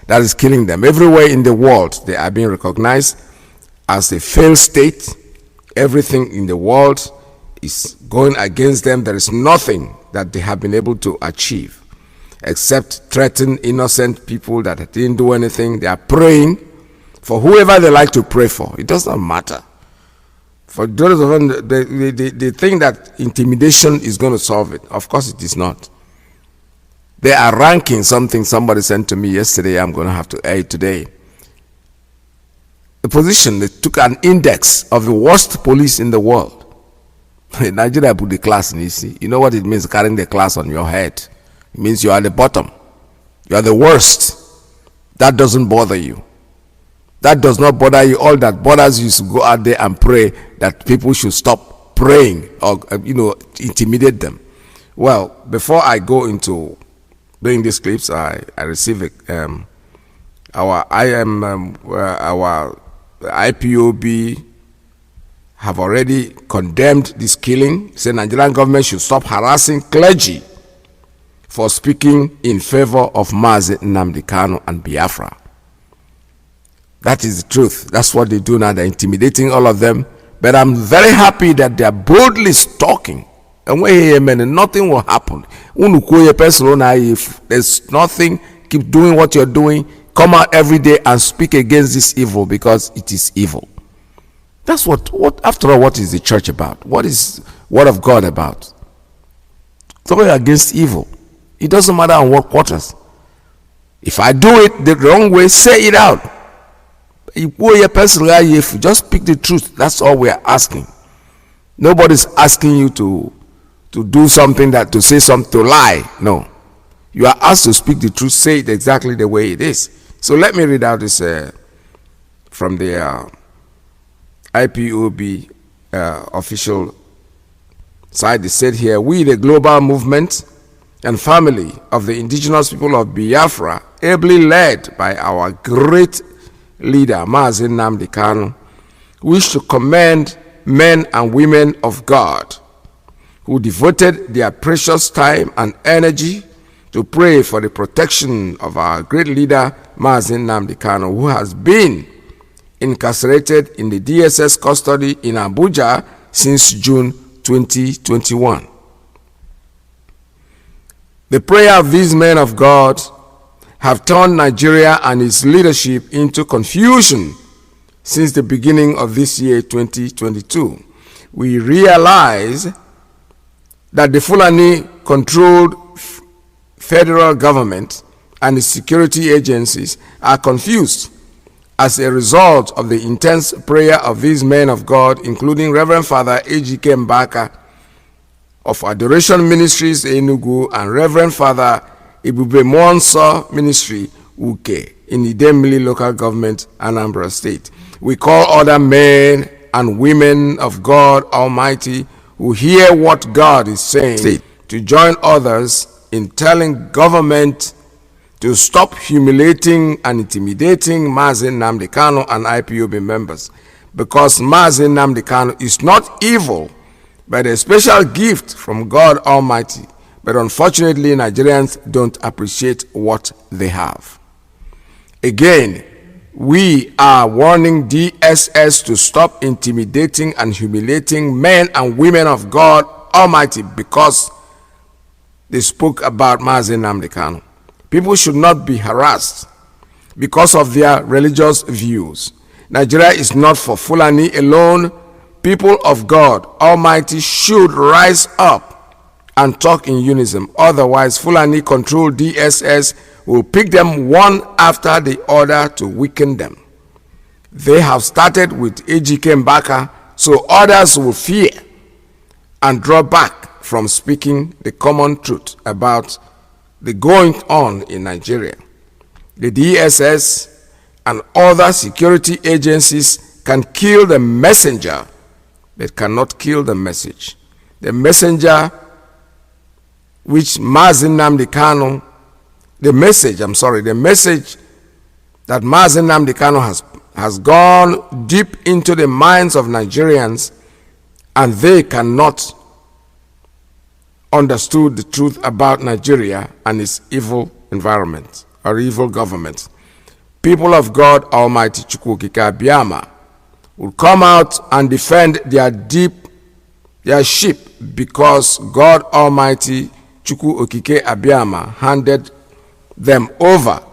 that is killing them. Everywhere in the world, they are being recognized as a failed state. Everything in the world is going against them. There is nothing that they have been able to achieve except threaten innocent people that didn't do anything. They are praying for whoever they like to pray for. It does not matter. For those of them, they think that intimidation is going to solve it. Of course it is not. They are ranking something somebody sent to me yesterday. I'm going to have to air it today. The position, they took an index of the worst police in the world. Nigeria put the class in EC. You know what it means, carrying the class on your head? It means you are at the bottom. You are the worst. That doesn't bother you. That does not bother you. All that bothers you is to go out there and pray that people should stop praying or, intimidate them. Well, before I go into doing these clips, I receive our IPOB have already condemned this killing. Say Nigerian government should stop harassing clergy for speaking in favor of Mazi Nnamdi Kanu and Biafra. That is the truth. That's what they do now. They're intimidating all of them. But I'm very happy that they are boldly talking. And when nothing will happen. There's nothing. Keep doing what you're doing. Come out every day and speak against this evil because it is evil. That's what after all, what is the church about? What is Word of God about? Talking against evil. It doesn't matter on what quarters. If I do it the wrong way, say it out. Just speak the truth. That's all we are asking. Nobody's asking you to do something, to say something, to lie. No. You are asked to speak the truth, say it exactly the way it is. So let me read out this from the IPOB official side. They said here, we, the global movement and family of the indigenous people of Biafra, ably led by our great leader, Mazi Nnamdi Kanu, wish to commend men and women of God who devoted their precious time and energy to pray for the protection of our great leader, Mazi Nnamdi Kanu, who has been incarcerated in the DSS custody in Abuja since June 2021. The prayer of these men of God have turned Nigeria and its leadership into confusion since the beginning of this year, 2022. We realize that the Fulani-controlled federal government and its security agencies are confused as a result of the intense prayer of these men of God, including Reverend Father Ejike Mbaka of Adoration Ministries Enugu and Reverend Father Ibube Monso Ministry Uke in Idemili local government, Anambra State. We call other men and women of God Almighty who hear what God is saying to join others in telling government to stop humiliating and intimidating Mazi Nnamdi Kanu and IPOB members, because Mazi Nnamdi Kanu is not evil but a special gift from God Almighty. But unfortunately, Nigerians don't appreciate what they have. Again, we are warning DSS to stop intimidating and humiliating men and women of God Almighty because they spoke about Mazi Nnamdi Kanu. People should not be harassed because of their religious views. Nigeria is not for Fulani alone. People of God Almighty should rise up and talk in unison. Otherwise, Fulani-controlled DSS will pick them one after the other to weaken them. They have started with Ejike Mbaka, so others will fear and draw back from speaking the common truth about the going on in Nigeria. The DSS and other security agencies can kill the messenger, but cannot kill the message. The messenger which Mazi Nnamdi Kanu, the message that Mazi Nnamdi Kanu has gone deep into the minds of Nigerians, and they cannot understood the truth about Nigeria and its evil environment or evil government. people of God Almighty Chukwu Okike Abiyama will come out and defend their sheep, because God Almighty Chukwu Okike Abiyama handed them over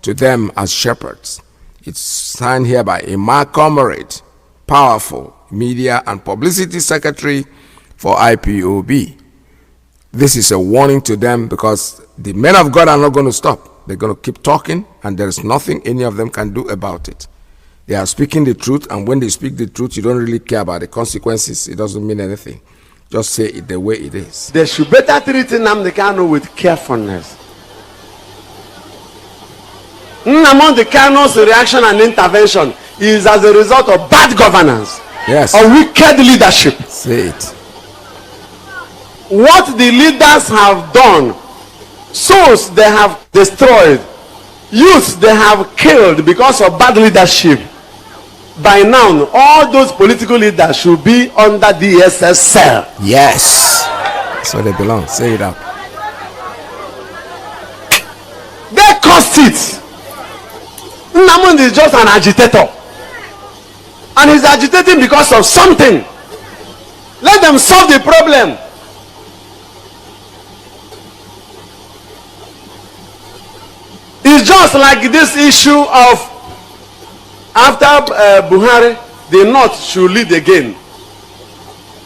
to them as shepherds. It's signed here by a Comrade, powerful media and publicity secretary for IPOB. This is a warning to them, because the men of God are not going to stop. They're going to keep talking, and there is nothing any of them can do about it. They are speaking the truth, and when they speak the truth, you don't really care about the consequences. It doesn't mean anything. Just say it the way it is. They should better treat Nnamdi Kanu with carefulness. Nnamdi Kanu's reaction and intervention is as a result of bad governance. Yes. Or wicked leadership. Say it. What the leaders have done, souls they have destroyed, youth they have killed because of bad leadership. By now, all those political leaders should be under DSS cell. Yes. That's where they belong. Say it out. They caused it. Nnamdi is just an agitator. And he's agitating because of something. Let them solve the problem. It's just like this issue of after Buhari, the North should lead again.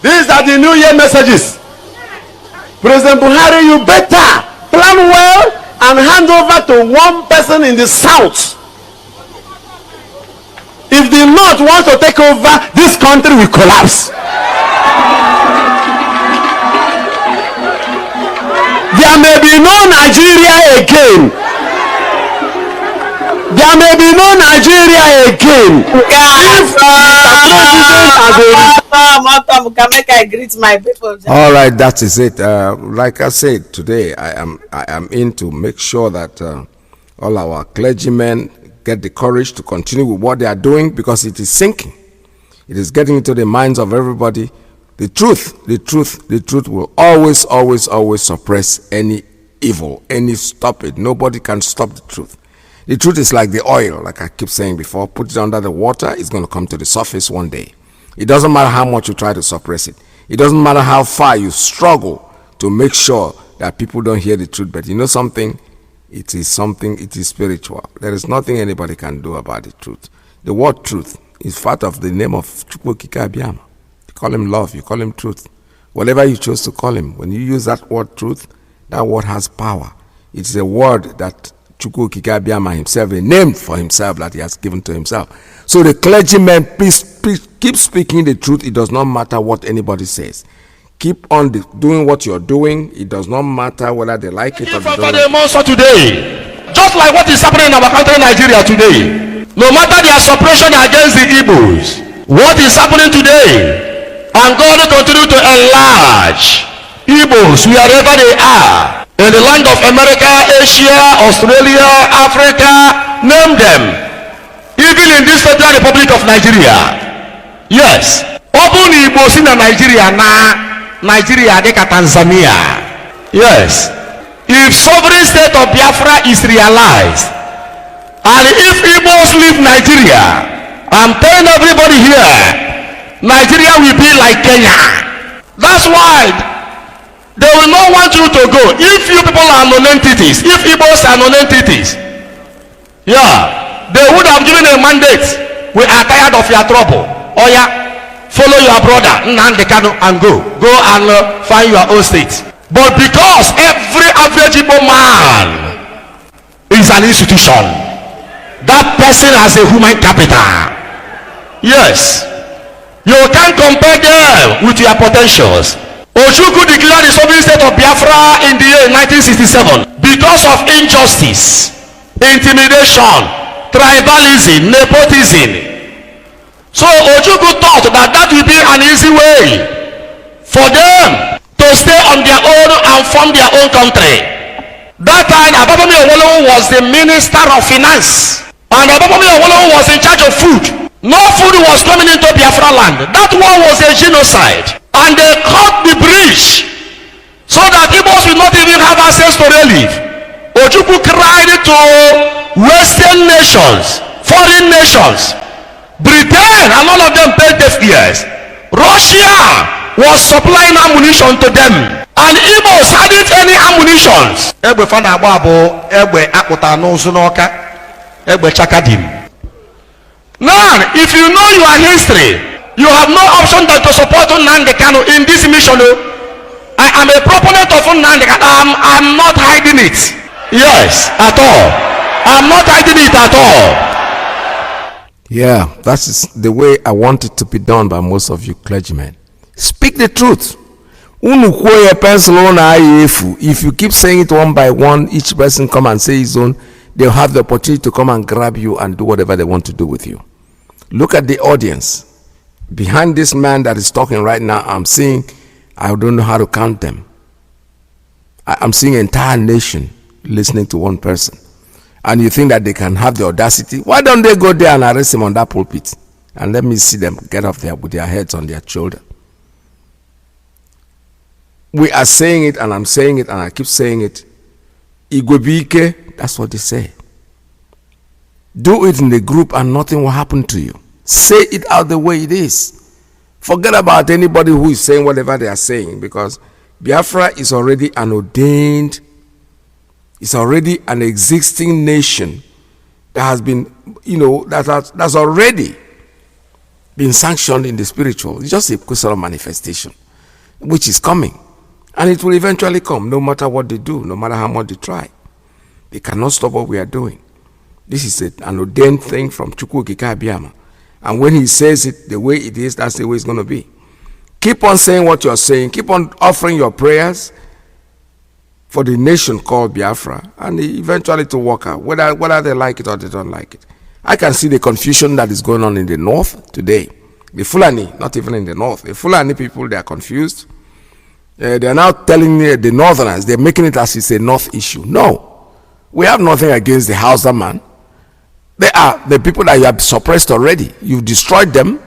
These are the New Year messages. President Buhari, you better plan well and hand over to one person in the South. If the North wants to take over, this country will collapse. There may be no Nigeria again. There may be no Nigeria again. All right, that is it. Like I said today, I am in to make sure that all our clergymen get the courage to continue with what they are doing, because it is sinking. It is getting into the minds of everybody. The truth will always suppress any evil, any stop it. Nobody can stop the truth. The truth is like the oil, like I keep saying before. Put it under the water, it's going to come to the surface one day. It doesn't matter how much you try to suppress it. It doesn't matter how far you struggle to make sure that people don't hear the truth. But you know something? It is spiritual. There is nothing anybody can do about the truth. The word truth is part of the name of Chukwu Okike Abiyama. You call him love, you call him truth. Whatever you chose to call him, when you use that word truth, that word has power. It's a word that Chukwu Okike Abiyama himself, a name for himself that he has given to himself. So the clergymen, please keep speaking the truth. It does not matter what anybody says. Keep on doing what you're doing. It does not matter whether they like it or they don't. Today, just like what is happening in our country, Nigeria today, no matter their suppression against the Igbos, what is happening today, and God will continue to enlarge Igbos wherever they are, in the land of America, Asia, Australia, Africa, name them, even in this Federal Republic of Nigeria. Yes, open Igbos in Nigeria now. Nigeria deka Tanzania. Yes, if sovereign state of Biafra is realized, and if Igbos leave Nigeria, I'm telling everybody here, Nigeria will be like Kenya. That's why they will not want you to go. If you people are non-entities, if Igbos are non-entities, yeah, they would have given a mandate. We are tired of your trouble. Oh yeah, follow your brother Nnamdi Kanu and go and find your own state. But because every average Igbo man is an institution, that person has a human capital. Yes, you can't compare them with your potentials. Ojukwu declared the sovereign state of Biafra in the year 1967 because of injustice, intimidation, tribalism, nepotism. So Ojukwu thought that would be an easy way for them to stay on their own and form their own country. That time Ababomi Owolowo was the minister of finance, and Ababomi Owolowo was in charge of food. No food was coming into Biafra land. That one was a genocide, and they cut the bridge so that Igbos will not even have access to relief. Ojukwu cried to Western nations, foreign nations, Britain and all of them paid deaf ears. Russia was supplying ammunition to them, and Igbos hadn't any ammunitions. Egbe fana agba bụ egbe akpụta n'ụzụ n'ọka, egbe chakadim. Now, if you know your history, you have no option than to support Nnamdi Kanu in this mission. I am a proponent of Nnamdi Kanu. I'm not hiding it. Yes, at all. I'm not hiding it at all. Yeah, that is the way I want it to be done by most of you clergymen. Speak the truth. If you keep saying it one by one, each person come and say his own, they'll have the opportunity to come and grab you and do whatever they want to do with you. Look at the audience. Behind this man that is talking right now, I'm seeing, I don't know how to count them. I'm seeing an entire nation listening to one person. And you think that they can have the audacity? Why don't they go there and arrest him on that pulpit? And let me see them get off there with their heads on their shoulder. We are saying it, and I'm saying it, and I keep saying it. Nnamdi, that's what they say. Do it in the group and nothing will happen to you. Say it out the way it is. Forget about anybody who is saying whatever they are saying, because Biafra is already an ordained, it's already an existing nation that has been, that's already been sanctioned in the spiritual. It's just a question of manifestation, which is coming. And it will eventually come, no matter what they do, no matter how much they try. They cannot stop what we are doing. This is an ordained thing from Chukwu Okike Abiyama. And when he says it the way it is, that's the way it's going to be. Keep on saying what you're saying. Keep on offering your prayers for the nation called Biafra, and eventually to work out, whether they like it or they don't like it. I can see the confusion that is going on in the north today. The Fulani, not even in the north, the Fulani people, they are confused. They are now telling the northerners, they're making it as it's a north issue. No, we have nothing against the Hausa man. They are the people that you have suppressed already. You've destroyed them.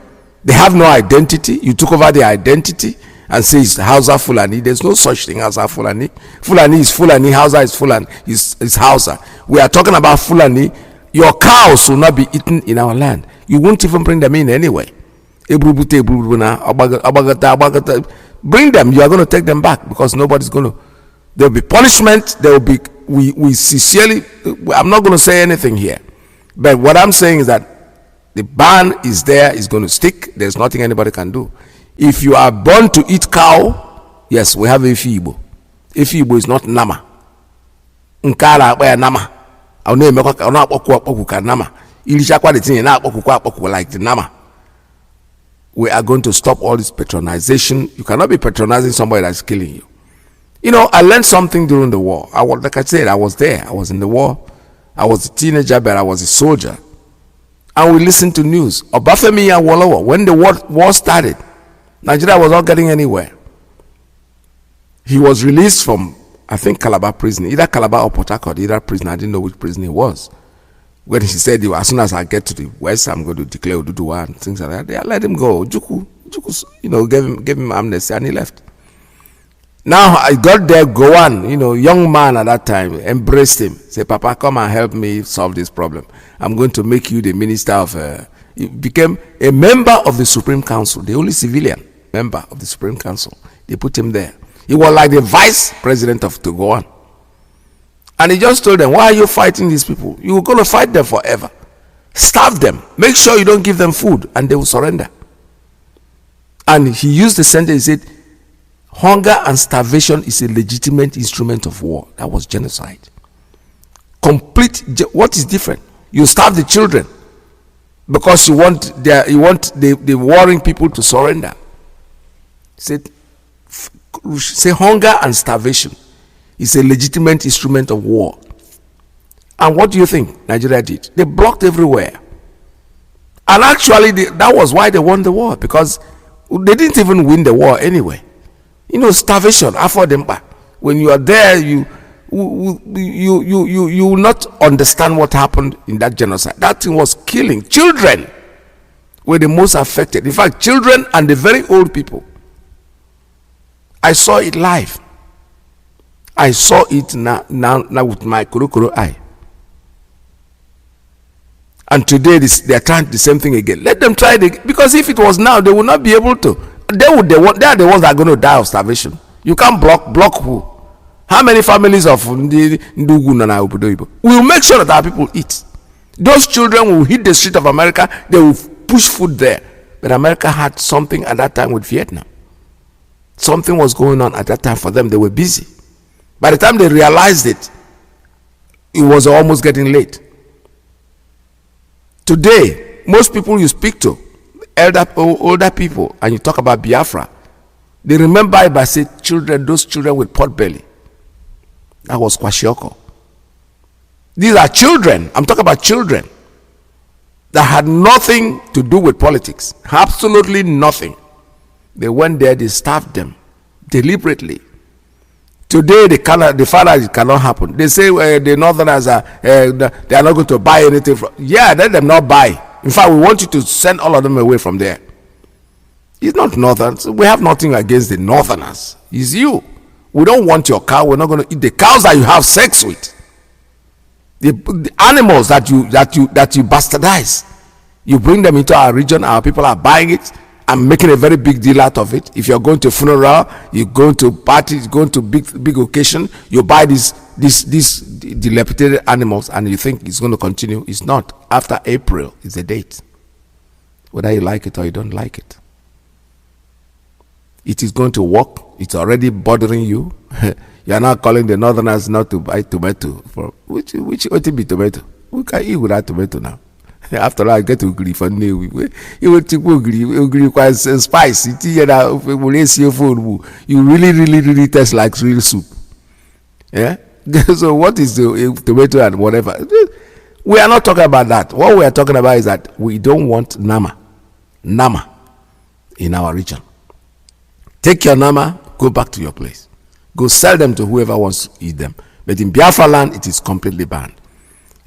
They have no identity. You took over their identity and say it's Hausa Fulani. There's no such thing as Hausa Fulani. Fulani is Fulani. Hausa is Fulani. Is Hausa. We are talking about Fulani. Your cows will not be eaten in our land. You won't even bring them in anyway. Bring them. You are going to take them back because nobody's going to. There will be punishment. There will be. We sincerely. I'm not going to say anything here, but what I'm saying is that the ban is there. It's going to stick. There's nothing anybody can do. If you are born to eat cow, yes, we have Ifibo. Ifibo is not Nama. Nkara akpa Nama. I'll name nama. Like the Nama. We are going to stop all this patronization. You cannot be patronizing somebody that's killing you. I learned something during the war. Like I said, I was there. I was in the war. I was a teenager, but I was a soldier. And we listened to news. Obafemi Awolowo, when the war started, Nigeria was not getting anywhere. He was released from, I think, Calabar prison, either Calabar or Port Harcourt, either prison. I didn't know which prison he was. When he said, as soon as I get to the west, I'm going to declare Oduduwa and things like that. They let him go. Juku, gave him amnesty and he left. Now I got there, Gowan, young man at that time, embraced him. Say, Papa, come and help me solve this problem. I'm going to make you the minister of, he became a member of the Supreme Council, the only civilian member of the Supreme Council. They put him there. He was like the vice president of Togoan. And he just told them, why are you fighting these people? You're going to fight them forever. Starve them. Make sure you don't give them food and they will surrender. And he used the sentence, he said, hunger and starvation is a legitimate instrument of war. That was genocide. What is different? You starve the children because you want the warring people to surrender. Say hunger and starvation is a legitimate instrument of war. And what do you think Nigeria did? They blocked everywhere. And actually, that was why they won the war, because they didn't even win the war anyway. Starvation, when you are there, you will not understand what happened in that genocide. That thing was killing. Children were the most affected. In fact, children and the very old people. I saw it live. I saw it now with my kurukuru eye. And today they are trying the same thing again. Let them try it again. Because if it was now, they will not be able to. They are the ones that are going to die of starvation. You can't block who? How many families of Ndugu will make sure that our people eat? Those children will hit the street of America. They will push food there. But America had something at that time with Vietnam. Something was going on at that time for them. They were busy. By the time they realized it, it was almost getting late. Today, most people you speak to, older people, and you talk about Biafra, they remember it by saying children, those children with pot belly. That was Kwashiorkor. These are children. I'm talking about children that had nothing to do with politics. Absolutely nothing. They went there, they starved them deliberately. Today, it cannot happen. They say the Northerners they are not going to buy anything from. Yeah, let them not buy. In fact, we want you to send all of them away from there. It's not Northerners. We have nothing against the Northerners. It's you. We don't want your cow. We're not going to eat the cows that you have sex with. The animals that you bastardize. You bring them into our region. Our people are buying it. I'm making a very big deal out of it. If you're going to a funeral, you're going to party, you're going to big occasion, you buy these dilapidated animals and you think it's going to continue. It's not. After April is the date. Whether you like it or you don't like it. It is going to work. It's already bothering you. You are now calling the Northerners not to buy tomato. For which ought to be tomato? We can eat without tomato now. After all, I get to agree for new. You will agree quite spice. You really taste like real soup. Yeah. So what is the tomato and whatever? We are not talking about that. What we are talking about is that we don't want nama in our region. Take your nama, go back to your place. Go sell them to whoever wants to eat them. But in Biafra land, it is completely banned.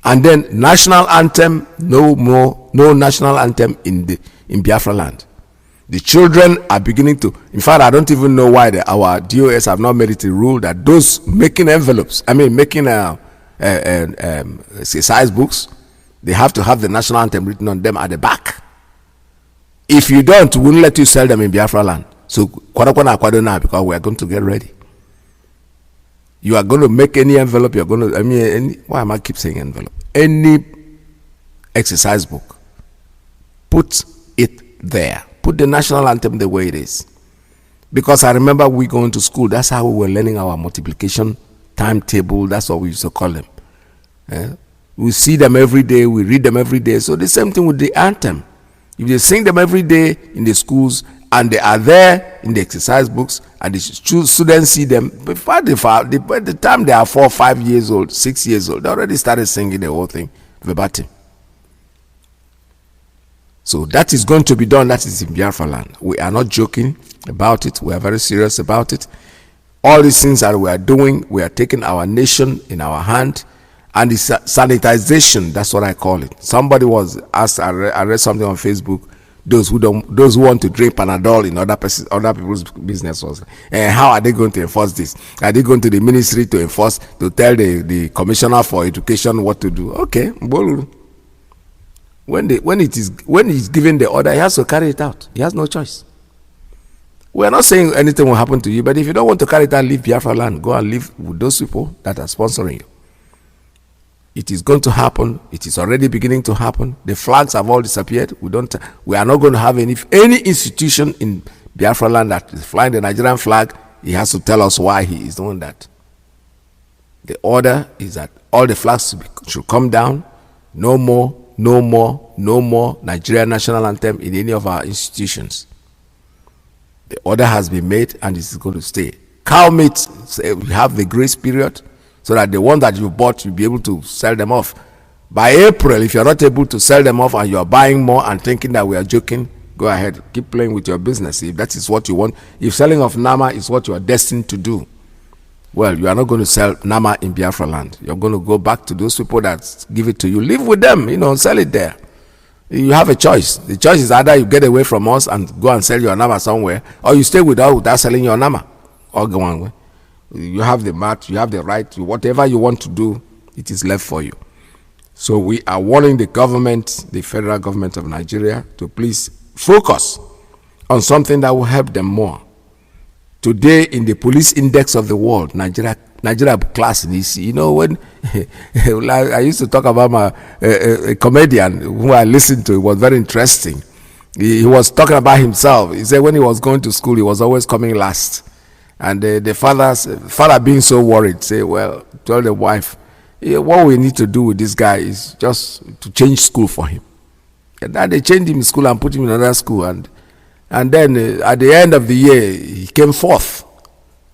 And then national anthem, no national anthem in Biafra land. The children are beginning to, in fact, I don't even know why our DOS have not made it a rule that those making envelopes, making size books, they have to have the national anthem written on them at the back. If you don't, we won't let you sell them in Biafra land. So, because we are going to get ready. You are going to make any envelope, you're going to, why am I keep saying envelope? Any exercise book, put it there. Put the national anthem the way it is. Because I remember we going to school, that's how we were learning our multiplication timetable, that's what we used to call them. We see them every day, we read them every day. So the same thing with the anthem. If they sing them every day in the schools, and they are there in the exercise books, and the students see them, by the time they are 4, 5 years old, 6 years old, they already started singing the whole thing verbatim. So that is going to be done. That is in Biafra land. We are not joking about it. We are very serious about it. All these things that we are doing, we are taking our nation in our hand, and the sanitization, that's what I call it. Somebody was asked, I read something on Facebook, those who want to drink Panadol in other people's business was, how are they going to enforce this? Are they going to the ministry to enforce, to tell the commissioner for education what to do? Okay, when he's given the order, he has to carry it out. He has no choice. We are not saying anything will happen to you, but if you don't want to carry it out, leave Biafra land. Go and live with those people that are sponsoring you. It is going to happen. It is already beginning to happen. The flags have all disappeared. We are not going to have any institution in Biafra land that is flying the Nigerian flag. He has to tell us why he is doing that. The order is that all the flags should come down. No more Nigerian national anthem in any of our institutions. The order has been made and it is going to stay. Cow meat, we have the grace period, so that the one that you bought, you'll be able to sell them off. By April, if you're not able to sell them off and you're buying more and thinking that we are joking, go ahead, keep playing with your business. If that is what you want, if selling of Nama is what you are destined to do, well, you are not going to sell Nama in Biafra land. You're going to go back to those people that give it to you. Live with them, sell it there. You have a choice. The choice is either you get away from us and go and sell your Nama somewhere, or you stay without selling your Nama. Or go on. You have the mat, you have the right, whatever you want to do, it is left for you. So we are warning the government, the federal government of Nigeria, to please focus on something that will help them more. Today, in the police index of the world, Nigeria class is, you know, when I used to talk about a comedian who I listened to, it was very interesting. He was talking about himself. He said when he was going to school, he was always coming last. And the father being so worried, say, well, tell the wife, what we need to do with this guy is just to change school for him. And then they changed him in school and put him in another school. And then at the end of the year, he came fourth.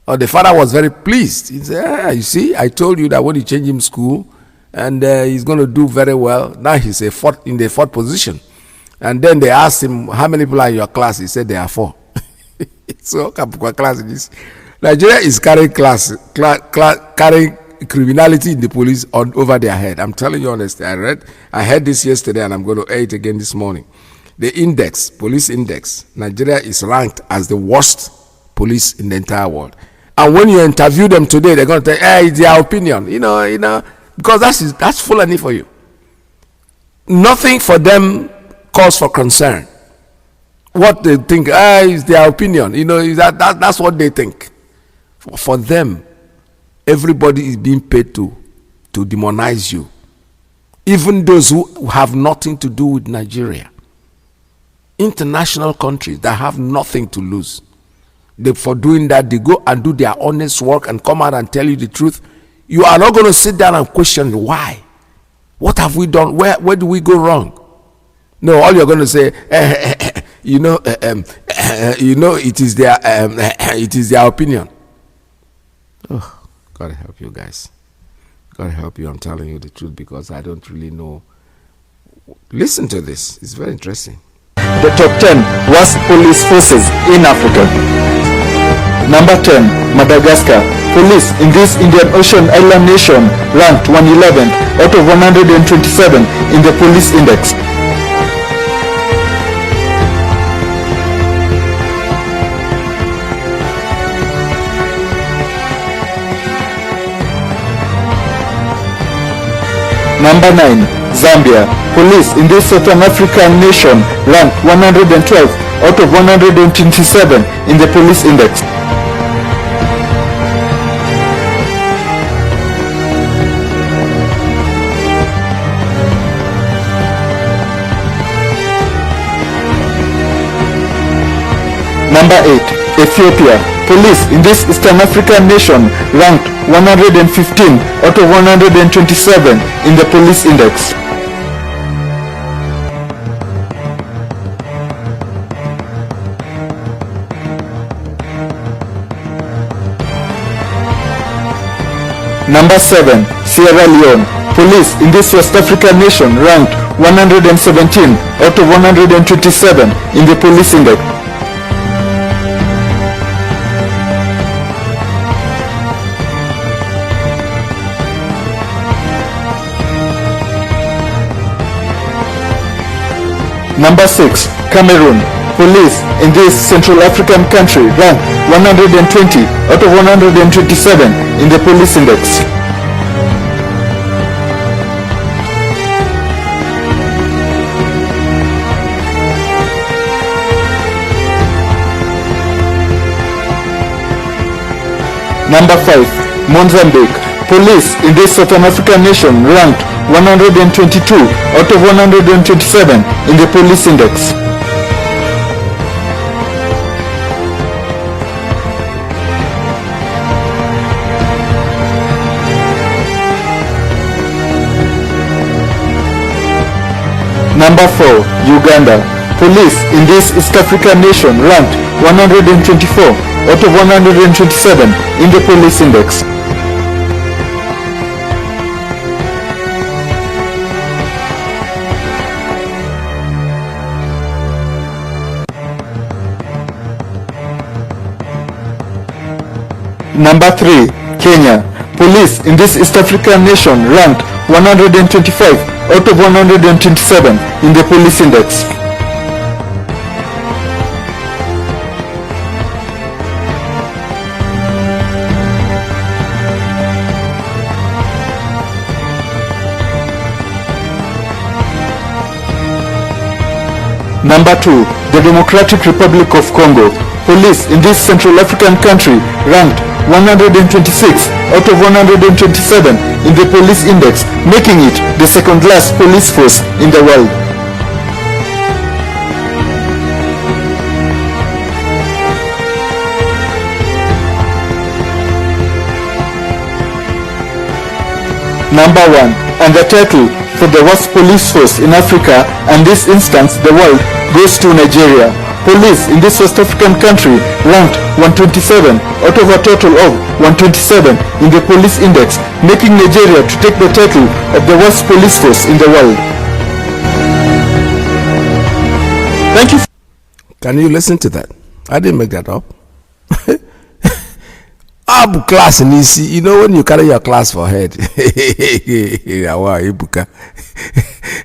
The father was very pleased. He said, you see, I told you that when you change him school, and he's going to do very well. Now he's in the fourth position. And then they asked him, how many people are in your class? He said, there are 4. So, class is Nigeria is carrying carrying criminality in the police over their head. I'm telling you honestly. I heard this yesterday, and I'm going to air it again this morning. The police index, Nigeria is ranked as the worst police in the entire world. And when you interview them today, they're going to tell you, it's their opinion, you know, because that's fulani for you. Nothing for them cause for concern. What they think is their opinion, you know, that's what they think. For them, everybody is being paid to demonize you, even those who have nothing to do with Nigeria. International countries that have nothing to lose, for doing that, they go and do their honest work and come out and tell you the truth. You are not going to sit down and question why. What have we done? Where do we go wrong? No, all you're going to say, it is their opinion. Oh, God help you guys. God help you. I'm telling you the truth because I don't really know. Listen to this. It's very interesting. The top 10 worst police forces in Africa. Number 10, Madagascar. Police in this Indian Ocean island nation ranked 111th out of 127 in the police index. Number 9, Zambia. Police in this Southern African nation ranked 112th out of 127 in the police index. Number 8, Ethiopia. Police in this Eastern African nation ranked 115 out of 127 in the police index. Number 7, Sierra Leone. Police in this West African nation ranked 117 out of 127 in the police index. Number 6, Cameroon. Police in this Central African country ranked 120 out of 127 in the police index. Number 5, Mozambique. Police in this Southern African nation ranked 122 out of 127 in the police index. Number 4, Uganda. Police in this East African nation ranked 124 out of 127 in the police index. Number 3, Kenya. Police in this East African nation ranked 125 out of 127 in the police index. Number 2, the Democratic Republic of Congo. Police in this Central African country ranked 126 out of 127 in the police index, making it the second last police force in the world. Number 1, and the title for the worst police force in Africa, and this instance the world, goes to Nigeria. Police in this West African country ranked 127 out of a total of 127 in the police index, making Nigeria to take the title of the worst police force in the world. Thank you. Can you listen to that? I didn't make that up. Abu class in EC, you know when you carry your class for head.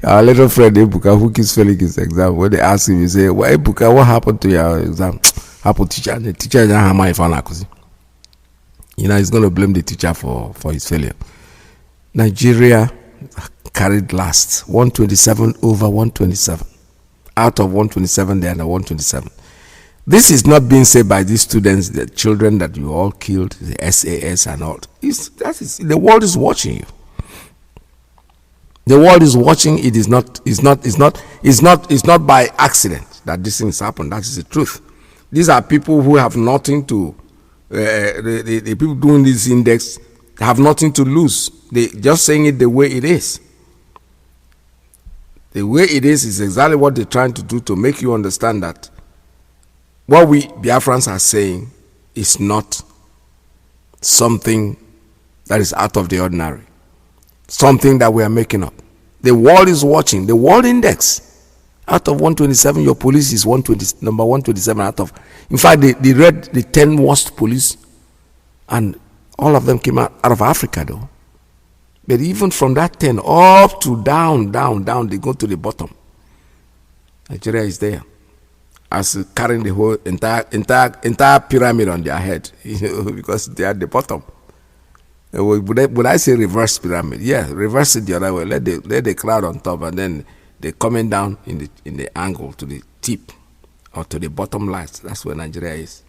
Our little friend Ebuka, who keeps failing his exam, when they ask him, he say, "Well, Ebuka, what happened to your exam?" Happened teacher. The teacher is hammer if you know, he's going to blame the teacher for his failure. Nigeria carried last, 127 over 127. Out of 127, they are 127. This is not being said by these students, the children that you all killed, the SAS and all. The world is watching you. The world is watching. It is not by accident that this things happen. That is the truth. These are people who have nothing to. The people doing this index have nothing to lose. They just saying it the way it is. The way it is exactly what they're trying to do to make you understand that what we Biafrans are saying is not something that is out of the ordinary, something that we are making up. The world is watching. The world index, out of 127, your police is number 127 out of. In fact, they read the 10 worst police, and all of them came out of Africa, though. But even from that 10 up to down, they go to the bottom. Nigeria is there, as carrying the whole entire pyramid on their head, because they are at the bottom. Would I say reverse pyramid? Yeah, reverse it the other way. Let the crowd on top, and then they coming down in the angle to the tip or to the bottom line. That's where Nigeria is.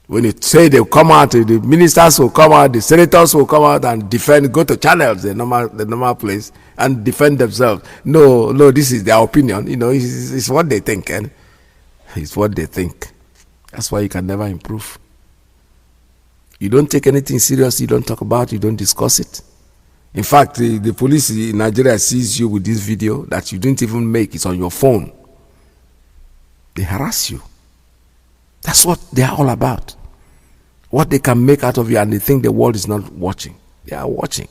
When you say they come out, the ministers will come out, the senators will come out and defend, go to channels, the normal place, and defend themselves. No, this is their opinion. You know, it's what they think, and it's what they think. That's why you can never improve. You don't take anything serious, you don't talk about it, you don't discuss it. In fact, the police in Nigeria sees you with this video that you didn't even make, it's on your phone. They harass you. That's what they are all about. What they can make out of you, and they think the world is not watching. They are watching.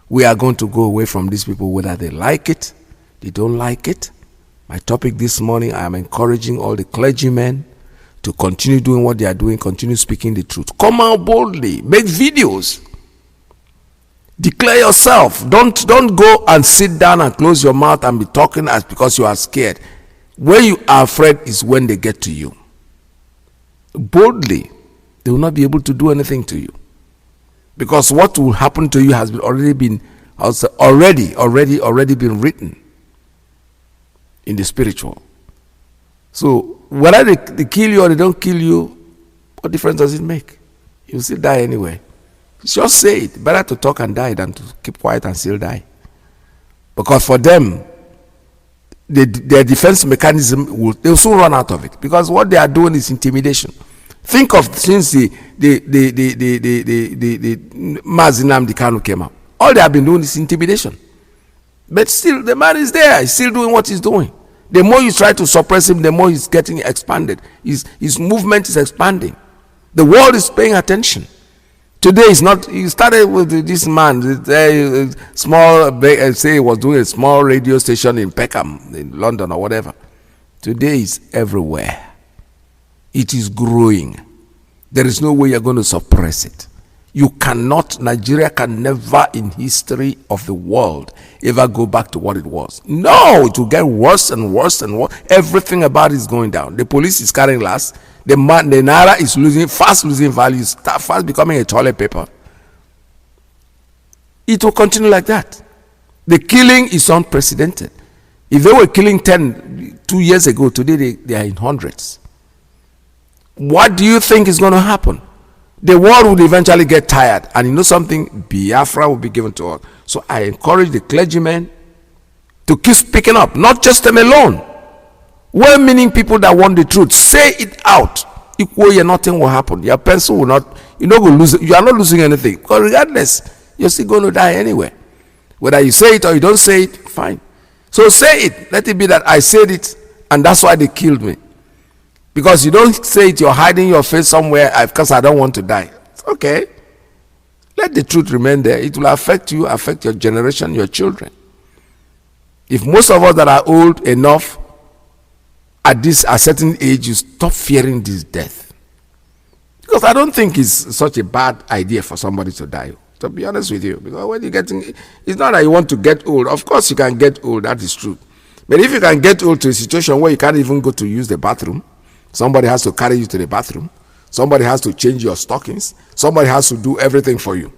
We are going to go away from these people, whether they like it, they don't like it. My topic this morning, I am encouraging all the clergymen to continue doing what they are doing, continue speaking the truth. Come out boldly, make videos. Declare yourself. Don't go and sit down and close your mouth and be talking as because you are scared. When you are afraid is when they get to you. Boldly, they will not be able to do anything to you, because what will happen to you has already been written in the spiritual. So whether they kill you or they don't kill you, what difference does it make? You still die anyway. Just say it. Better to talk and die than to keep quiet and still die. Because for them, their defense mechanism they'll soon run out of it, because what they are doing is intimidation. Think of since the Mazi Nnamdi Kanu came out, all they have been doing is intimidation. But still, the man is there. He's still doing what he's doing. The more you try to suppress him, the more he's getting expanded. His movement is expanding. The world is paying attention. Today is not. He started with this man, say he was doing a small radio station in Peckham, in London or whatever. Today is everywhere. It is growing. There is no way you're going to suppress it. You cannot. Nigeria can never in history of the world ever go back to what it was. No, it will get worse and worse and worse. Everything about it is going down. The police is carrying last. The naira is fast losing value, fast becoming a toilet paper. It will continue like that. The killing is unprecedented. If they were killing 10 2 years ago. Today they are in hundreds. What do you think is going to happen? The world will eventually get tired, and you know something? Biafra will be given to us. So I encourage the clergymen to keep speaking up, not just them alone. Well-meaning people that want the truth, say it out. Equally, nothing will happen. Your pencil will not. You're not going to lose. You are not losing anything, because regardless, you're still going to die anyway. Whether you say it or you don't say it, fine. So say it. Let it be that I said it, and that's why they killed me. Because you don't say it, you're hiding your face somewhere because I don't want to die. It's okay. Let the truth remain there. It will affect you, affect your generation, your children. If most of us that are old enough at a certain age, you stop fearing this death. Because I don't think it's such a bad idea for somebody to die, to be honest with you. Because when you're getting, it's not that you want to get old. Of course you can get old, that is true. But if you can get old to a situation where you can't even go to use the bathroom, somebody has to carry you to the bathroom, somebody has to change your stockings, somebody has to do everything for you.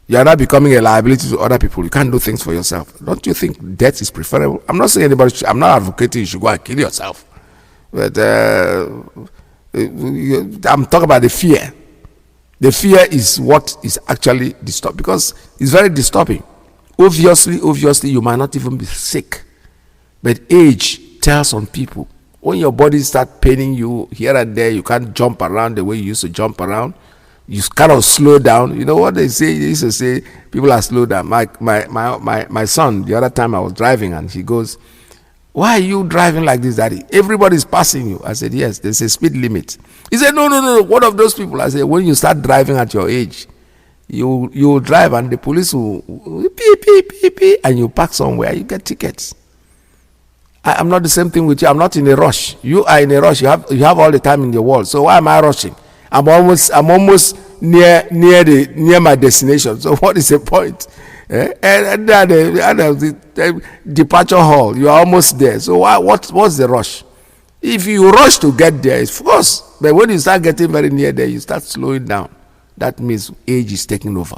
You are not becoming a liability to other people. You can't do things for yourself. Don't you think death is preferable? I'm not saying anybody I'm not advocating you should go and kill yourself. But I'm talking about the fear. The fear is what is actually disturbing, because it's very disturbing. Obviously, you might not even be sick. But age tells on people. When your body starts paining you here and there, you can't jump around the way you used to jump around. You kind of slow down. You know what they say? They used to say people are slow down. My son, the other time I was driving, and he goes, "Why are you driving like this, Daddy? Everybody's passing you." I said, "Yes, there's a speed limit." He said, No. One of those people. I said, when you start driving at your age, you will drive and the police will beep, and you park somewhere, you get tickets. I'm not the same thing with you. I'm not in a rush. You are in a rush. You have all the time in the world. So why am I rushing? I'm almost near my destination. So what is the point? And the departure hall, you are almost there. So what's the rush? If you rush to get there, it's of course. But when you start getting very near there, you start slowing down. That means age is taking over.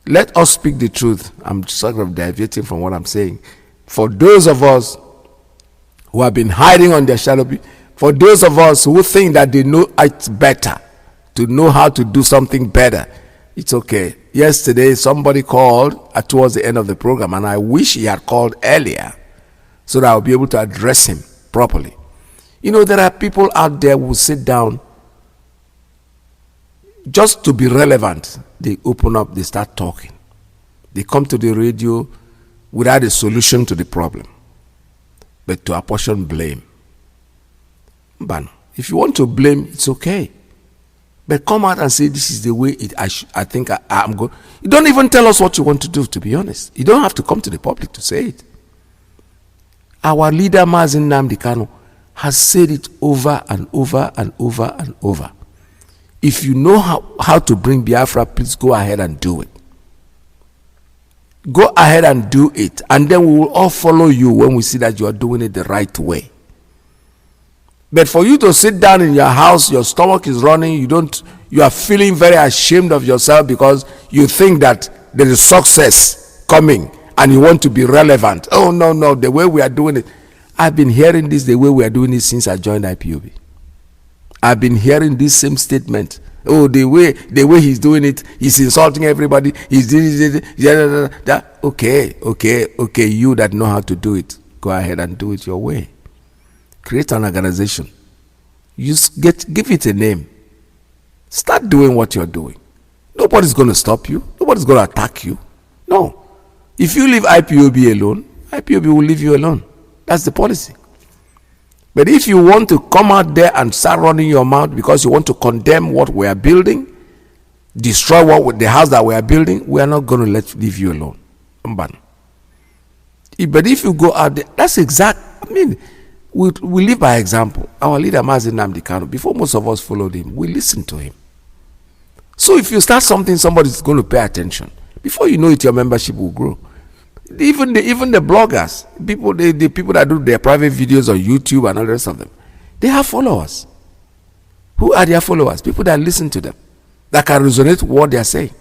Let us speak the truth. I'm sort of deviating from what I'm saying. For those of us who have been hiding on their shadow, for those of us who think that they know it's better, to know how to do something better, it's okay. Yesterday, somebody called towards the end of the program, and I wish he had called earlier so that I'll be able to address him properly. You know, there are people out there who sit down just to be relevant. They open up, they start talking. They come to the radio without a solution to the problem, but to apportion blame. But if you want to blame, it's okay. But come out and say, this is the way I think I'm going. You don't even tell us what you want to do, to be honest. You don't have to come to the public to say it. Our leader, Mazi Nnamdi Kanu, has said it over and over and over and over. If you know how to bring Biafra, please go ahead and do it. Go ahead and do it, and then we will all follow you when we see that you are doing it the right way. But for you to sit down in your house, your stomach is running, you are feeling very ashamed of yourself because you think that there is success coming and you want to be relevant. Oh, no, the way we are doing it. I've been hearing this the way we are doing it since I joined IPOB. I've been hearing this same statement. Oh, the way he's doing it, he's insulting everybody. He's doing it. Okay. You that know how to do it, go ahead and do it your way. Create an organization. Give it a name. Start doing what you're doing. Nobody's going to stop you. Nobody's going to attack you. No. If you leave IPOB alone, IPOB will leave you alone. That's the policy. But if you want to come out there and start running your mouth because you want to condemn what we are building, destroy the house that we are building, we are not going to leave you alone. But if you go out there, that's exact. We live by example. Our leader, Mazi Nnamdi Kanu, before most of us followed him, we listened to him. So if you start something, somebody's going to pay attention. Before you know it, your membership will grow. Even the bloggers, the people that do their private videos on YouTube and all the rest of them, they have followers. Who are their followers? People that listen to them, that can resonate with what they are saying.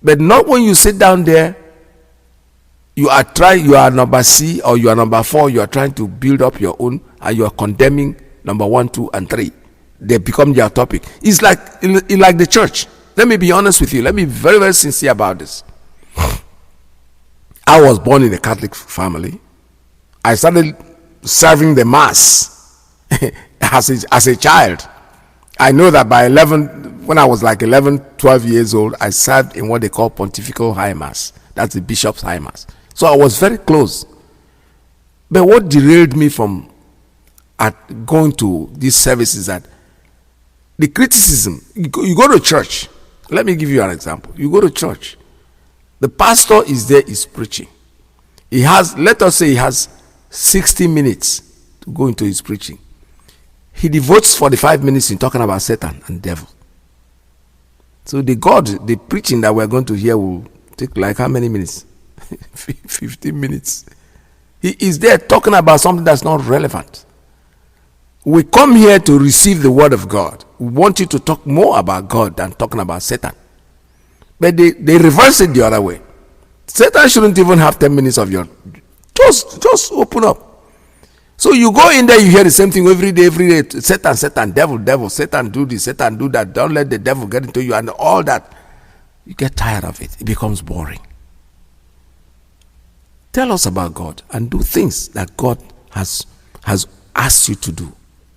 But not when you sit down there, You are number C or you are number 4, you are trying to build up your own, and you are condemning number 1, 2, and 3. They become their topic. It's like the church. Let me be honest with you. Let me be very, very sincere about this. I was born in a Catholic family. I started serving the Mass as a child. I know that by 11, when I was like 11, 12 years old, I served in what they call Pontifical High Mass. That's the Bishop's High Mass. So I was very close. But what derailed me from going to these services, that the criticism, you go to church. Let me give you an example. You go to church. The pastor is there, is preaching. Let us say he has 60 minutes to go into his preaching. He devotes 45 minutes in talking about Satan and devil. So the preaching that we're going to hear will take like how many minutes? 15 minutes. He is there talking about something that's not relevant. We come here to receive the word of God. We want you to talk more about God than talking about Satan. But they reverse it the other way. Satan shouldn't even have 10 minutes of your... Just open up. So you go in there, you hear the same thing every day. Satan, devil, Satan do this, Satan do that. Don't let the devil get into you and all that. You get tired of it. It becomes boring. Tell us about God and do things that God has asked you to do.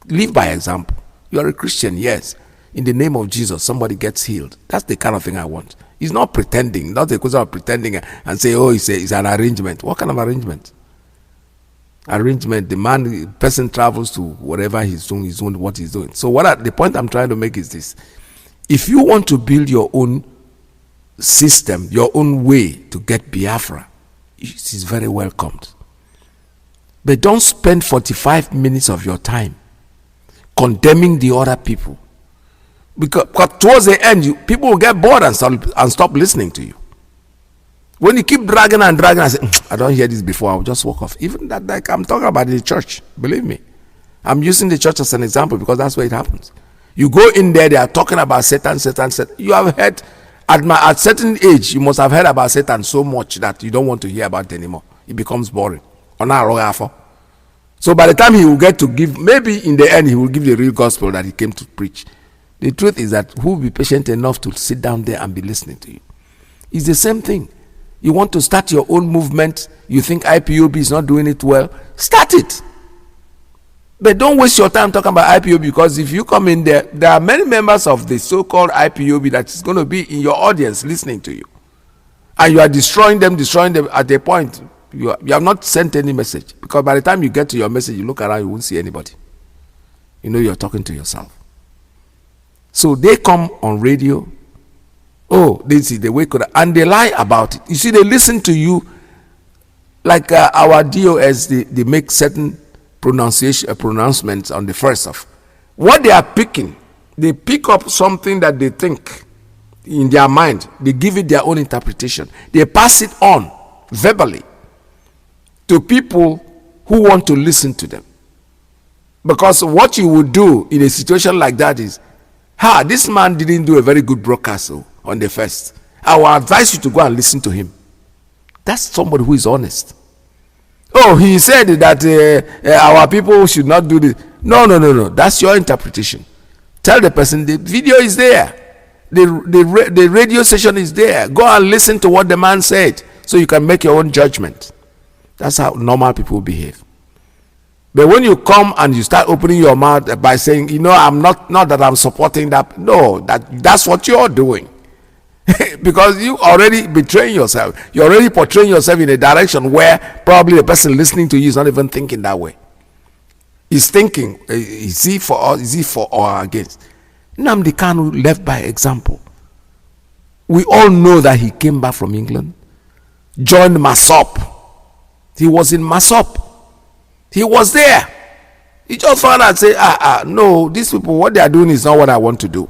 Live by example. You are a Christian, yes. In the name of Jesus, somebody gets healed. That's the kind of thing I want. He's not pretending. Not a question of pretending and say, oh, it's an arrangement. What kind of arrangement? Arrangement. The person travels to whatever he's doing what he's doing. So the point I'm trying to make is this. If you want to build your own system, your own way to get Biafra, it is very welcomed. But don't spend 45 minutes of your time condemning the other people. Because towards the end, people will get bored and stop listening to you. When you keep dragging and I say, I don't hear this before, I'll just walk off. Even that, like I'm talking about the church, believe me. I'm using the church as an example because that's where it happens. You go in there, they are talking about Satan. You have heard, at certain age, you must have heard about Satan so much that you don't want to hear about it anymore. It becomes boring. So by the time he will get to give, maybe in the end he will give the real gospel that he came to preach. The truth is that who will be patient enough to sit down there and be listening to you? It's the same thing. You want to start your own movement, you think IPOB is not doing it well, start it. But don't waste your time talking about IPOB, because if you come in there, there are many members of the so-called IPOB that is going to be in your audience listening to you. And you are destroying them at a point. You have not sent any message. Because by the time you get to your message, you look around, you won't see anybody. You know you're talking to yourself. So they come on radio. Oh, they see the way and they lie about it. You see, they listen to you like our DOS. They make certain pronouncements on the first of what they are picking. They pick up something that they think in their mind. They give it their own interpretation. They pass it on verbally to people who want to listen to them. Because what you would do in a situation like that is, this man didn't do a very good broadcast on the first. I will advise you to go and listen to him. That's somebody who is honest. Oh, he said that our people should not do this. No. That's your interpretation. Tell the person the video is there. The radio station is there. Go and listen to what the man said so you can make your own judgment. That's how normal people behave. But when you come and you start opening your mouth by saying, I'm not that I'm supporting that. No, that's what you're doing. Because you already betraying yourself. You're already portraying yourself in a direction where probably the person listening to you is not even thinking that way. He's thinking, is he for us? Is he for or against? Nnamdi Kanu left by example. We all know that he came back from England, joined Masop. He was in Masop. He was there. He just found out and said, no, these people, what they are doing is not what I want to do.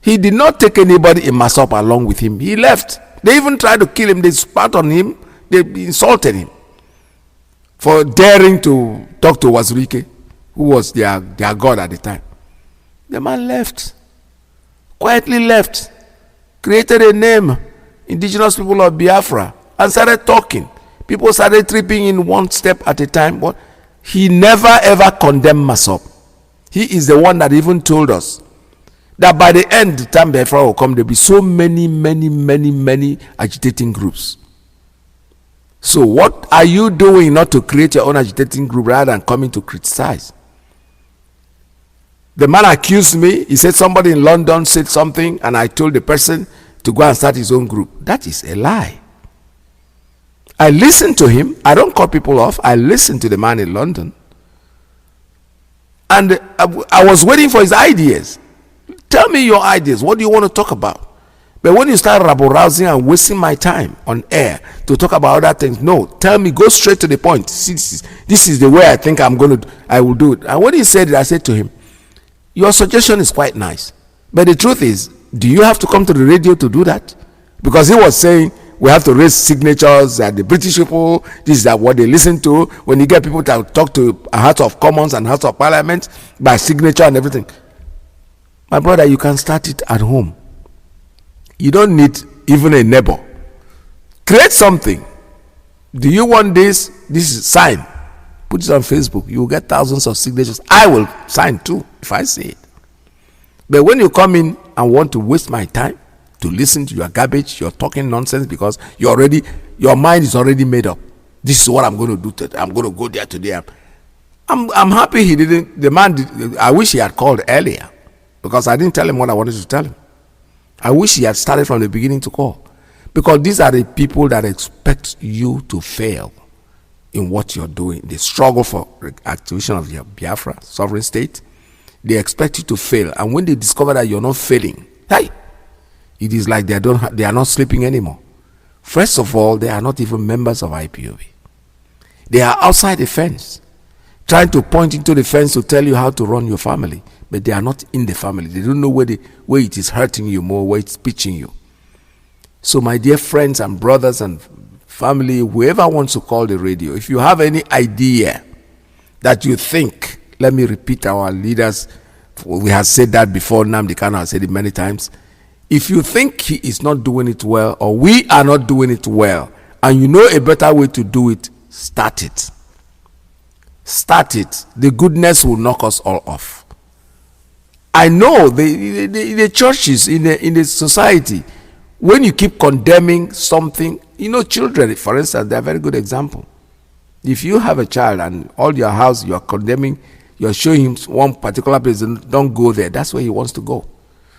He did not take anybody in Masop along with him. He left. They even tried to kill him. They spat on him. They insulted him for daring to talk to Mazi Iyke, who was their god at the time. The man left. Quietly left. Created a name, Indigenous People of Biafra, and started talking. People started tripping in one step at a time. But he never ever condemned Masop. He is the one that even told us that by the end, the time Biafra will come, there will be so many agitating groups. So what are you doing not to create your own agitating group rather than coming to criticize? The man accused me. He said somebody in London said something and I told the person to go and start his own group. That is a lie. I listened to him. I don't cut people off. I listened to the man in London. And I was waiting for his ideas. Tell me your ideas. What do you want to talk about? But when you start rabble-rousing and wasting my time on air to talk about other things, no, tell me, go straight to the point. See, this is the way I think I will do it. And when he said it, I said to him, your suggestion is quite nice. But the truth is, do you have to come to the radio to do that? Because he was saying, we have to raise signatures and the British people, this is what they listen to. When you get people to talk to a House of Commons and House of Parliament by signature and everything. My brother, you can start it at home. You don't need even a neighbor. Create something. Do you want this? This is sign. Put it on Facebook. You will get thousands of signatures. I will sign too if I see it. But when you come in and want to waste my time to listen to your garbage, you're talking nonsense because your mind is already made up. This is what I'm going to do today. I'm going to go there today. I'm happy he didn't. The man did. I wish he had called earlier because I didn't tell him what I wanted to tell him. I wish he had started from the beginning to call, because these are the people that expect you to fail in what you're doing. They struggle for activation of your Biafra sovereign state. They expect you to fail, and when they discover that you're not failing, hey, it is like they are not sleeping anymore. First of all, they are not even members of IPOB. They are outside the fence, trying to point into the fence to tell you how to run your family, but they are not in the family. They don't know where it is hurting you more, where it's pitching you. So my dear friends and brothers and family, whoever wants to call the radio, if you have any idea that you think, let me repeat our leaders, we have said that before, Nnamdi Kanu has said it many times. If you think he is not doing it well, or we are not doing it well, and you know a better way to do it, start it. Start it. The goodness will knock us all off. I know the churches, in the society, when you keep condemning something, children, for instance, they're a very good example. If you have a child and all your house you are condemning, you're showing him one particular place, and don't go there, that's where he wants to go.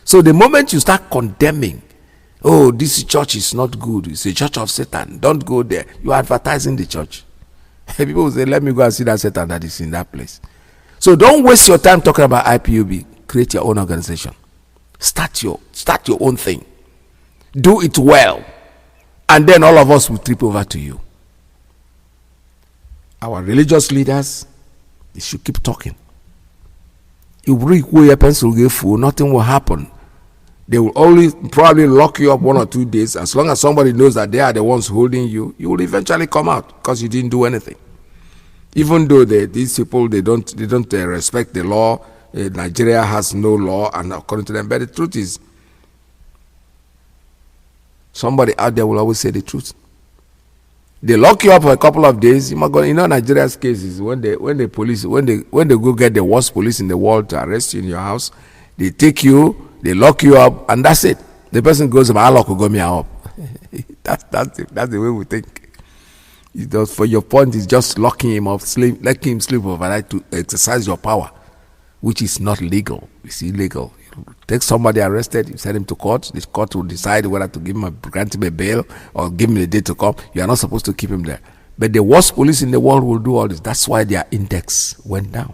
So the moment you start condemning, oh, this church is not good, it's a church of Satan, don't go there, you're advertising the church. People will say, let me go and see that Satan that is in that place. So don't waste your time talking about IPOB. Create your own organization. Start your own thing. Do it well. And then all of us will trip over to you. Our religious leaders, they should keep talking. If we pencil get full, nothing will happen. They will only probably lock you up 1 or 2 days. As long as somebody knows that they are the ones holding you, you will eventually come out because you didn't do anything. Even though these people they don't respect the law. Nigeria has no law, and according to them, but the truth is, somebody out there will always say the truth. They lock you up for a couple of days. Nigeria's case is when they go get the worst police in the world to arrest you in your house, they take you, they lock you up, and that's it. The person goes, "I lock me up." That's the way we think. For your point is just locking him up, letting him sleep overnight to exercise your power, which is not legal. It's illegal. You take somebody arrested, you send him to court. The court will decide whether to grant him a bail or give him a day to come. You are not supposed to keep him there. But the worst police in the world will do all this. That's why their index went down.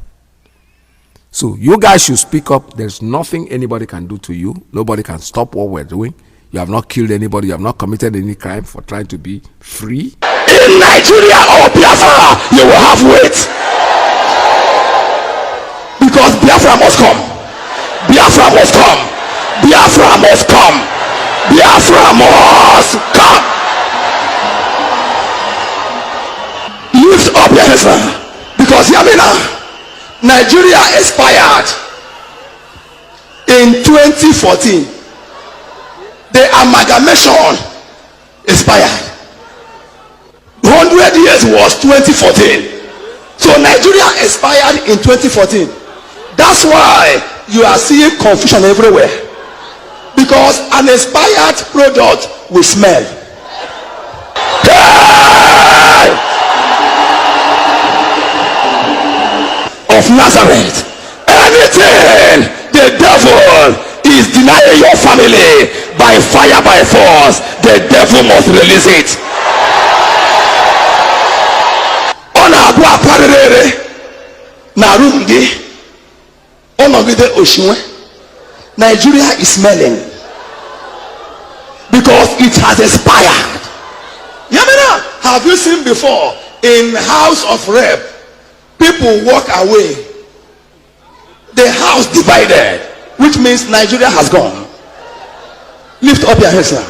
So you guys should speak up. There's nothing anybody can do to you. Nobody can stop what we're doing. You have not killed anybody. You have not committed any crime for trying to be free. In Nigeria or Biafra, you will have weight. Because Biafra must come. Biafra must come. Biafra must come. Biafra must come. Lift up your hands now. Because Yamina, Nigeria expired in 2014. The amalgamation expired. 100 years was 2014. So Nigeria expired in 2014. That's why you are seeing confusion everywhere, because an expired product will smell. Of Nazareth, anything the devil is denying your family by fire, by force, the devil must release it. Agwa parere na room gị ọnọgide oshinwe. Nigeria is smelling because it has expired. Yamina, have you seen before in House of Rep people walk away, the house divided, which means Nigeria has gone? Lift up your hands now.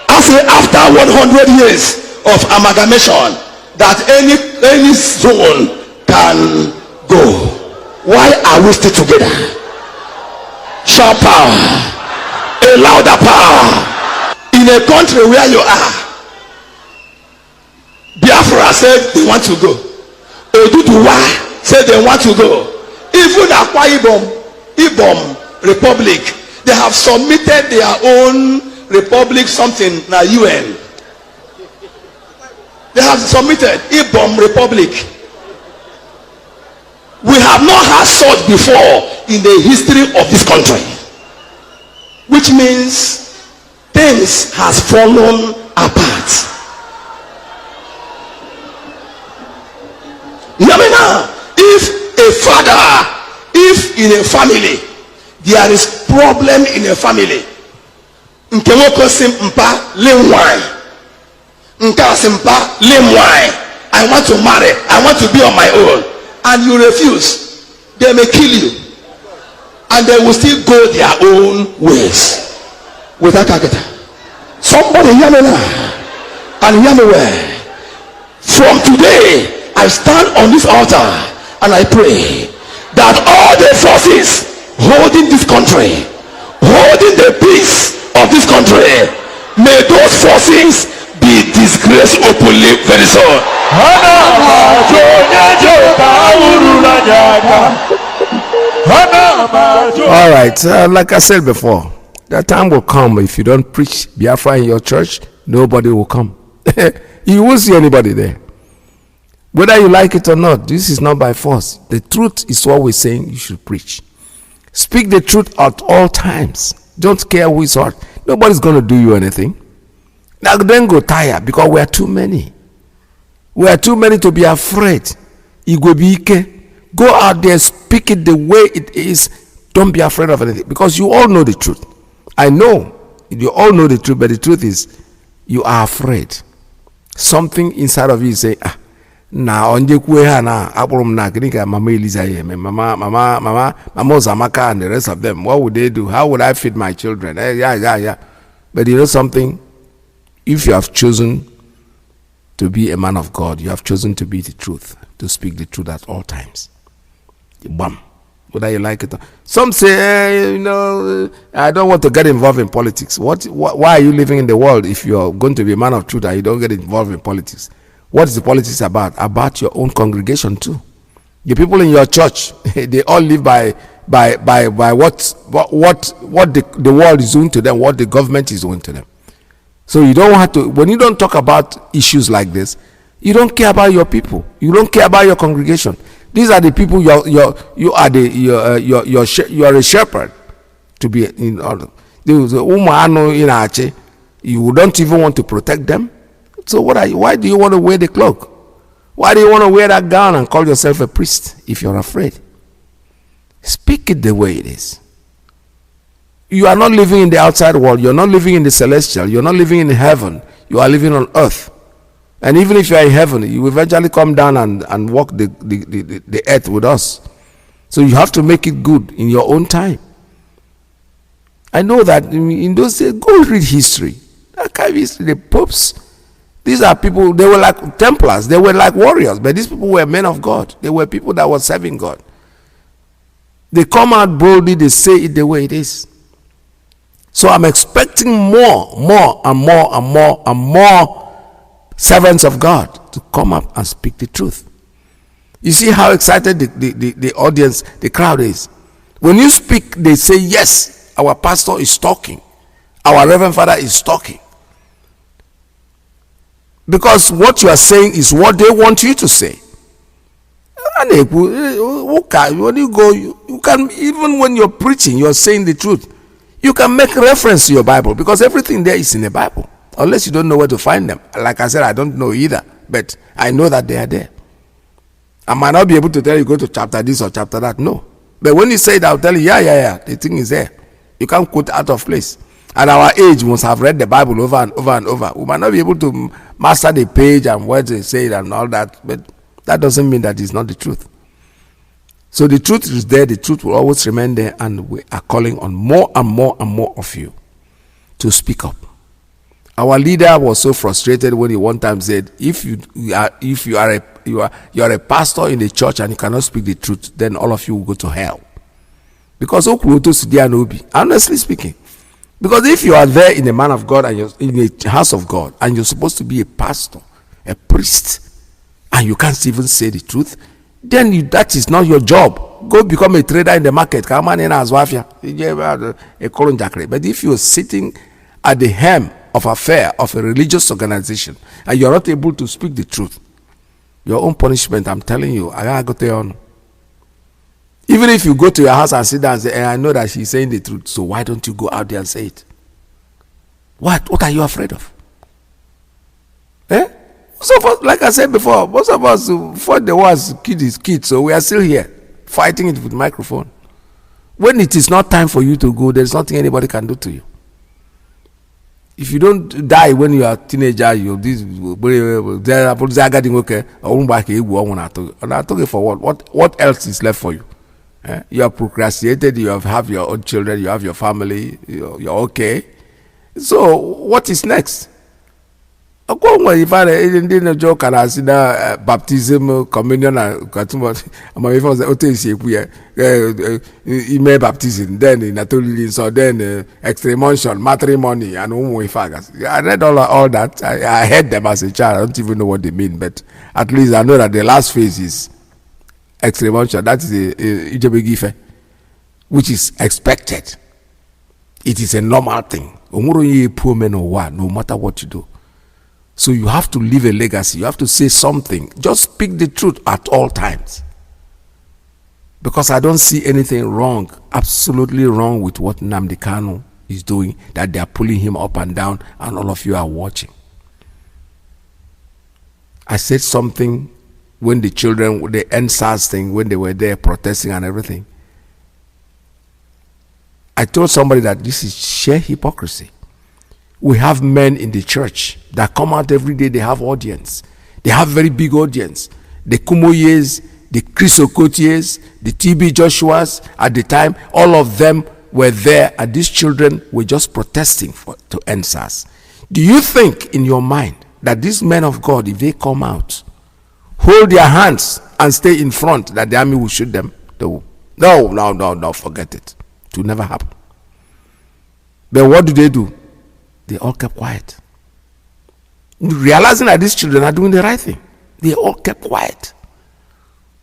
I say after 100 years of amalgamation that any zone can go, why are we still together? Shout power, a louder power. In a country where you are, Biafra said they want to go, Oduduwa said they want to go, even Akwa Ibom Republic, they have submitted their own republic something na UN. They have submitted Ipob Republic. We have not had such before in the history of this country, which means things has fallen apart. Yamina, if in a family there is problem in a family, nkemoko simpa lenwai. I want to marry, I want to be on my own, and you refuse, they may kill you, and they will still go their own ways. Without target, somebody hear me now and hear me well. From today, I stand on this altar and I pray that all the forces holding this country, holding the peace of this country, may those forces be disgraced openly very soon. All right, like I said before, that time will come. If you don't preach Biafra in your church, nobody will come. You won't see anybody there. Whether you like it or not, this is not by force. The truth is what we're saying you should preach. Speak the truth at all times. Don't care who is hurt. Nobody's going to do you anything. Now then go tired because we are too many. We are too many to be afraid. Mazi Iyke, go out there, speak it the way it is. Don't be afraid of anything, because you all know the truth. I know you all know the truth, but the truth is you are afraid. Something inside of you is saying, na onje kwe ha na akpụrụ na gịnị Mama Eliza Mama Zamaka and the rest of them. What would they do? How would I feed my children? Yeah. But you know something? If you have chosen to be a man of God, you have chosen to be the truth, to speak the truth at all times. Bam. Whether you like it or some say, I don't want to get involved in politics. Why are you living in the world if you're going to be a man of truth and you don't get involved in politics? What is the politics about? About your own congregation too. The people in your church, they all live by what the world is doing to them, what the government is doing to them. So you don't have to, when you don't talk about issues like this, you don't care about your people. You don't care about your congregation. These are the people you are a shepherd to be in order. You don't even want to protect them. So why do you want to wear the cloak? Why do you want to wear that gown and call yourself a priest if you're afraid? Speak it the way it is. You are not living in the outside world. You're not living in the celestial. You're not living in heaven. You are living on earth. And even if you are in heaven, you eventually come down and walk the earth with us. So you have to make it good in your own time. I know that in those days, go read history. Archive history, the popes. These are people, they were like Templars. They were like warriors. But these people were men of God. They were people that were serving God. They come out boldly. They say it the way it is. So I'm expecting more servants of God to come up and speak the truth. You see how excited the audience, the crowd is. When you speak, they say, yes, our pastor is talking. Our reverend father is talking. Because what you are saying is what they want you to say. And when you go, you can, even when you're preaching, you're saying the truth. You can make reference to your Bible, because everything there is in the Bible. Unless you don't know where to find them. Like I said, I don't know either, but I know that they are there. I might not be able to tell you go to chapter this or chapter that. No. But when you say it, I'll tell you, yeah, the thing is there. You can't quote out of place. At our age, we must have read the Bible over and over and over. We might not be able to master the page and what they say and all that, but that doesn't mean that it's not the truth. So the truth is there, the truth will always remain there, and we are calling on more and more of you to speak up. Our leader was so frustrated when he one time said, if you are a pastor in the church and you cannot speak the truth, then all of you will go to hell. Because honestly speaking, because if you are there in the man of God and you're in the house of God and you're supposed to be a pastor, a priest, and you can't even say the truth, then that is not your job. Go become a trader in the market. But if you're sitting at the helm of affair of a religious organization and you're not able to speak the truth, your own punishment, I'm telling you, I gotta go to you. Even if you go to your house and sit down and say, I know that she's saying the truth, so why don't you go out there and say it? What are you afraid of? Most of us, like I said before, most of us fought the wars, kids, so we are still here, fighting it with microphone. When it is not time for you to go, there's nothing anybody can do to you. If you don't die when you are a teenager, you're this, for what else is left for you? You have procrastinated, you have your own children, you have your family, you're okay. So what is next? If I didn't joke and I see that baptism, communion, and baptism, then in Atoli, so then extremation, matrimony, and I read all that. I heard them as a child. I don't even know what they mean, but at least I know that the last phase is extremation. That is the which is expected. It is a normal thing. No matter what you do. So you have to leave a legacy. You have to say something. Just speak the truth at all times. Because I don't see anything wrong, absolutely wrong with what Nnamdi Kanu is doing, that they are pulling him up and down and all of you are watching. I said something when the children, the NSAS thing, when they were there protesting and everything. I told somebody that this is sheer hypocrisy. We have men in the church that come out every day. They have audience. They have very big audience. The Kumoyes, the Chris Okotiers, the TB Joshuas, at the time, all of them were there, and these children were just protesting to end SARS. Do you think in your mind that these men of God, if they come out, hold their hands and stay in front, that the army will shoot them? No, forget it. It will never happen. But what do? They all kept quiet. Realizing that these children are doing the right thing, they all kept quiet.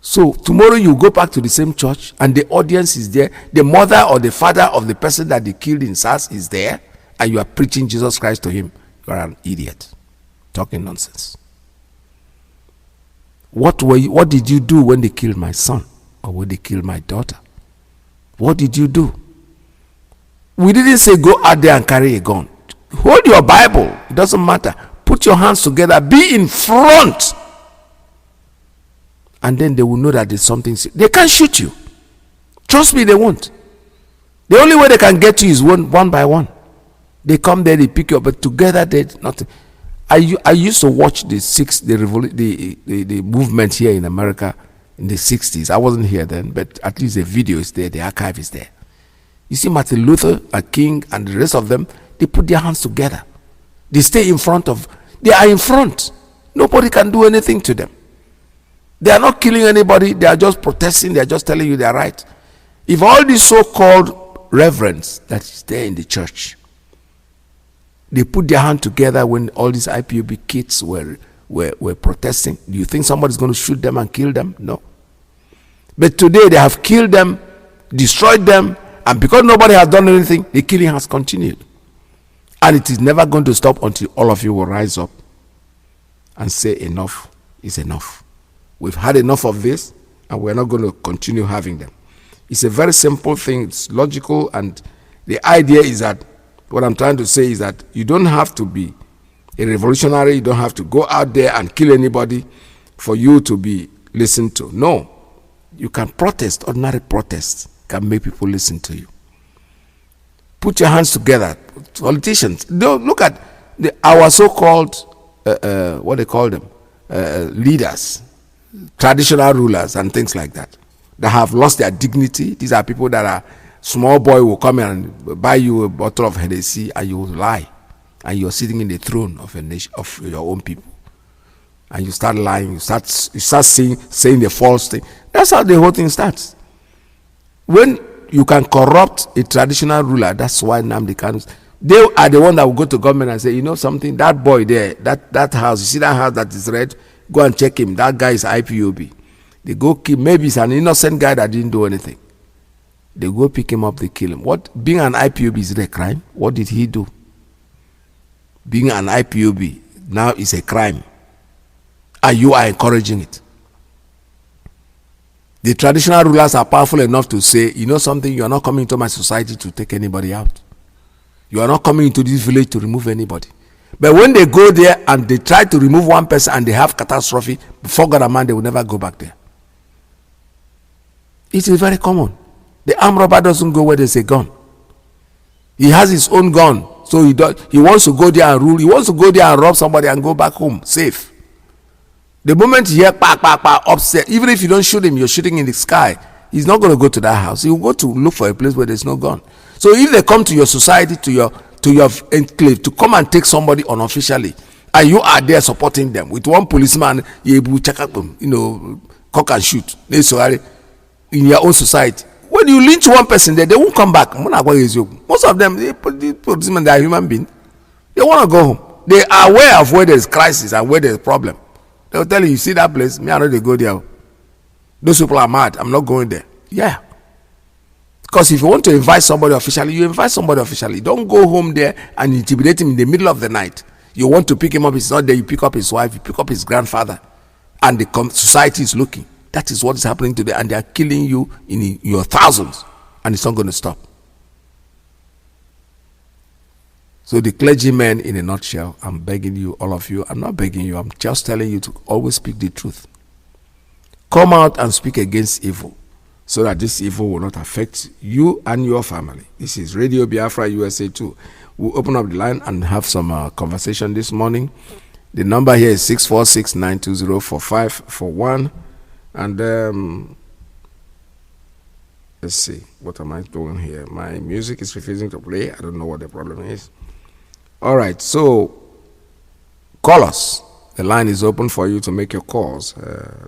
So tomorrow you go back to the same church and the audience is there. The mother or the father of the person that they killed in SARS is there, and you are preaching Jesus Christ to him. You are an idiot. Talking nonsense. What did you do when they killed my son? Or when they killed my daughter? What did you do? We didn't say go out there and carry a gun. Hold your Bible. It doesn't matter. Put your hands together. Be in front. And then they will know that there's something. They can't shoot you. Trust me, they won't. The only way they can get you is one by one. They come there, they pick you up, but together they nothing. I used to watch the movement here in America in the 60s. I wasn't here then, but at least the video is there, the archive is there. You see Martin Luther, a King, and the rest of them, they put their hands together. They stay in front of, they are in front. Nobody can do anything to them. They are not killing anybody. They are just protesting. They are just telling you they are right. If all these so-called reverends that is there in the church. They put their hand together when all these IPOB kids were protesting. Do you think somebody's going to shoot them and kill them? No. But today they have killed them, destroyed them, and because nobody has done anything, the killing has continued. And it is never going to stop until all of you will rise up and say enough is enough. We've had enough of this, and we're not going to continue having them. It's a very simple thing. It's logical, and the idea is that what I'm trying to say is that you don't have to be a revolutionary. You don't have to go out there and kill anybody for you to be listened to. No. You can protest. Ordinary protests can make people listen to you. Put your hands together. Politicians, don't look at our so-called, what they call them, leaders, traditional rulers and things like that have lost their dignity. These are people that are, small boy will come and buy you a bottle of Hennessy and you will lie. And you're sitting in the throne of a nation, of your own people. And you start lying, you start saying the false thing. That's how the whole thing starts. When you can corrupt a traditional ruler, that's why Nnamdi Kanu, they are the one that will go to government and say, you know something, that boy there, that house, you see that house that is red, go and check him, that guy is IPOB. They go kill, maybe it's an innocent guy that didn't do anything. They go pick him up, they kill him. What, being an IPOB is a crime? What did he do? Being an IPOB now is a crime. And you are encouraging it. The traditional rulers are powerful enough to say, you know something, you are not coming into my society to take anybody out. You are not coming into this village to remove anybody. But when they go there and they try to remove one person and they have catastrophe, before God and man, they will never go back there. It is very common. The armed robber doesn't go where there's a gun. He has his own gun. So he wants to go there and rule. He wants to go there and rob somebody and go back home safe. The moment you hear upset, even if you don't shoot him, you're shooting in the sky, he's not going to go to that house. He will go to look for a place where there's no gun. So if they come to your society, to your enclave, to come and take somebody unofficially, and you are there supporting them with one policeman, you check up, cock and shoot. In your own society. When you lynch one person there, they won't come back. Most of them, the policemen, they are human beings. They want to go home. They are aware of where there's crisis and where there's problem. They'll tell you, see that place? Me, I know they go there. Those people are mad. I'm not going there. Yeah. Because if you want to invite somebody officially, you invite somebody officially. Don't go home there and intimidate him in the middle of the night. You want to pick him up, he's not there. You pick up his wife, you pick up his grandfather. And the society is looking. That is what is happening today. And they are killing you in your thousands. And it's not going to stop. So the clergymen, in a nutshell, I'm begging you, all of you, I'm not begging you, I'm just telling you to always speak the truth. Come out and speak against evil, so that this evil will not affect you and your family. This is Radio Biafra USA 2. We'll open up the line and have some conversation this morning. The number here is 646-920-4541. And let's see, what am I doing here? My music is refusing to play. I don't know what the problem is. All right, so call us. The line is open for you to make your calls.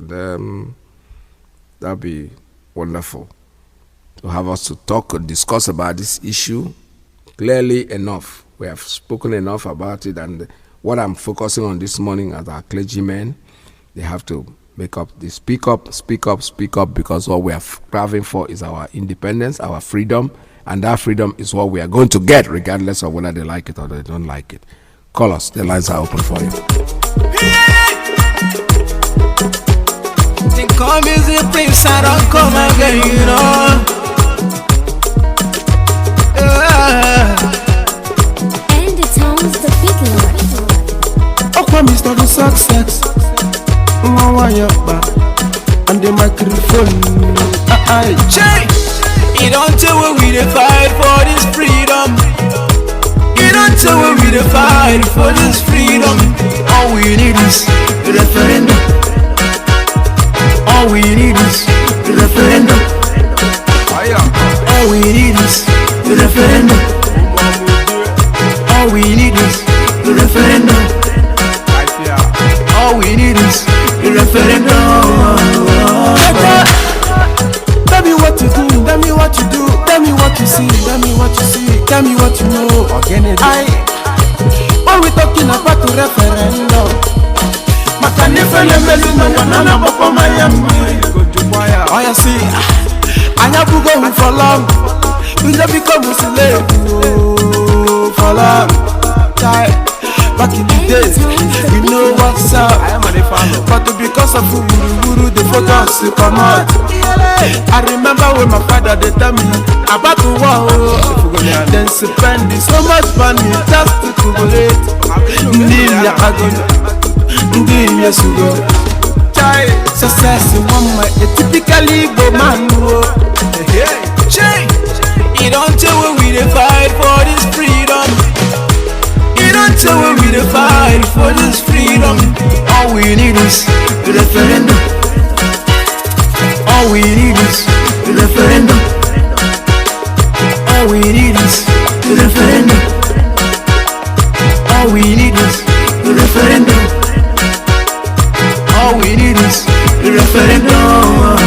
That'll be wonderful to have us to talk and discuss about this issue clearly enough. We have spoken enough about it, and what I'm focusing on this morning as our clergymen, they have to make up, they speak up, because what we are striving for is our independence, our freedom, and that freedom is what we are going to get, regardless of whether they like it or they don't like it. Call us. The lines are open for you. Come is the prince, I don't come again, you know. And the town's the big lord. Oh, come Mr. The success. And the microphone. You don't tell what we dey fight for this freedom. You don't tell what we dey fight for this freedom. All we need is the referendum. All we need is the referendum. All we need is the referendum. All we need is the referendum. All we need is the referendum. Tell me what to do, tell me what you do, tell me what you see, tell Oh, you see, I have to go for long. We just become a slave for long. Back in the days, we know what's up. But because of Uru, the focus to come out. I remember when my father they tell me about the war. Then spend so much money just to collaborate. Ndiya agona, ndiya sugo. Success in one way, a typically go man. You don't tell when we fight for this freedom. You don't tell when we fight for this freedom. All we need is the referendum. All we need is the referendum. All we need is the referendum. All we need is the referendum. All we need is the referendum.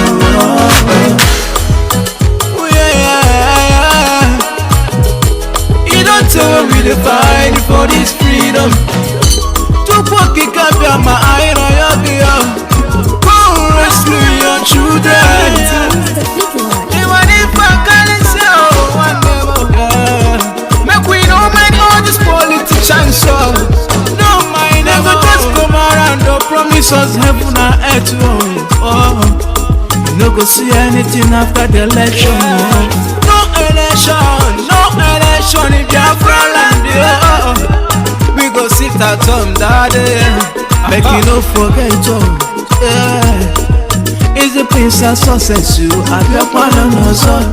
You don't tell me to fight for this freedom. To fuck it up, my eye, go rescue your children. Even if I can't say one never, make we no mind all these politicians. So no mind, never just come around and promise us heaven and earth. No go see anything after the election. No election, no election in Biafra land. We go sit at home that day, make you no forget. It's the Prince of Success you have your partner no son.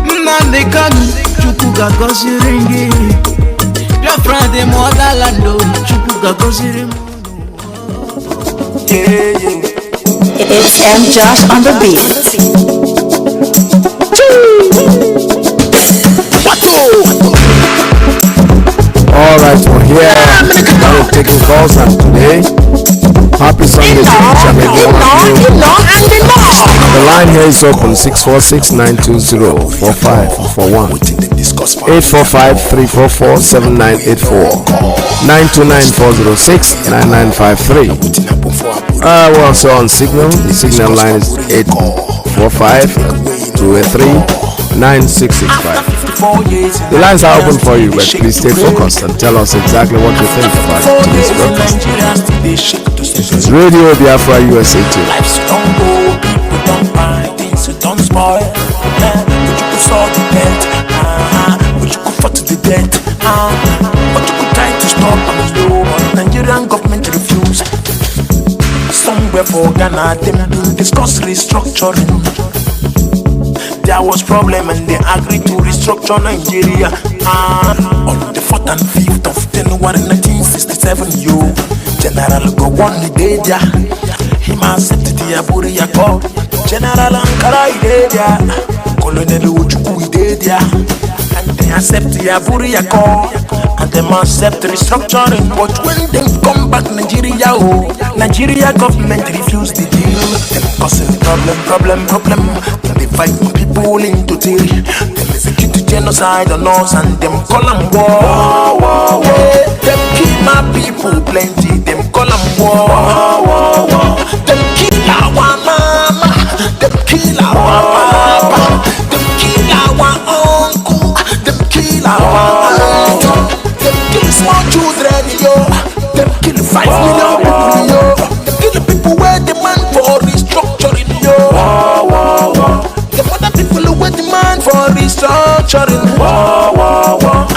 Nnamdi Kanu, Chukuga gozi ringi. Biafra the motherland, Chukuga gozi ringi. It's M. Josh on the beat. Alright, we're here. We're taking calls and today. Happy Sunday to each and every one of you. The line here is open 646-920-4541, 845-344-7984, 929-406-9953. We're also on Signal. The Signal line is 845-283-9665. The lines are open for you, but please stay focused and tell us exactly what you think about today's broadcast. This is Radio Biafra USA 2. Life's don't go, people don't buy things, so don't spoil. But you could solve the debt, but you could fight to the debt, but you could try to stop and slow, but Nigerian government refuse. Somewhere for Ghana, them been discuss restructuring. There was problem and they agreed to restructure Nigeria. On the 4th and 5th of January 1967, General Gowon Ideja, he accepted the Aburi Accord. General Ankara Ideja, Colonel Ujuku Ideja, and they accept the Aburi Accord, and they accept restructuring. But when they come back Nigeria, Nigeria government refused the deal. Them causing problem. They fight people into theory. Them execute genocide on us and them call them war. Them kill my people plenty. Them call them war. Them kill our mama. Them kill our papa. Them kill our uncle. Them kill our aunt. Them kill small children, Them kill 5 million people, Them kill the people where demand for restructuring, The other people who demand for restructuring,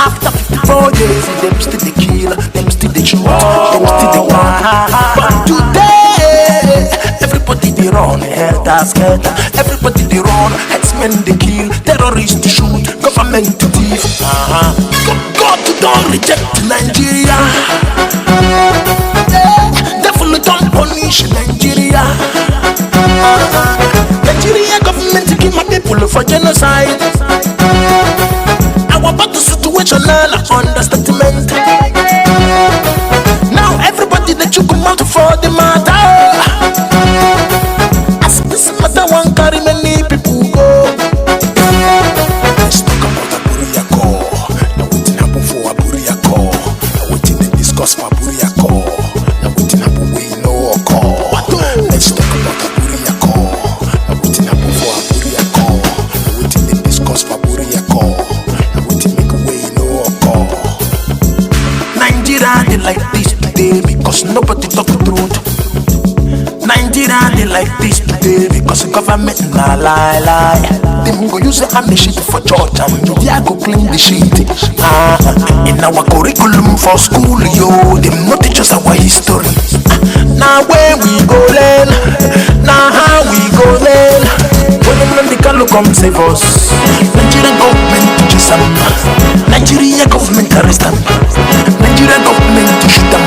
After 54 years, them still they kill, them still they shoot, them still they want. But today, everybody they run, helter-skelter. Everybody they run, headsmen they kill, terrorists to shoot, government to thief. God don't reject Nigeria. Devil don't punish Nigeria. Nigeria government to kill my people for genocide. Our battle situational understatement. Now everybody that you come out for the matter. As this matter won't carry many people go. Let's talk about Aburiako. Now waiting happen for Aburiako. Now waiting they discuss for Aburiako. Now waiting happen we know occur. talk the truth. Nigeria they like this today because the government na lie. Them go use the army shit for church and media go clean the shit. In our curriculum for school, yo, them not teach us our history. Now where we go learn, now how we go learn. When the Kanu come save us, Nigerian government teaches them. Nigeria government arrest them. Nigerian government teach them.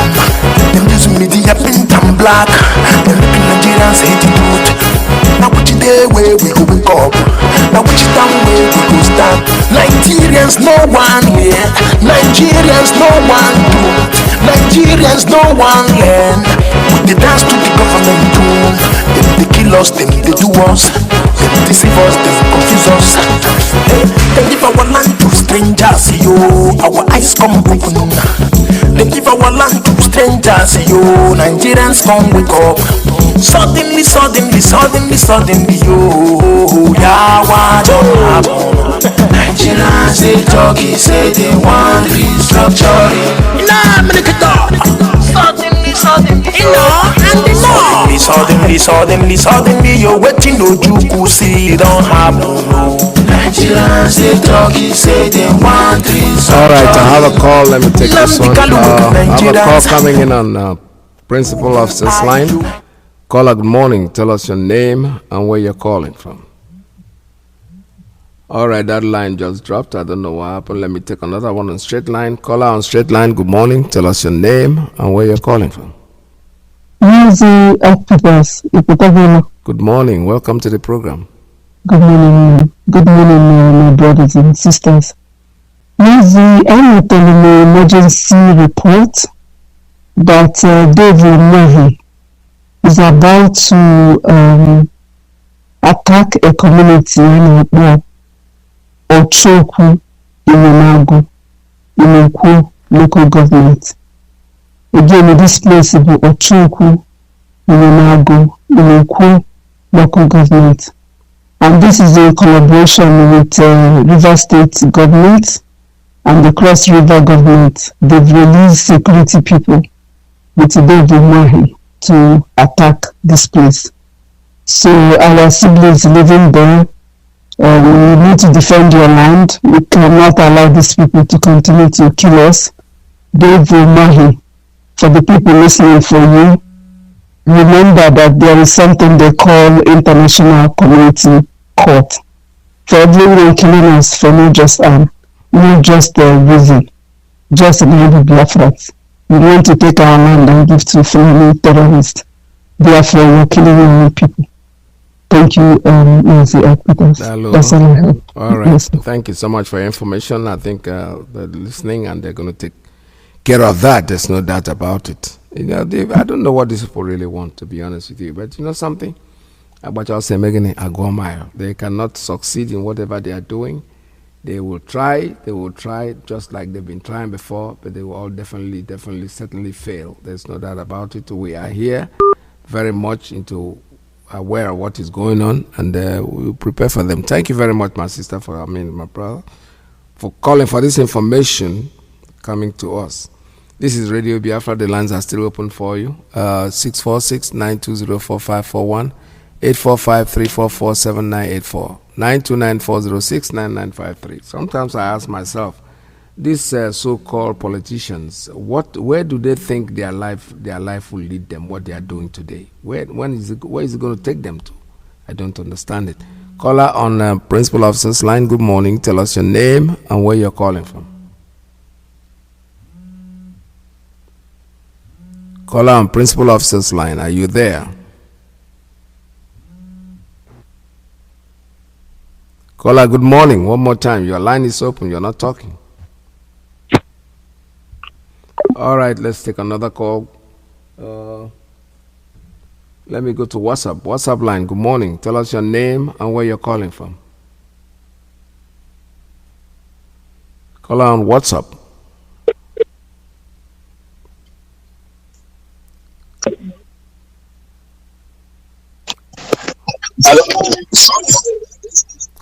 Them use media pink and black. Them making Nigerians hate the truth. Now which day where we go wake up? Now which time where we go start? Nigerians no one here. Nigerians no one do. Nigerians no one learn. We dey dance to the government tune. Them they kill us, them they do us. Them deceive us, them confuse us. They give our land to strangers, yo. Our eyes come open. They give our land to strangers, yo. Nigerians come wake up. Suddenly, yo. Yawa don't happen. Nigerians they talking, say they want restructuring. Nah, make it up. Suddenly, you're waiting, no juku, see it don't happen. Nigerians, they talking, say they want this. All right, I have a call. Let me take this one. I have a call coming in on Principal Officer's line. Caller, good morning. Tell us your name and where you're calling from. All right, that line just dropped. I don't know what happened. Let me take another one on straight line. Caller on straight line, good morning. Tell us your name and where you're calling from. Mazi Iyke. Good morning. Welcome to the program. Good morning. Good morning, my brothers and sisters. Mazi, I'm telling an emergency report that David Mahi is about to attack a community in Ochoku in Imoko local government. Again, this place is Ochoku in local government. And this is in collaboration with River State government and the Cross River government. They've released security people with David Mahi to attack this place. So our siblings living there, we need to defend your land. We cannot allow these people to continue to kill us. David Mahi, for the people listening, for you, remember that there is something they call International Community Court. For everyone killing us for not just reason, just another Biafrans. We want to take our land and give to Fulani terrorists. Biafra, we're killing our own people. Thank you, Mazi Iyke. That's all I have. All right. Yes. Thank you so much for your information. I think they're listening and they're going to take care of that. There's no doubt about it. You know, I don't know what these people really want, to be honest with you. But you know something? They cannot succeed in whatever they are doing. They will try just like they've been trying before, but they will all certainly fail. There's no doubt about it. We are here very much aware of what is going on, and we'll prepare for them. Thank you very much, my sister, my brother, for calling for this information coming to us. This is Radio Biafra. The lines are still open for you. 646-920-4541, 845-344-7984, 929-406-9953. Sometimes I ask myself, these so-called politicians, where do they think their life will lead them? What they are doing today? Where is it going to take them to? I don't understand it. Caller on Principal Officer's line. Good morning. Tell us your name and where you're calling from. Caller on Principal Officer's line. Are you there? Caller, good morning. One more time. Your line is open. You're not talking. All right, let's take another call. Let me go to WhatsApp. WhatsApp line, good morning. Tell us your name and where you're calling from. Call on WhatsApp.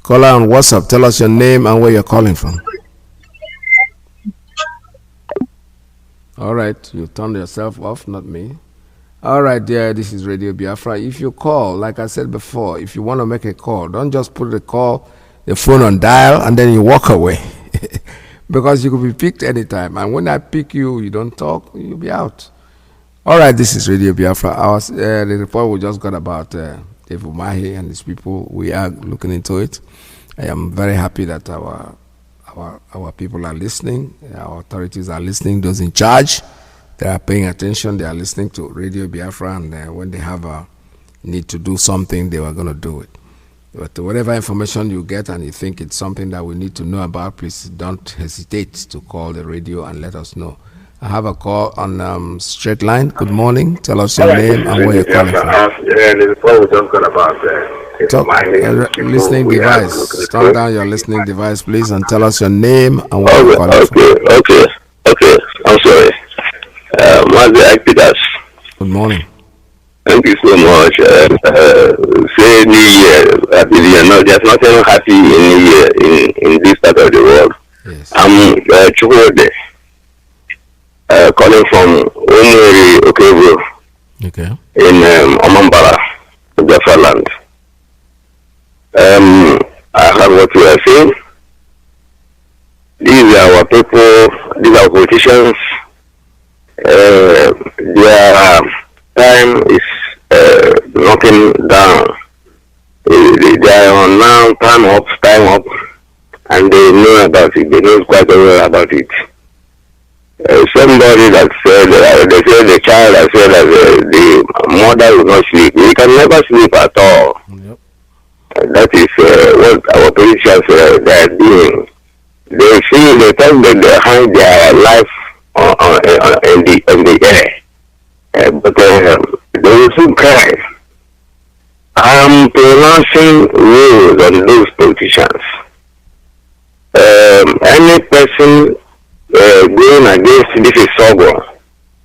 Call on WhatsApp. Tell us your name and where you're calling from. All right, you turned yourself off, not me. All right, dear, this is Radio Biafra. If you call, like I said before, if you want to make a call, don't just put the phone on dial, and then you walk away. Because you could be picked anytime. And when I pick you, you don't talk, you'll be out. All right, this is Radio Biafra. The report we just got about David Mahi and his people, we are looking into it. I am very happy that our people are listening, our authorities are listening, those in charge, they are paying attention, they are listening to Radio Biafra, and when they have a need to do something, they are going to do it. But whatever information you get and you think it's something that we need to know about, please don't hesitate to call the radio and let us know. I have a call on straight line. Good morning. Tell us your name and where you're calling from. Listening device. Turn down your listening device, please, and tell us your name and where you're calling from. Okay. I'm sorry. Mazi Iyke. Good morning. Thank you so much. Say New Year, Happy New Year. No, there's nothing happy in New Year in this part of the world. Yes. I'm Chukwode, calling from Umuri Okevo in Omambara, Biafra land. I heard what you are saying. These are our people, these are politicians. Their time is knocking down. They are on now, time up, and they know about it. They know quite well about it. Somebody that said, they said the child that said that the mother will not sleep. He can never sleep at all. Yep. That is what our politicians they are doing. They think that they hang their life in the air. But they will soon cry. I'm pronouncing rules on those politicians. Any person going against this is sober,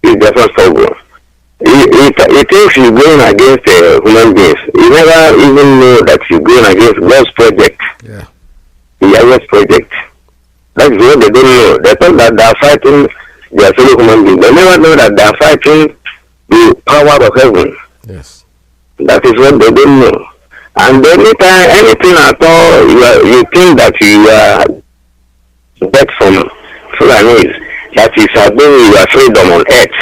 is different sober. He thinks he's going against human beings. He never even know that he's going against God's project. Yeah. God's project. That's what they don't know. They thought that they are fighting their fellow human beings. They never know that they are fighting the power of heaven. Yes. That is what they don't know. And anytime, anything at all, you think that you are get from Fulanis, that is having your freedom on earth.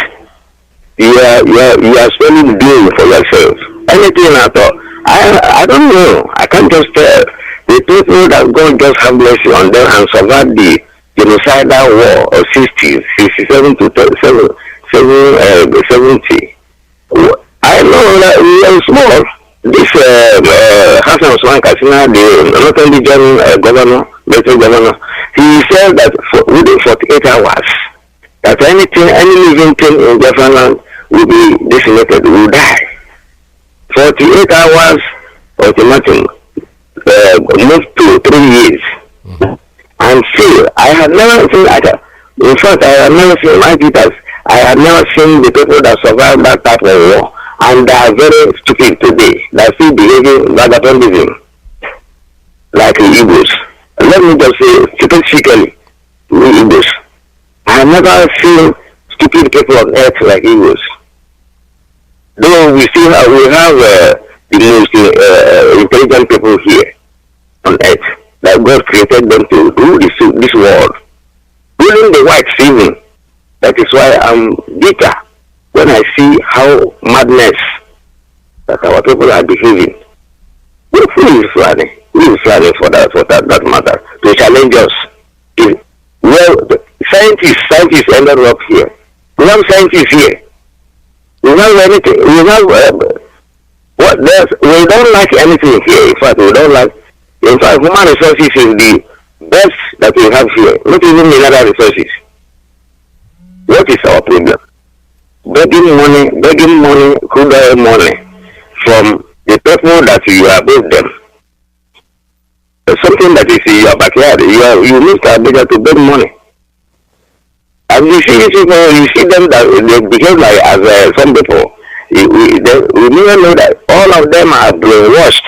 You are spending doing for yourself. Anything at all. I don't know. I can't just tell. The people that God just have mercy on them and survive the genocidal war of 60s, 67 to 70. I know that we are small. This Hassan Osman Katsina, the Northern Region governor, Metro governor, he said that within 48 hours, that any living thing in Biafra will be decimated, will die. 48 hours, ultimatum, moved to 3 years. And still, I have never seen, in fact, I have never seen my people. I have never seen the people that survived that type of war, and they are very stupid today. They are still behaving vagabondism, like the Igbos. Let me just say, statistically, the Igbos. I have never seen stupid people on earth like Igbos. Though we have the most intelligent people here on earth, that God created them to rule this world, ruling the whites even. That is why I'm bitter when I see how madness that our people are behaving. Who is planning? Who is planning for that matter? To challenge us. Well, scientists ended up here. We have scientists here. We have anything. We don't like anything here. In fact, human resources is the best that we have here. Not even mineral resources. What is our problem? Begging money, crude oil money from the people that you are above them. Something that is in your backyard, you need to be able to beg money. And you see these people, you see them that they behave like as some people. We never know that all of them are brainwashed.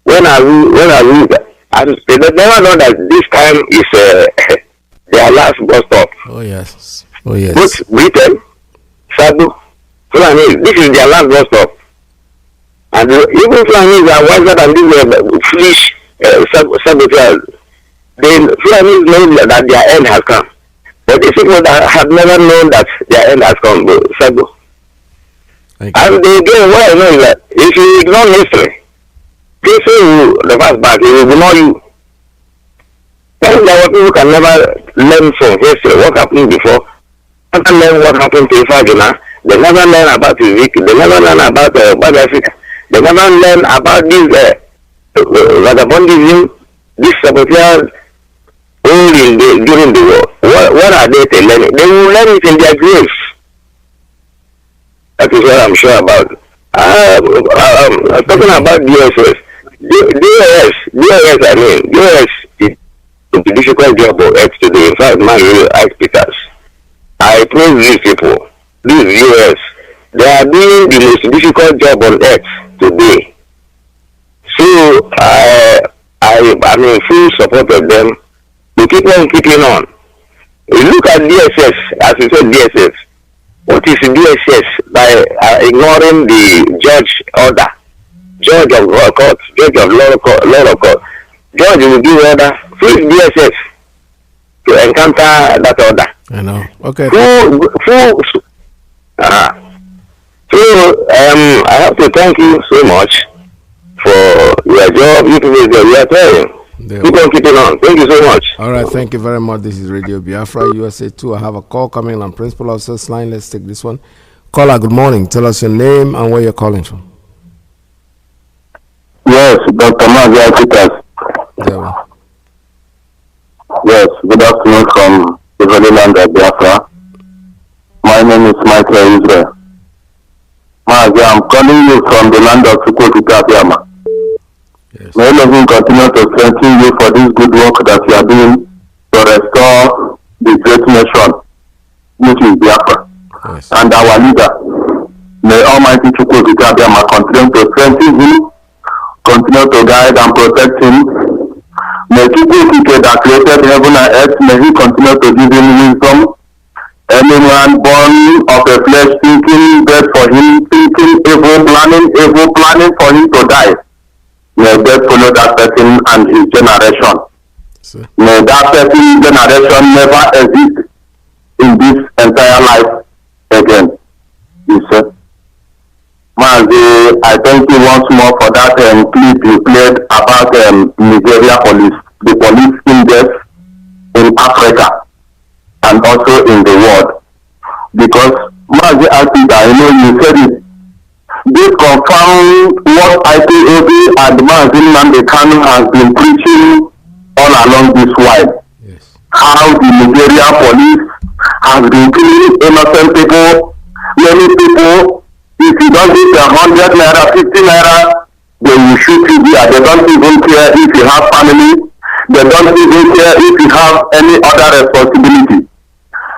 When I read, and they never know that this time is their last bus stop. Oh yes. Both Britain, Sadu, Fulani, this is their last bus stop. And even Fulanis are wiser than these foolish saboteurs. Fulanis know that their end has come. But the people that have never known that their end has come, Sabo. And again, what I know is that if you ignore history, people who reverse back, they will ignore you. That is why people can never learn from history, what happened before. They never learn what happened to Ifagina. They never learn about Iyke. They never learn about South Africa. They never learn about this vagabondism, this sabotage during the war. What are they to learn? They will learn it in their graves. That is what I'm sure about. Talking about DSS. DSS is a difficult job of X today. In fact, man really ask Peters. I praise these people, these US. They are doing the most difficult job on earth today. So I'm in full support of them to keep on keeping on. You look at DSS, as you said, DSS. What is DSS? By ignoring the judge order, judge of court, judge of law of court. Judge will give order, freeze DSS to encounter that order. I know. Okay. I have to thank you so much for your job. You people are trying. Keep on keeping on. Thank you so much. All right, thank you very much. This is Radio Biafra USA 2. I have a call coming on Principal Officer's line. Let's take this one. Caller, good morning. Tell us your name and where you're calling from. Yes, Dr. Mazi Iyke. Yes, good afternoon from the Holy Land of Biafra. My name is Michael Israel. Mazi, I'm calling you from the land of Biafra. Yes. May Elohim continue to strengthen you for this good work that you are doing to restore the great nation, which is Biafra. Yes. And our leader, may Almighty Biafra continue to strengthen him, continue to guide and protect him. May Iyke that created heaven and earth, may he continue to give him wisdom. Any man born of a flesh thinking death for him, thinking evil planning for him to die. May death follow that person and his generation. May that person's generation never exist in this entire life again. Yes, Mazi, I thank you once more for that clip you played about Nigeria police, the police index in Africa and also in the world. Because Mazi Iyke, you said it. This confirms what Ipob and Nnamdi Kanu has been preaching all along this while. Yes. How the Nigerian police has been killing innocent people, many people. If you don't get 100 naira, 50 naira, they will shoot you there. They don't even care if you have family. They don't even care if you have any other responsibility.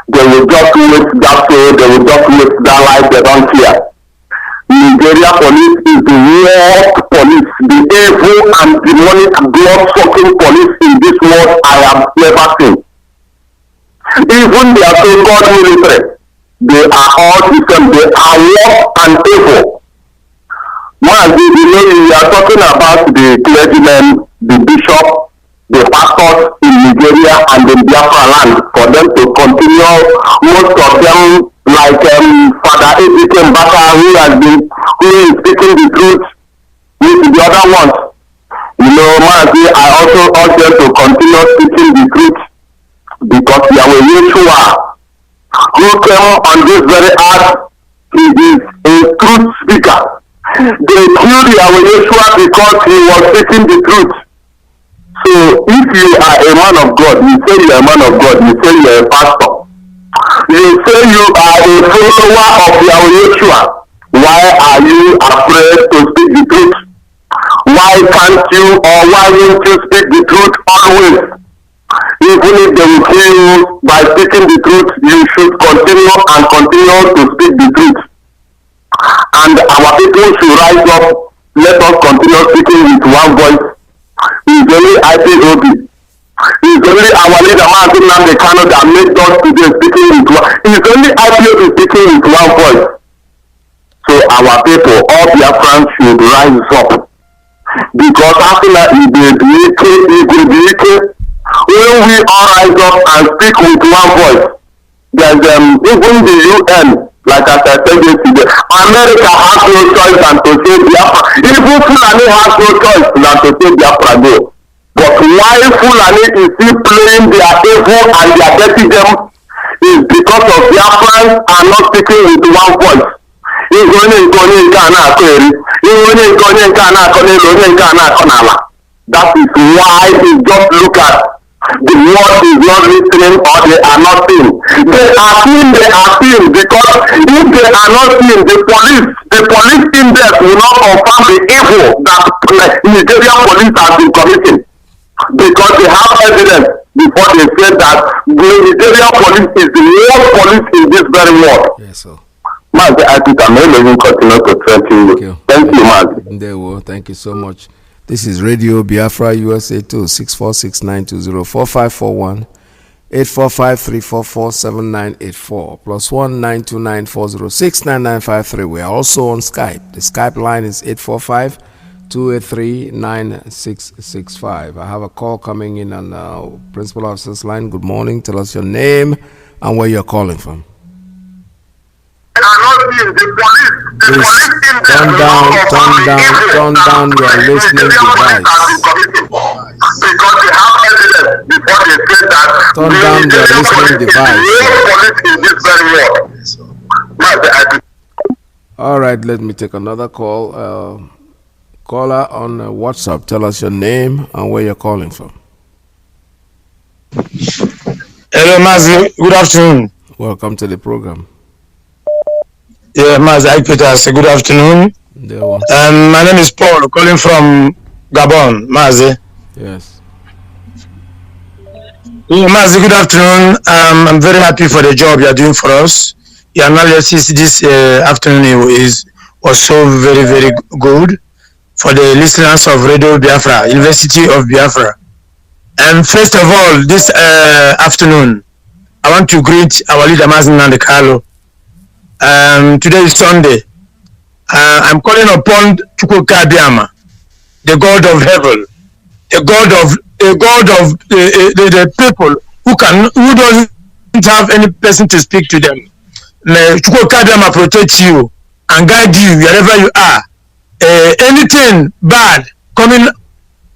They will just waste that soul, they will just waste that life, they don't care. Nigeria police is the worst police, the evil and demonic blood-sucking police in this world I have never seen. Even their so-called military, they are all the same, they are worse and evil. Mazi, we are talking about the clergymen, the bishop, the pastors in Nigeria and in Biafra land, for them to continue, most of them, like Father Nnamdi, who is speaking the truth with the other ones. Mazi, I also urge them to continue speaking the truth, because Yahweh Yeshua, who came on this very earth, he is a truth speaker. They killed Yahweh Yeshua because he was speaking the truth. So if you are a man of God, you say you are a man of God, you say you are a pastor, you say you are a follower of Yahweh Yeshua, why are you afraid to speak the truth? Why can't you, or why won't you speak the truth always? Even if they will kill you by speaking the truth, you should continue to speak the truth. And our people should rise up. Let us continue speaking with one voice. It's only Ipob. It's only our leader, Mazi Iyke, that made us today speaking with one. It's only Ipob speaking with one voice. our people, all Biafrans should rise up. Because after that, it will be Iyke. When we all rise up and speak with one voice, there's even the UN, like as I said yesterday, America has no choice than to say Biafra. Even Fulani has no choice than to say Biafra go. But why Fulani is still playing their evil and their dirty game is because of Biafrans are not speaking with one voice. That is why we just look at the world is not listening or they are not seeing. They are seeing because if they are not seeing, the police index will not confirm the evil that Nigerian police have been committing. Because they have evidence before they say that the Nigerian police is the worst police in this very world. Yes, sir. Mazi, I think I'm going to continue to threaten you. Thank you, Mazi. There we go. Thank you so much. This is Radio Biafra USA 2 646-920-4541 845-344-7984 plus 1-929-406-9953. We are also on Skype. The Skype line is 845-283-9665. I have a call coming in on Principal Officer's line. Good morning. Tell us your name and where you're calling from. Please turn down your listening device. Turn down your listening device. All right, let me take another call. Caller on WhatsApp, tell us your name and where you're calling from. Hello, Mazi. Good afternoon. Welcome to the program. Yeah, Mazi Iyke, good afternoon. My name is Paul, calling from Gabon, Mazi. Yes. Yeah, Mazi, good afternoon. I'm very happy for the job you are doing for us. Your analysis this afternoon was so very, very good for the listeners of Radio Biafra, University of Biafra. And first of all, this afternoon, I want to greet our leader, Mazi Nnamdi. Today is Sunday. I'm calling upon Chukwukabiama, the God of heaven, the God of the people who doesn't have any person to speak to them. May Chukwukabiama protect you and guide you wherever you are. Anything bad coming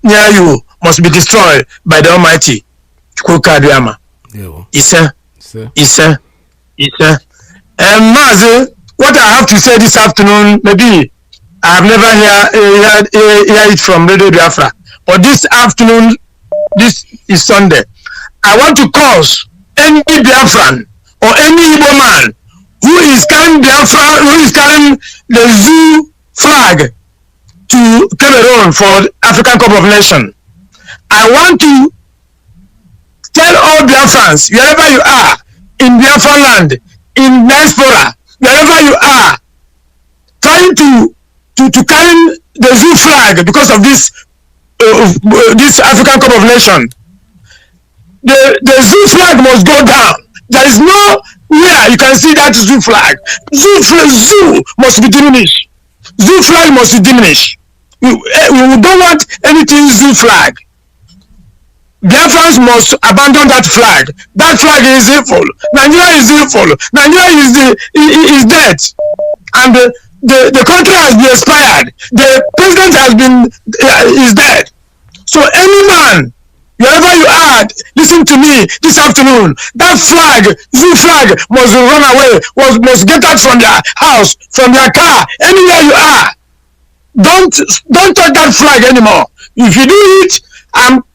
near you must be destroyed by the Almighty. Chukwukabiama. Isa. Mazi, what I have to say this afternoon, maybe I have never heard it from Radio Biafra, but this afternoon, this is Sunday, I want to cause any Biafran or any Igbo man who is carrying Biafra, who is carrying the zoo flag to Cameroon for African Cup of Nations. I want to tell all Biafrans, wherever you are, in Biafra land, in diaspora, wherever you are, trying to carry the zoo flag because of this African Cup of Nations. The zoo flag must go down. There is no where you can see that zoo flag. Zoo must be diminished. Zoo flag must be diminished. We don't want anything zoo flag. Biafrans must abandon that flag. That flag is evil. Nigeria is evil. Nigeria is dead. And the country has been expired. The president is dead. So any man, wherever you are, listen to me this afternoon. That flag, zoo flag, must run away. Must get out from their house, from their car, anywhere you are. Don't touch that flag anymore. If you do it, I'm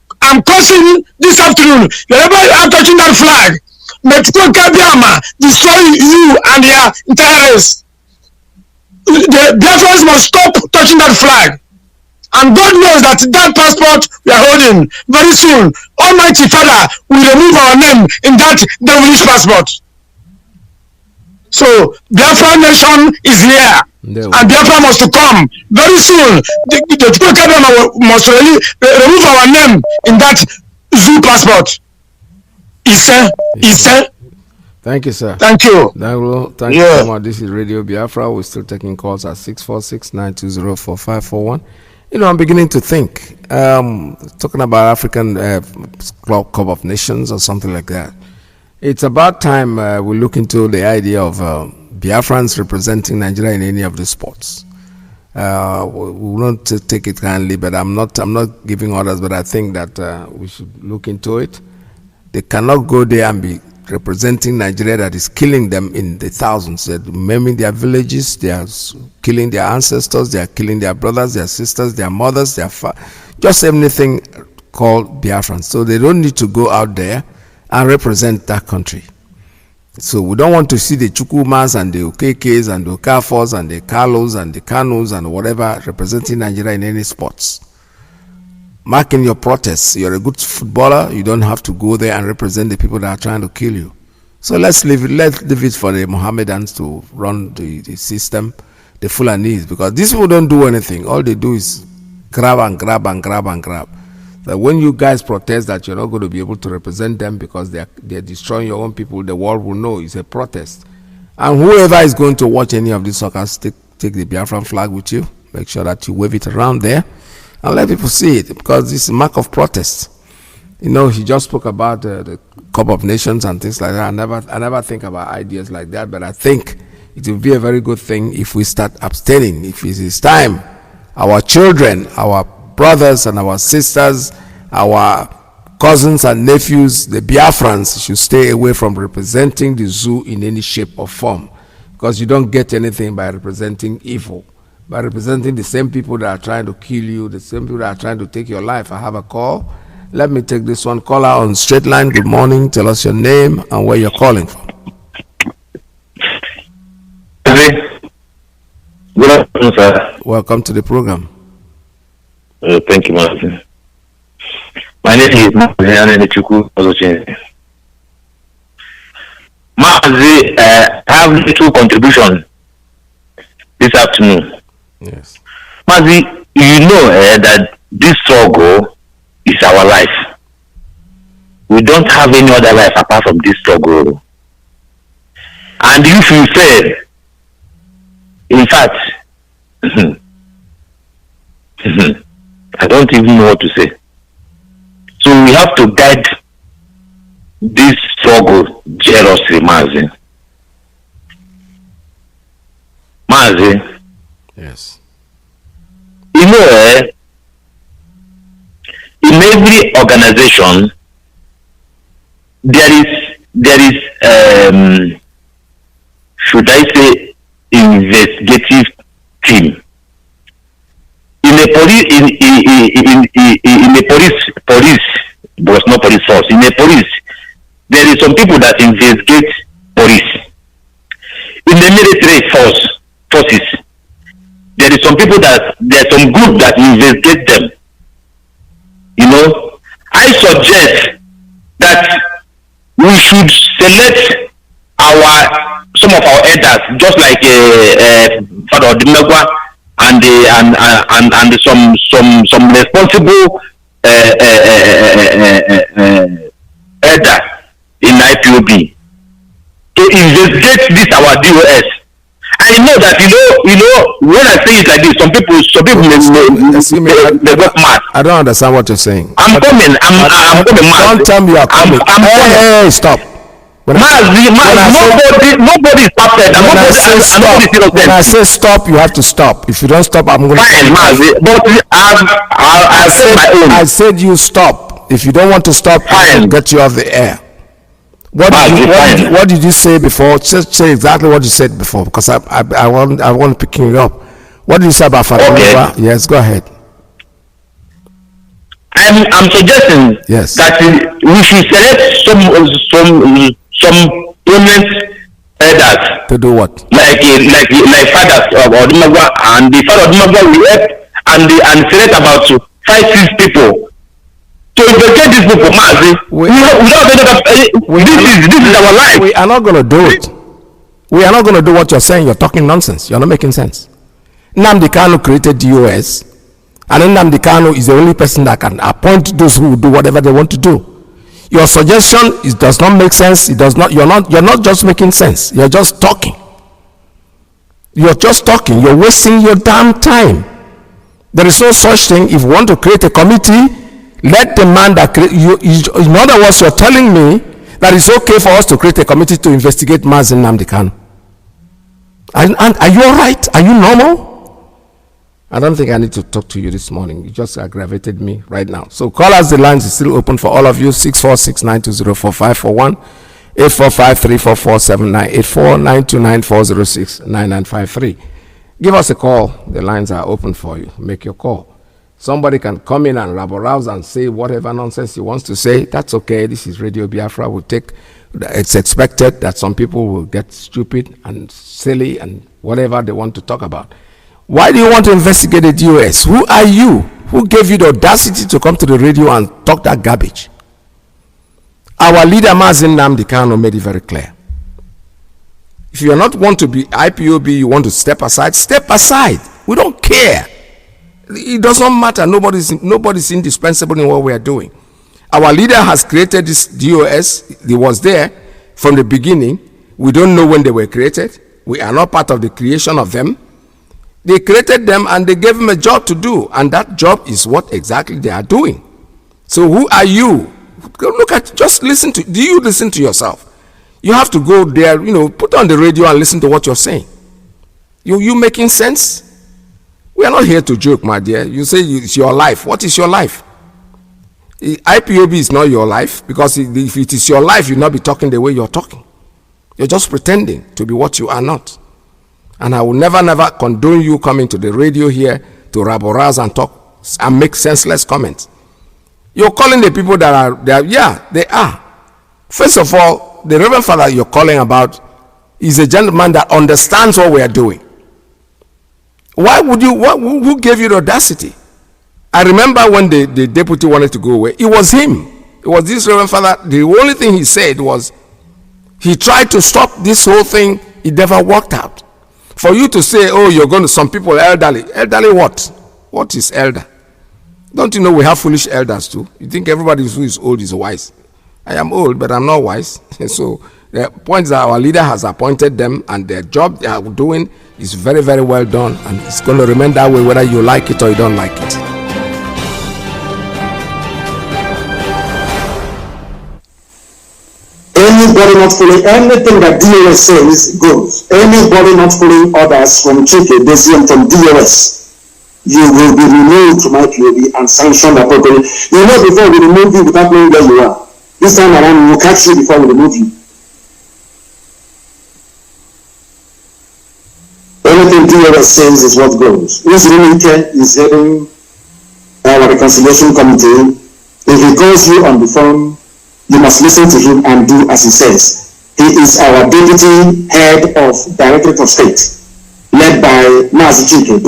cursing this afternoon. Wherever you are touching that flag, may Chukwukabiama destroy you and your entire race. The Biafrans must stop touching that flag. And God knows that passport we are holding, very soon, Almighty Father will remove our name in that devilish passport. So, Biafra nation is here. And Biafra must come very soon. The Chukwukabiama must really remove our name in that zoo passport. Thank you, sir. Thank you. Thank you so much. This is Radio Biafra. We're still taking calls at 646-920-4541. You know, I'm beginning to think, talking about African Cup of Nations or something like that. It's about time we look into the idea of Biafrans representing Nigeria in any of the sports. We will not take it kindly, but I'm not giving orders, but I think that we should look into it. They cannot go there and be representing Nigeria that is killing them in the thousands. They're maiming their villages, they are killing their ancestors, they are killing their brothers, their sisters, their mothers, just anything called Biafrans. So they don't need to go out there and represent that country. So we don't want to see the Chukwumas and the Okekes and the Okafors and the Kalos and the Kanus and whatever representing Nigeria in any sports. Marking your protests. You're a good footballer. You don't have to go there and represent the people that are trying to kill you. So let's leave it for the Mohammedans to run the system, the Fulanis, because these people don't do anything. All they do is grab and grab and grab and grab. That when you guys protest that you're not going to be able to represent them because they're destroying your own people, the world will know it's a protest. And whoever is going to watch any of these soccer, take the Biafran flag with you. Make sure that you wave it around there and let people see it, because this is a mark of protest. You know, he just spoke about the Cup of Nations and things like that. I never think about ideas like that, but I think it will be a very good thing if we start abstaining. If it is time, our children, our brothers and our sisters, our cousins and nephews, the Biafrans, should stay away from representing the zoo in any shape or form, because you don't get anything by representing evil, by representing the same people that are trying to kill you, the same people that are trying to take your life. I have a call. Let me take this one. Caller on straight line. Good morning. Tell us your name and where you're calling from. Good afternoon, sir. Welcome to the program. Thank you, Mazi. My name is Mazi. Mazi, I have little contribution this afternoon. Yes. Mazi, you know that this struggle is our life. We don't have any other life apart from this struggle. And if we fail, in fact, I don't even know what to say. So we have to guide this struggle jealously, Mazi. Mazi. Yes. You know, in every organization, there is should I say, investigative team. In a police was not police force. In a police, there is some people that investigate police. In the military forces, there is some people there are some group that investigate them. You know, I suggest that we should select some of our elders, just like Father Odimegwa and some responsible elder in IPOB to investigate this our DOS. I know that you know when I say it like this, some people may go mad. I don't understand what you're saying. I'm coming mad. Don't tell me you're coming. Hey, stop. When nobody is perfect. When I say stop, you have to stop. If you don't stop, I'm going to. Fine, Mazi, but I said you stop. If you don't want to stop, I'll get you off the air. What did you say before? Just say exactly what you said before, because I want to pick you up. What did you say about Father? Okay. Yes, go ahead. I'm suggesting that we should select some prominent elders to do what? Like fathers of Odumagwa, and the father of Odumagwa will help and select about 5-6 people to investigate these people, Mazi. This is our life. We are not going to do it. We are not going to do what you're saying. You're talking nonsense. You're not making sense. Nnamdi Kanu created the US, and Nnamdi Kanu is the only person that can appoint those who will do whatever they want to do. Your suggestion does not make sense. It does not. You're not just making sense. You're just talking. You're just talking. You're wasting your damn time. There is no such thing. If you want to create a committee, let the man that create you. In other words, you're telling me that it's okay for us to create a committee to investigate Mazi Nnamdi Kanu. And are you all right? Are you normal? I don't think I need to talk to you this morning. You just aggravated me right now. So call us. The lines is still open for all of you. 646-920-4541, 845-344-7984, 929-406-9953. Give us a call. The lines are open for you. Make your call. Somebody can come in and rabble-rouse and say whatever nonsense he wants to say. That's okay. This is Radio Biafra. It's expected that some people will get stupid and silly and whatever they want to talk about. Why do you want to investigate the DOS? Who are you? Who gave you the audacity to come to the radio and talk that garbage? Our leader Mazi Nnamdi Kanu made it very clear. If you are not want to be IPOB, you want to step aside, step aside. We don't care. It doesn't matter. Nobody's indispensable in what we are doing. Our leader has created this DOS. It was there from the beginning. We don't know when they were created. We are not part of the creation of them. They created them and they gave them a job to do, and that job is what exactly they are doing. So who are you? Just listen to. Do you listen to yourself? You have to go there, put on the radio and listen to what you're saying. You making sense? We are not here to joke, my dear. You say it's your life. What is your life? IPOB is not your life, because if it is your life, you'll not be talking the way you're talking. You're just pretending to be what you are not. And I will never condone you coming to the radio here to rabble-rouse and talk and make senseless comments. You're calling the people that are there. Yeah, they are. First of all, the Reverend Father you're calling about is a gentleman that understands what we are doing. Why would you? Who gave you the audacity? I remember when the deputy wanted to go away. It was him. It was this Reverend Father. The only thing he said was he tried to stop this whole thing. It never worked out. For you to say, oh, you're going to, some people elderly what? What is elder? Don't you know we have foolish elders too? You think everybody who is old is wise? I am old, but I'm not wise. So the point is that our leader has appointed them, and their job they are doing is very, very well done, and it's going to remain that way whether you like it or you don't like it. Anybody not following anything that DOS says goes. Anybody not following orders from Chike, Desium, from DOS, you will be removed from IPOB and sanctioned appropriately. You know, before we remove you without knowing where you are. This time around, we will catch you before we remove you. Anything DOS says is what goes. Mazi Iyke is heading our reconciliation committee. If he calls you on the phone, you must listen to him and do as he says. He is our deputy head of Directorate of State, led by Mazi Iyke.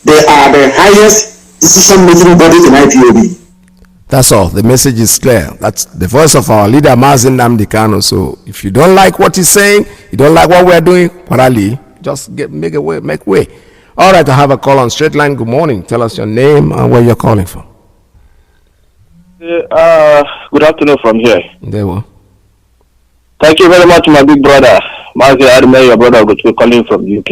They are the highest decision-making body in IPOB. That's all. The message is clear. That's the voice of our leader, Mazi Nnamdi Kanu. So if you don't like what he's saying, you don't like what we're doing, Parali, just make way. All right, I have a call on straight line. Good morning. Tell us your name and where you're calling from. Good afternoon from here. There we. Thank you very much, my big brother. Mazi Iyke, your brother, we're calling from the UK.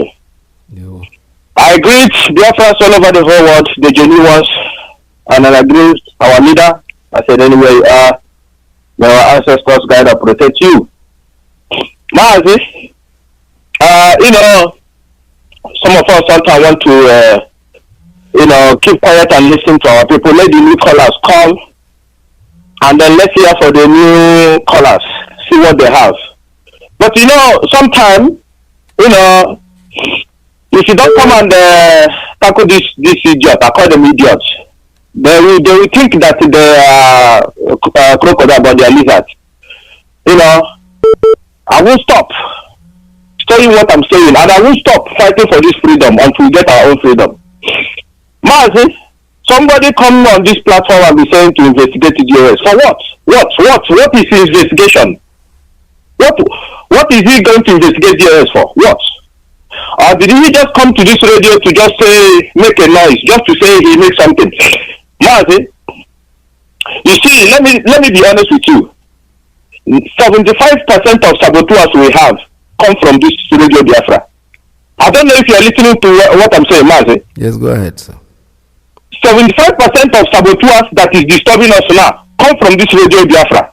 I greet Biafrans all over the whole world, the genuine ones, and I greet our leader. I said, anyway, you are, may our ancestors guide and protect you. Mazi, some of us sometimes want to, keep quiet and listen to our people. Let the new callers call, and then let's hear for the new callers, see what they have. But sometimes, if you don't come and tackle this idiot, I call them idiots, they will think that they are crocodile, but they are lizards. I won't stop saying what I'm saying, and I won't stop fighting for this freedom until we get our own freedom. Mazi, somebody come on this platform and be saying to investigate the DOS. For what? What is his investigation? What is he going to investigate DOS for? What? Did he just come to this radio to just say, make a noise, just to say he makes something? Mazi, You see, let me be honest with you. 75% of saboteurs we have come from this Radio Biafra. I don't know if you are listening to what I'm saying, Mazi. Yes, go ahead, sir. 75% of saboteurs that is disturbing us now come from this Radio Biafra.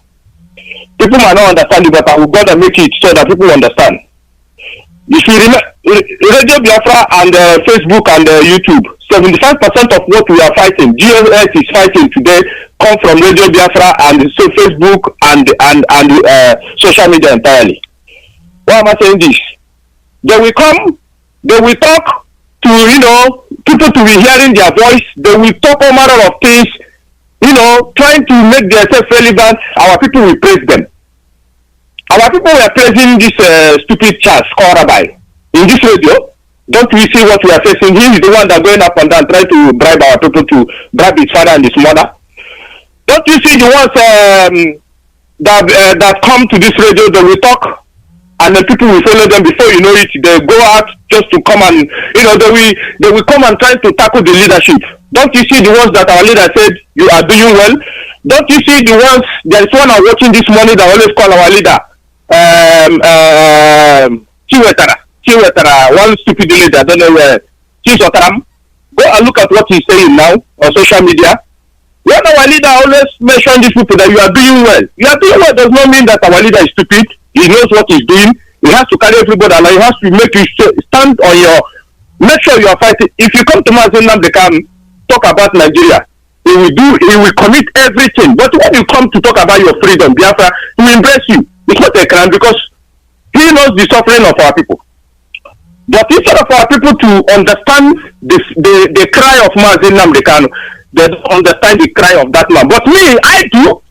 People might not understand it, but I will go and make it so that people understand. If you remember, Radio Biafra and Facebook and YouTube, 75% of what we are fighting, GOS is fighting today, come from Radio Biafra and so Facebook and social media entirely. Why am I saying this? They will come, they will talk to, people to be hearing their voice. They will talk all manner of things, trying to make themselves relevant. Our people will praise them. Our people were praising this stupid Charles called Rabbi in this radio. Don't we see what we are facing? He is the one that going up and down trying to bribe our people to bribe his father and his mother. Don't you see the ones that come to this radio? They will talk, and the people will follow them. Before you know it, they go out just to come and they will come and try to tackle the leadership. Don't you see the ones that our leader said you are doing well? Don't you see the ones? There is one I'm watching this morning that always call our leader Chiwetara, one stupid leader, I don't know where. Go and look at what he's saying now on social media. When our leader always mention these people that you are doing well. You are doing well does not mean that our leader is stupid. He knows what he's doing. He has to carry everybody along. He has to make you stand on make sure you are fighting. If you come to Mazi Iyke, talk about Nigeria, he will commit everything. But when you come to talk about your freedom, Biafra, he will embrace you. It's not a crime because he knows the suffering of our people. But instead of our people to understand the cry of Mazi Iyke, they don't understand the cry of that man. But me, I do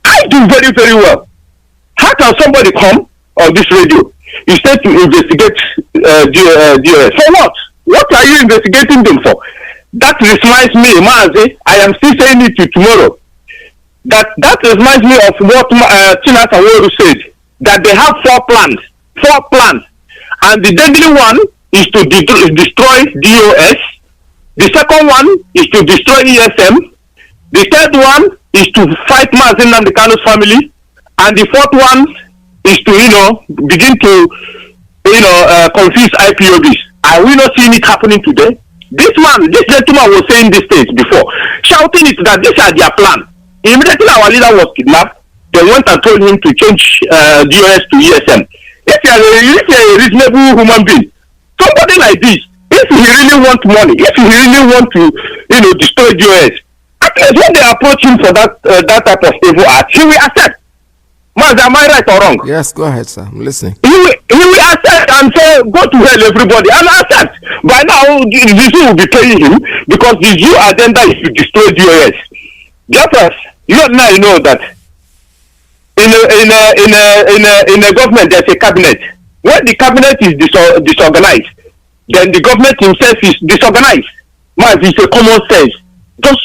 very, very well. How can somebody come on this radio instead to investigate DOS? For what? What are you investigating them for? That reminds me, Mazi, I am still saying it to tomorrow. That reminds me of what Tina Saworu said, that they have 4 plans. And the deadly one is to destroy DOS. The second one is to destroy ESM. The third one is to fight Mazi Iyke's family. And the fourth one is to, begin to, confuse IPOBs. Are we not seeing it happening today? This gentleman was saying these things before, shouting it that these are their plan. Immediately our leader was kidnapped, they went and told him to change DOS to ESM. If you are a reasonable human being, somebody like this, if he really want money, if he really want to, destroy DOS, at least when they approach him for that type of evil act, he will accept. Mazi, am I right or wrong? Yes, go ahead, sir. I'm listening. He will accept and say, go to hell, everybody, and accept. By now, the Jew will be paying him because the Jew agenda is to destroy DOS. Just as you now know that in a government there's a cabinet. When the cabinet is disorganized, then the government himself is disorganized. Mazi, it's a common sense. Just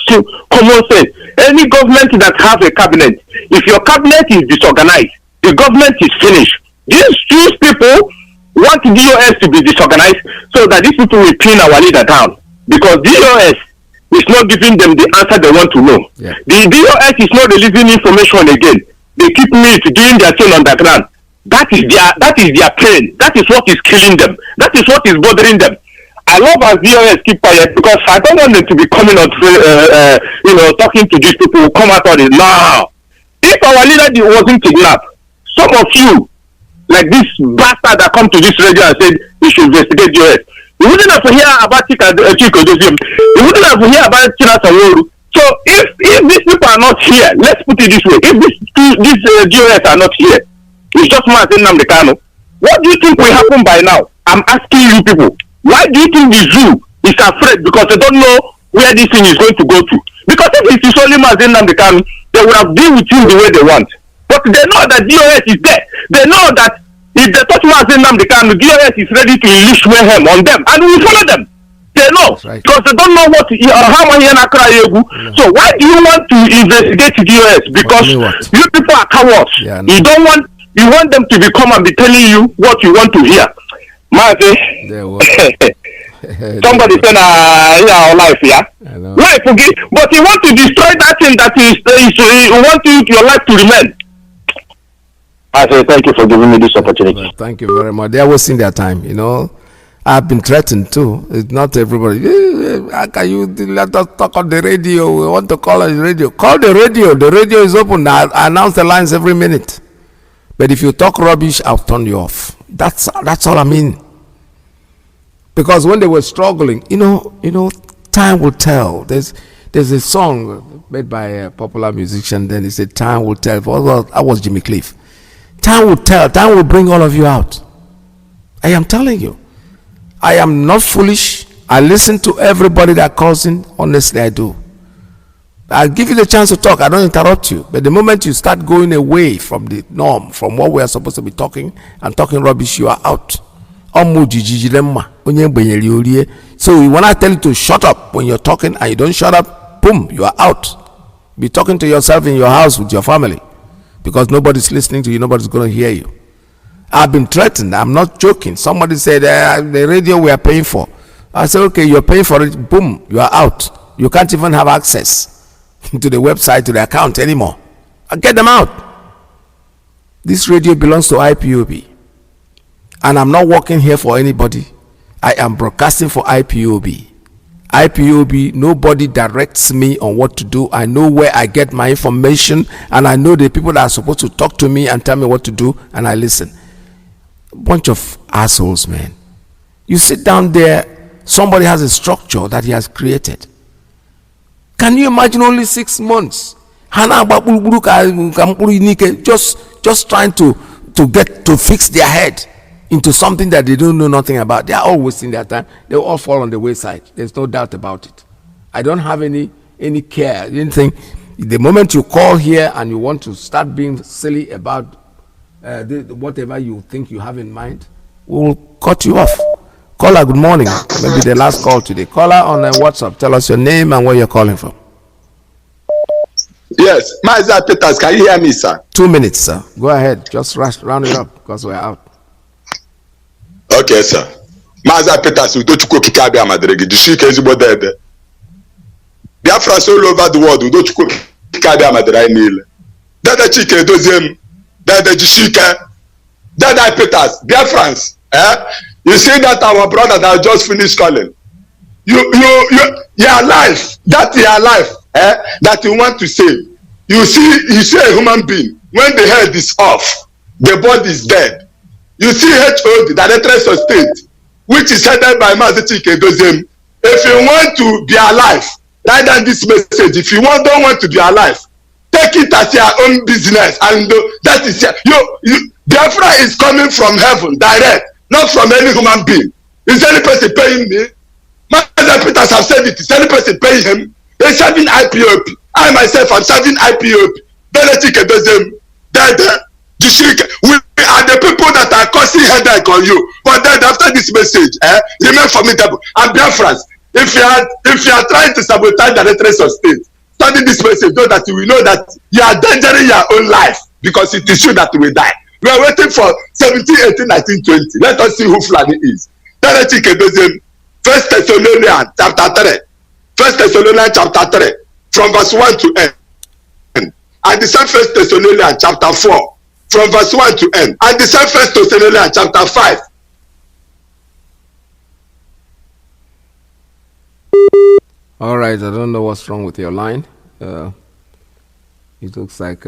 common sense. Any government that has a cabinet, if your cabinet is disorganized, the government is finished. These people want DOS to be disorganized so that these people will pin our leader down. Because DOS is not giving them the answer they want to know. Yeah. The DOS is not releasing information again. They keep doing their thing underground. That is their pain. That is what is killing them. That is what is bothering them. I love as DOS keep quiet because I don't want them to be coming out, talking to these people who come out on it. No. If our leader wasn't kidnapped, some of you, like this bastard that come to this radio and said we should investigate DOS, you wouldn't have to hear about Chiko. You wouldn't have to hear about Tina Saworu. So if these people are not here, let's put it this way: if these DOS are not here, it's just Mazi Nnamdi. What do you think will happen by now? I'm asking you people. Why do you think the zoo is afraid? Because they don't know where this thing is going to go to. Because if it is only Mazi Nnamdi, they would have dealt with him the way they want. But they know that DOS is there. They know that if they touch Mazi Nnamdi, DOS is ready to unleash mayhem on them, and we will follow them. They know, right. Because they don't know how many So why do you want to investigate DOS? Because you people are cowards. Yeah, you want them to come and be telling you what you want to hear. Mazi, Somebody said, yeah, life, yeah. Life, okay. But you want to destroy that thing that you want your life to remain. I say thank you for giving me this opportunity. Thank you very much. They are wasting their time, you know. I've been threatened too. It's not everybody. How can you let us talk on the radio? We want to call on the radio. Call the radio. The radio is open. I announce the lines every minute. But if you talk rubbish, I'll turn you off. That's all I mean. Because when they were struggling, you know, time will tell. There's a song made by a popular musician. Then he said, "Time will tell." That was Jimmy Cliff. Time will tell. Time will bring all of you out. I am telling you. I am not foolish. I listen to everybody that calls in. Honestly, I do. I'll give you the chance to talk. I don't interrupt you. But the moment you start going away from the norm, from what we are supposed to be talking and talking rubbish, you are out. So when I tell you to shut up when you're talking and you don't shut up, boom, you are out. Be talking to yourself in your house with your family, because nobody's listening to you. Nobody's going to hear you. I've been threatened. I'm not joking. Somebody said, the radio we are paying for. I said, okay, you're paying for it. Boom, you are out. You can't even have access to the website, to the account anymore. Get them out. This radio belongs to IPOB. And I'm not working here for anybody. I am broadcasting for IPOB. IPOB, nobody directs me on what to do. I know where I get my information, and I know the people that are supposed to talk to me and tell me what to do, and I listen. Bunch of assholes, man. You sit down there, somebody has a structure that he has created. Can you imagine only 6 months? Just trying to fix their head into something that they don't know nothing about. They are all wasting their time. They will all fall on the wayside. There's no doubt about it. I don't have any care, anything. The moment you call here and you want to start being silly about whatever you think you have in mind, we'll cut you off. Caller, good morning. Maybe the last call today. Caller on WhatsApp. Tell us your name and where you're calling from. Yes, Mazi Peters, can you hear me, sir? 2 minutes, sir. Go ahead. Just round it up because we're out. Okay, sir. Mazi Peters, Udochukwu Kikabi Amadregi, Jishike Ezigbo Dede. Biafrans all over the world, Udochukwu Kikabi Amadregi Nile. Dede Chike Doziem, Dede Jishike, Dede Peters, Biafrans. You see that our brother that just finished calling. Your life, that your life, that you want to save. You see a human being, when the head is off, the body is dead. You see HOD, the Directorate of State, which is headed by Mazi Iyke. If you want to be alive, write down this message. If you don't want to be alive, take it as your own business. And that is Biafra is coming from heaven, direct, not from any human being. Is any person paying me? Mazi Peters have said it. Is any person paying him? He's serving IPOP. I myself am serving IPOP. We are the people that are causing headache on you. But then after this message, remain formidable. And Biafrans, if you are trying to sabotage the Directorate of State, study this message so that you will know that you are endangering your own life, because it is true that you will die. We are waiting for 17, 18, 19, 20. Let us see who Fulani is. First Thessalonians chapter 3. First Thessalonians chapter 3, from verse 1 to end. And the same First Thessalonians chapter 4, from verse 1 to end. And the same First Thessalonians chapter 5. All right, I don't know what's wrong with your line. It looks like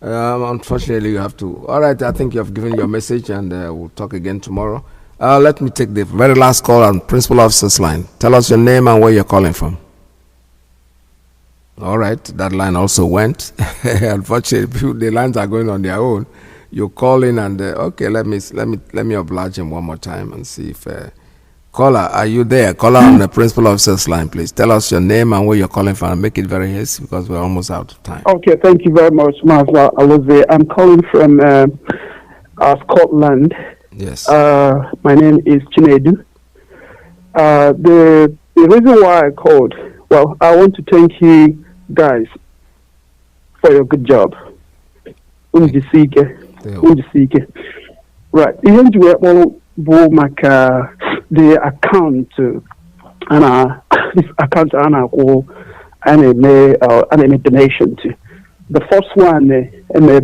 unfortunately you have to. All right, I think you have given your message, and we'll talk again tomorrow. Let me take the very last call on Principal Officer's line. Tell us your name and where you're calling from. All right, that line also went. Unfortunately, the lines are going on their own. You call in and okay, let me oblige him one more time and see if caller, are you there? Caller on the Principal Officer's line, please. Tell us your name and where you're calling from, and make it very hasty because we're almost out of time. Okay, thank you very much, Mazi. I'm calling from Scotland. Yes. My name is Chinedu. The reason why I called, well, I want to thank you guys for your good job. Right. bo maka the account and this account and I made donation to. The first one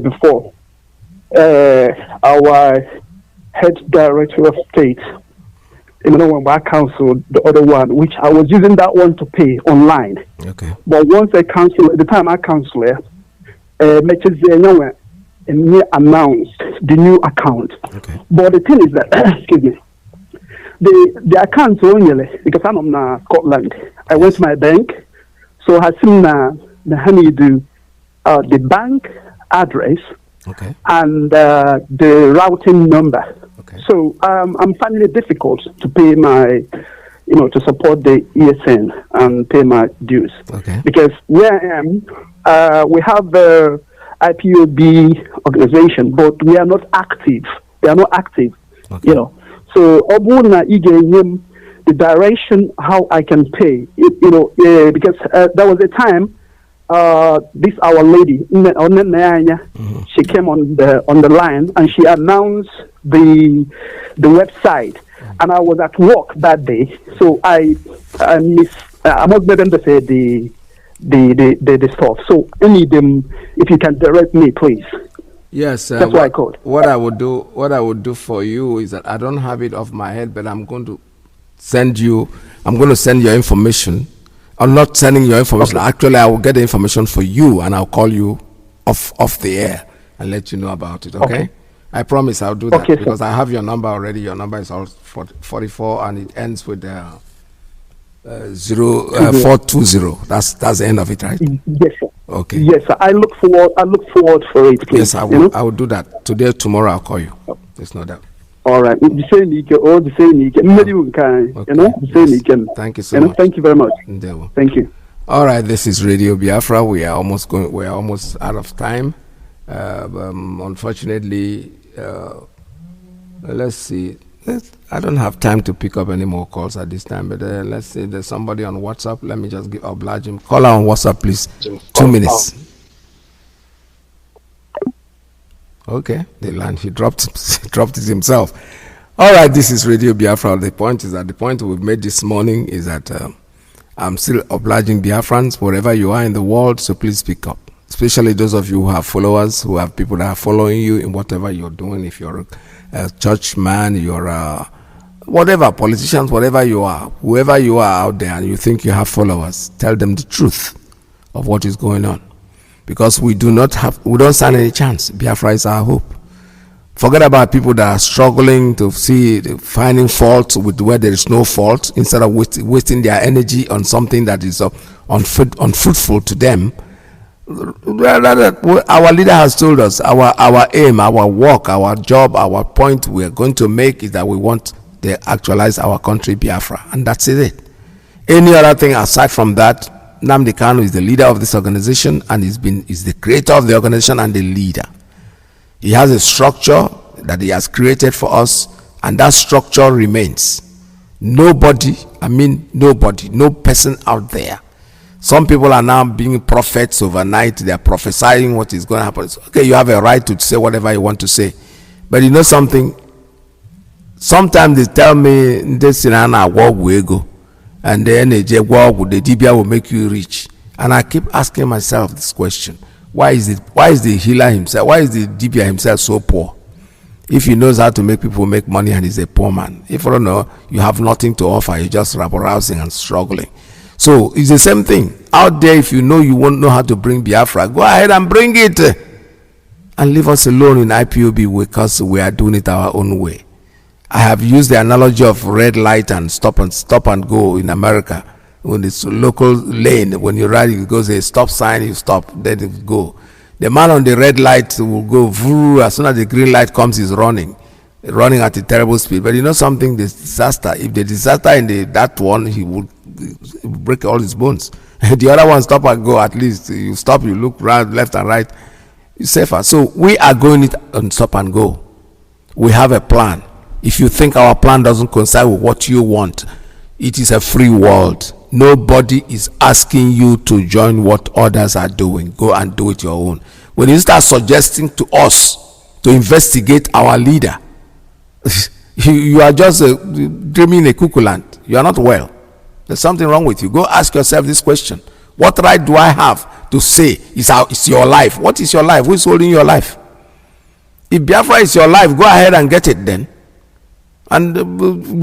before our head director of state, council, the other one, which I was using that one to pay online. Okay. But once I cancel, at the time I cancel it, announced the new account. Okay. But the thing is that, excuse me, the account only because I'm in Scotland. I went to my bank, so I seen the honey do the bank address, okay, and the routing number. Okay. So I'm finding it difficult to pay my, to support the ESN and pay my dues. Okay. Because where I am, we have the IPOB organization, but we are not active. They are not active. Okay. So the direction how I can pay, because there was a time this our lady, she came on the line and she announced the website, and I was at work that day, so I must let them to say the stuff. So I need them if you can direct me, please. Yes, that's why I called. What I would do for you is that I don't have it off my head, but I'm going to send your information. I'm not sending your information. Okay. Actually, I will get the information for you, and I'll call you off the air and let you know about it. Okay? I promise I'll do that, okay, because I have your number already. Your number is all 44, and it ends with 420. That's the end of it, right? Yes, sir. Okay. Yes, sir. I look forward for it, please. Yes, I will. I will do that today. Tomorrow, I'll call you. There's no doubt. All right. Okay. Thank you so much. Thank you very much. Thank you. All right. This is Radio Biafra. We are almost out of time. Unfortunately, let's see. I don't have time to pick up any more calls at this time, but let's see. There's somebody on WhatsApp. Let me just oblige him. Call her on WhatsApp, please. 2 minutes. Okay, the line, he dropped it himself. All right, this is Radio Biafra. The point we've made this morning is that I'm still obliging Biafrans wherever you are in the world, so please speak up. Especially those of you who have followers, who have people that are following you in whatever you're doing. If you're a church man, you're whatever, politicians, whatever you are, whoever you are out there and you think you have followers, tell them the truth of what is going on. Because we don't stand any chance. Biafra is our hope. Forget about people that are struggling to finding fault with where there is no fault, instead of wasting their energy on something that is unfruitful to them. Our leader has told us our aim, our work, our job, our point we are going to make is that we want to actualize our country, Biafra, and that's it. Any other thing aside from that, Nnamdi Kanu is the leader of this organization, and is the creator of the organization and the leader. He has a structure that he has created for us, and that structure remains. No person out there. Some people are now being prophets overnight. They are prophesying what is going to happen. It's okay, you have a right to say whatever you want to say. But you know something? Sometimes they tell me, this is an award we go. And then the Dibia will make you rich. And I keep asking myself this question: why is the healer himself, why is the Dibia himself so poor? If he knows how to make people make money and he's a poor man. If you don't know, you have nothing to offer, you're just rabble-rousing and struggling. So it's the same thing out there. If you know you won't know how to bring Biafra, go ahead and bring it, and leave us alone in IPOB, because we are doing it our own way. I have used the analogy of red light and stop and go in America. When it's local lane, when you ride, it goes a stop sign, you stop, then it go. The man on the red light will go vroom, as soon as the green light comes, he's running at a terrible speed. But you know something, the disaster, if the disaster in that one, he will break all his bones. The other one, stop and go, at least you stop, you look right, left and right, it's safer. So we are going it on stop and go. We have a plan. If you think our plan doesn't coincide with what you want, it is a free world. Nobody is asking you to join what others are doing. Go and do it your own. When you start suggesting to us to investigate our leader, You are just dreaming a cuckoo land. You are not well. There's something wrong with you. Go ask yourself this question. What right do I have to say it's your life? What is your life? Who is holding your life? If Biafra is your life, go ahead and get it then. And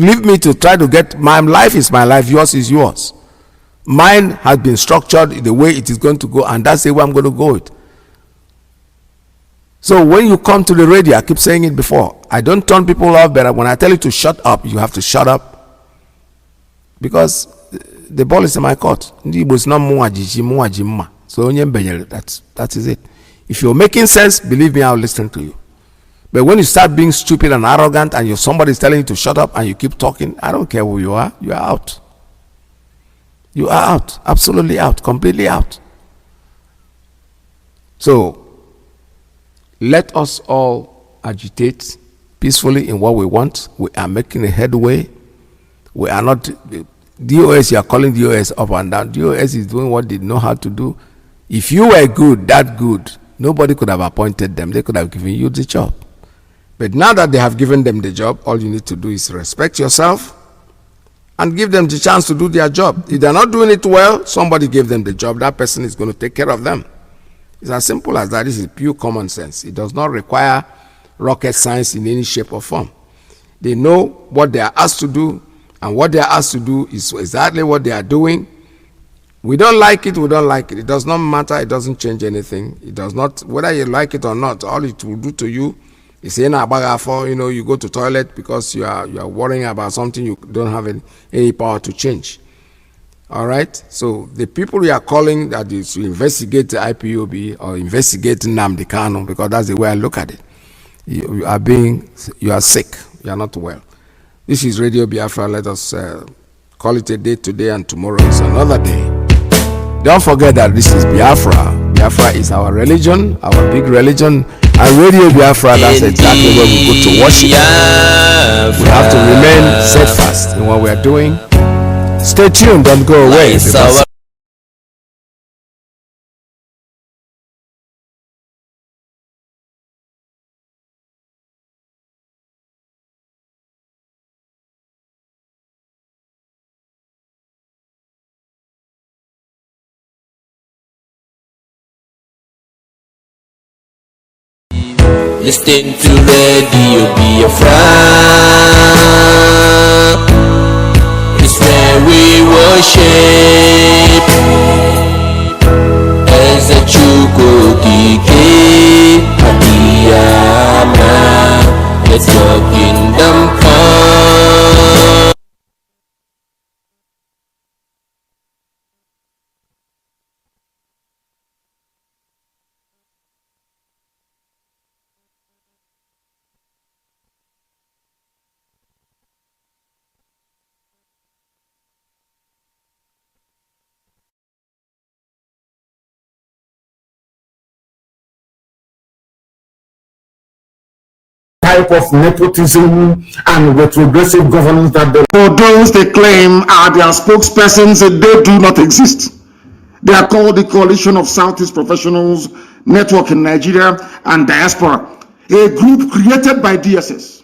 leave me to try to get my life is my life, yours is yours. Mine has been structured the way it is going to go, and that's the way I'm going to go with. So when you come to the radio, I keep saying it before, I don't turn people off, but when I tell you to shut up, you have to shut up. Because the ball is in my court. So that is it. If you're making sense, believe me, I'll listen to you. But when you start being stupid and arrogant and somebody's telling you to shut up and you keep talking, I don't care who you are out. You are out, absolutely out, completely out. So let us all agitate peacefully in what we want. We are making a headway. We are not DOS. You are calling DOS up and down. DOS is doing what they know how to do. If you were good, that good, nobody could have appointed them. They could have given you the job. But now that they have given them the job, all you need to do is respect yourself and give them the chance to do their job. If they're not doing it well, somebody gave them the job. That person is going to take care of them. It's as simple as that. This is pure common sense. It does not require rocket science in any shape or form. They know what they are asked to do, and what they are asked to do is exactly what they are doing. We don't like it, we don't like it. It does not matter, it doesn't change anything. It does not, whether you like it or not, all it will do to you is you go to toilet because you are worrying about something you don't have any power to change. All right? So the people you are calling that is to investigate the IPOB or investigate Nnamdi Kanu, because that's the way I look at it. You are sick, you are not well. This is Radio Biafra. Let us call it a day today, and tomorrow is another day. Don't forget that this is Biafra. Biafra is our religion, our big religion, and Radio Biafra, that's exactly where we go to worship. We have to remain steadfast in what we are doing. Stay tuned, don't go away. Because listen to Radio Biafra. It's where we worship. As a Chukotike Adiyama, let your kingdom come. Type of nepotism and retrogressive governance that for those they claim are their spokespersons, they do not exist. They are called the Coalition of Southeast Professionals Network in Nigeria and Diaspora, a group created by DSS.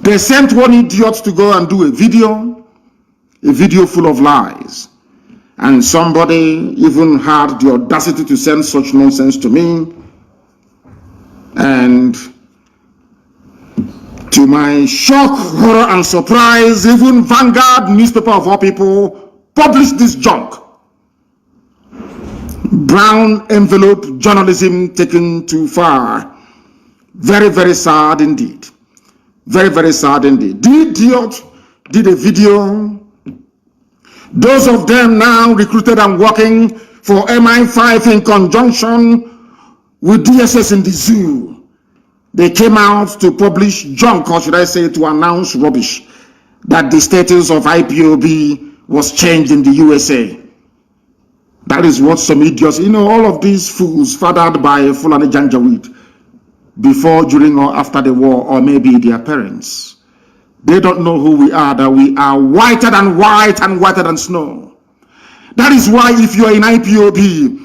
They sent one idiot to go and do a video full of lies. And somebody even had the audacity to send such nonsense to me. And to my shock, horror, and surprise, even Vanguard newspaper of all people published this junk. Brown envelope journalism taken too far. Very, very sad indeed. Very, very sad indeed. The idiot did a video. Those of them now recruited and working for MI5 in conjunction with DSS in the zoo. They came out to publish junk, or should I say to announce rubbish, that the status of IPOB was changed in the USA. That is what some idiots, all of these fools fathered by Fulani Janjaweed before, during, or after the war, or maybe their parents. They don't know who we are, that we are whiter than white and whiter than snow. That is why if you are in IPOB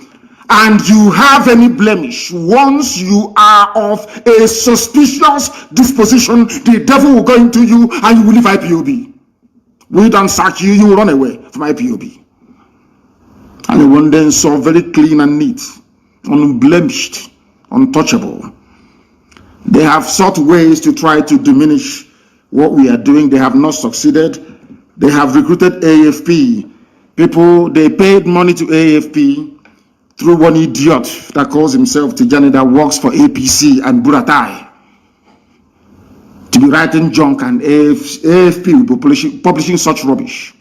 and you have any blemish, once you are of a suspicious disposition, the devil will go into you and you will leave IPOB. We don't sack you, you will run away from IPOB. And you will then so very clean and neat, unblemished, untouchable. They have sought ways to try to diminish what we are doing. They have not succeeded. They have recruited AFP. People, they paid money to AFP through one idiot that calls himself Tijani that works for APC and Buratai to be writing junk, and AFP will be publishing such rubbish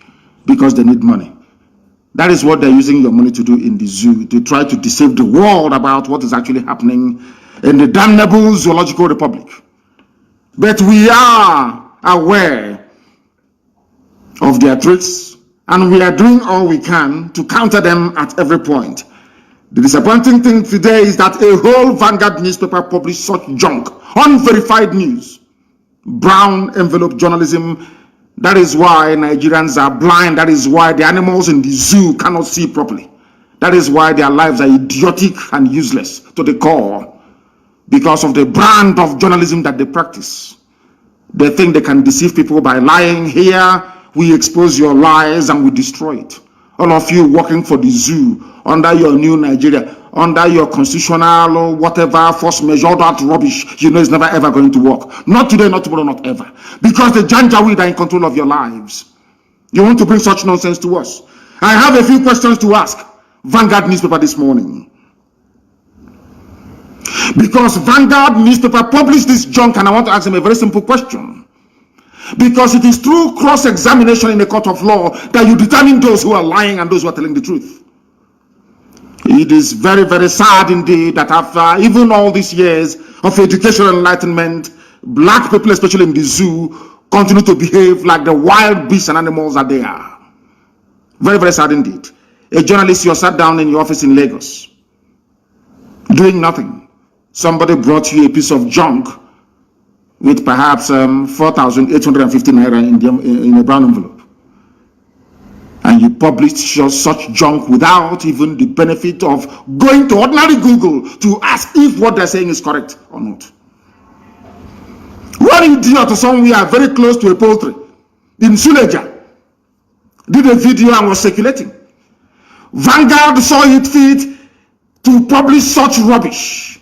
because they need money. That is what they're using your money to do in the zoo, to try to deceive the world about what is actually happening in the damnable zoological republic. But we are aware of their tricks, and we are doing all we can to counter them at every point. The disappointing thing today is that a whole Vanguard newspaper published such junk, unverified news, brown envelope journalism. That is why Nigerians are blind. That is why the animals in the zoo cannot see properly. That is why their lives are idiotic and useless to the core, because of the brand of journalism that they practice. They think they can deceive people by lying. Here, we expose your lies and we destroy it. All of you working for the zoo, under your new Nigeria, under your constitutional or whatever force measure, all that rubbish, you know it's never ever going to work. Not today, not tomorrow, not ever. Because the Janjaweed are in control of your lives. You want to bring such nonsense to us? I have a few questions to ask Vanguard newspaper this morning. Because Vanguard newspaper published this junk, and I want to ask them a very simple question. Because it is through cross-examination in a court of law that you determine those who are lying and those who are telling the truth. It is very, very sad indeed that after even all these years of education and enlightenment, black people, especially in the zoo, continue to behave like the wild beasts and animals that they are. Very, very sad indeed. A journalist, you sat down in your office in Lagos, doing nothing. Somebody brought you a piece of junk with perhaps 4,850 naira in a brown envelope. And you published such junk without even the benefit of going to ordinary Google to ask if what they're saying is correct or not. One idiot somewhere very close to a poultry in Suleja did a video and was circulating. Vanguard saw it fit to publish such rubbish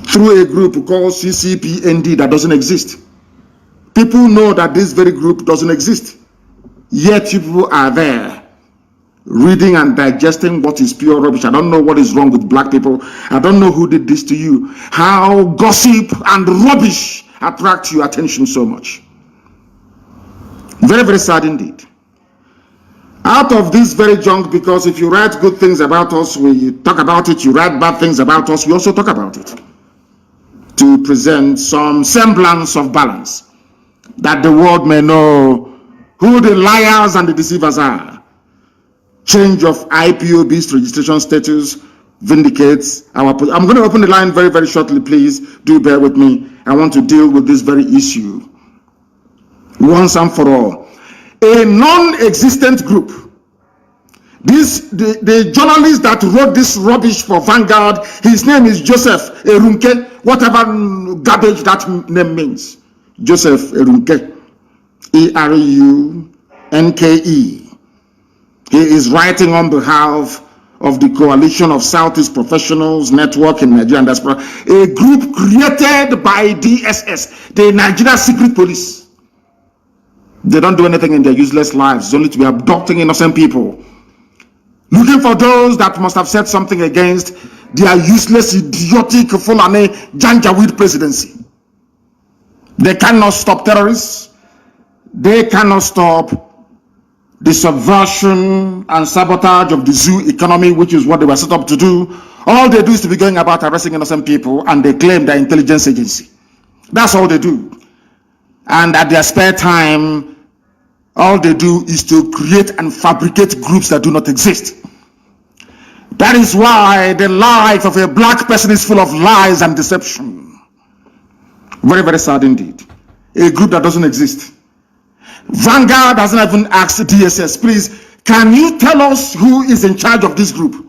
through a group called CCPND that doesn't exist. People know that this very group doesn't exist. Yet people are there reading and digesting what is pure rubbish. I don't know what is wrong with black people. I don't know who did this to you. How gossip and rubbish attract your attention so much. Very, very sad indeed. Out of this very junk, because if you write good things about us, we talk about it. You write bad things about us, we also talk about it. To present some semblance of balance, that the world may know who the liars and the deceivers are. Change of IPOB's registration status vindicates our position. I'm going to open the line very, very shortly, please. Do bear with me. I want to deal with this very issue once and for all. A non-existent group. The journalist that wrote this rubbish for Vanguard, his name is Joseph Erunke, whatever garbage that name means. Joseph Erunke. Erunke. He is writing on behalf of the Coalition of Southeast Professionals Network in Nigerian Diaspora, a group created by DSS, the Nigeria Secret Police. They don't do anything in their useless lives. It's only to be abducting innocent people, looking for those that must have said something against their useless, idiotic, Fulani Janjaweed presidency. They cannot stop terrorists. They cannot stop the subversion and sabotage of the zoo economy, which is what they were set up to do. All they do is to be going about arresting innocent people, and they claim their intelligence agency. That's all they do. And at their spare time, all they do is to create and fabricate groups that do not exist. That is why the life of a black person is full of lies and deception. Very, very sad indeed. A group that doesn't exist. Vanguard hasn't even asked DSS, please, can you tell us who is in charge of this group?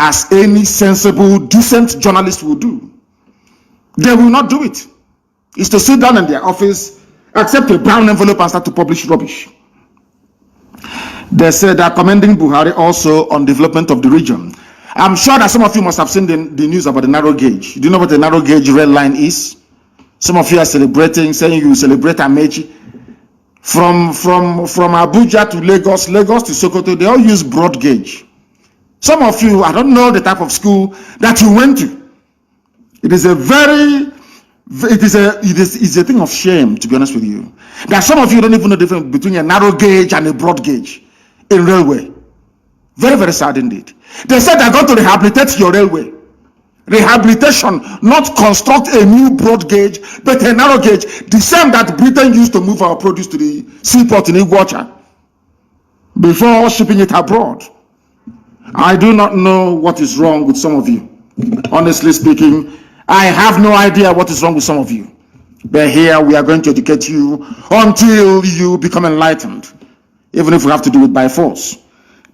as any sensible, decent journalist will do. They will not do it. It's to sit down in their office, accept a brown envelope and start to publish rubbish. They said they're commending Buhari also on development of the region. I'm sure that some of you must have seen the news about the narrow gauge. Do you know what the narrow gauge red line is? Some of you are celebrating, saying you celebrate Amechi. From Abuja to Lagos, Lagos to Sokoto, they all use broad gauge. Some of you, I don't know the type of school that you went to. It is a thing of shame, to be honest with you. That some of you don't even know the difference between a narrow gauge and a broad gauge in railway. Very, very sad indeed. They said they're going to rehabilitate your railway. Rehabilitation, not construct a new broad gauge, but a narrow gauge, the same that Britain used to move our produce to the seaport in Iguacha before shipping it abroad. I do not know what is wrong with some of you. Honestly speaking, I have no idea what is wrong with some of you. But here we are going to educate you until you become enlightened, even if we have to do it by force.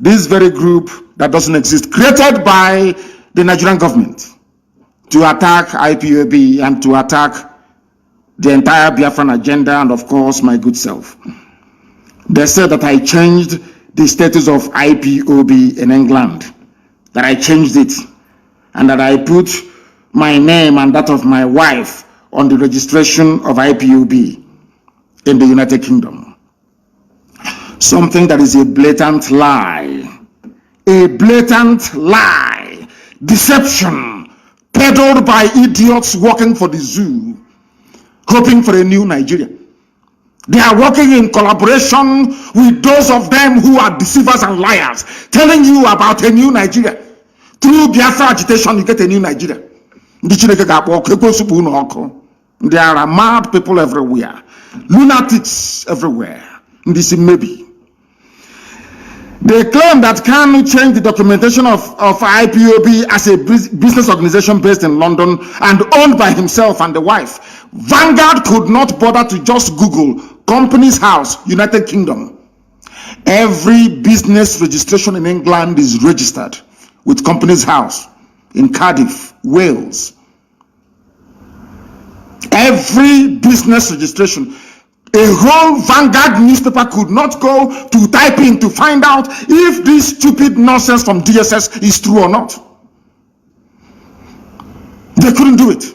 This very group that doesn't exist, created by the Nigerian government to attack IPOB and to attack the entire Biafran agenda and, of course, my good self. They said that I changed the status of IPOB in England, that I changed it, and that I put my name and that of my wife on the registration of IPOB in the United Kingdom. Something that is a blatant lie. A blatant lie. Deception. Peddled by idiots working for the zoo, hoping for a new Nigeria. They are working in collaboration with those of them who are deceivers and liars, telling you about a new Nigeria. Through Biafra agitation, you get a new Nigeria. There are mad people everywhere, lunatics everywhere. This maybe. They claim that Kanu changed the documentation of IPOB as a business organization based in London and owned by himself and the wife. Vanguard could not bother to just Google Companies House, United Kingdom. Every business registration in England is registered with Companies House in Cardiff, Wales. Every business registration. A whole Vanguard newspaper could not go to type in to find out if this stupid nonsense from DSS is true or not. They couldn't do it.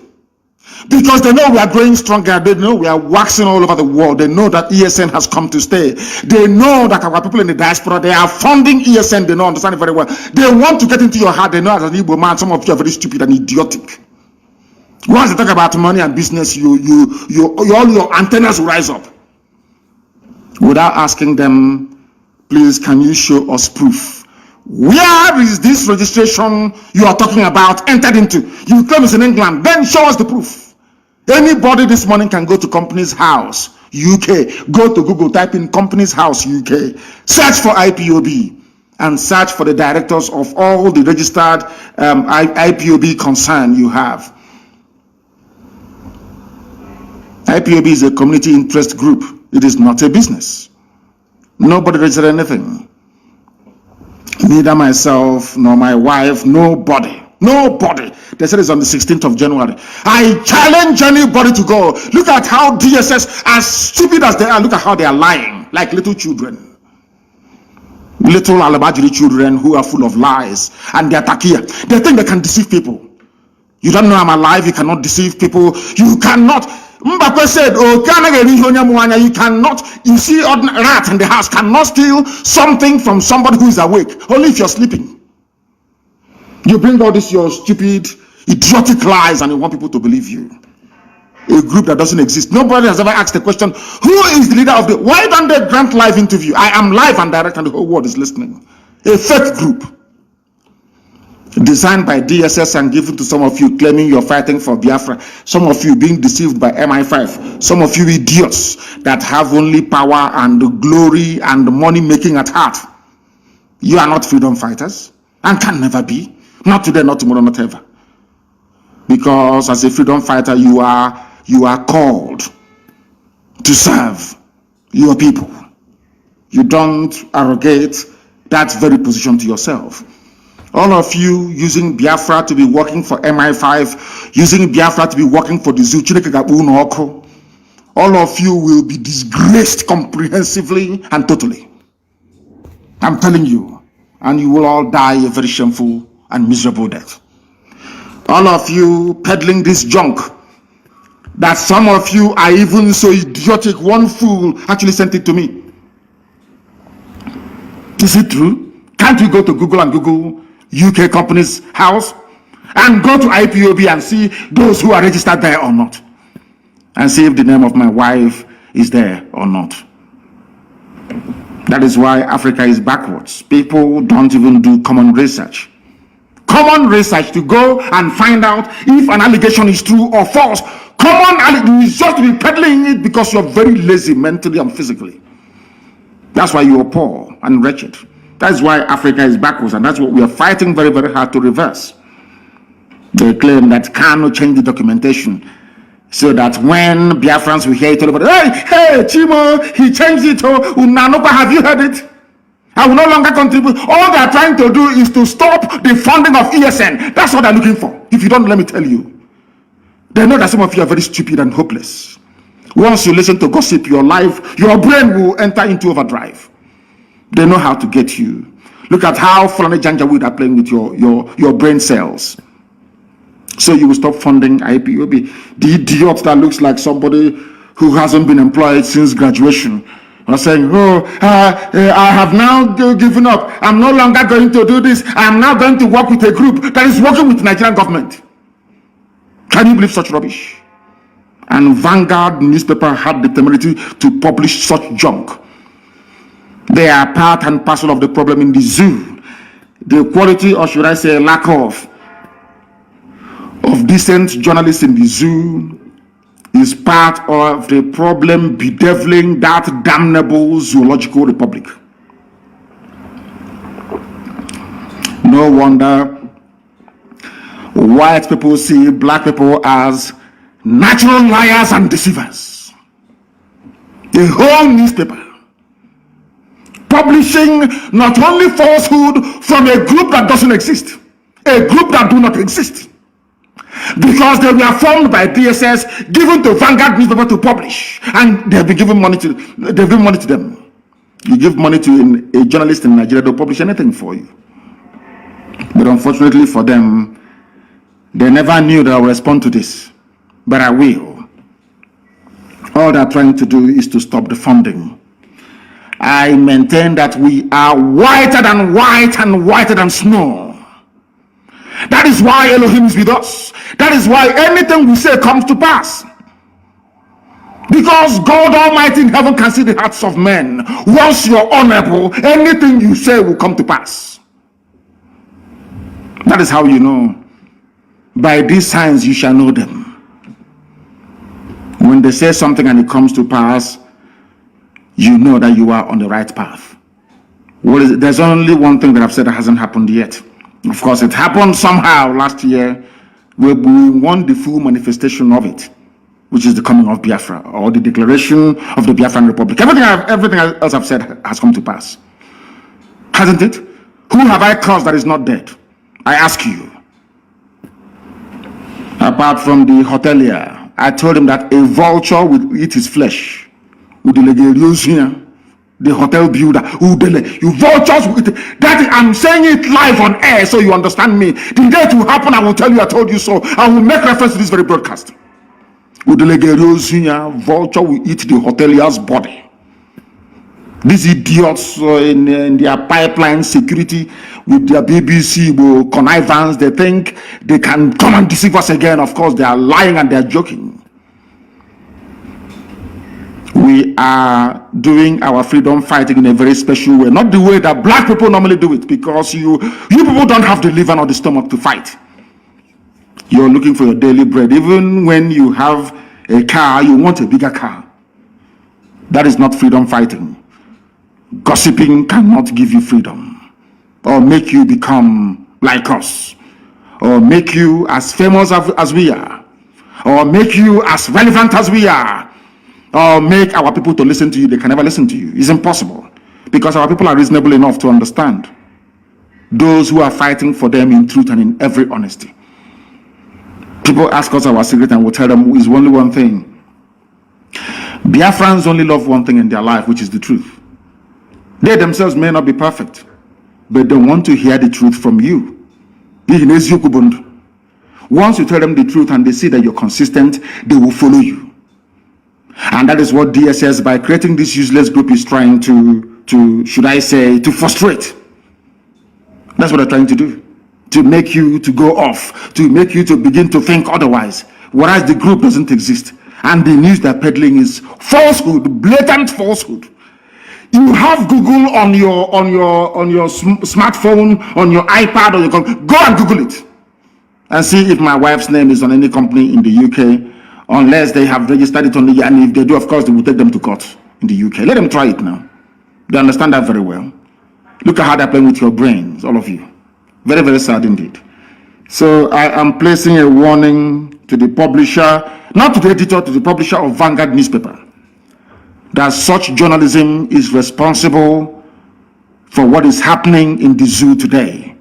Because they know we are growing stronger. They know we are waxing all over the world. They know that ESN has come to stay. They know that our people in the diaspora, they are funding ESN. They know, understand it very well. They want to get into your heart. They know as an Igbo man, some of you are very stupid and idiotic. Once they talk about money and business, all your antennas will rise up. Without asking them, please, can you show us proof? Where is this registration you are talking about entered into? You claim it's in England, then show us the proof. Anybody this morning can go to Companies House, UK. Go to Google, type in Companies House, UK. Search for IPOB and search for the directors of all the registered IPOB concern you have. IPOB is a community interest group. It is not a business. Nobody registered anything. Neither myself nor my wife, nobody. Nobody. They said it's on the 16th of January. I challenge anybody to go. Look at how DSS, as stupid as they are, look at how they are lying like little children. Little Alabajiri children who are full of lies and they are takia. They think they can deceive people. You don't know I'm alive, you cannot deceive people. You cannot. Mbappe said, oh, you cannot, you see, ordinary rat in the house cannot steal something from somebody who is awake, only if you're sleeping. You bring all this, your stupid, idiotic lies, and you want people to believe you. A group that doesn't exist. Nobody has ever asked the question, who is the leader of the, why don't they grant live interview? I am live and direct and the whole world is listening. A fake group. Designed by DSS and given to some of you claiming you're fighting for Biafra. Some of you being deceived by MI5. Some of you idiots that have only power and glory and money making at heart. You are not freedom fighters and can never be. Not today, not tomorrow, not ever. Because as a freedom fighter, you are called to serve your people. You don't arrogate that very position to yourself. All of you using Biafra to be working for MI5, using Biafra to be working for the zoo, all of you will be disgraced comprehensively and totally. I'm telling you, and you will all die a very shameful and miserable death. All of you peddling this junk, that some of you are even so idiotic, one fool actually sent it to me. Is it true? Can't you go to Google and Google UK company's house and go to IPOB and see those who are registered there or not, and see if the name of my wife is there or not? That is why Africa is backwards. People don't even do common research. Common research to go and find out if an allegation is true or false. Common is just to be peddling it because you're very lazy mentally and physically. That's why you're poor and wretched. That's why Africa is backwards, and that's what we are fighting very, very hard to reverse. They claim that Kanu changed the documentation so that when Biafrans will hear it all over, hey, Chimo, he changed it. Oh, Unanopa, have you heard it? I will no longer contribute. All they are trying to do is to stop the funding of ESN. That's what they're looking for. If you don't, let me tell you. They know that some of you are very stupid and hopeless. Once you listen to gossip, your life, your brain will enter into overdrive. They know how to get you. Look at how Fulani Janjaweed are playing with your brain cells. So you will stop funding IPOB. The idiot that looks like somebody who hasn't been employed since graduation are saying, I have now given up. I'm no longer going to do this. I'm now going to work with a group that is working with the Nigerian government. Can you believe such rubbish? And Vanguard newspaper had the temerity to publish such junk. They are part and parcel of the problem in the zoo. The quality, or should I say lack of decent journalists in the zoo is part of the problem bedeviling that damnable zoological republic. No wonder white people see black people as natural liars and deceivers. The whole newspaper publishing not only falsehood from a group that doesn't exist, a group that do not exist, because they were formed by DSS, given to Vanguard newspaper to publish, and they have been given money to them. You give money to a journalist in Nigeria, they'll publish anything for you. But unfortunately for them, they never knew that I would respond to this, but I will. All they're trying to do is to stop the funding. I maintain that we are whiter than white and whiter than snow. That is why Elohim is with us. That is why anything we say comes to pass. Because God Almighty in heaven can see the hearts of men. Once you're honorable, anything you say will come to pass. That is how you know. By these signs you shall know them. When they say something and it comes to pass, you know that you are on the right path. What is it? There's only one thing that I've said that hasn't happened yet. Of course, it happened somehow last year, where we want the full manifestation of it, which is the coming of Biafra, or the declaration of the Biafran Republic. Everything else I've said has come to pass. Hasn't it? Who have I caused that is not dead? I ask you. Apart from the hotelier, I told him that a vulture will eat his flesh. The hotel builder, you vultures will eat it. That I'm saying it live on air so you understand me. The day it will happen, I will tell you I told you so. I will make reference to this very broadcast. Vulture will eat the hotelier's body. These idiots in their pipeline security with their BBC connivance, they think they can come and deceive us again. Of course, they are lying and they are joking. We are doing our freedom fighting in a very special way, not the way that black people normally do it, because you people don't have the liver or the stomach to fight. You're looking for your daily bread. Even when you have a car, you want a bigger car. That is not freedom fighting. Gossiping cannot give you freedom or make you become like us or make you as famous as we are or make you as relevant as we are or make our people to listen to you. They can never listen to you. It's impossible because our people are reasonable enough to understand those who are fighting for them in truth and in every honesty. People ask us our secret and we'll tell them it's only one thing. Biafrans only love one thing in their life, which is the truth. They themselves may not be perfect, but they want to hear the truth from you. Once you tell them the truth and they see that you're consistent, they will follow you. And that is what DSS, by creating this useless group, is trying to should I say, to frustrate. That's what they're trying to do. To make you to go off, to make you to begin to think otherwise, whereas the group doesn't exist. And the news they're peddling is falsehood, blatant falsehood. You have Google on your smartphone, on your iPad, or your go and Google it and see if my wife's name is on any company in the UK, unless they have registered it on the, and if they do, of course, they will take them to court in the UK. Let them try it now. They understand that very well. Look at how they're playing with your brains, all of you. Very, very sad indeed. So I am placing a warning to the publisher, not to the editor, to the publisher of Vanguard newspaper, that such journalism is responsible for what is happening in the zoo today.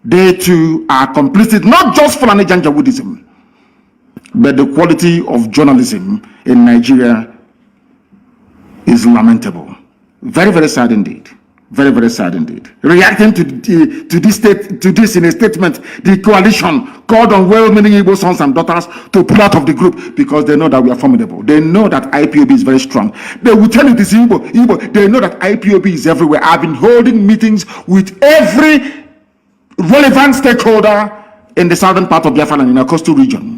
They too are complicit, not just Fulani Janjaweedism, but the quality of journalism in Nigeria is lamentable. Very, very sad indeed. Very, very sad indeed. Reacting to this in a statement, the coalition called on well-meaning Igbo sons and daughters to pull out of the group because they know that we are formidable. They know that IPOB is very strong. They will tell you this Igbo. They know that IPOB is everywhere. I've been holding meetings with every relevant stakeholder in the southern part of Biafra and in our coastal region.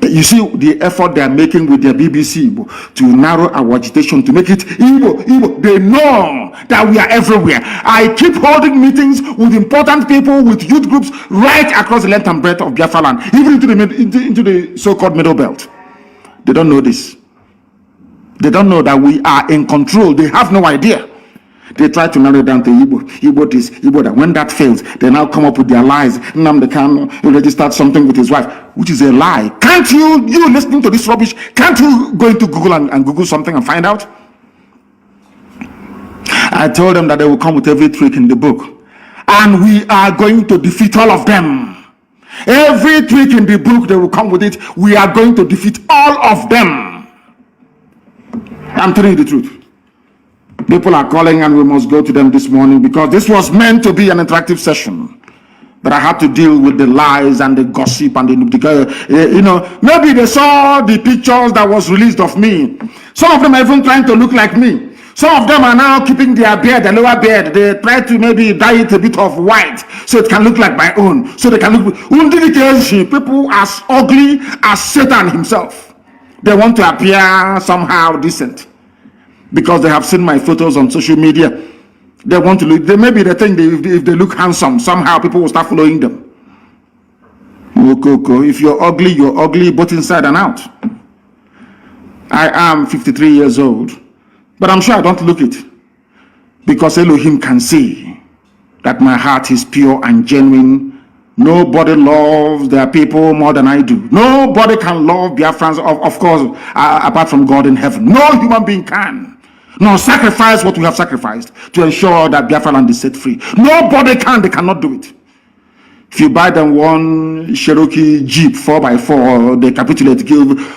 You see the effort they are making with their BBC to narrow our agitation, to make it Igbo. They know that we are everywhere. I keep holding meetings with important people, with youth groups right across the length and breadth of Biafra land, even into the so-called middle belt. They don't know this. They don't know that we are in control. They have no idea. They try to narrow it down to Igbo this, Igbo that. When that fails, they now come up with their lies. Nnamdi Kanu already started something with his wife, which is a lie. Can't you listening to this rubbish, can't you go into Google and Google something and find out? I told them that they will come with every trick in the book. And we are going to defeat all of them. Every trick in the book, they will come with it. We are going to defeat all of them. I'm telling you the truth. People are calling and we must go to them this morning because this was meant to be an interactive session. But I had to deal with the lies and the gossip and the, maybe they saw the pictures that was released of me. Some of them are even trying to look like me. Some of them are now keeping their beard, their lower beard. They try to maybe dye it a bit of white so it can look like my own. So they can look, people as ugly as Satan himself. They want to appear somehow decent. Because they have seen my photos on social media. They want to look, maybe they think if they look handsome, somehow people will start following them. If you're ugly both inside and out. I am 53 years old, but I'm sure I don't look it. Because Elohim can see that my heart is pure and genuine. Nobody loves their people more than I do. Nobody can love Biafrans, of course, apart from God in heaven. No human being can. Nor sacrifice what we have sacrificed to ensure that Biafra land is set free. Nobody can, they cannot do it. If you buy them one Cherokee Jeep 4x4, they capitulate,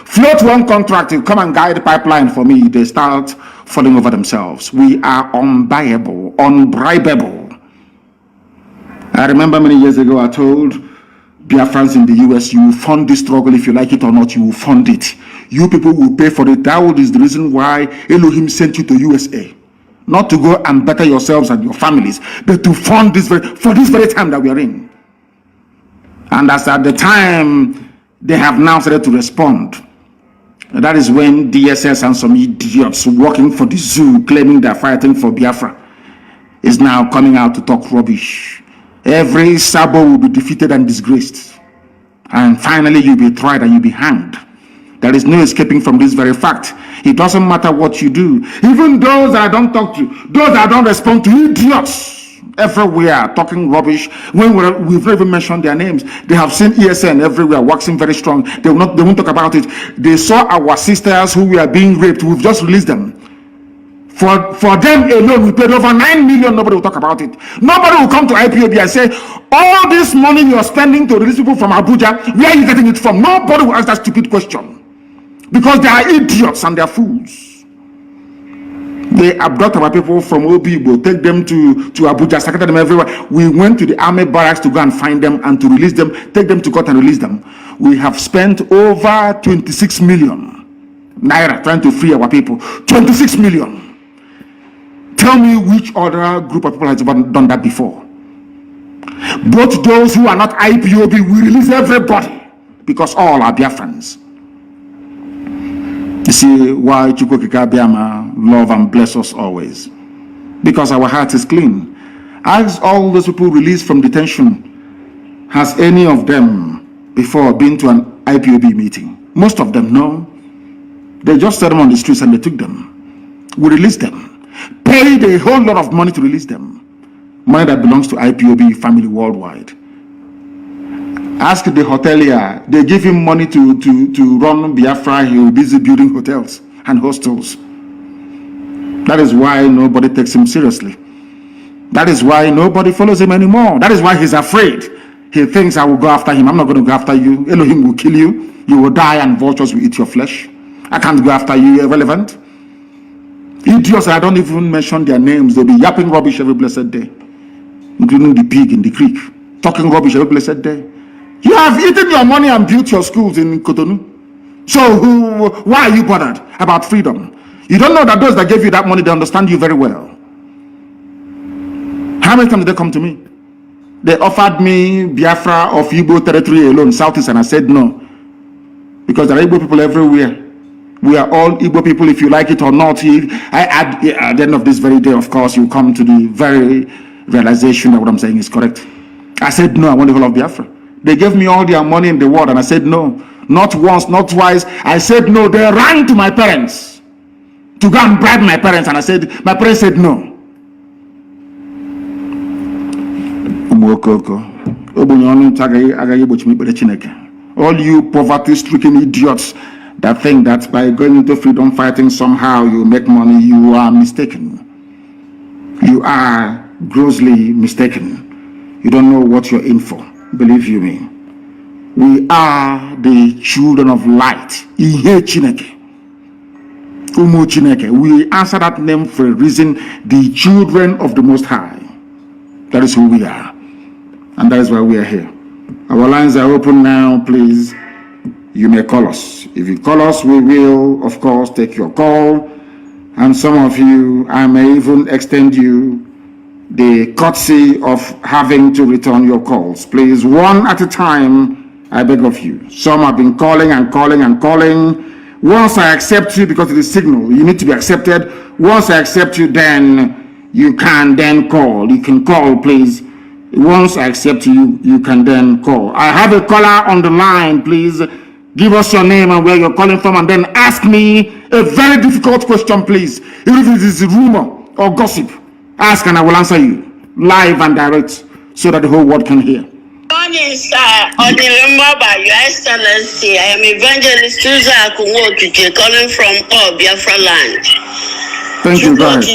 float one contract, come and guide the pipeline for me, they start falling over themselves. We are unbuyable, unbribable. I remember many years ago I told Biafrans in the US, you will fund this struggle if you like it or not, you will fund it. You people will pay for it. That is the reason why Elohim sent you to USA. Not to go and better yourselves and your families, but to fund this for this very time that we are in. And as at the time, they have now started to respond. And that is when DSS and some idiots working for the zoo, claiming they're fighting for Biafra, is now coming out to talk rubbish. Every Sabo will be defeated and disgraced. And finally, you'll be tried and you'll be hanged. There is no escaping from this very fact. It doesn't matter what you do. Even those that I don't talk to, those that I don't respond to, idiots everywhere talking rubbish. When we've never mentioned their names, they have seen ESN everywhere waxing very strong. They won't talk about it. They saw our sisters who were being raped. We've just released them For them alone, we paid over 9 million. Nobody will talk about it. Nobody will come to IPOB and say, all this money you are spending to release people from Abuja, where are you getting it from? Nobody will ask that stupid question. Because they are idiots and they are fools. They abduct our people from Obibo, take them to Abuja, secretary them everywhere. We went to the army barracks to go and find them and to release them, take them to court and release them. We have spent over 26 million naira trying to free our people. 26 million. Tell me which other group of people has done that before. Both those who are not IPOB, we release everybody because all are Biafrans. You see why Chukwukika Biama love and bless us always? Because our heart is clean. As all those people released from detention, has any of them before been to an IPOB meeting? Most of them, no. They just set them on the streets and they took them. We released them. Paid a whole lot of money to release them. Money that belongs to IPOB family worldwide. Ask the hotelier, they give him money to run Biafra. He will be busy building hotels and hostels. That is why nobody takes him seriously. That is why nobody follows him anymore. That is why he's afraid. He thinks I will go after him. I'm not going to go after you. Elohim will kill you. You will die and vultures will eat your flesh. I can't go after you. Irrelevant. Idiots, I don't even mention their names. They'll be yapping rubbish every blessed day, including the pig in the creek, talking rubbish every blessed day. You have eaten your money and built your schools in Cotonou. So why are you bothered about freedom? You don't know that those that gave you that money, they understand you very well. How many times did they come to me? They offered me Biafra of Igbo territory alone, Southeast, and I said no. Because there are Igbo people everywhere. We are all Igbo people, if you like it or not. At the end of this very day, of course, you come to the very realization that what I'm saying is correct. I said no, I want the whole of Biafra. They gave me all their money in the world, and I said no. Not once, not twice. I said no. They ran to my parents to go and bribe my parents, and my parents said no. All you poverty-stricken idiots that think that by going into freedom fighting somehow you make money, you are mistaken. You are grossly mistaken. You don't know what you're in for. Believe you me. We are the children of light. Ihe Chineke. Umu Chineke. We answer that name for a reason. The children of the Most High. That is who we are. And that is why we are here. Our lines are open now, please. You may call us. If you call us, we will, of course, take your call. And some of you, I may even extend you the courtesy of having to return your calls. Please, one at a time, I beg of you. Some have been calling and calling and calling. Once I accept you, because it is signal, you need to be accepted. Once I accept you, then you can then call. You can call, please. Once I accept you, you can then call. I have a caller on the line, please. Give us your name and where you're calling from, and then ask me a very difficult question, please. Even if it is a rumor or gossip, ask and I will answer you live and direct so that the whole world can hear. Morning, sir. On the remember, Your Excellency, I am Evangelist Susan Akunwotuke calling from Biafra land. Thank you, guys.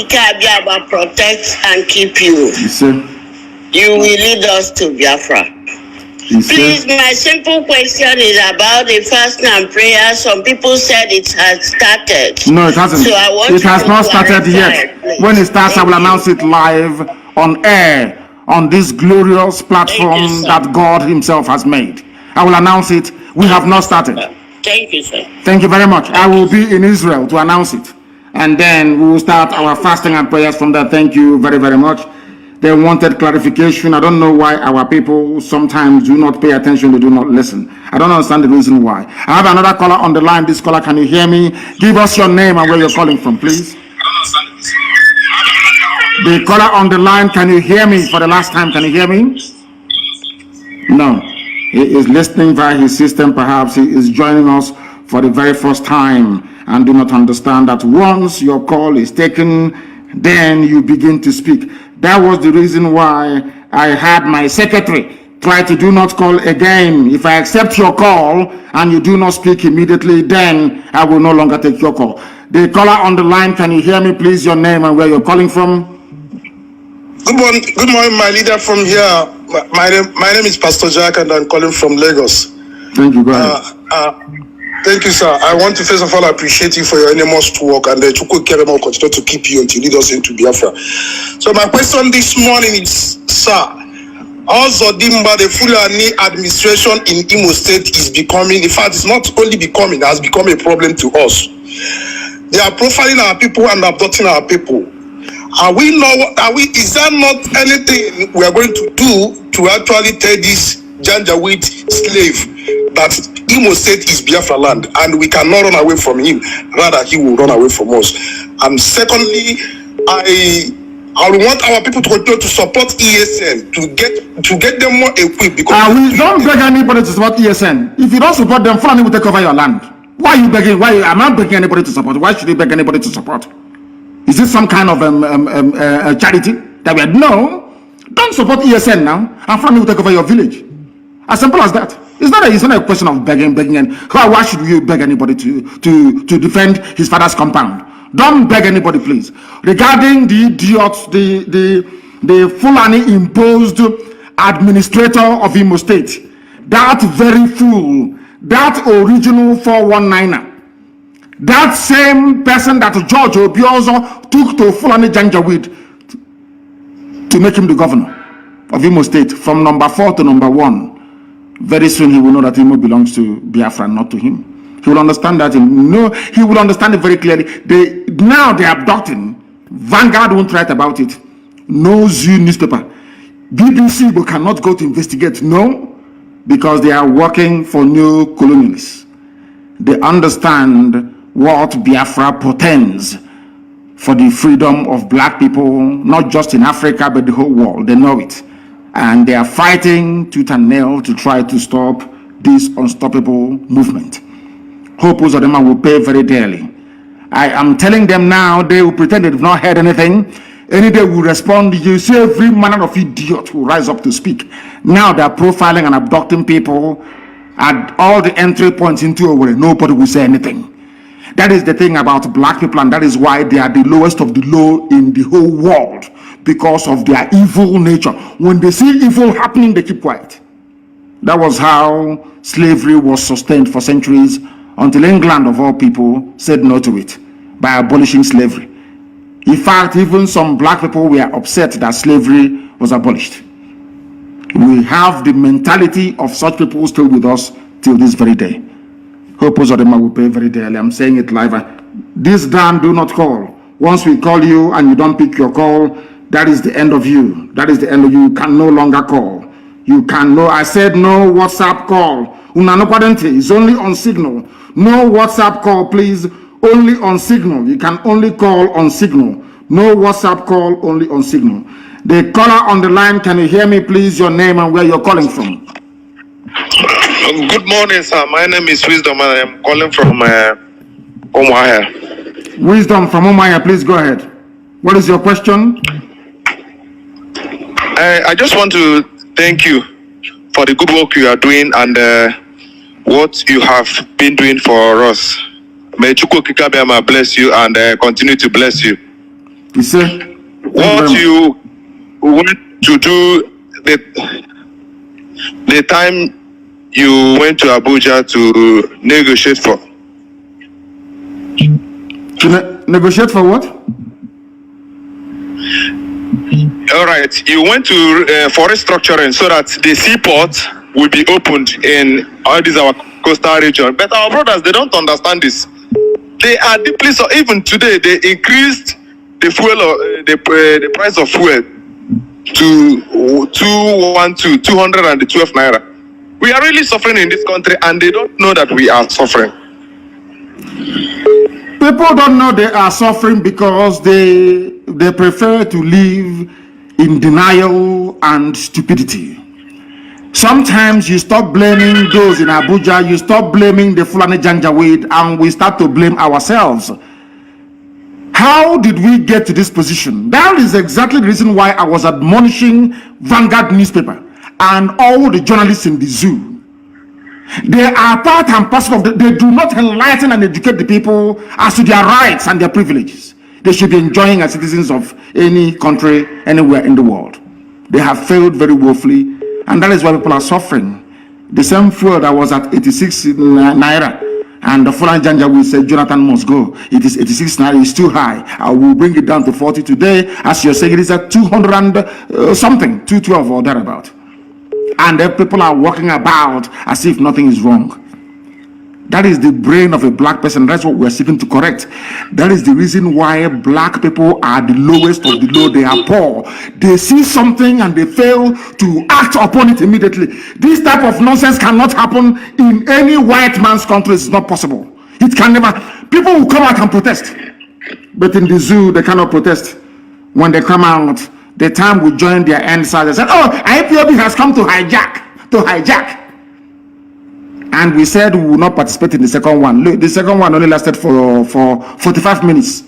Protect and keep you. You see? You will lead us to Biafra. Please, my simple question is about the fasting and prayer. Some people said it has started. No, it hasn't. So I want it has not started yet. Please. When it starts, I will announce it live on air on this glorious platform that God Himself has made. I will announce it. We have not started. Thank you, sir. Thank you very much. I will be in Israel to announce it. And then we will start our fasting and prayers from there. Thank you very, very much. They wanted clarification. I don't know why our people sometimes do not pay attention. They do not listen. I don't understand the reason why. I have another caller on the line. This caller, can you hear me? Give us your name and where you're calling from, please. The caller on the line, can you hear me for the last time? Can you hear me? No. He is listening via his system. Perhaps he is joining us for the very first time and do not understand that once your call is taken, then you begin to speak. That was the reason why I had my secretary try to do not call again. If I accept your call and you do not speak immediately, then I will no longer take your call. The caller on the line, can you hear me, please? Your name and where you're calling from? Good morning, my leader from here. My name is Pastor Jack, and I'm calling from Lagos. Thank you, go ahead. Thank you, sir. I want to first of all appreciate you for your enormous work, and the Chukwu Kerem will continue to keep you until you lead us into Biafra. So my question this morning is, sir, also Dimba, the Fulani administration in Imo State is becoming, in fact, it's not only becoming, it has become a problem to us. They are profiling our people and abducting our people. Is there not anything we are going to do to actually tell this Janjaweed slave that Imo State is Biafra land and we cannot run away from him, rather he will run away from us? And secondly, I want our people to continue to support ESN to get them more equipped, because we don't beg anybody to support ESN. If you don't support them, Fulani will take over your land. Why are you begging? Why am I begging anybody to support? Why should you beg anybody to support? Is this some kind of charity that we had? No, don't support ESN now, and Fulani will take over your village. As simple as that. It's not a question of begging, and why should you beg anybody to defend his father's compound? Don't beg anybody, please. Regarding the idiots, the Fulani imposed administrator of Imo State, that very fool, that original 419er, that same person that George Obiozo took to Fulani Janjaweed to make him the governor of Imo State from number 4 to number 1. Very soon he will know that Imo belongs to Biafra, not to him. He will understand that. He will understand it very clearly. Now they are abducting. Vanguard won't write about it. No Zoo newspaper. BBC cannot go to investigate. No, because they are working for new colonialists. They understand what Biafra portends for the freedom of black people, not just in Africa, but the whole world. They know it. And they are fighting tooth and nail to try to stop this unstoppable movement. Hope those of them will pay very dearly. I am telling them now, they will pretend they've not heard anything. Any day will respond. You see, every manner of idiot will rise up to speak. Now they are profiling and abducting people at all the entry points into Owerri. Nobody will say anything. That is the thing about black people, and that is why they are the lowest of the low in the whole world, because of their evil nature. When they see evil happening, they keep quiet. That was how slavery was sustained for centuries, until England, of all people, said no to it by abolishing slavery. In fact, even some black people were upset that slavery was abolished. We have the mentality of such people still with us till this very day. Hope Ozodema will pay very dearly. I'm saying it live. This damn do not call. Once we call you and you don't pick your call, that is the end of you. That is the end of you. You can no longer call. You can no. I said no WhatsApp call. It's only on Signal. No WhatsApp call, please. Only on Signal. You can only call on Signal. No WhatsApp call, only on Signal. The caller on the line, can you hear me, please? Your name and where you're calling from. Good morning, sir. My name is Wisdom, and I'm calling from Umuahia. Wisdom from Umuahia, please go ahead. What is your question? I just want to thank you for the good work you are doing and what you have been doing for us. May Chukwu Kikabiama bless you and continue to bless you. You see? What you went to do the time you went to Abuja to negotiate for. To negotiate for what? All right, you went to for restructuring so that the seaport will be opened in all these our coastal region. But our brothers, they don't understand this. They are deeply so. Even today, they increased the fuel, the price of fuel to 212 naira. We are really suffering in this country, and they don't know that we are suffering. People don't know they are suffering because they prefer to live in denial and stupidity. Sometimes you stop blaming those in Abuja, you stop blaming the Fulani Janjaweed, and we start to blame ourselves. How did we get to this position? That is exactly the reason why I was admonishing Vanguard newspaper. and all the journalists in the zoo. They are part and parcel of they do not enlighten and educate the people as to their rights and their privileges they should be enjoying as citizens of any country, anywhere in the world. They have failed very woefully, and that is why people are suffering. The same fuel that was at 86 naira, and the Fulan Janja will say Jonathan must go. It is 86 naira, it's too high. I will bring it down to 40 today. As you're saying, it is at 200 something, 212 or thereabout. And the people are walking about as if nothing is wrong. That is the brain of a black person. That's what we're seeking to correct. That is the reason why black people are the lowest of the low. They are poor. They see something and they fail to act upon it immediately. This type of nonsense cannot happen in any white man's country. It's not possible. It can never. People will come out and protest. But in the zoo, they cannot protest. When they come out, the time will join their end side. They said, oh, IPOB has come to hijack. And we said we will not participate in the second one. Look, the second one only lasted for 45 minutes.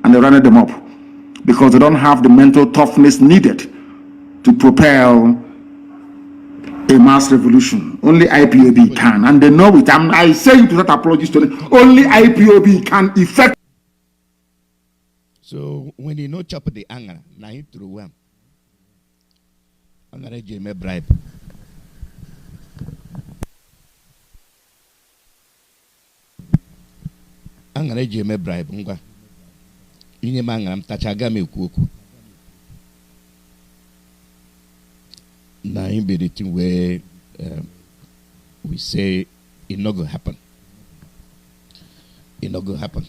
And they ran them up. Because they don't have the mental toughness needed to propel a mass revolution. Only IPOB can. And they know it. I say it without apologies to them. Only IPOB can effect. So when you know chop the anger, now you through them. I'm gonna give me a bribe. I'm gonna give me a bribe. You man, I'm touching kuku. Now in be the thing where we say it not gonna happen. It not gonna happen.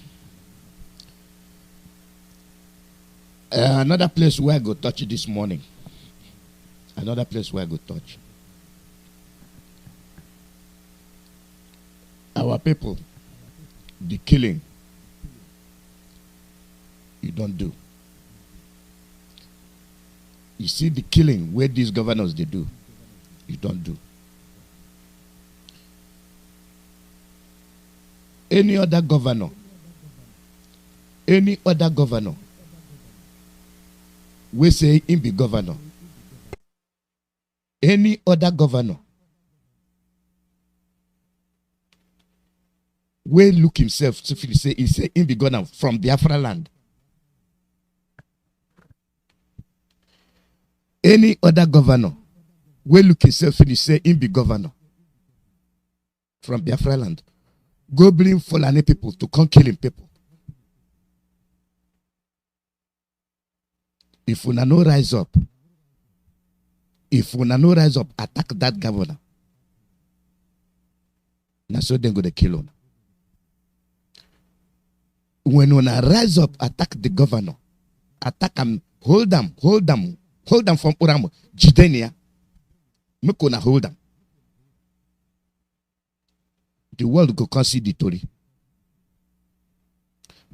Another place where I go touch this morning. Another place where I go touch. Our people, the killing, you don't do. You see the killing where these governors they do, you don't do. Any other governor we say him be governor. Any other governor we look himself to say him be governor from Biafra land. Any other governor we look himself and say him be governor from Biafra land. Go bring Fulani people to come killing people. If we no rise up, attack that governor. Now so then go to kill him. When we rise up, attack the governor, attack him, hold them from Uramu, Jidenia, Mekona hold them. The world go see the story.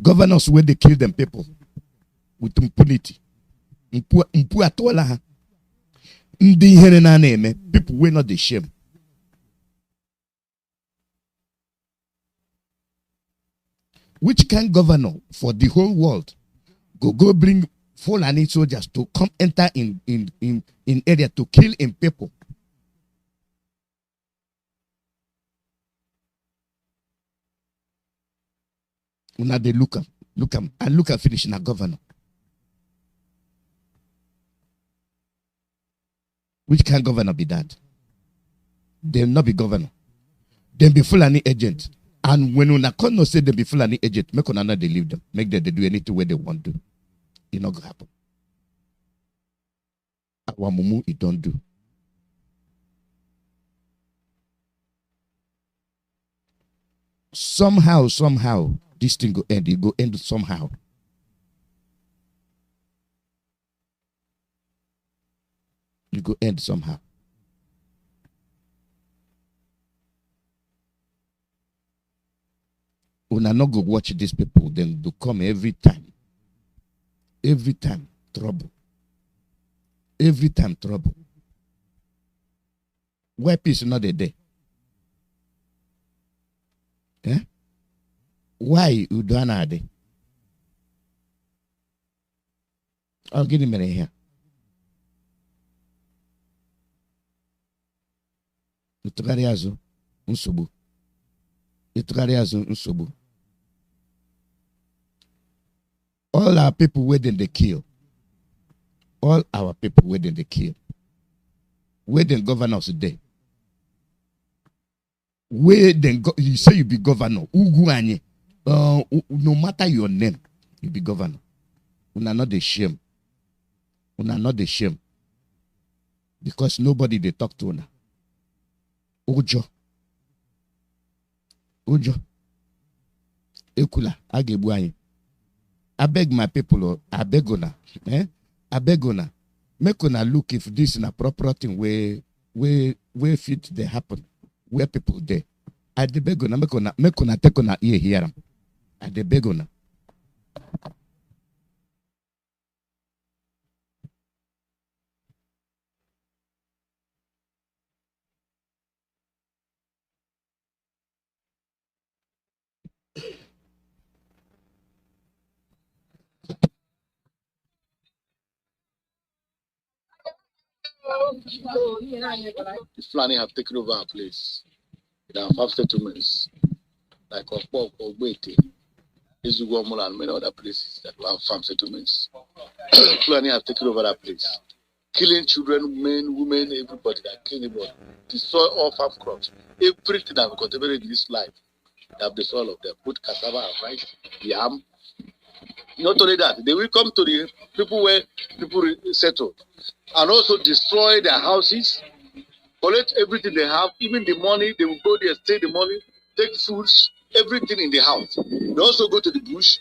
Governors where they kill them people with impunity. Mpu atola ha. Ndi here na na-eme, people will not the shame. Which kind governor for the whole world go bring Fulani soldiers to come enter in area to kill in people? Now they look at finishing a governor. Which kind of governor be that? They'll not be governor. They'll be Fulani agent. And when una no say they be Fulani agent, make una they leave them. Make them they do anything where they want to. It not gonna happen. Our mumu it don't do. Somehow, this thing go end. It go end somehow. You go end somehow. When I not go watch these people, then they come every time. Every time, trouble. Every time, trouble. Why peace not a day? Eh? Why Udana are they? I'll give him a here. ịtụgharị azụ nsogbu ịtụgharị azụ nsogbu. All our people waiting they kill. All our people waiting they kill. Waiting governors today. You say you be governor. Uguanye. No matter your name, you be governor. Una not the shame. Una not the shame. Because nobody they talk to una. Ujo. Ekula. Agebuanye. I beg my people, I beg una, I beg una, make una look if this is a proper thing where fit they happen, where people there. I de beg una, make una take una ear here. I de beg una. The Fulani have taken over our place. There are 5 settlements, like Ipob, Ogbete, Ezugomola, and many other places that have farm settlements. Fulani have taken over that place, killing children, men, women, everybody. That kill anybody, destroy all farm crops, everything that we cultivated in this life. They have destroyed all of them. Put cassava and rice, yam. Not only that, they will come to the people where people settle, and also destroy their houses, collect everything they have, even the money. They will go there, stay the money, take foods, everything in the house. They also go to the bush,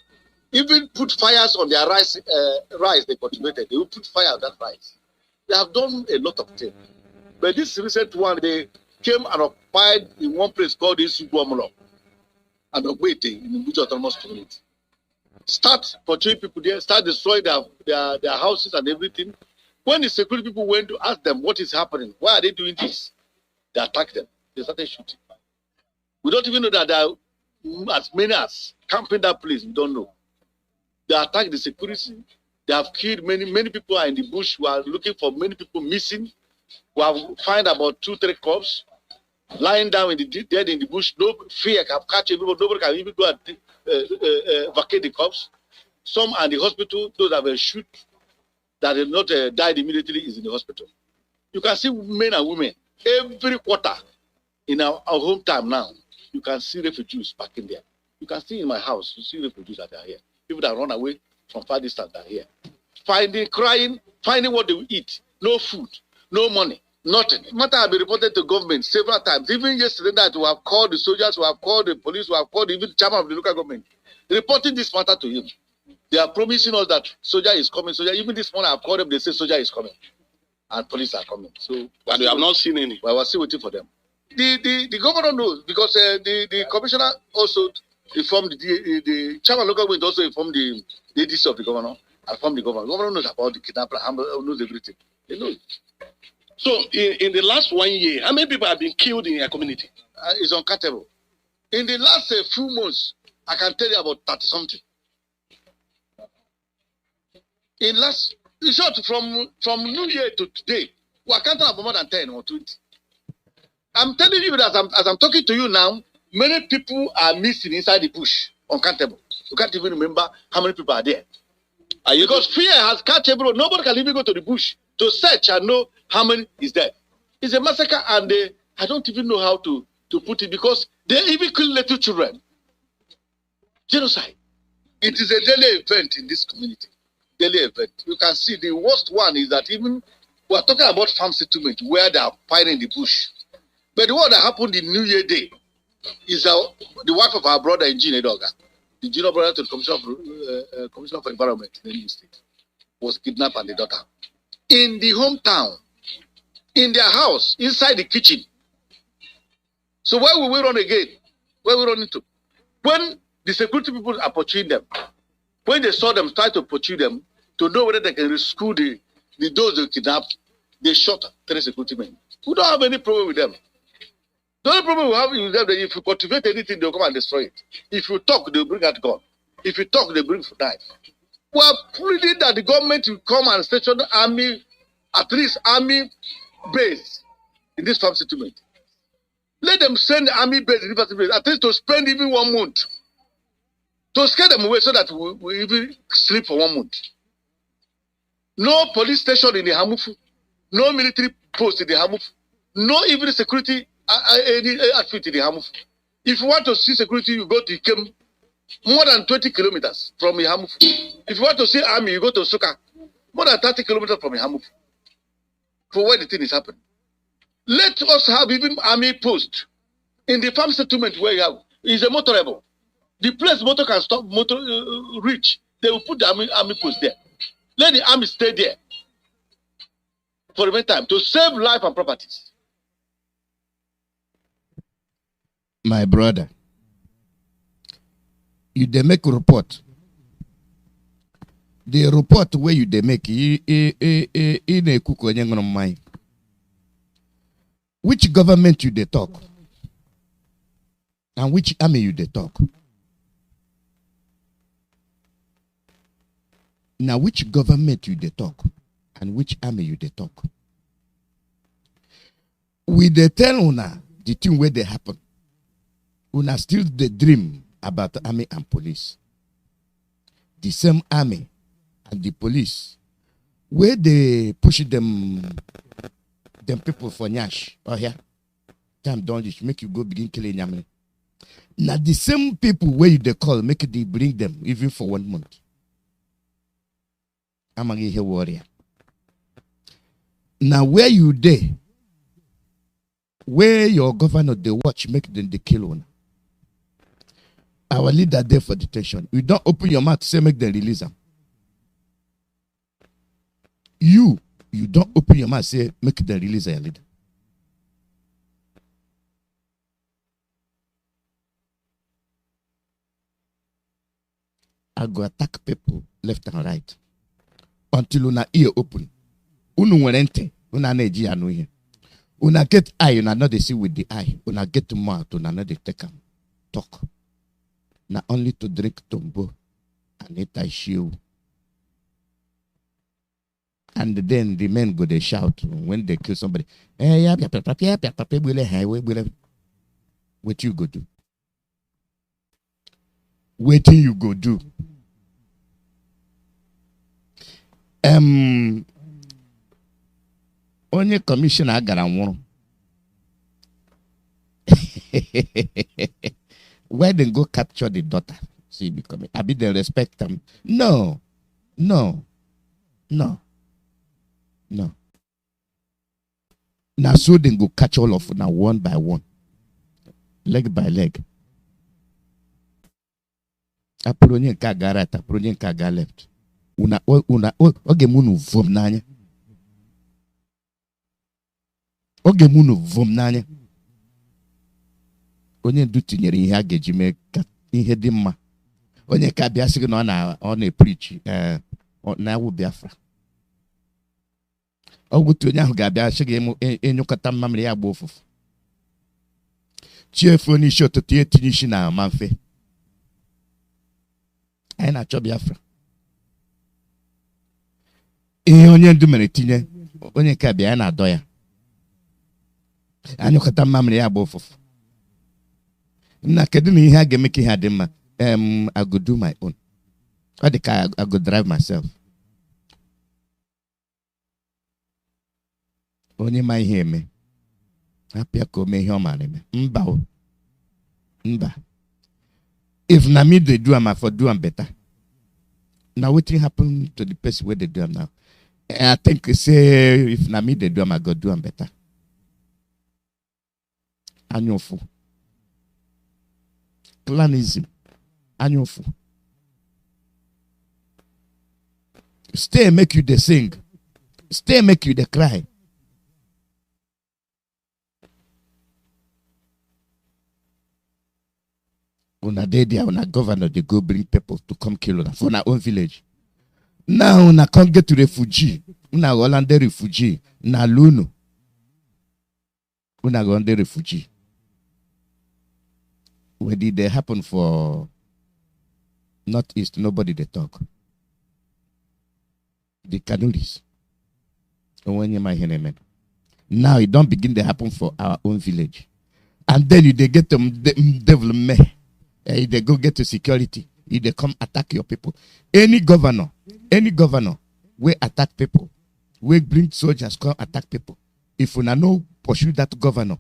even put fires on their rice they cultivated. They will put fire on that rice. They have done a lot of things. But this recent one, they came and occupied in one place called Isuguamulo and Ogbete in the Buja Autonomous Community. Start portraying people there, start destroying their houses and everything. When the security people went to ask them what is happening, why are they doing this? They attacked them. They started shooting. We don't even know that there are as many as camping that place. We don't know. They attacked the security. They have killed many people are in the bush. We are looking for many people missing. We have found about 2-3 corpses lying down dead in the bush. No fear can catch everybody. Nobody can even go and vacate the corpse. Some are in the hospital. Those that were shot that did not died immediately is in the hospital. You can see men and women every quarter in our hometown now. You can see refugees back in there. You can see in my house, you see refugees that are here. People that run away from far distance are here. Crying, finding what they will eat. No food, no money, nothing. Matter have been reported to government several times. Even yesterday night, we have called the soldiers, we have called the police, we have called even the chairman of the local government, reporting this matter to him. They are promising us that soldier is coming. Soldier, even this morning I've called them, they say soldier is coming. And police are coming. So, but we have not seen any. But we're still waiting for them. The governor knows because the commissioner also informed the chairman of local government also informed the ADC of the governor, informed the governor. The governor knows about the kidnapper, knows everything. They know. So in the last 1 year, how many people have been killed in your community? It's uncountable. In the last few months, I can tell you about 30 something. In short, from New Year to today, we are counting about more than 10 or 20. I'm telling you that as I'm talking to you now, many people are missing inside the bush, uncountable. You can't even remember how many people are there. Because fear has catch everyone. Nobody can even go to the bush to search and know how many is there. It's a massacre, and I don't even know how to put it because they even kill little children. Genocide. It is a daily event in this community. Daily event. You can see the worst one is that even we are talking about farm settlement where they are fighting the bush. But the one that happened in New Year Day is the wife of our brother in Edoga, the junior brother to the Commissioner for Environment in the state, was kidnapped and the daughter. In the hometown, in their house, inside the kitchen. So where will we run again? Where will we run into? When the security people are pursuing them, when they saw them try to pursue them, to know whether they can rescue those they kidnapped, they shot 3 security men. We don't have any problem with them. The only problem we have is that if you cultivate anything, they'll come and destroy it. If you talk, they'll bring out gun. If you talk, they bring knife. We are pleading that the government will come and station the army, at least army base in this farm settlement. Let them send the army base, at least to spend even 1 month. To scare them away so that we even sleep for 1 month. No police station in the Hamufu. No military post in the Hamufu. No even security outfit in the Hamufu. If you want to see security, you go to Ikem, more than 20 kilometers from Ihamufu. If you want to see army, you go to Suka, more than 30 kilometers from Ihamufu. For where the thing is happening. Let us have even army post in the farm settlement where you have is a motorable. The place motor can stop motor reach. They will put the army post there. Let the army stay there for the meantime to save life and properties. My brother, you dey make a report. The report where you dey make which government you dey talk and which army you dey talk. Now which government you dey talk and which army you dey talk. We dey tell una the thing where they happen. Una still dey dream about the army and police. The same army and the police where they push them people for Nyash. Oh yeah. Time don't just make you go begin killing Yamini. Now the same people where you they call make they bring them even for 1 month. I'm a warrior. Now where you there? Where your governor they watch make them they kill one. Our leader there for detention. You don't open your mouth to say make them release them. You don't open your mouth say make them release your leader. I go attack people left and right until una ear open. Unu werente, una neji anu here. Una get eye, una not they see with the eye. Una get to mouth, una not they take am talk. Na only to drink tombo and eat a shoe. And then the men go they shout when they kill somebody. What you go do? Waiting you go do. Only commissioner got one. Where they go capture the daughter? See, become I be they respect them. No. Now so they go catch all of now one by one, leg by leg. Apolonian kaga right, Apolonian kaga left. Una oge munu vom nanya. Oge munu vom nanya. Onye du tinyere ihe a ga-eji mee ka ihe dị mma. Onye ka bịa sị na ọ na-preach na awụ Biafra. Ọgwụtụ onye ahụ ga-abịa sị gị enyụkọta mmamịrị ya gba ofufu. Chiefu n'isi ụtụtụ etinye isi na mamfe. Anyị na-achọ Biafra. Ihe onye ndu mere tinye onye ka bịa ya na-adọ ya. Anyụkọta mmamịrị ya gba ofufu. Na kedu na ihe a ga-eme ka ihe dị mma? I go do my own. Ọ dị ka I go drive myself. Onye ma ihe eme. Hapịa ka o mee ihe ọ maara eme. Mba. If Nnamdi they do am, I for do am better. Now what happen to the person where they do am now? I think say if Nnamdi they do am, I go do am better. Anyofu. Clanism. Anyofu. Stay make you the sing. Stay make you the cry. Una dey there, una governor, they go bring people to come kill una for our own village. Now una can't get to refugee. Una Hollande refugee. Na Luno. Una go under refugee. When did they happen for Northeast? Nobody they talk. The Kanuris. When you my man. Now it don't begin to happen for our own village. And then they get them development. They go get to security. If they come attack your people. Any governor will attack people. We bring soldiers come attack people. If we no pursue that governor,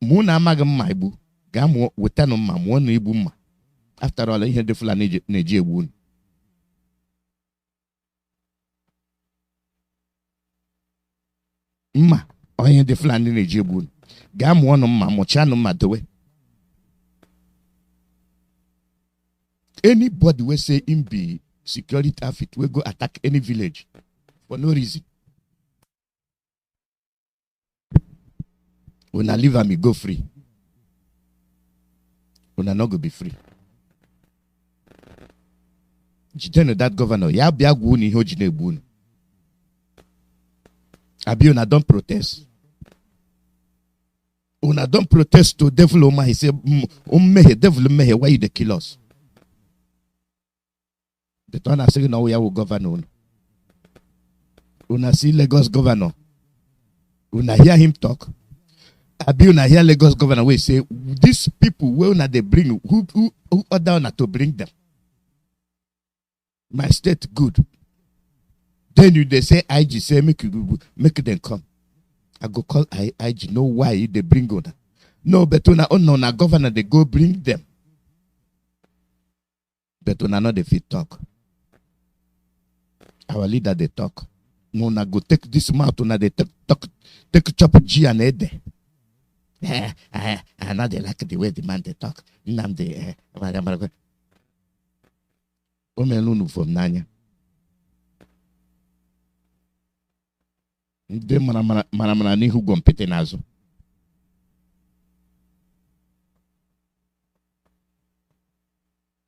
muna magam maibu gamu wetano ma mwonu ibu ma. After all, ihe defula neje wun. Ma onye defula neje wun. Gamu wonu ma mochano ma dowe. Anybody will say him be security outfit will go attack any village for no reason. When I leave me go free. When I not go be free. Jiteno that governor, ya bia guni ho jine bun. Abi una don't protest. Una don't protest to devil oma. He say, devil mehe, why you the kill us? The one I say now we will govern. Una see Lagos governor. Una hear him talk. Abi una hear Lagos governor we say these people where una they bring who order una to bring them. My state good. Then they say IG say make them come. I go call IG know why they bring una. No, but una governor they go bring them. But una not the fit talk. Our leader they talk. No, na go take this mouth. Una they take chop G and Ede. I know they like the way the man they talk. Nnamdi, Omelunu from Nanya. De mana ni hu gompete nazo.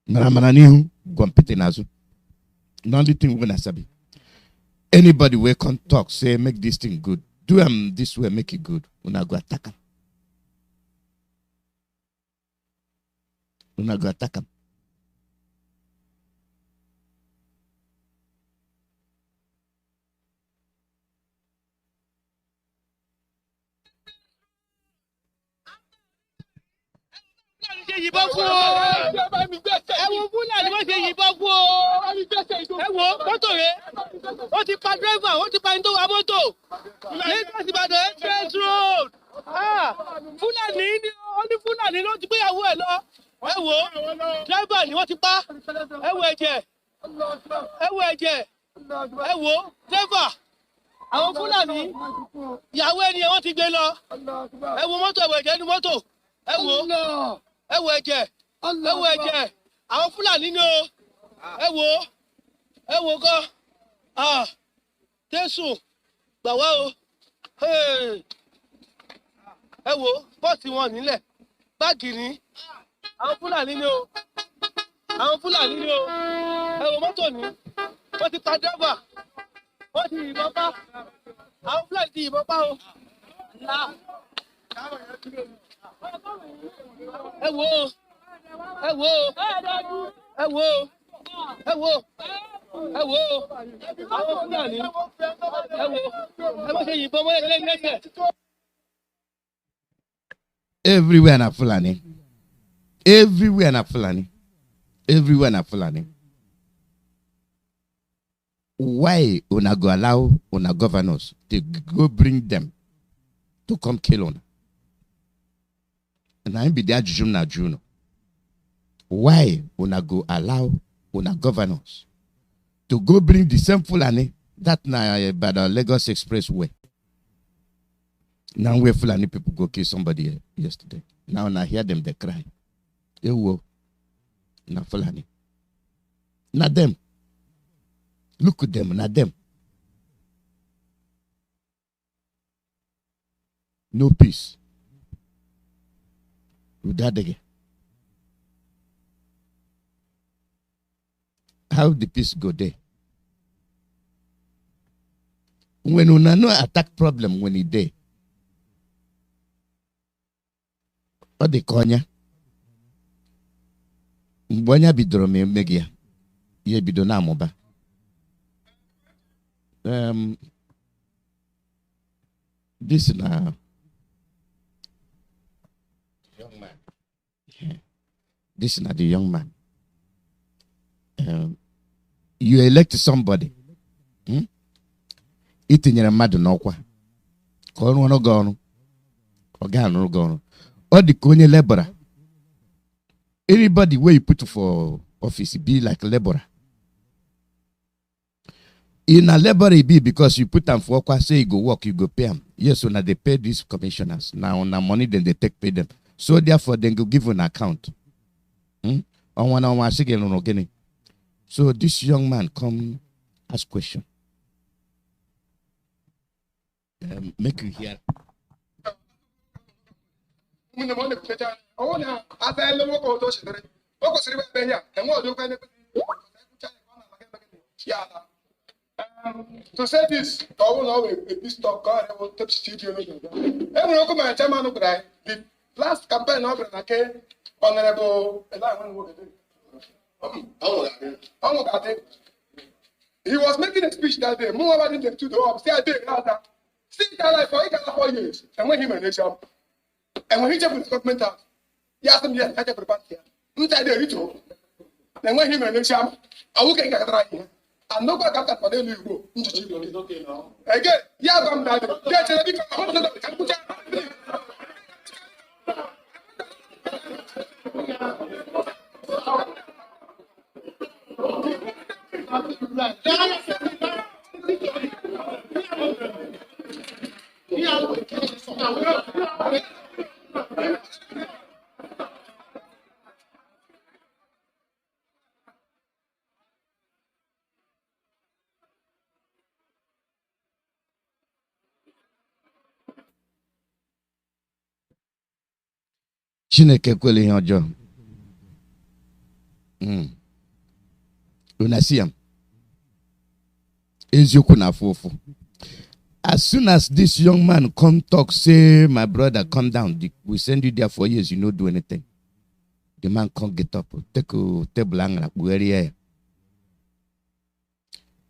Mana ni hu gompete nazo. The only thing when I sabi. Anybody will come talk, say make this thing good. Do them this way, make it good. Una go attack them. Una go attack them. yìnbọn fún o. ẹ wo fúlàní wọ́n ṣe yìnbọn fún o. ẹ wo mọ́tò rẹ̀ ó ti pa dírẹ́fà ó ti pa ẹni tó wa mọ́tò. Lagos Ìbàdàn express road. Fúlàní ni ó ní Fúlàní ló ti gbéyàwó ẹ̀ lọ. ẹ wo dírẹ́fà ni wọ́n ti pa. ẹ wo ẹ̀jẹ̀ ẹ wo ẹ̀jẹ̀ ẹ wo dírẹ́fà. Àwọn Fúlàní ìyàwó ẹni wọ́n ti gbé lọ. ẹ wo mọ́tò ẹ̀wọ̀ ẹ̀jẹ̀ ní mọ́tò. ẹ wo ẹ̀jẹ̀ ẹ wo ẹ̀jẹ̀ àwọn Fúlàní ni o. ẹ wo kọ́ Jésù gbà wá o. ẹ wo bọ́ọ̀sì wọn nílẹ̀ báàgì ní àwọn Fúlàní ni o. àwọn Fúlàní ni o. ẹ wo mọ́tò ní wọ́n ti pa dẹ́gbà wọ́n ti yìnbọn pa àwọn Fúlàní ti yìnbọn pa o. ẹ wo ẹ wo ẹ wo ẹ wo ẹ wo àwọn Fúlàní ẹ wo ẹ má ṣe yìnbọn mọ́ ẹgbẹ́ lẹ́sẹ̀. Everywhere na Fulani. Everywhere na Fulani. Everywhere na Fulani. Why una go allow una governors to go bring them to come kill una? And I be there na Juno. Why una go allow una governors to go bring the same Fulani that na by the Lagos Expressway? Now where Fulani people go kill somebody yesterday. Now I hear them they cry. Ewo, na Fulani. Na them. Look at them, na them. No peace. Without again. How the peace go there? When una no attack problem when it there. What the konya? Mbonya bidoro megia. Ye bidona moba. This na This is not the young man. You elect somebody. Itinyere mmadụ n'ọkwa ka ọrụ ọrụ gị ọrụ ọ ga-arụ gị ọrụ ọ dị ka onye laborer. Anybody where you put for office be like laborer. In a laborer it be because you put them for ọkwa, say you go work, you go pay them. Yes, so now they pay these commissioners. Now on the money then they take pay them. So therefore they go give an account. So this young man come ask question. Make you hear. To say this, I will know a peace talk. God, I will touch studio. Every local man, chairman of the last campaign of the Honorable he was making a speech that day. More about it to the up. Say I did that. Sit that life for 4 years. And when he managed him, and when he checked with the government house, he asked him, yes, I checked the party. Inside the ritual. And when he managed him, I will get right here. And nobody got that for them. You go. It's okay now. Again, yeah, I'm not. Get it. Chineke kwele ihe ọjọọ. Una see him. Eziokwu na afụfụ. As soon as this young man come talk, say, my brother, come down. We send you there for years, you don't do anything. The man can't get up. Take a table and here.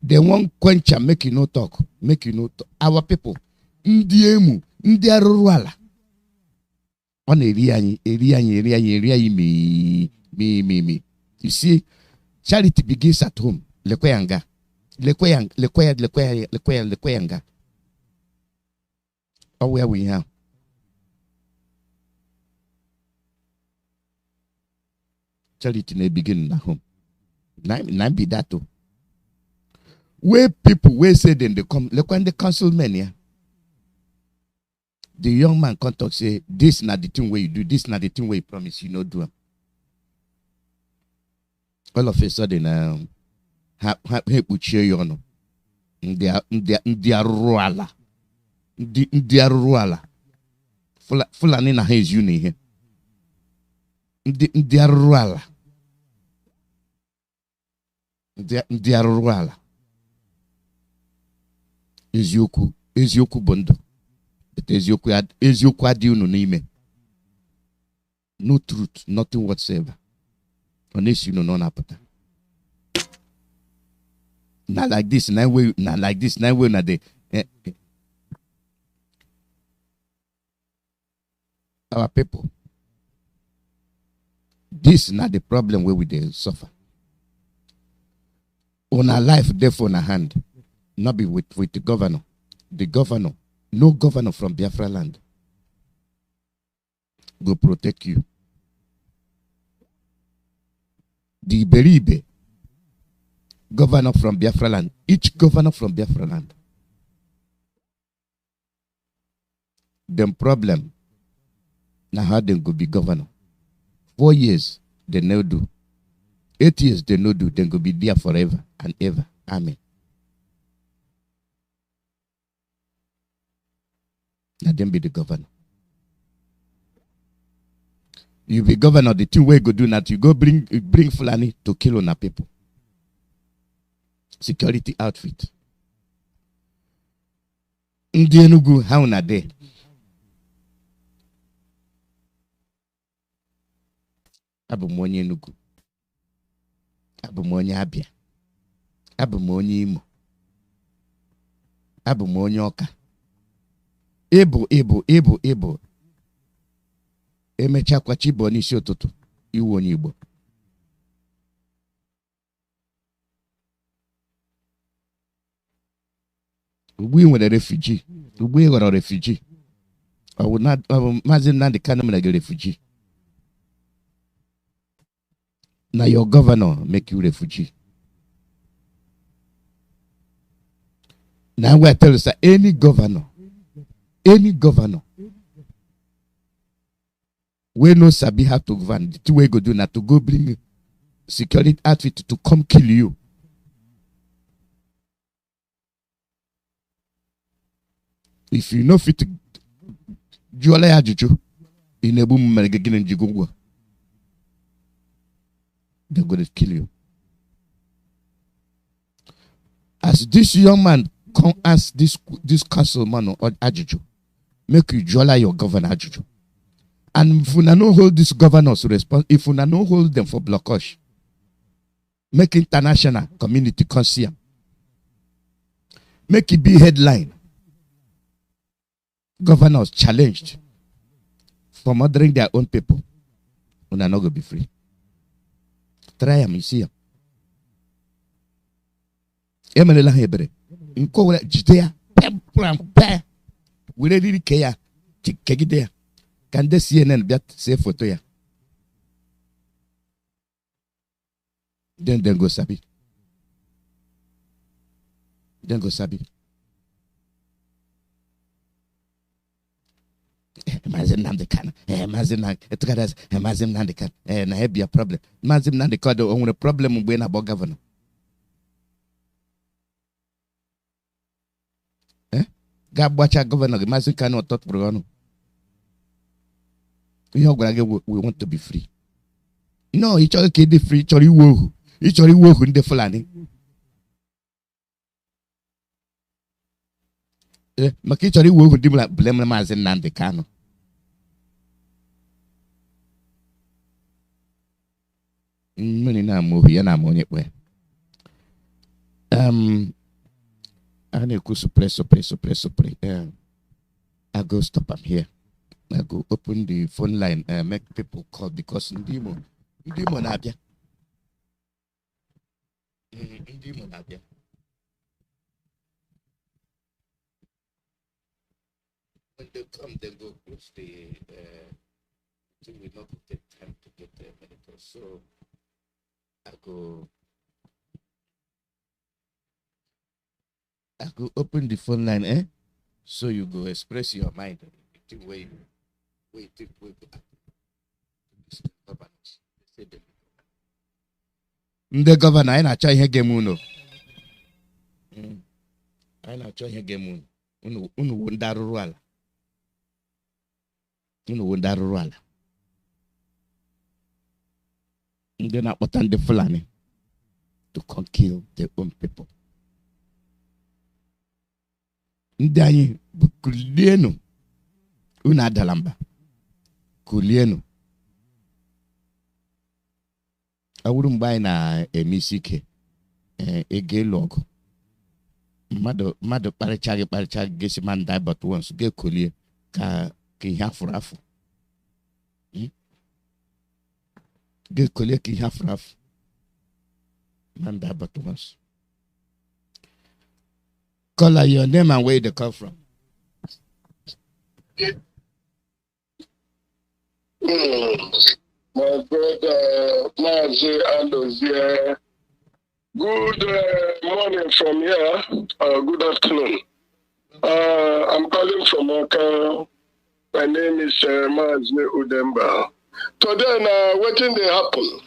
They won't quench and make you no talk. Make you no talk. Our people, Ndiemu, Ndiaruala. On area, me. You see, charity begins at home. Lekwayanga. Oh, where we are. Charity may begin at home. Nine be that too. Where people where say then they come, look when the councilmen here. The young man come talk say, this is not the thing where you do, this is not the thing where you promise you not do. All of a sudden, they are ruala. They are ruala. Fulani na his uni here. They are ruala. They are ruala. Ezioku bondo. Ezioku adi unu n'ime. No truth, nothing whatsoever. Unless you know none apata. Not like this, not like this, not the our people. This is not the problem where we they suffer. On our life, therefore, on our hand, not be with the governor. The governor, no governor from Biafra land go protect you. The Iberibe, governor from Biafra land, each governor from Biafra land. Them problem, now how they go be governor. 4 years, they no do. 8 years, they no do. They go be there forever and ever. Amen. Let them be the governor. You be governor, the thing way go do that, you go bring Fulani to kill on our people. Security outfit. Ndi Enugu, how na there? Abụ onye Enugu. Abụ onye Abia. Abụ onye Imo. Abụ onye Ọka. Ebo. Emecha kwa Chibo n'isi ụtụtụ. iwu onye Igbo. Ugbu nwere refugee. Ugbu ghọrọ refugee. Mazi Nnamdi Kanu mere gị refugee. Now your governor make you refugee. Now we tell you, sir, any governor, we no sabi how to govern. The two way go do now to go bring security outfit to come kill you. If you know fit to Juala Ajuju in a boom Marigin and Jigungwa, they're going to kill you. As this young man come ask this council man or Ajuju, make you Juala your governor Ajuju. And if you no hold these governors responsible, if you no hold them for blockage, make international community consider. Make it be headline. Governors challenged for murdering their own people. When are not going to be free. Try them, you see them. Emelela Hebre. In Korea, Judea, we really care. Kegidea. Can they CNN bet say photo ya? Then go sabi. Then go sabi. Mazi Nnamdi Kanu. Mazi Nnamdi Kanu. Na have be a problem. Mazi Nnamdi Kanu own a problem when about governor. Gabwacha governor, Mazi Kanu thought Bruno. We want to be free. No, each other can be free, each other work in the Fulani. Makichari work with them blame Mazi Nnamdi Kanu. Many now movie and I'm on it where. I need to suppress. I go stop. I'm here. I go open the phone line and make people call because Ndimo Nabia. When they come, they go close the thing will not take time to get the medical. So I go open the phone line, so you go express your mind the way you think we go the governor I na-achọ ihe game unu. I na-achọ ihe game unu wo ndị arụrụ ala. Ndị na-akpọta ndị Fulani to come kill their own people. Ndị anyị bụ kulienu unu adala mba. Kulienu. Awuru mgbe anyị na-emesi ike ege lọgụ. Mmadụ kparịcha gị gesi man die but once ga-ekolie ka ihe afụrụ afụ. Ga-ekolie ka ihe afụrụ afụ. Man die but once. Call your name and where they come from. My brother Mazi Iyke. Good morning from here. Good afternoon. I'm calling from Oka. My name is Mazi Udemba. Today, what did they happen?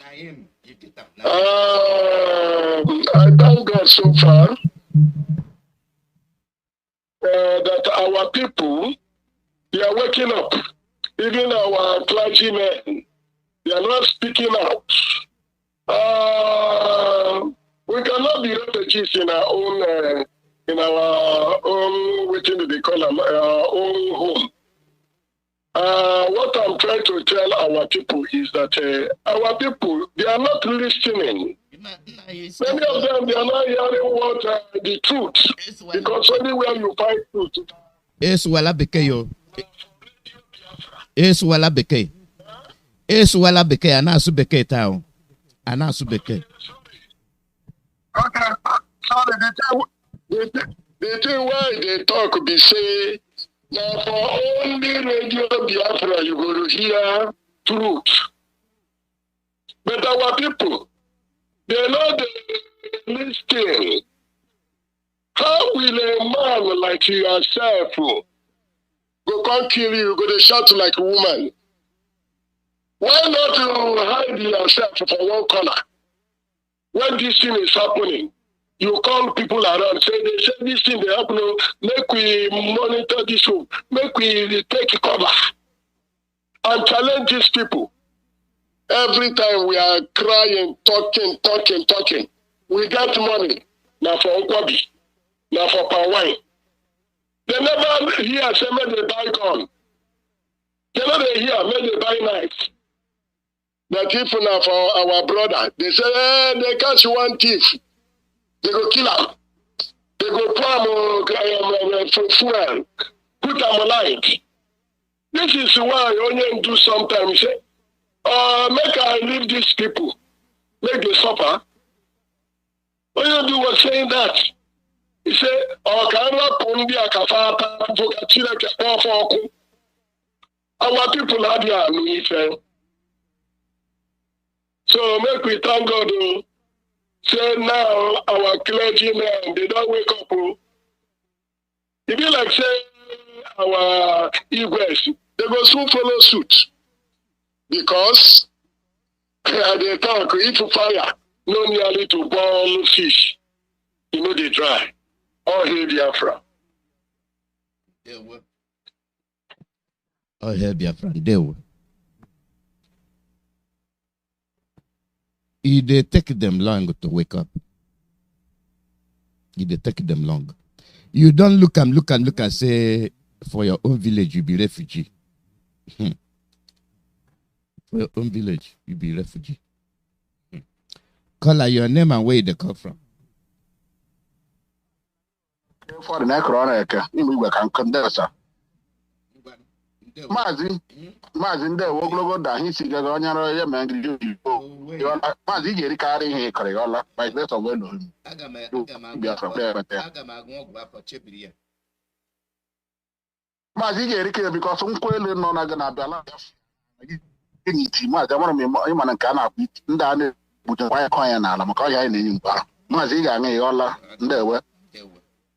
I thank God so far that our people, they are waking up. Even our clergymen, they are not speaking out. We cannot be refugees in our own, what do they call them, our own home. What I'm trying to tell our people is that our people, they are not listening. Many of them, they are not hearing what the truth, because anywhere you find truth. It's wala beke yo. It's wala beke. Eswala beke anasu beke town. Anasu beke. Okay. Sorry, the thing why they talk be say now for only radio Biafra you go to hear truth. But our people, they know the listen. How will a man like yourself go come kill you, go to shout like a woman? Why not you hide yourself for one corner? When this thing is happening, you call people around, they say this thing they happen, make we monitor this room, make we take cover and challenge these people. Every time we are crying, talking, we get money. Now for Okwabi, now for palm wine. They never hear say make they buy gun. They never hear make they buy knife. But if now for our brother, they say they catch one thief, they go kill him. They go pour for fuel, put him alive. This is why Onion do sometimes say, make I leave these people, make they suffer. Onion do was saying that. He said, our people are there. So make we thank God. Say now our clergy men, they don't wake up. It be like say our Igwes, they go soon follow suit. Because they talk, if fire, no nearly to burn fish, you know they dry. All hail Biafra. All hail Biafra. They will. It take them long to wake up. It take them long. You don't look and say, for your own village, you be refugee. For your own village, you be refugee. Call out your name and where they come from. For the next corona, we can condense. Mazi ndị ogologo da anyị si gaga onye ọrụ ya ma ngiri oyibo Mazi ijeri karị ihe kọrọ ọla by the of well known aga m agụ ọgwụ afọ chebiri ya Mazi ijeri kere because nkwa elu nọ na gana abịala ni ti Mazi amara m ịma na nke a na-akpụ ndị a na-ebuja kwa ya kọ ya n'ala maka ọhịa anyị na-enye mkpa Mazi ị ga-aṅụ ya ọla ndị ewe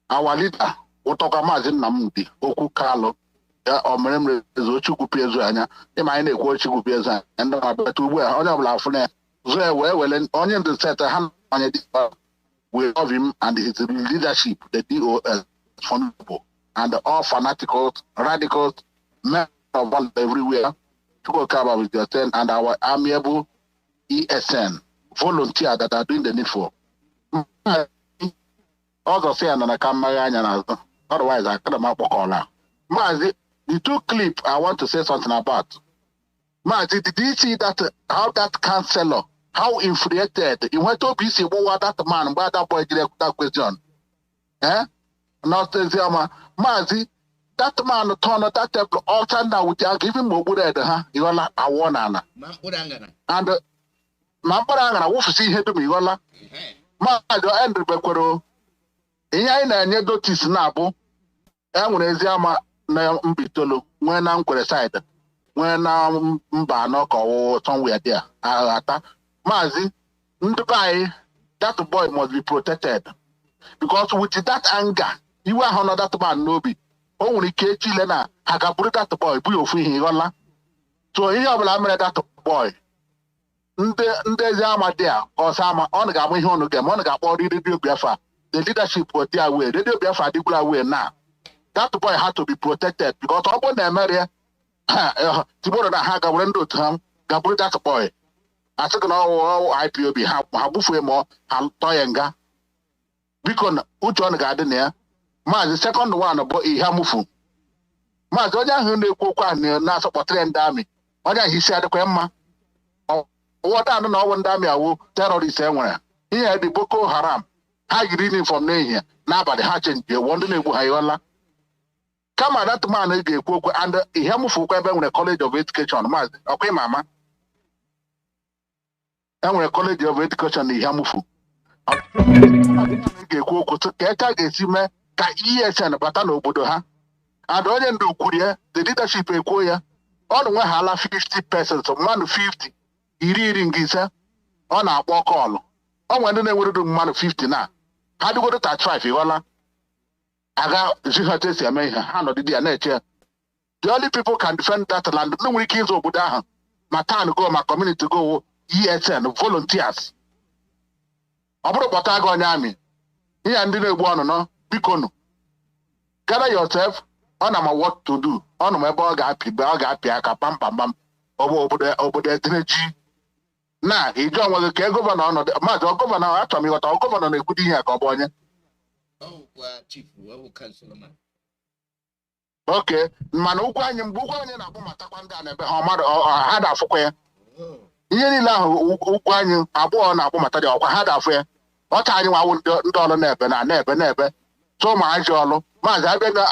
awalita ụtọka Mazi Nnamdi okwu kalụ o mere m rezo chukwu piezu anya ịma anyị na-ekwu chukwu piezu anya ndị mabata ugbu a onye ọbụla afụ na zo wee were onye ndị seta ha onye dị we love him and his leadership the DOL vulnerable and all fanaticals radicals men of all everywhere to go cover with your ten and our amiable ESN volunteer that are doing the needful also say na ka mmagha anya n'azụ otherwise I could have akpọkọla Mazi. The two clip I want to say something about. Mazi, did you see that how that counselor, how infuriated he went to be see what that man, why that boy did that question? Not the Mazi, that man turned that table all time now with you giving more good at you all I want Anna. And Mambaranga, wolf see him to me, Yola. Mazi, Andrew Bequero. Ina notice nabo. Ezama na mbitolo when na nkwere side when na mba no ko somewhere there ata Mazi ndbai that boy must be protected because with that anger you are honor that man no be o nwere ike chile na agaburu that boy bu ofu ihe gola so ihe obula mere that boy ndị ama there osama on ga-amụ ihe onu ga-eme on ga-akpọ Radio Biafra the leadership was there way Radio Biafra dịkwara way now. That boy had to be protected because all the America, Tibor na ha gaburu ndo tam gaburu that boy. I think now IPOB ha bufu mo ha toyenga. Because which one garden there? The second one about ihe mufu. Oja hu na-ekwu kwa na support ndị army. Oja hisi adekwa mma. What I don't know when ndị awu terrorists enwere. Ihe dị Boko Haram. Ha yiri uniform na ihe n'abalị ha change wonder na-egbu ha yola. Come on, that man is and he have ebe nwere College of Education, Mazi. Okay, mama. enwere College of Education na Ihamufu ga-ekwu okwu ka eke ga-esi mee ka ESN bata n'obodo ha and onye ndu kwuru ya the leadership ekwuo ya ọ nwe ha ala 50% mmadụ 50 iri nke ise ọ na-akpọ kọlụ ọ nwere ndị na-enweredo mmadụ 50 na ha dịgodo 35 ịghọla aga jihate si eme ihe ha nọdịdị ya na-eche the only people can defend that land ndị nwere ike ịzụ obodo ahụ ma town go ma community go ESN volunteers ọ bụrụ kpọta gị onye amị ihe ndị na-egbu ọnụ biko nụ gather yourself ọ na ma what to do ọ nọ ebe ọ ga-apị aka pam obodo etineji na ije onwe gị ka gọvanọ ọnọdụ maazị gọvanọ achọrọ m ịghọta gọvanọ na-ekwudo ihe ka ọ bụ onye oke mana ụgwọ anyị mgbe ụgwọ anyị na-akpụ matakwa ndị a na-ebe ha mmadụ ha da-afụkwa ya ihe niile ahụ ụgwọ anyị abụọ na-akpụ mata dị ọkwa ha da-afụ ya ọcha anyị nwawo ndị ọrụ na-ebe so ma ajị ọlụ maazị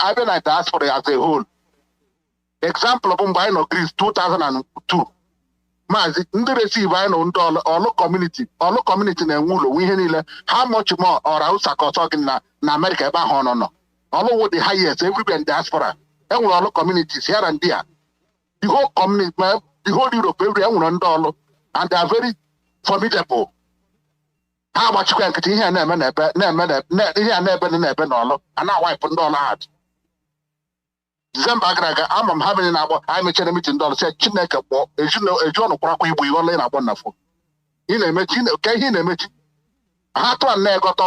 abịa na diaspora as a whole example bụ mgbe anyị nọ Greece 2002 maazị ndị receive anyị nọ ndị ọlụ community na-enwe ụlọ ihe niile how much more ọra ụsa ka ọsọ gị na America ebe ahụ nọ ọlụ wụ the highest everywhere in diaspora enwere ọlụ communities here and there the whole community the whole Europe everywhere enwere ndị ọlụ and they are very formidable ha agbachikwa nkịtị ihe a na-ebe n'ọlụ a na-awaipụ ndị ọlụ ha December gara aga ama m ha bịrị na-agbọ anyị mechara mitin ndị ọlụ sị Chineke kpọọ eji ọnụ kwarakwa igbo ihe ọlụ ị na-agbọ nnafọ ị na-emechi ka ihe ị na-emechi ha tụrụ na-egota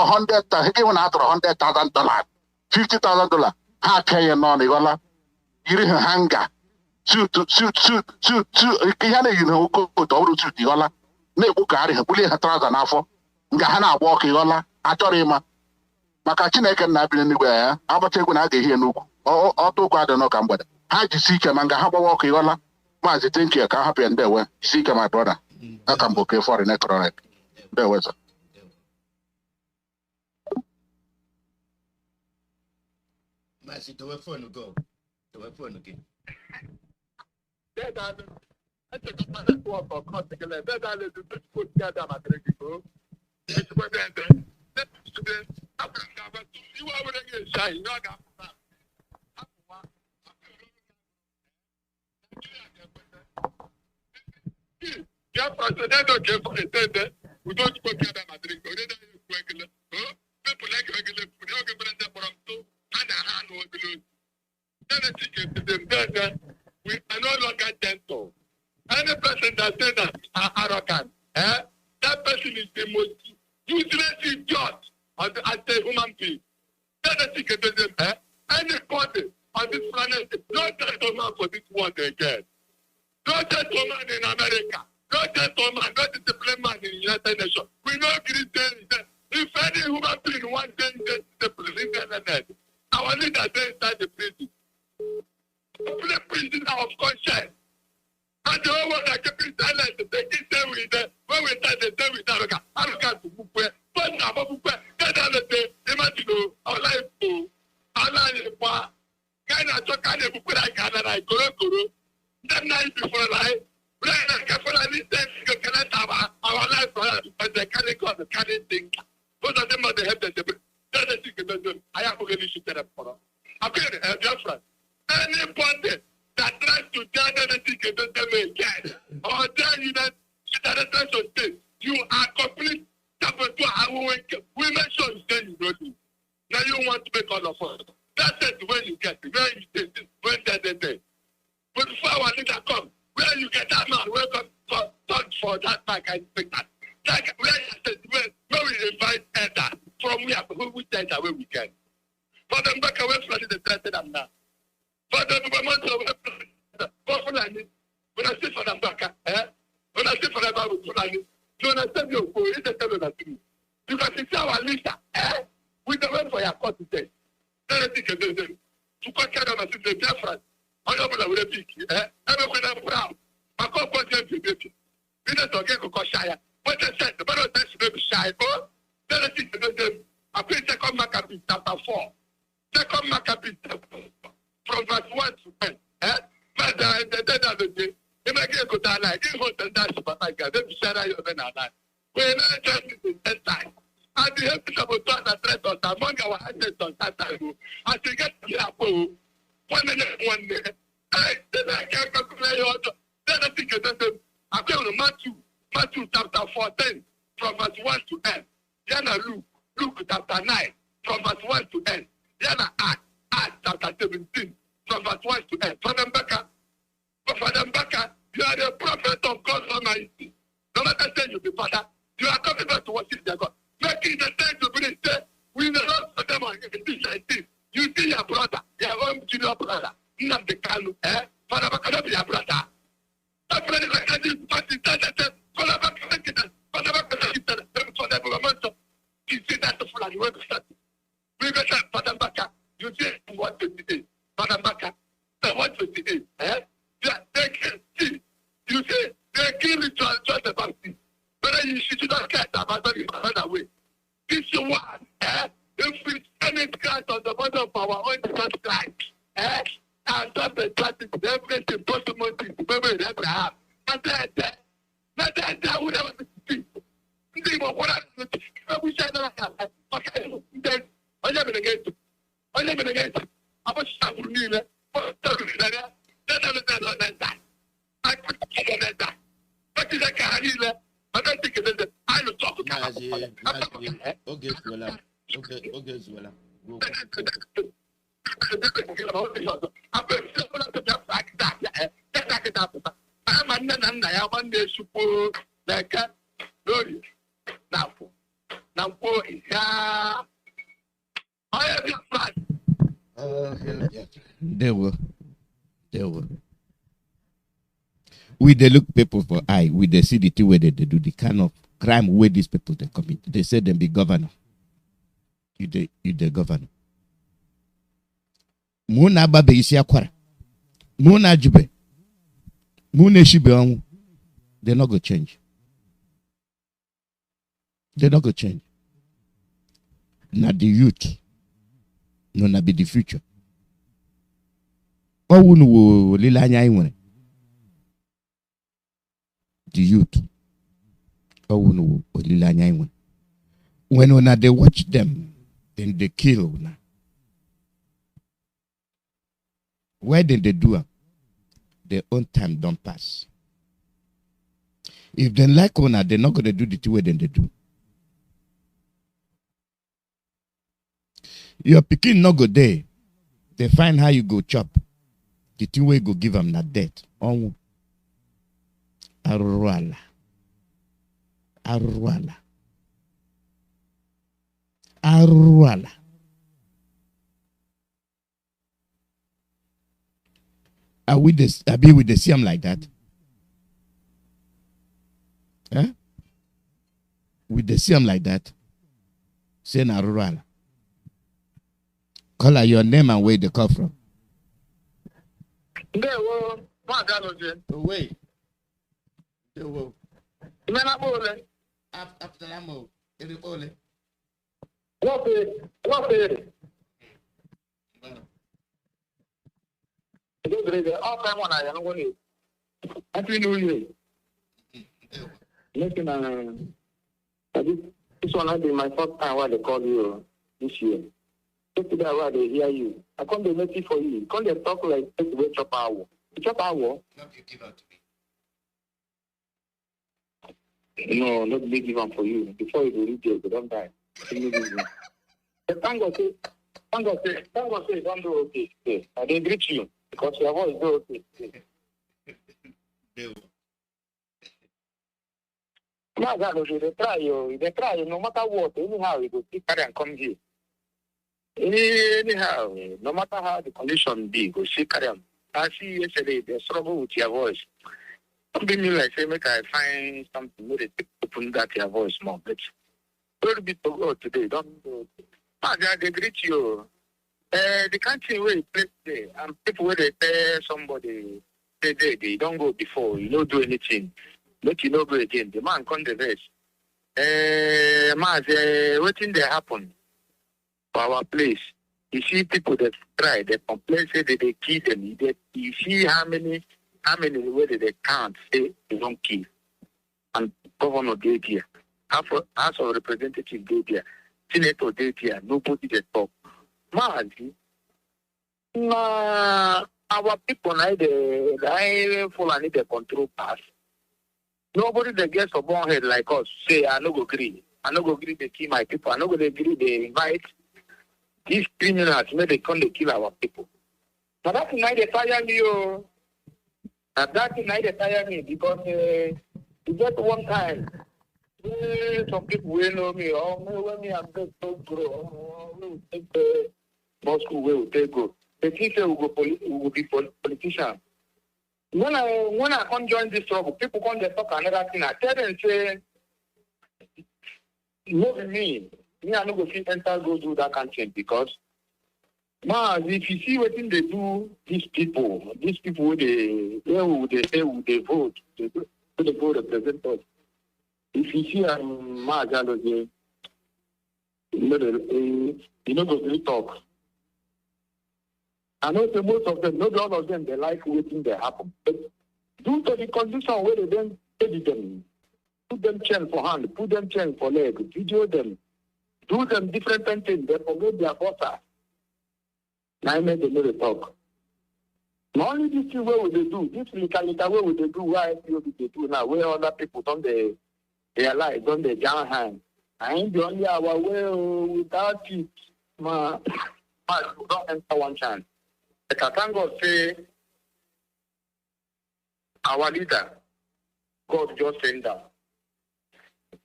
ịhụ na ha tụrụ $100,000 $50,000 ha apịa ya n'ọnụ ịghọla yiri ha hanga ihe na-eyi na okoto ọhụrụ sut ịghọla na-egbu ka arị ha bulie ha traụza n'afọ nga ha na-agba ọkụ ịghọla achọrọ ịma maka Chineke na-abịa n'igwe ya agbata egwu na a ga-ehi ya n'ugwu ọtụ ụkwụ adị n'ụka mgbede ha jisi ike ma nga ha gbawa ọkụ ịghọla maazị tenki ka hapụ ya ndewe jisi ike my brother aka mbụ oke fọrị netrọrek ndewe sọ Maazị dowe fonu gị We are no longer gentle. Any person that says that are arrogant, that person is the most useless idiot as a human being. Anybody on this planet is no gentleman for this world again. No gentleman in America. No gentleman, no disciplined man in the United Nations. We know Christians. If any human being wants to the prison, our leaders they inside the prison. The prison of conscience. And the whole world are keeping silent. They keep saying with them. When we start, they say with America. America to move where. But now, imagine our life to Allah. Kind of talk kind of book like I go. That night before life. When I careful, I listen to our life for us. But they can't call the kind of thing. Both of them are the head of the I have really shit up for us. Okay, Biafra. Anybody that tries to tell anything against them again, or tell you that you are complete saboteur. We make sure you say you don't do. Now you want to make all of us. That's it when you get it. Where you say this, when they. But before our leader come, where you get that man, welcome for that back and speak that. Like where we invite Edda from who take away we can. For them back away from the threatened them now. For them when I sit for them back, when I sit for them back with Fulani, you understand your goal, it's a tell the truth. Because it's our leader, we don't wait for your court today. Then I think to cut care of the Biafrans. I don't know what they think, everyone I'm proud. I can't put them to get it. We don't get to Koshaya. But they said the better test may be shy. Oh, then I think I put second Maccabee chapter 4. Second Maccabee from verse 1 to 10. But the day, if I get to die, like, you want to die, but I got them China, you're in our life. We're not just in the time. And the help sabotage and threat us among our ancestors that time. As you get to the one day, then I can't calculate your other. Then I think that I'm going to Matthew chapter 14, from verse 1 to end. Yana Luke chapter 9, from verse 1 to end. Yana Acts chapter 17, from verse 1 to end. Father Mbaka, you are the prophet of God Almighty. No matter say you be father, you are coming back to worship their God. Making the time to bring say, we know for them on this like this. You see your brother, your own junior brother, Nnamdi Kanu, Father Mbaka, don't be your brother. That brother like this, but he said that, Father Mbaka, for the government, you see that the Fulani will start. We got that, Father Mbaka, you see what to see, Father Mbaka, what to see, they can see, you see, they kill each other about this. But you should not get about it another way. This is one, if we send it cut on the bottom of our own first life, and stop the traffic, everything possible things, maybe never have. And then, that would never be. What I wish I don't have. Okay, then, I never again. I was shot with me, I put that. What is a carrier? I don't think it is. I don't talk about it. Okay, Zola. They were. We they look people for eye. We they see the two way they do the kind of crime where these people they commit. They say them be governor. You the governor. Muna babe isi akwara. Muna jube. Muna shibe onwu. They're not gonna change. Now the youth. No na be the future. Owunu wo lila anya inwere. The youth. Owunu wo lila anya inwere. When they watch them, then they kill. Why did they do it? Their own time don't pass. If they like owner, they're not going to do the two way then they do. Your picking not go there. They find how you go chop. The two way go give them that debt. Oh, Arwala. Are we with the same like that? Huh? With the same like that? Say na rural. Call your name and where they come from. Wait. After that move, Happy New Year. Listen, this one has been my first time why they call you this year. Just today why they hear you. I can't be ready for you. Can't they talk like this way chop hour? Chop hour? No, you give out to me. No, not be given for you. Before you reach jail, you don't die. Thank God say, don't do okay. I didn't greet you because your voice do okay. They try no matter what, anyhow, you go see carry and come here. Anyhow, no matter how the condition be, go see carry and. I see yesterday they struggle with your voice. Don't be me like say make I find something maybe open that your voice more. But don't be to go today. Don't go. They greet you. The country where you play today, and people where they tell somebody they don't go before, you don't do anything. Make you not go again. The man come the rest. Mazi, what thing they happen for our place? You see people that try, they complain, say that they kill them. You see how many way they can't say they don't kill. and governor did here. House of Representatives did here. Senator did here. Nobody did talk. Mazi, our people need the Fulani the control pass. Nobody that gets a born head like us say, I no go agree. I no go agree they kill my people. I no go agree they invite these criminals, may they come to kill our people. But that's why they fire me, and that's why they fire me, because you get one time, some people will know me, when me I'm going to grow, we will take Moscow, we will take go. The teacher will be politicians. When I can't join this struggle, people can't just talk another thing. I tell them, say, look at me. Me, I don't go see enter go do that kind of thing, because if you see what they do, these people where they say they vote, they go represent us. If you see you know go really talk. I know most of them, not all of them, they like waiting they happen. But due to the condition where they don't edit them, put them chain for hand, put them chain for leg, video them, do them different things, they forget their bosses. Now I make them know they talk. Not only this thing where would they do, this little where would they do, why they do now, where other people don't they alive, don't they down hand. I ain't the only our way without it, man. Don't enter one chance. But I thank God say our leader, God just send them.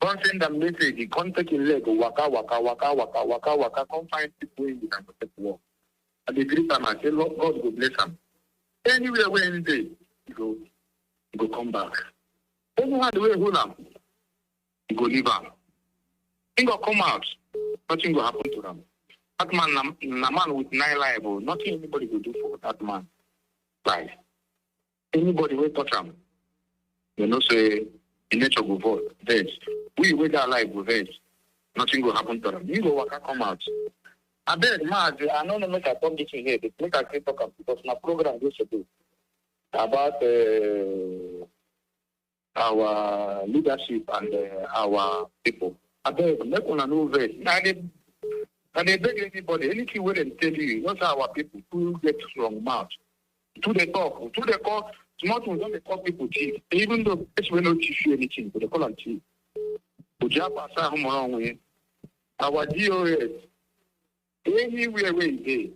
Don't send them message, he can't take his leg, waka, come find people in the protect war. And the greet them and say, Lord, God will bless them. Anywhere where any day, he go come back. Anywhere the way hold them, he go leave them. He go come out, nothing will happen to them. That man, a man with 9 lives, nothing anybody will do for that man. Life. Anybody will touch him. You know, say, in nature will vote, veg. We with our life will veg. Nothing will happen to them. You go work, come out. I beg, Mazi, I don't know make I come this here, but make I talk about, because my program used to do about our leadership and our people. I beg, make one know veg. And they beg anybody, anything where they tell you, not our people who get strong mouth. To the talk, small things don't they call people chief. Even though it's when no chief you anything, but they call them chief. Our DOS, anywhere where they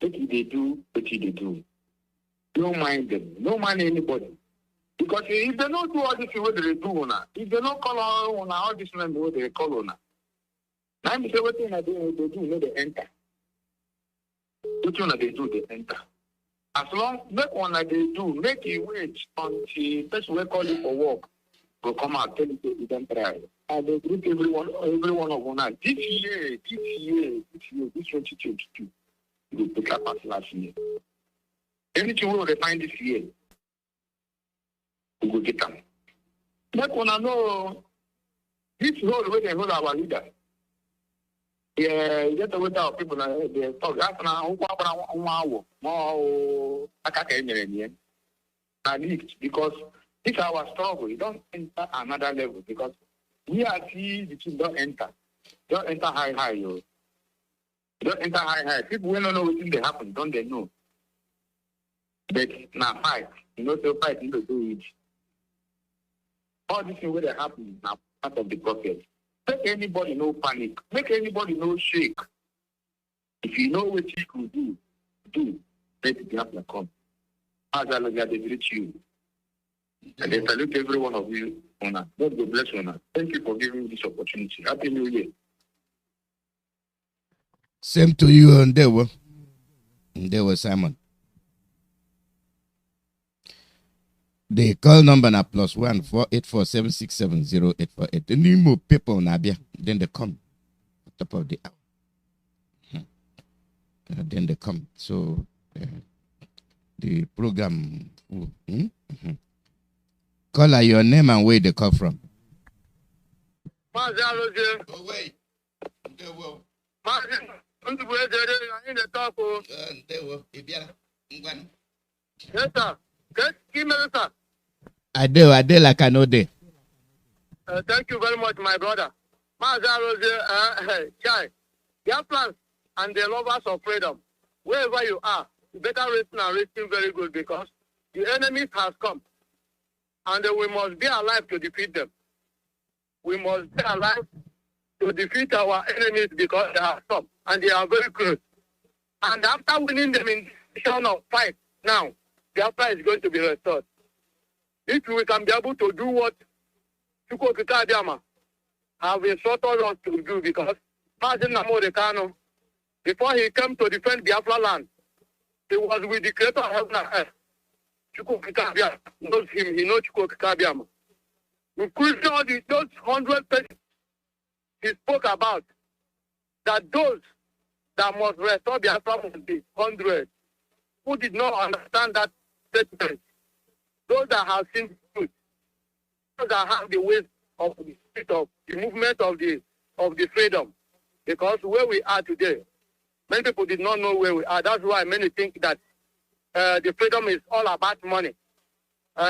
do, what they do. Don't mind them. Don't mind anybody. Because if they don't do all this what they do, if they don't call on all this what they call on. Now I'm saying what they do, they enter. What one they do, they enter. As long make one they do, make you wait until person will call you for work, go come out, tell you to don't try. And they group every one of them. This year, 2022, we pick up as last year. Anything we will find this year, we will get them. Make one know this role where they hold our leader. Yeah, get away our people they talk. That's now more at least because this is our struggle. You don't enter another level because we are see the team don't enter. Don't enter high, yo. Don't enter high. People will not know what thing they happen, don't they know? But now fight. You know, so fight, you don't do it. All this thing where they happen now part of the process. Make anybody no panic. Make anybody no shake. If you know what you could do. Let the Biafra come. As I look at they greet you. And they salute every one of you. God will bless you. Thank you for giving me this opportunity. Happy New Year. Same to you, and there were Simon. The call number now +1 484 767 0848. The new more people now then they come at top of the hour. Then they come. So the program. Call your name and where they come from. I do like I know they. Thank you very much, my brother. Biafrans and the lovers of freedom, wherever you are, you better listen and listen very good because the enemies has come and we must be alive to defeat them. We must be alive to defeat our enemies because they have come and they are very close. And after winning them in the zone of fight, now, Biafra is going to be restored. If we can be able to do what Chukwu Kanu have instructed us to do, because Mazi Kanu, before he came to defend Biafra land, he was with the creator of heaven and earth. Chukwu Kanu knows him, he knows Chukwu Kanu. Including all those 100 persons he spoke about, that those that must restore Biafra must be 100. Who did not understand that statement? Those that have seen truth, those that have the ways of the spirit of the movement of the freedom. Because where we are today, many people did not know where we are. That's why many think that the freedom is all about money.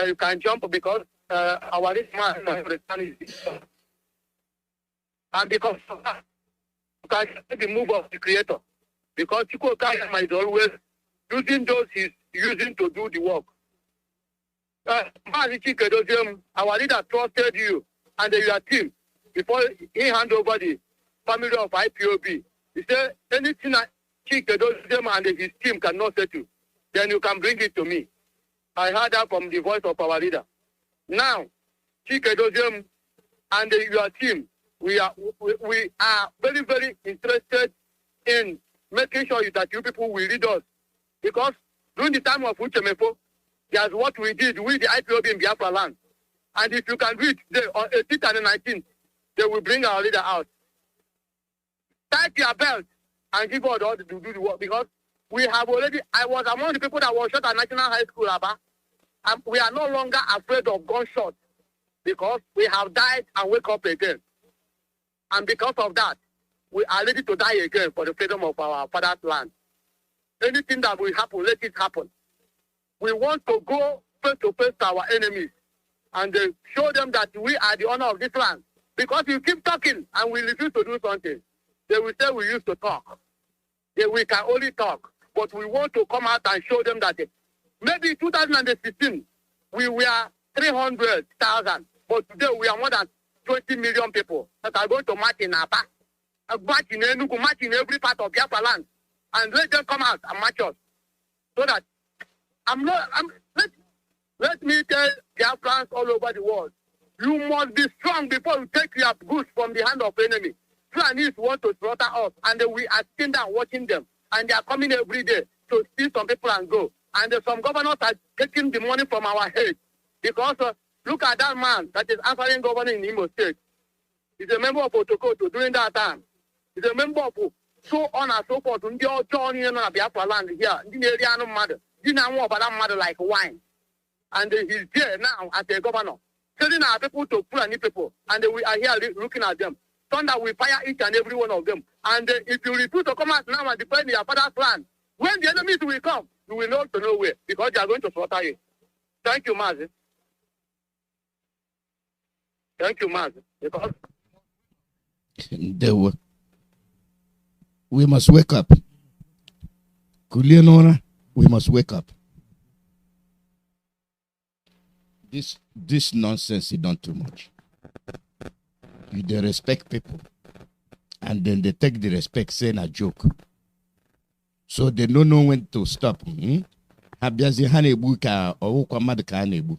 You can jump because our rich man is and because of that, you can see the move of the creator. Because Chukwu Kanu is always using those he's using to do the work. Mazi Iyke, our leader trusted you and your team before he handed over the family of IPOB. He said, anything that Iyke and his team cannot settle, then you can bring it to me. I heard that from the voice of our leader. Now, Iyke and your team, we are very, very interested in making sure that you people will lead us. Because during the time of Uchemefo, that's what we did with the IPOB in Biafra land. And if you can read on 18th and 19th, they will bring our leader out. Tight your belt and give us the order to do the work. Because we have already, I was among the people that was shot at National High School, Abba. And we are no longer afraid of gunshots because we have died and wake up again. And because of that, we are ready to die again for the freedom of our father's land. Anything that will happen, let it happen. We want to go face to face to our enemies and show them that we are the owner of this land. Because you keep talking and we refuse to do something, they will say we used to talk. We can only talk. But we want to come out and show them that maybe 2016, we were 300,000. But today we are more than 20 million people that are going to march in Aba, march in Enugu, march in every part of Biafra land. And let them come out and march us. So that let me tell Biafrans all over the world, you must be strong before you take your goods from the hand of enemy. Fulanis want to slaughter us, and we are sitting down watching them, and they are coming every day to steal some people and go. And some governors are taking the money from our head. Because look at that man that is answering governor in Imo State. He's a member of Otokoto during that time. He's a member of so on and so forth. Ndị ọjọọ niile nọ na Biafra land here, ndị na-eri anụ mmadụ, ndị na-anwụ ọbara mmadụ like wine. And he's there now as a governor, telling our people to Fulani people, and we are here looking at them. Thunder will fire each and every one of them. And if you refuse to come out now and defend your father's land, when the enemies will come, you will know to nowhere because they are going to slaughter you. Thank you, Mazi. Thank you, Mazi. Because we must wake up. Kulianora, we must wake up. This nonsense is done too much. They respect people, and then they take the respect saying a joke. So they don't know when to stop. Habiazi hanebu ka owu kwa madu ka hanebu.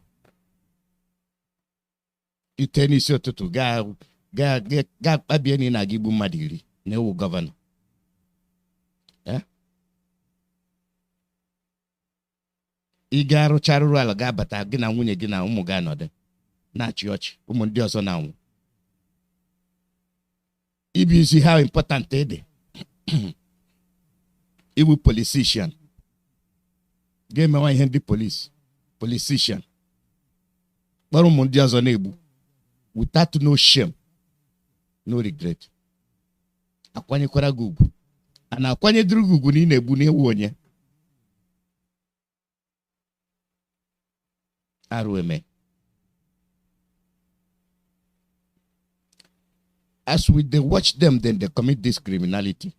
Iteni si otutu ga abieni na gibu madiri ne wu governor. Ị ga-arụcharụrụ ala ga-abata gị na nwunye gị na ụmụ gị anọdụ na-achị ọchị ụmụ ndị ọzọ na-anwụ. If you see how important it is, iwu politician ga-emewa ihe ndị politician kpọrọ ụmụ ndị ọzọ na-egbu without no shame, no regret. Akwanyekwara gị ugwu a na-akwanyedịrị gị ugwu na ị na-egbu na-ewu onye RMA. as we they watch them, then they commit this criminality.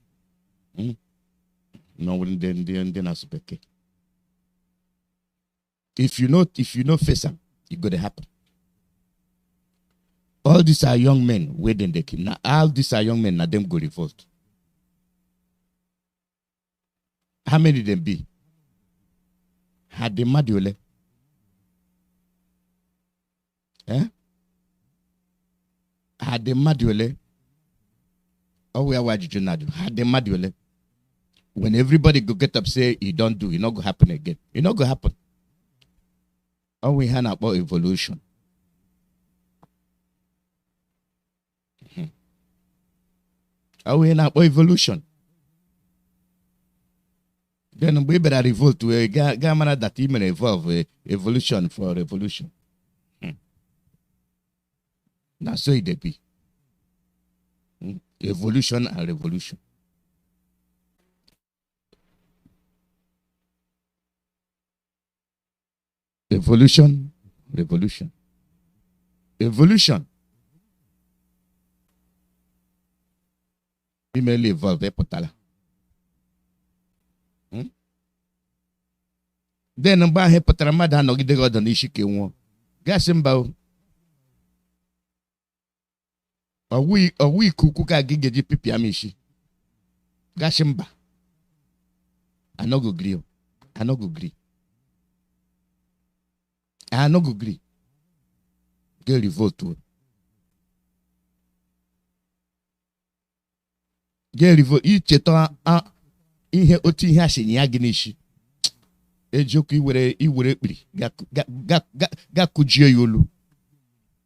No, then as okay. If you know face them, it gonna happen. All these are young men where then they kill. Now all these are young men, now them go revolt. How many them be? Had the Madiole? Had the Madiole? Oh, where were you not? Had the Madiole? When everybody go get up, say it don't do, it not go happen again. It not go happen. Oh, we had about evolution. Oh, we had about evolution. Then we better revolt to a gamma that even evolve evolution for revolution. Now so it be. Evolution and revolution. Evolution, revolution. Evolution. We may evolve potala. Then mba he potara mmadụ anọgide gị ọdọ n'isi ka nwụọ. Gasị mba o. Ọwụ ikuku ka gị ga-eji pipịa m isi. Gasị mba. I no go agree. I no go agree. I no go agree. Get revolt to. Get revolt. Icheta ihe otu ihe asị ya gị n'isi. Ejoku iwere ekpiri ga kujie yolu.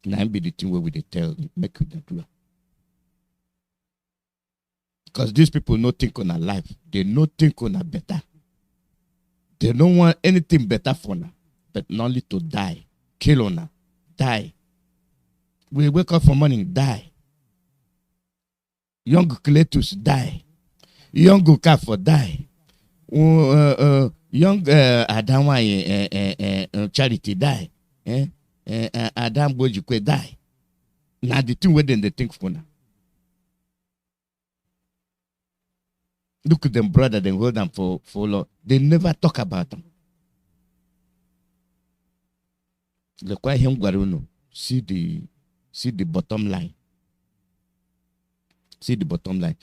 Na be the thing where we tell make you do. Because these people no think on a life. They no think on a better. They don't want anything better for now, but not only to die. Kill on her. Die. We wake up for morning, die. Young Cletus, die. Young Gokafo, die. Young Adamwa Charity, die. Adam Bojikwe, die. Now the thing where then they think for now. Look at them, brother, they hold them for long. They never talk about them. Look why him Guaruno. See the bottom line. See the bottom line.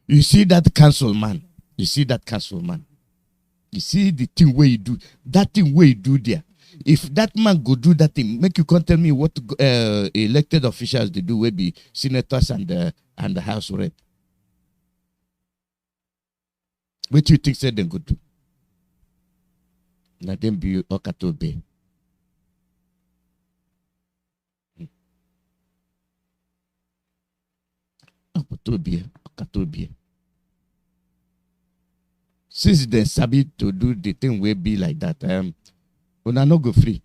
You see that council man. You see that council man. You see the thing where you do. That thing where you do there. If that man go do that thing, make you come tell me what elected officials they do, will be senators and the House rep. What do you think said they go do? Let them be Okatobe. Okatobe. Since they sabi to do the thing will be like that, una no go free.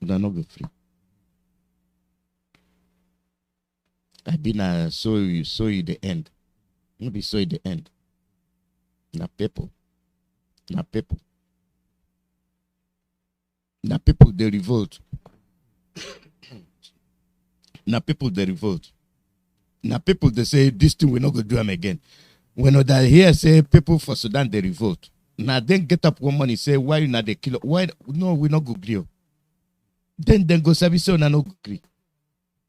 Una no go free. I been so you the end. Maybe so the end. Na people. Na people. Na people they revolt. Na people they revolt. Na people they say this thing we not go do them again. When they hear say people for Sudan they revolt. Now then get up one morning say why you not the kilo? Why no we not go agree? Then go service so na no go agree.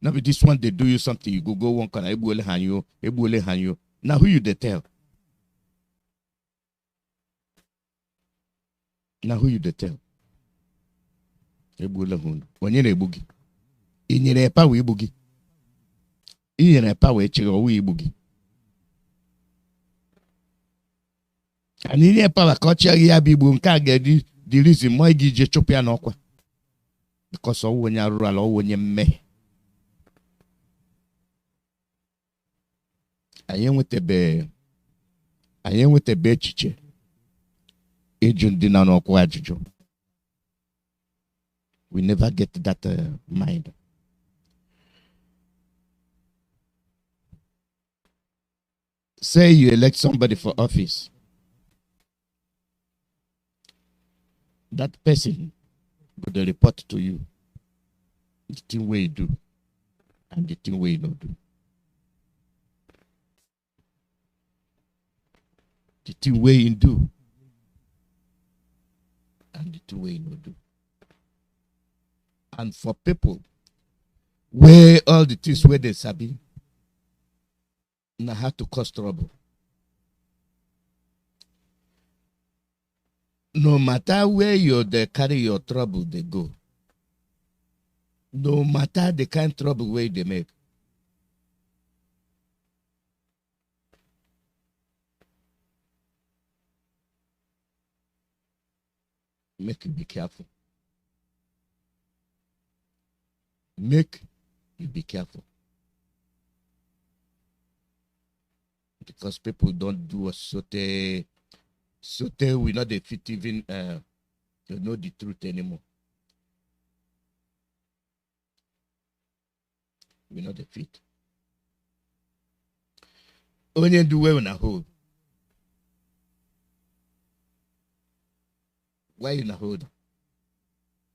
Now with this one they do you something you go one corner ebule hanyo. Now who you they tell? Now who you they tell? Ebule hun. Wanyere ebugi. Inyere pa we ebugi. Inyere pa we chiro we ebugi. And in a power culture, ya be boom can get the reason why you chopia no qua. Because all when you're rural, when you may. I am with the bear chiche. Agent dinner no quadjo. We never get that mind. Say you elect somebody for office. That person will report to you the thing where you do and the thing where you don't do. the thing way you do, and the thing way you no do. And for people where all the things where they sabi, now have to cause trouble. No matter where they carry your trouble, they go. No matter the kind of trouble way they make. Make you be careful. Make you be careful. Because people don't do a saute we not the fit even to know the truth anymore. We not the fit. Only do well in a hold. Why you not hold?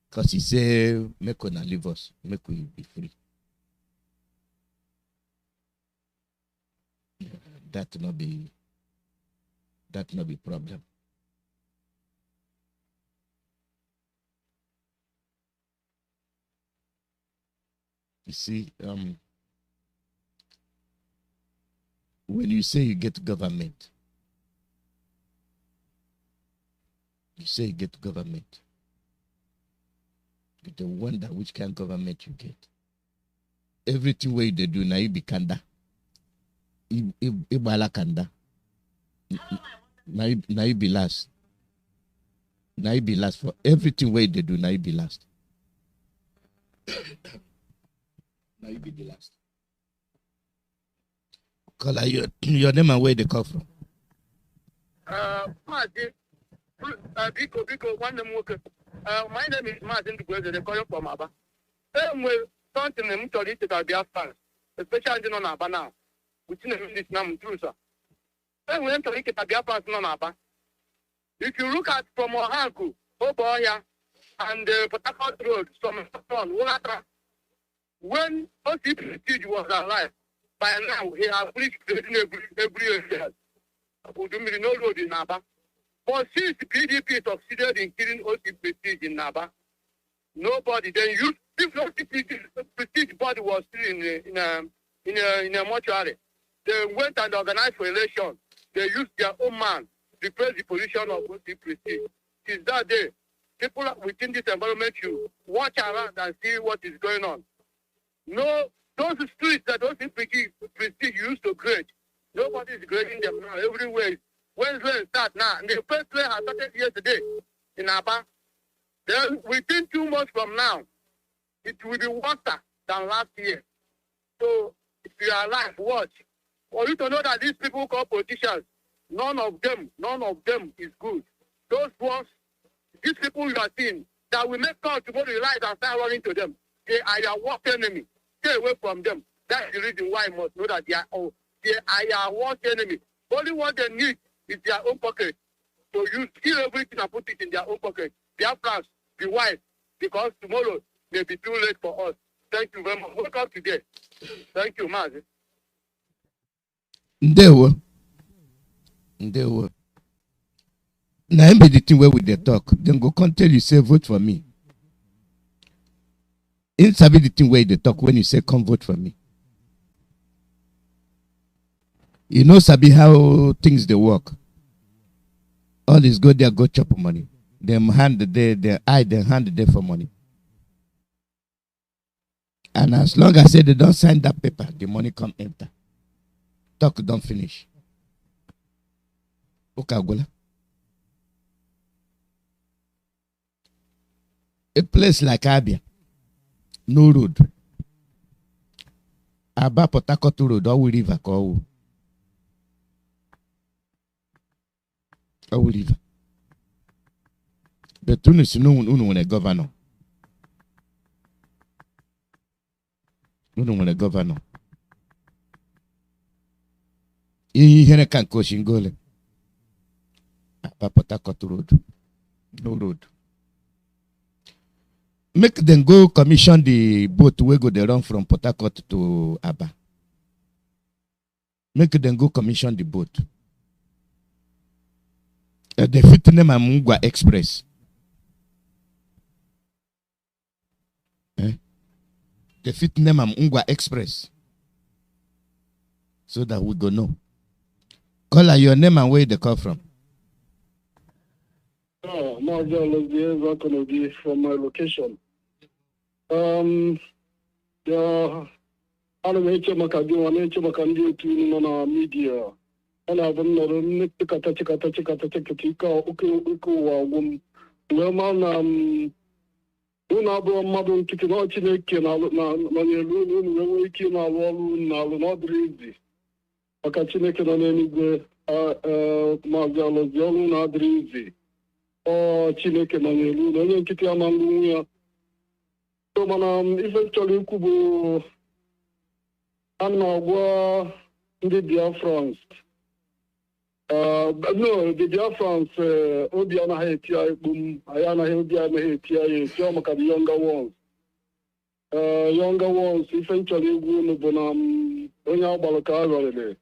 Because he say, make una leave us, make we be free. That not be problem. You see, when you say you get government, the wonder which kind of government you get. Everything way they do now, you be kanda. Ibala kanda. Now you be last. Now you be last for everything way they do. Now you be last. Now you be the last. Call your name and where they come from. Mazi, Biko, one name worker. My name is Mazi Iyke. They call you from Aba. Something I'm talking about Biafrans, especially on Aba now. Which is this name true, sir. When I'm talking about Biafrans on Aba, if you look at from Ohanku, Oboya, and the Port Harcourt Road, when OC Prestige was alive, by now he has reached every area. No road in Naba. But since the PDP succeeded in killing OC Prestige in Naba, nobody then used, if OC Prestige body was still in a mortuary, they went and organized for election. They used their own man to replace the position of OC Prestige. Since that day, people within this environment should watch around and see what is going on. No, those streets that those Prestige used to grade, nobody is grading them now. Everywhere. When rain start now, and the first rain has started yesterday in Aba. Then within 2 months from now, it will be worse than last year. So if you are alive, watch. For you to know that these people called politicians, none of them is good. Those ones, these people you are seeing, that will make call to go to the light and start running to them. They are your worst enemy. Stay away from them. That's the reason why you must know that they are your worst enemy. Only what they need is their own pocket. So you steal everything and put it in their own pocket. Biafrans, be wise, because tomorrow may be too late for us. Thank you very much. Welcome today. Thank you, Mazi. Ndewo. Now, be the thing where we they talk. Then go come tell you, say, vote for me. It's a the thing where they talk when you say, come vote for me. You know, Sabi, how things they work. All is good, they go chop money. Them hand they hand there for money. And as long as they don't sign that paper, the money come enter. Talk don't finish. Okagola. A place like Abia, no road. Aba Port Harcourt Road, all river call. All river. The Tunis no a governor. No a governor. Here can coach in Gole. Aba Port Harcourt Road, no road. Make them go commission the boat where go they run from Port Harcourt to Aba. Make them go commission the boat. The fit name Mungwa Express. The fit name Mungwa Express. So that we go know. Call your name and where they come from. Mazi Iyke from my location. Yeah, I'm a media. And I've been unabro mmadụ nkịtị na Chineke na n'elu unu ike na-alụ ọrụ n'alụ n'ọdịrị maka Chineke nọ n'eluigwe maazị alụzi ọrụ na-adịrị izi Chineke nọ n'elu na onye nkịtị ama ndị nwe ya so mana ife chọrọ ikwu bụ a na-agwa ndị Biafrans no, the Biafrans, obi anaghị eti anyị kpum, anyị anaghị obi anaghị eti anyị eti maka the younger ones. Younger ones, ife nchọrọ egwu unu bụ na onye agbalụ ka a rọrịrị.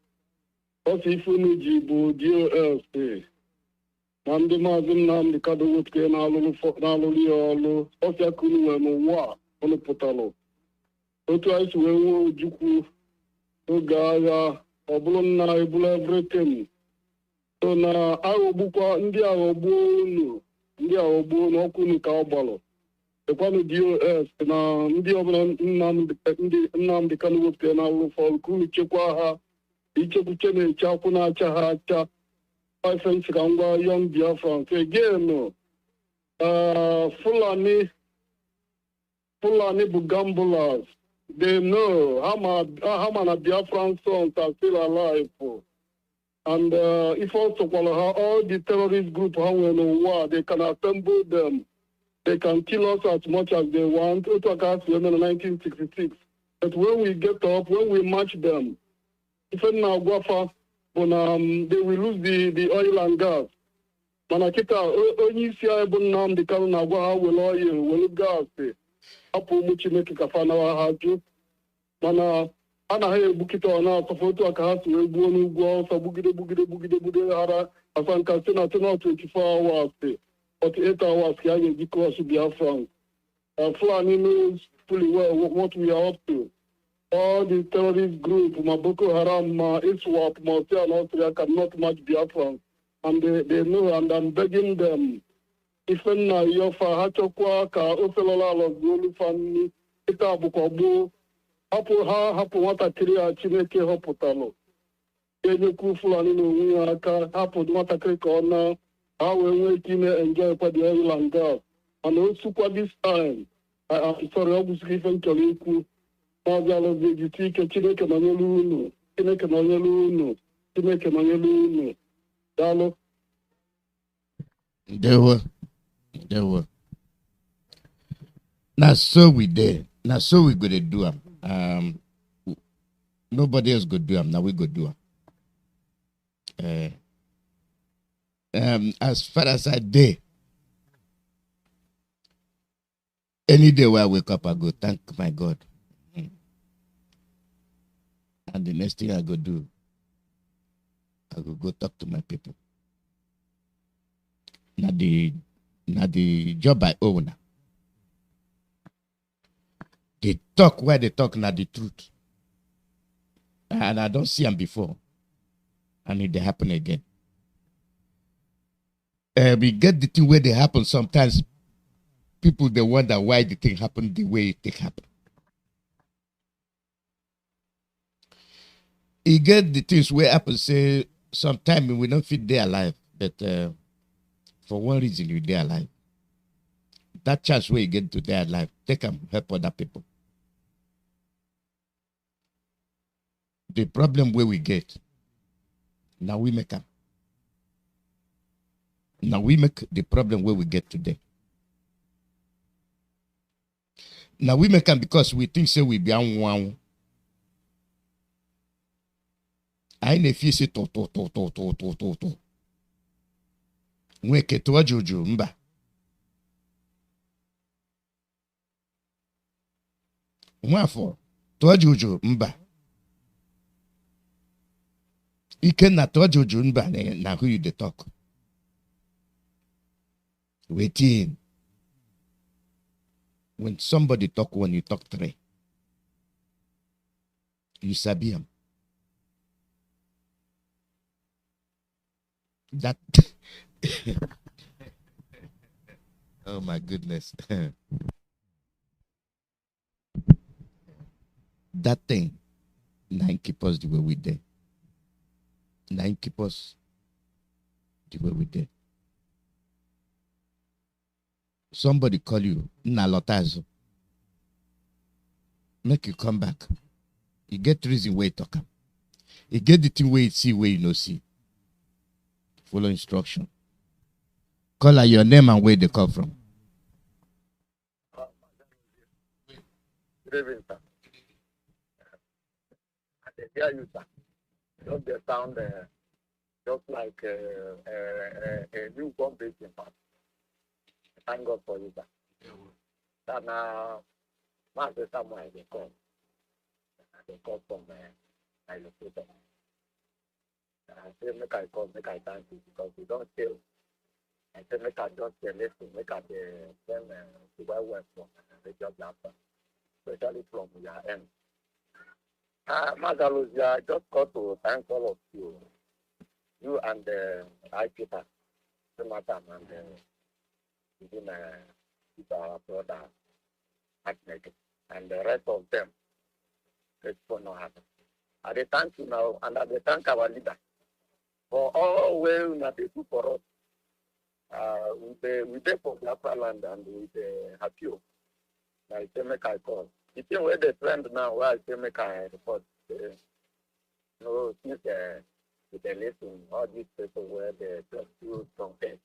Ọsọ ife unu ji bụ DOS na ndị maazị Nnamdi Kanu wepụta na-alụrụ ya ọlụ. Ọsọ aka unu nwere n'ụwa unu pụtalụ. Otu anyị si wee nwee Ojukwu oge agha, ọ bụrụ nna ebulu everything. So na aghọgbukwa ndị aghọgbuo n'ọkụ unu ka ọ gbalụ ekwanụ DOS na ndị ọbụla Nnamdi Kanu wepụtara na alụfọ ka unu chekwa ha ichekwuche na-eche akwụ na-acha ha acha ifensi ka ngwa young Biafrans again Fulani bụ gamblers. They know how many Biafran sons are still alive. And if also all the terrorist group how we know war, they can assemble them. They can kill us as much as they want. It was in 1966. But when we get up, when we match them, even now they will lose the oil and gas. Manakita only see Nnamdi Kanu na gwa will oil, will gas. Apo muchi make kafana wa haju. Mana anaghị egbukịta ọ na-asọfọ otu aka ha si wee gbuo n'ugwu ọsọ gbugide hara asanka site na 24 hours 48 hours ka a ga-eji cross Biafrans. Fulani knows fully well what we are up to. All the terrorist group, ma Boko Haram, ma ISWAP, ma Osea and Austria cannot match Biafrans. And they know, and I'm begging them. Ifen na yofa ha chọkwa ka ofelola alọzuolu famili ịta abụkwa gboo hapụ nwatakịrị a Chineke họpụtalụ enyekwu Fulani n'onwe ya aka hapụ nwatakịrị ka ọ na ha wee nwee ike ime enjoy kwa the oil and gas. Mana osukwa this time I'm sorry ọ bụsịka ife m chọrọ ikwu maazị alụzi ejiti ike Chineke nọnyere unu Chineke nọnyere unu Chineke nọnyere unu daalụ. There were. Now so we there. Now so we gonna do them. Nobody else go do them. Now we go do them. As far as I did, any day where I wake up, I go thank my God. And the next thing I go do, I go talk to my people. Now the job I own. They talk where they talk now the truth. And I don't see them before. And it they happen again. We get the thing where they happen sometimes. People they wonder why the thing happened the way it happen. You get the things where happen say sometimes we don't fit there alive, but for one reason you there alive. That chance where you get to there alive, they can help other people. The problem where we get, now we make them. Now we make the problem where we get today. Now we make them because we think say we be on one. I ne fi se to. Weke to juju mba. Mwafo to juju mba. Ike na to juju mba na who you dey talk. Waiting. When somebody talk one, you talk three. You sabi him. That. Oh my goodness. That thing, 9 keep us the way we did. 9 keep us the way we did. Somebody call you, Nalotazo. Make you come back. You get reason where you talk. You get the thing where you see where you no see. Follow instruction. Call her your name and where they come from. Good evening, sir. I can hear you, sir. Just the sound, just like a newborn baby. Thank God for you, sir. And Master Samuel, they come. They come from my location. I say, make I come, make I thank you, because we don't kill. I say, make I just listen, make I send to where we're from, the job after, especially from your end. Magaluzia, I just got to thank all of you, you and Ipob, the madam, and even our brother, Ahmed, and the rest of them. It's for no happen. I thank you now, and I thank our leader for all well that they do for us. With the for Biafra land and with the Hakio. I say make I call. The thing where the trend now, where I say make I report. No, since with the lesson, all these people where they just do something,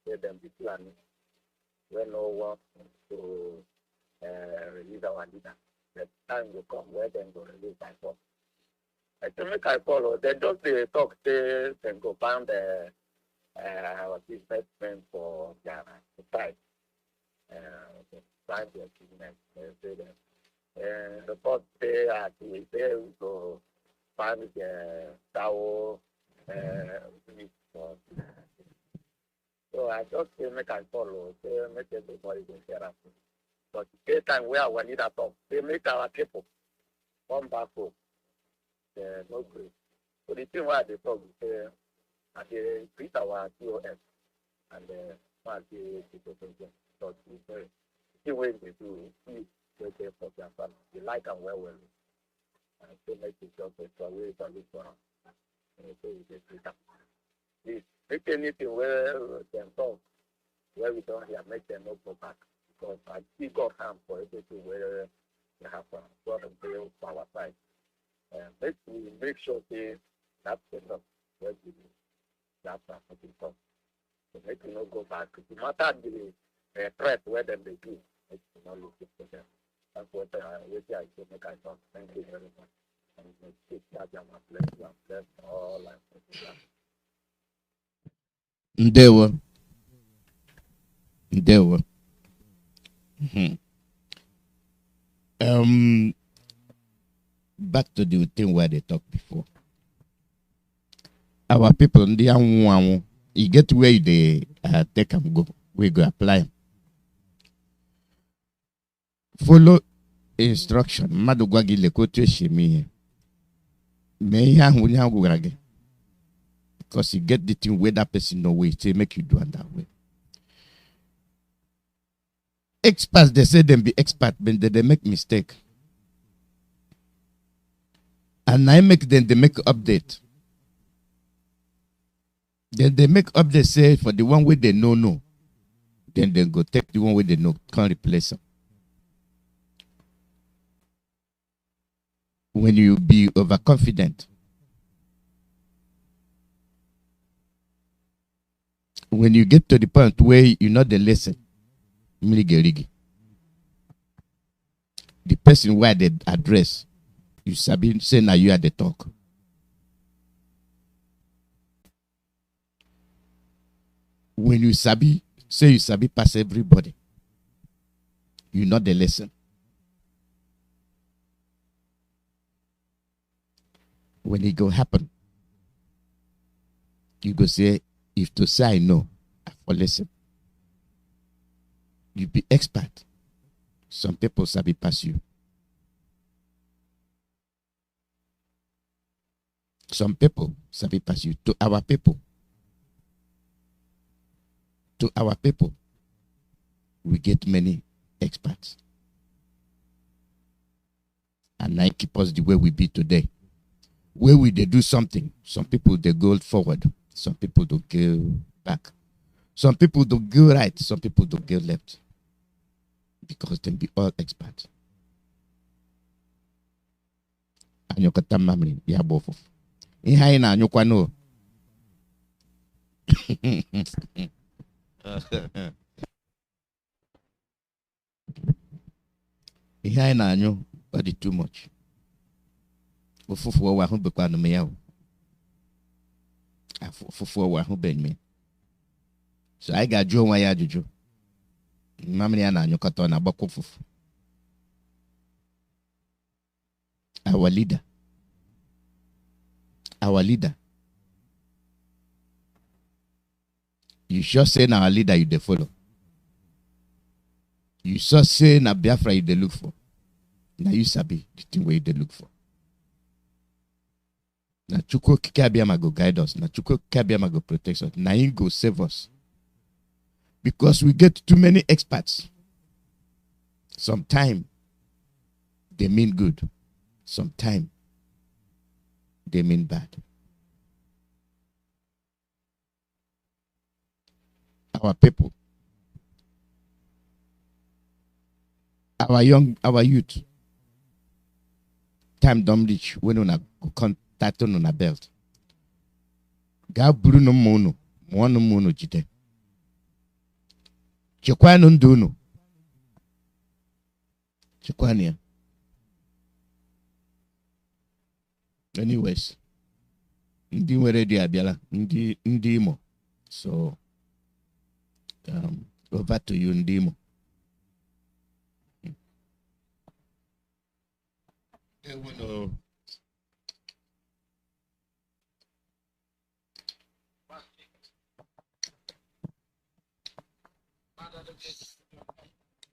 they them be planning. When no one to release our leader. The time will come where they go release my phone. I say make I follow. They just they talk, they can go find our investment for their side. Find the achievement. The board they are there to find the tower. So I just say make I follow. Say make everybody go therapy. But the time where our leader talk, they make our people come back home. No great. So the thing why they talk is and they increase our COS and the people. So the thing way they do is they for their family. They like and well. And they make it just a way to live for them. And so they please make anything where they talk, where we don't hear, make them not go back. Because I see God hand for everything where they have God and pay for our side. Make sure that's enough where we do. That's something come. So make you not go back. No matter the threat where them they do, make you not look for them. That's what I say make I talk. Thank you very much. And take care of my bless you and bless all life. Ndewo. Back to the thing where they talked before. Our people, you get where they take and go. We go apply. Follow instruction. Madugwagi lekote shemi. Because you get the thing where that person no way, they make you do it that way. Experts, they say them be expert, but they make mistake. And I make them, they make update. Then they make update say for the one where they know. Then they go take the one where they know, can't replace them. When you be overconfident, when you get to the point where you know the lesson, the person where they address, you sabi say now you are the talk. When you sabi, say you sabi pass everybody, you know the lesson. When it go happen, you go say, if to say I know, I for listen. You be expert. Some people sabi pass you. Some people sabi pass you. To our people, we get many experts. And I keep us the way we be today. Where we they do something, some people they go forward, some people don't go back. Some people don't go right, some people don't go left. Because they be all experts. Anyokata mamri ya bofu. Ihe na anyokwa no. Ihe na anyo body too much. Ofufu wa hu bekwa no me ya. Ofufu wa hu ben me. So I got Joe ya juju. Mamri ya na anyokata na gbakọ ofufu. Our leader. You sure say na our leader you dey follow. You sure say na Biafra you dey look for. Na you sabi the thing where you dey look for. Na Chukwu Okike Abịama go guide us. Na Chukwu Okike Abịama go protect us. Na him go save us. Because we get too many experts. Sometimes they mean good. Sometimes they mean bad. Our people, our youth, time don't reach when we contact on a belt. Ga buru no mono, one mono jite. Chekwanu ndono. Chekwania. Anyways, ndi nwere di abiala, ndi Imo. So over to you, Ndimo.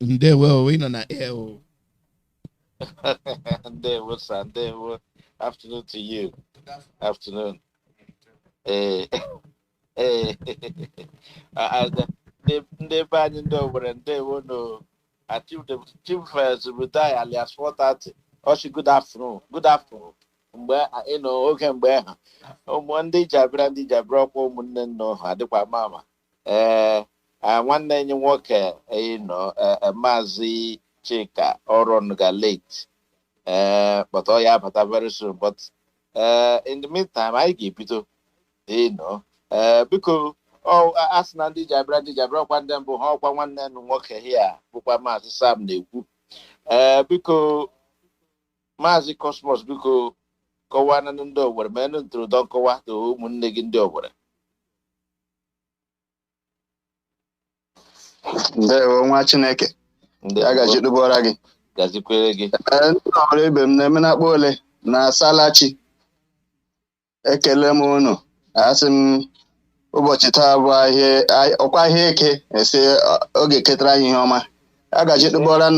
Ndewo, we no na air. Ndewo, sir. Ndewo. Afternoon to you. Afternoon. Hey. Ndị be anyị ndị Owerri ndewo no achieve the chief retire alias 4:30. Oshi good afternoon mgbe oge mgbe ha ụmụ ndị jabra ọkwa ụmụnne nọ ha dịkwa mama nwanne anyị nwoke Mazi Chika ọrụ ga late but ọ ya abata very soon but in the meantime anyị ga-ebido biko asị na ndị jabra ọkwa ndị mbụ ha ọkwa nwanne nwoke hia bụkwa Maazị Sam na-ekwu biko Maazị Cosmos biko kọwaa na ndị Owerri ma enu ntụrụndọ nkọwa to ụmụnne gị ndị Owerri. Ndewo nwa Chineke ya gajidubora gị gazikwere gị ndị Owerri ibe m na-eme na akpa ole na Salachi ekele m unu asị m ụbọchị taa bụ ọkwa ahịa eke esi oge ketara anyị ihe ọma a gaji tụbọra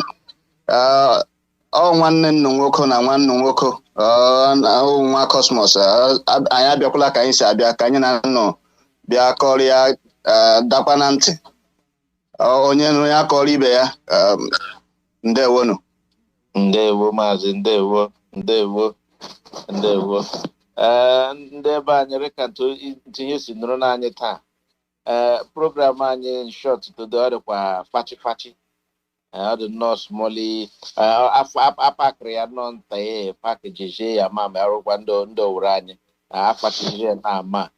nwanne nnu nwoke na nwanne nwoke nwa Cosmos anyị abịakwala ka anyị si abịa ka anyị na nnụ bịa kọrịa dakwa na ntị onye nụ ya kọrọ ibe ya ndewonu. Ndewo Maazị ndewo ndị ebe anyị rekanto ntinye si nụrụ n'anyị taa program anyị short today ọ dịkwa fachi ọ dị nọọsụ mọli apakịrị ya nọ nta ya pakeji ya ma arụkwa ndị Owerri anyị apachiji na ama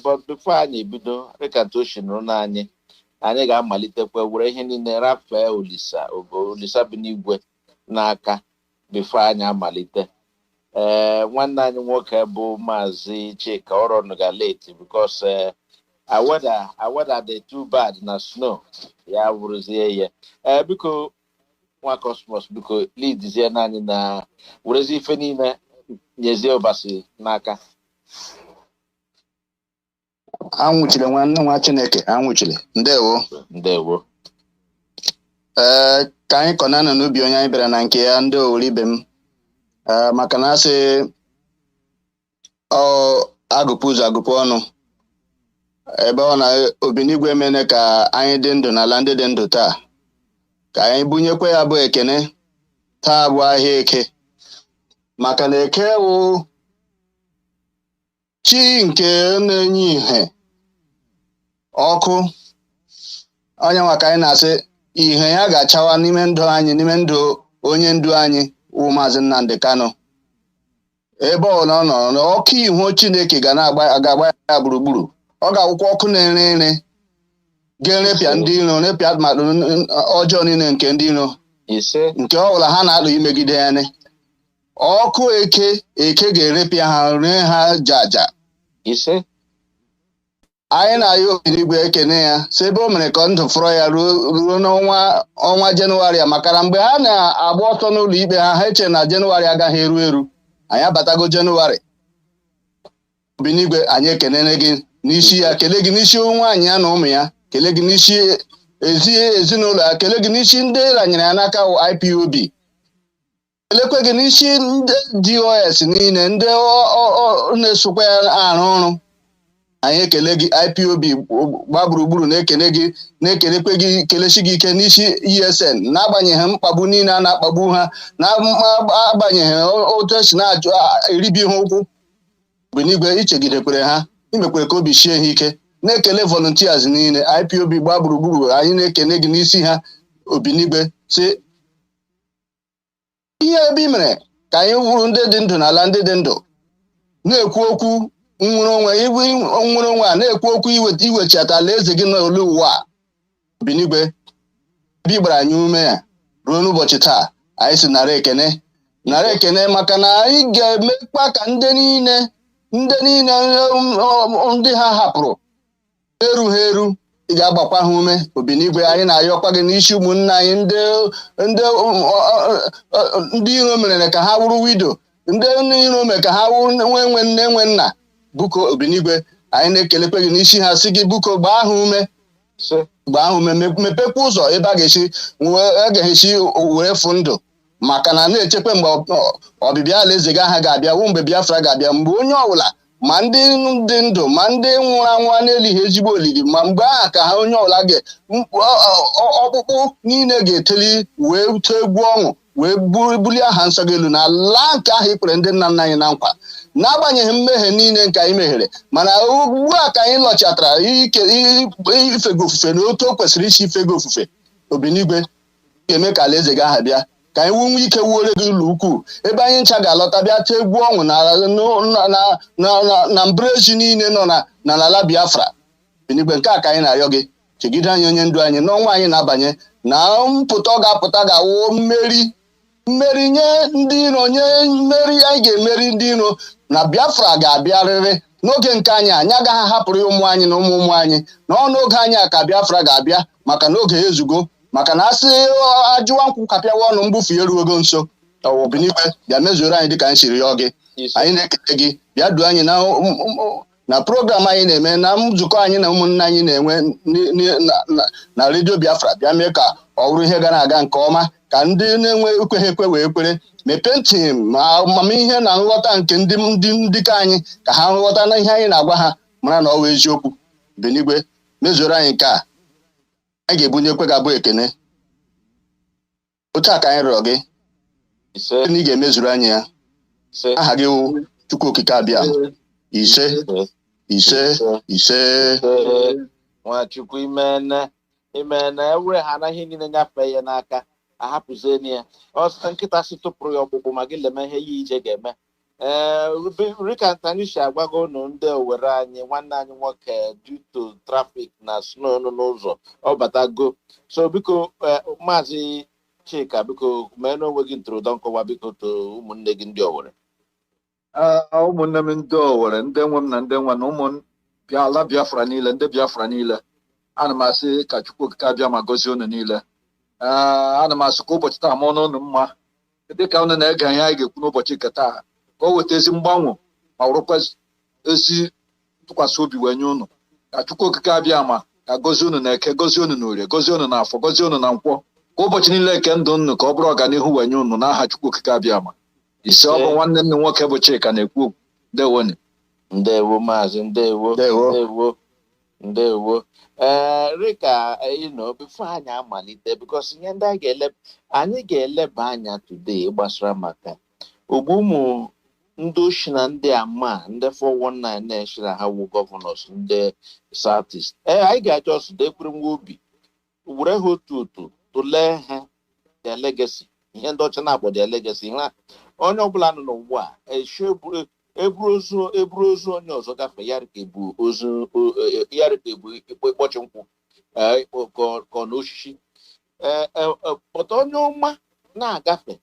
but before anyị ebido rekanto si nụrụ n'anyị anyị ga-amalitekwa were ihe niile rafee olisa bi n'igwe n'aka before anyị amalite nwanne anyị nwoke bụ Maazị Chika ọrụ ga late because weather dị too bad na snow ya wụrụzie ya biko nwa Cosmos biko leadzie na anyị na werezi ife niile nyezie ụbasị n'aka. Anwụchiri nwanne nwa Chineke anwụchiri ndewo ka anyị kọnanụ n'ubi onye anyị bịara na nke ya ndị owere ibe m maka na asị agụpụ ụzọ agụpụ ọnụ ebe ọ na Obinigwe mene ka anyị dị ndụ n'ala ndị dị ndụ taa ka anyị bunyekwe ya bụ ekene taa bụ ahịa eke maka na eke wụ chi nke na-enye ihe ọkụ onye nwa ka anyị na-asị ihe ya ga-achawa n'ime ndụ anyị n'ime ndụ onye ndu anyị wụ Maazị Nnamdi Kanu ebe ọ nọ n'ọkụ ihu Chineke ga-agba ya gburugburu ọ ga-awụkwa ọkụ na-ere ere ga-erepịa ndị iro repịa atụmatụ ọjọọ niile nke ndị iro nke ọ bụla ha na-alụ imegide ya ọkụ eke ga-erepịa ha ree ha jaja anyị na-ayọ Obinigwe ekene ya si ebe o mere ka ndụ fọrọ ya ruo n'ọnwa Jenụwarị maka na mgbe ha na-agba ọsọ n'ụlọ ikpe ha eche na Jenụwarị agaghị eru anyị abatago Jenụwarị. Obinigwe anyị ekenere gị n'isi ya, kelee gị n'isi nwaanyị ya na ụmụ ya, kelee gị n'isi ezinụlọ ya, kelee gị n'isi ndị ranyere ya n'aka IPOB, kelekwe gị n'isi ndị DOS niile ndị na-esokwa ya arụ ọrụ. Anyị ekele gị IPOB gba gburugburu na-ekele gị na-ekelekwe gị kelechi gị ike n'isi ESN n'agbanyeghị mkpagbu niile a na-akpagbu ha na-agbanyeghị otu esi na-ajụ eribi ha ụkwụ. Obinigwe ichegidekwere ha imekwere ka obi sie ha ike. Na-ekele volunteers niile IPOB gba gburugburu anyị na-ekele gị n'isi ha. Obinigwe si ihe ebe i mere ka anyị wuru ndị dị ndụ n'ala ndị dị ndụ na-ekwu okwu nwere onwe a na-ekwu okwu iwechata alaeze gị n'olu ụwa. Obinigwe ebe gbara anyị ume ya ruo n'ụbọchị taa anyị si nara ekene maka na anyị ga-emekpa ka ndị niile ndị ha hapụrụ erughị eru ị ga-agbakwa ha ume. Obinigwe anyị na-ayọkwa gị n'isi ụmụnna anyị ndị iro mere ka ha wụrụ wido, ndị iro mere ka ha nwe nne nwe nna. Buko Obinigwe anyị na-ekelekwe gị n'isi ha si gị buko gbaa ha ume mepekwa ụzọ ebe a ga-esi were fụ ndụ maka na na-echekwa mgbe ọbịbịa alaeze gị aha ga-abịa wụ mgbe Biafra ga-abịa, mgbe onye ọbụla ma ndị dị ndụ ma ndị nwụrụ anwụ na-elighị ezigbo olili ma mgbe aha ka ha onye ọbụla ọkpụkpụ niile ga-eteli wee too egwu ọṅụ wee bulie aha nsọ gị elu na ala nke ahụ ikpere ndị nna nna anyị na nkwa n'agbanyeghị mmehie niile nke anyị meghere. Mana ugbu a ka anyị lọchatara ifego ofufe na otu o kwesịrị isi ifego ofufe. Obinigwe ga-eme ka alaeze gị aha bịa ka anyị nwe ike wuore gị ụlọ ukwu ebe anyị ncha ga-alọta bịa tee egwu ọṅụ na mbreji niile nọ n'ala Biafra. Obinigwe nke a ka anyị na-arịọ gị chegide anyị onye ndu anyị n'ọnwa anyị na-abanye na mpụta ọ ga-apụta ga-awụ mmeri nye ndị iro, nye mmeri anyị ga-emeri ndị iro na Biafra ga-abịarịrị n'oge nke anyị agaghị ahapụrụ ụmụ anyị na ụmụ anyị na n'oge anyị ka Biafra ga-abịa maka na oge ezugo maka na asị ajụwa nkwụ kapịawa ọnụ mgbufu eruogo nso. Obinigwe bịa mezuoro anyị dịka anyị siri rịọ gị. Anyị na-ekele gị bịa duo anyị na program anyị na-eme na nzukọ anyị na ụmụnna anyị na-enwe na redio Biafra bịa mee ka ọ bụrụ ihe ga na-aga nke ọma ka ndị na-enwe ekweghị ekwe wee kwere mepee ntị ma amamihe na nghọta nke ndị ka anyị ka ha nghọta na ihe anyị na-agwa ha mara na ọ bụ eziokwu. Obinigwe mezuoro anyị nke a anyị ga-ebunyekwe gị abụ ekene otu a ka anyị rịọ gị na ị ga-emezuru anyị ya. Aha gị wụ Chukwu Okike abịa ise Nwachukwu imene ewere ha anaghị niile nyafee ya n'aka ahapụzieni ya ọsọ nkịta si tụpụrụ ya ọkpụkpụ ma gị leme ihe ya ije ga-eme. Rikanta anyị si agwago unu ndị Owere anyị nwanne anyị nwoke due to traffic na snow n'ụzọ ọ batago. So biko Maazị Chika biko mee n'onwe gị ntụrụndụ nkọwa biko to ụmụnne gị ndị Owere. Ụmụnne m ndị Owere, ndị nwe m na ndị nwa na ụmụ ala Biafra niile, ndị Biafra niile, ana m asị ka Chukwu Okike abịa ma gọzie unu niile. Ana m asị ka ụbọchị taa mụọ n'ụnụ mma dịka unu na-ege ihe anyị ga-ekwu n'ụbọchị nke taa ka o weta ezi mgbanwe ma wụrụkwa ezi ntụkwasị obi wee nye unu. Ka Chukwu Okike abịa ma ka gọzie unu na Eke, gọzie unu na Orie, gọzie unu na Afọ, gọzie unu na Nkwọ, ụbọchị niile ke ndụ nnụ ka ọ bụrụ ọganihu wenye unu n'aha Chukwu okike abịa ma ise ọ bụ nwanne nne nwoke bụ Chika na-ekwu okwu. Ndewonu. Ndewo maazị, ndewo. Rika, before anyị amalite, because ihe ndị anyị ga-eleba anya today gbasara maka ogbumu ndị oshi na ndị ama ndị 419 na-eshi na ha wu gọvanọs ndị Southeast. Anyị ga-achọ ọsụda ekwere nwa obi were ha otu tụlee ha their legacy, ihe ndị ọcha na-akpọ their legacy. Ha onye ọbụla nọ n'ụwa a eburu ozu onye ọzọ gafee ya ka ebu ịkpọchi nkwụ ka na osisi pụta onye ọma na-agafe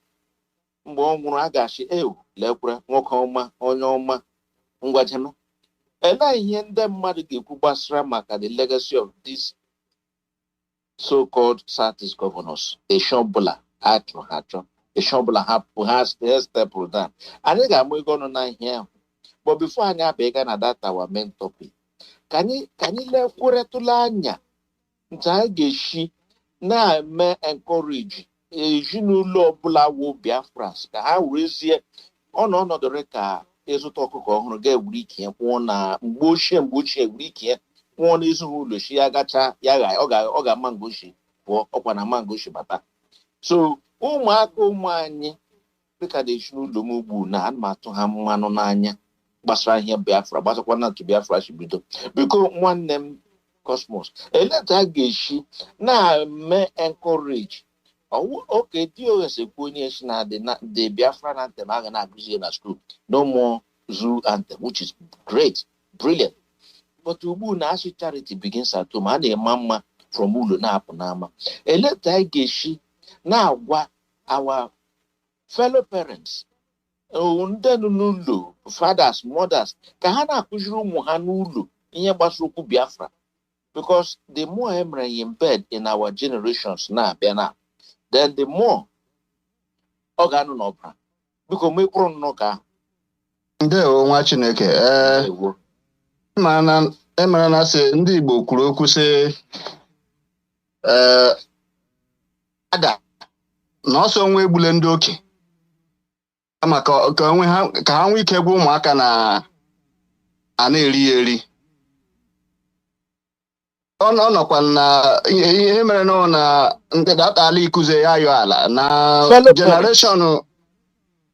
mgbe ọ nwụrụ a ga-achị lekwere nwoke ọma onye ọma ngwajema. Elee ihe ndị mmadụ ga-ekwu gbasara maka the legacy of these so-called Southeast governors? Eshobula achọ Eshobula ha stepụrụ down. Anyị ga-amụ ego ọnụ na ihe ahụ, but before anyị abịa na that our main topic, ka anyị lekweretụla anya ntu anyị ga-esi na-eme encourage ezinụlọ ọbụla wo Biafrans ka ha werezie ọnọdụ ka ịzụta ọkụkọ ọhụrụ ga-ewere ike kwụọ na mgbe ochie ewere ike kwụọ n'ezinụlọ chi ya gacha ya ọ ga-ama ngochi pụọ ọkwa na ama ngochi bata. So ụmụaka ụmụ anyị dịka na ezinụlọ m ugbu na ana m atụ ha mmanụ n'anya gbasara ihe Biafra, gbasakwa na ntụ Biafra si bido. Biko nwanne m Cosmos, eleta a ga-esi na-eme encourage oke DOS ekwu onye si na the Biafran anthem a ga na-agụzie na school, no more zoo anthem, which is great, brilliant. But ugbu na asị charity begins at home, a na-eme mma from ụlọ na-apụ n'ama. Eleta a ga-esi na-agwa our fellow parents, ndị nọ n'ụlọ, fathers, mothers, ka ha na-akụziri ụmụ ha n'ụlọ ihe gbasara okwu Biafra, because the more emere embed in our generations na-abịa na, then the more ọ ga-anụ n'ọbara. Biko mekwuru nnọọ ka ndewo nwa Chineke. Emere na sị ndị Igbo kwuru okwu sị ada na ọsọ onwe egbule ndị oke maka ka ha nwee ike gwa ụmụaka na-eri eri. Ọ nọkwa na ihe mere na ndị datala ikuze ya ayọ ala na generation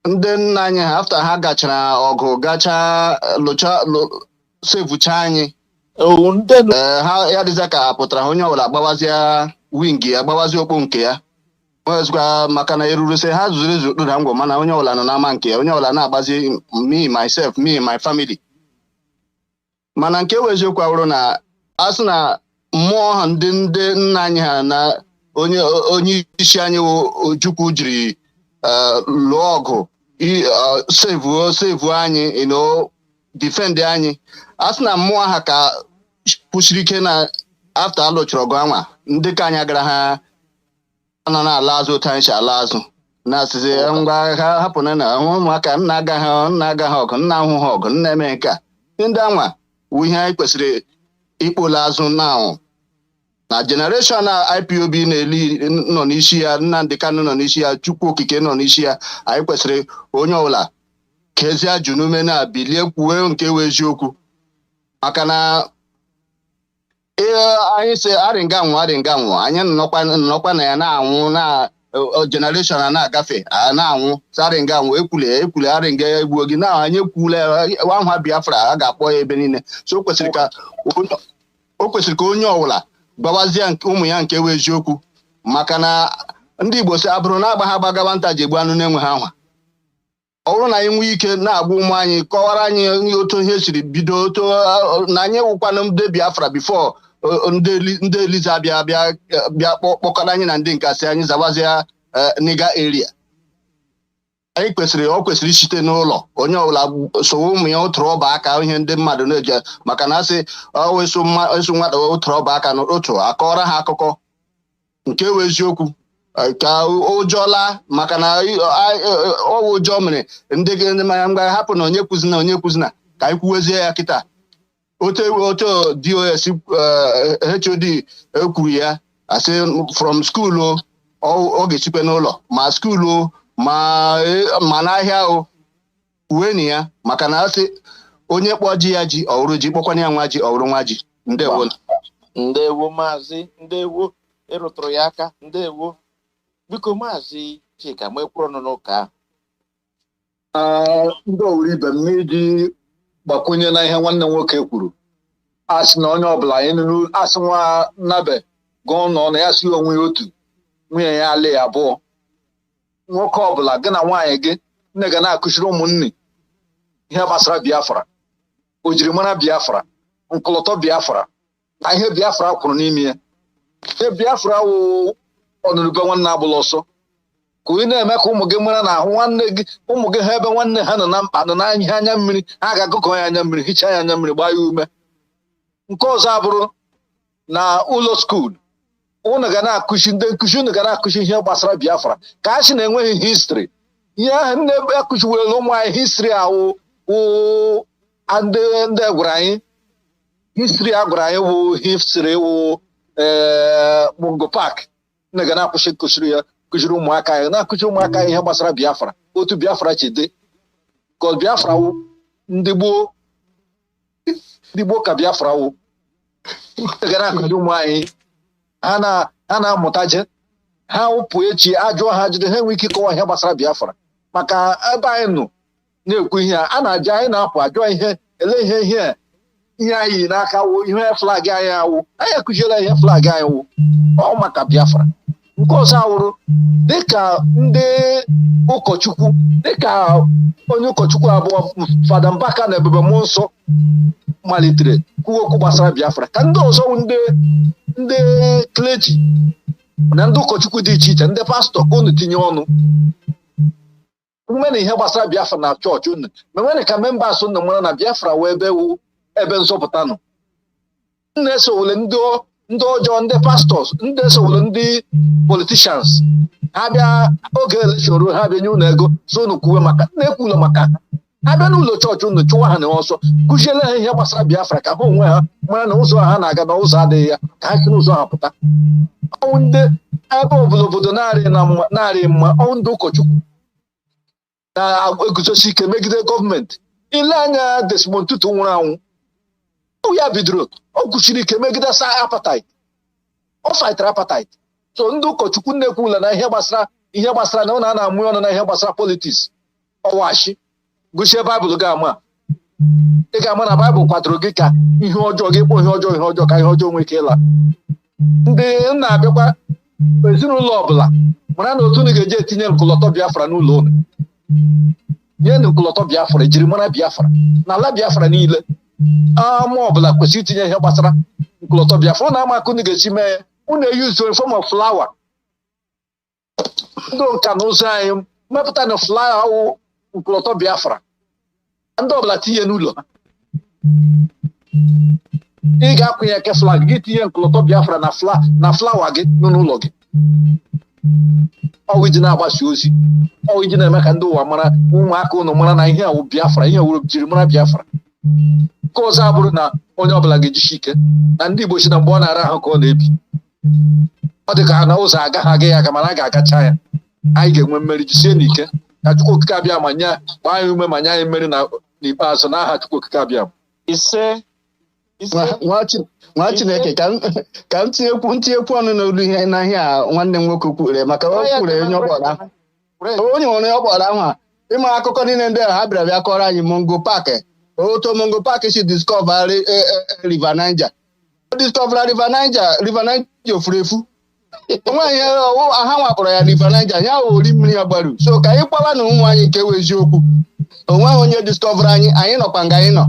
ndị nna anyị ha after ha gachara ọgụ gacha sevucha anyị ha ya dịza ka pụtara onye ọbụla agbawazie wing ya agbawazie okpu nke ya wezụkwa maka na eruruse ha zuru ezu okpuru ha ngwa mana onye ọbụla nọ n'ama nke ya, onye ọbụla na-agbazi me myself me my family. Mana nke eziokwu awụrụ na asị na mmụọ ha ndị nna anyị ha na onye isi anyị Ojukwu jiri lụọ ọgụ save anyị defend anyị, asị na mmụọ ha ka kwụsiri ike na after alụchara ọgụ anwa ndị ka anyị agara ha nọ na-ala azụ otu anyị si ala azụ na-asịzi ngwa ha hapụna na ụmụaka nna agaghị ọgụ, nna ahụ ha ọgụ, nna eme nke a. Ndị anwa wu ihe anyị kwesịrị ikpola azụ na generation na IPOB nọ n'isi ya, Nnamdi Kanu nọ n'isi ya, Chukwu okike nọ n'isi ya. Anyị kwesịrị onye ọbụla ka ezi ajụ n'ume na-bilie kwuwe nke wee eziokwu, maka na anyị sị arịnga nwụ anyị nnọkwa na ya na-anwụ na generation na-agafe na-anwụ arịnga nwụ ekwule arịnga egbuo gị na anyị ekwule nwa Biafra a ga-akpọ ya ebe niile. So o kwesịrị ka onye ọbụla gbawazie ụmụ ya nke wee eziokwu, maka na ndị Igbo si abụrụ na-agba ha gbagawa nta ji egbu anụ na-enwe ha nwa. Ọ bụrụ na anyị nwee ike na-agwa ụmụ anyị kọwara anyị otu ihe siri bido otu na anyị wụkwana ndị Biafra bifo ndị Eliza bịa kpọkọrọ anyị na ndị nkasị anyị zawazie Niger area. Anyị kwesịrị isite n'ụlọ onye ọbụla sowe ụmụ ya ụtụrụ ọba aka ihe ndị mmadụ na-eje, maka na asị eso nwata ụtụrụ ọba aka n'otu akọrọ ha akụkọ nke wee eziokwu ka ụjọla, maka na ọwụ ụjọ mere ndị manya mgbe hapụ na onye kwuzina ka anyị kwuwezie ya kịta. Otu DOS HOD ekwuru ya asị from school ọ ga-esikwe n'ụlọ ma skuulu ma n'ahịa o uwe na ya maka na asị onye kpọọ ji ya ji ọwụrụ ji kpọkwana ya nwa ji ọwụrụ nwa ji. Ndewo Maazị, ndewo ịrụtụrụ ya aka, ndewo. Biko Maazị Chika ma ekwuru ọnụ n'ụka ahụ. Ndị owuru ibe m n'iji gbakwunye na ihe nwanne nwoke kwuru, asị na onye ọbụla asị nwa Nnabe gụọ nọ na ya si onwe ya otu nwunye ya alị abụọ. Nwoke ọbụla gị na nwaanyị gị nne ga na-akụziri ụmụnne ihe gbasara Biafra, ojirimara Biafra, nkọlọtọ Biafra na ihe Biafra kwuru n'ime ya. Ihe Biafra wụ ọnụrụbe nwanne agbụla ọsọ ka ị na-eme ka ụmụ gị mara na ahụ nwanne gị, ụmụ gị ha ebe nwanne ha nọ na mkpa nọ na ihe anya mmiri, ha ga-agụkọ ya anya mmiri, hichaa ya anya mmiri, gbaa ya ume. Nke ọzọ abụrụ na ụlọ skuul unu ga na-akụzi ndị nkụzi, unu ga na-akụzi ihe gbasara Biafra ka a sị na-enweghị histri. Ihe ahụ nne akụziwere ụmụ anyị histri ahụ ndị gwara anyị histri a gwara anyị wụ histri wụ Mungo Park. Nne ga na-akwụsị nkụziri ya, kụziri ụmụaka anyị, na-akụziri ụmụaka anyị ihe gbasara Biafra, otu Biafra chi dị. Ka Biafra wụ ndị gboo ka Biafra wụ. Nne ga na-akụziri ụmụ anyị, ha na-amụtaje, ha wụpụ echi ajụọ ha ajụjụ, ha enwe ike ịkọwa ihe gbasara Biafra. Maka ebe anyị nọ na-ekwu ihe a na-ajụ, anyị na-apụ ajụọ ihe, ele ihe anyị n'aka wụ ihe flag anyị awụ, anyị akụziela ihe flag anyị wụ ọ maka Biafra. Nke ọzọ awụrụ dịka ndị ụkọchukwu, dịka onye ụkọchukwu abụọ Fada Mbaka na Ebube Mmụọ Nsọ malitere kwuo okwu gbasara Biafra, ka ndị ọzọ ndị Clergy na ndị ụkọchukwu dị iche iche, ndị pastọ ka unu tinye ọnụ na ihe gbasara Biafra na chọọchị unu, ma nwere ka membas unu mara na Biafra wee ebe nzọpụta nọ. Ndị esowele ndị ọjọọ, ndị pastọs, ndị esowele ndị politishans, ha bịa oge elekshọn ha bịa nye unu ego so unu kwuwe maka na-ekwula maka ha bịa n'ụlọ chọọchị unu chụwa ha n'ọsọ, kụziele ha ihe gbasara Biafra ka ha onwe ha mara na ụzọ ha na-aga na ụzọ adịghị ya, ka ha si n'ụzọ ha pụta. Ọnwụ ndị ebe obodo na-arị mma, ọnwụ ndị ụkọchukwu na-eguzosi ike megide gọọmenti. Ile anya Desmond Tutu nwụrụ anwụ, ya bidoro ọ kwụchiri ike megide apartheid, ọ faịtara apartheid. So ndị ụkọchukwu na-ekwula na ihe gbasara na ụlọ a na-amụ ọnụ na ihe gbasara politiks ọwashi. Gụchie Baịbụl ga-ama, ị ga-ama na Baịbụl kwadoro gị ka ihe ọjọọ gị kpọọ ihe ọjọọ ka ihe ọjọọ nwee ike ịla. Ndị na-abịakwa ezinụlọ ọbụla mara na otu unu ga-eji etinye nkụlọtọ Biafra n'ụlọ unu. Nye nkụlọtọ Biafra, ejirimara Biafra na ala Biafra niile. Ama ọbụla kwesịrị itinye ihe gbasara nkụlọtọ Biafra. Ụnụ ama aka unu ga-esi mee, unu eyuzu form of flower. Ndị nka na ụzọ anyị mepụta na flower wụ nkụlọtọ Biafra, ndị ọbụla tinye n'ụlọ ha. Ị ga-akwụnye eke flag gị, tinye nkụlọtọ Biafra na flawa gị nọ n'ụlọ gị. Ọwụ iji na-agbasa ozi, ọwụ iji na-eme ka ndị ụwa mara, ụmụaka ụnụ mara na ihe awụ Biafra, ihe wuru jiri mara Biafra. Nke ọzọ abụrụ na onye ọbụla ga-ejisi ike na ndị Igbo si na mgbe ọ na-ara ahụ ka ọ na-ebi, ọ dị ka ha na ụzọ agaghị aga mana a ga-agacha ya. Anyị ga-enwe mmeri, jisie n'ike ka Chukwu Okike abịa ma gbaa anyị ume ma nye anyị mmeri n'ikpeazụ n'aha Chukwu Okike abịa. Ise nwa Chineke ka m tinyekwu ọnụ n'olu ihe n'ahịa nwanne m nwoke kwure, maka o kwure onye onye ọkpọrọ ahụ a ịma akụkọ niile ndị ha bịara kọrọ anyị Mungo Park, otu Mungo Park si discover River Niger. Discover River Niger ofuru efu. Nwaanyị ha nwakpọrọ ya River Niger, ya ori mmiri ya gbaru. So ka anyị kpawa na ụmụ anyị nke wee eziokwu, onweghị onye discover anyị nọkwa nga anyị nọ.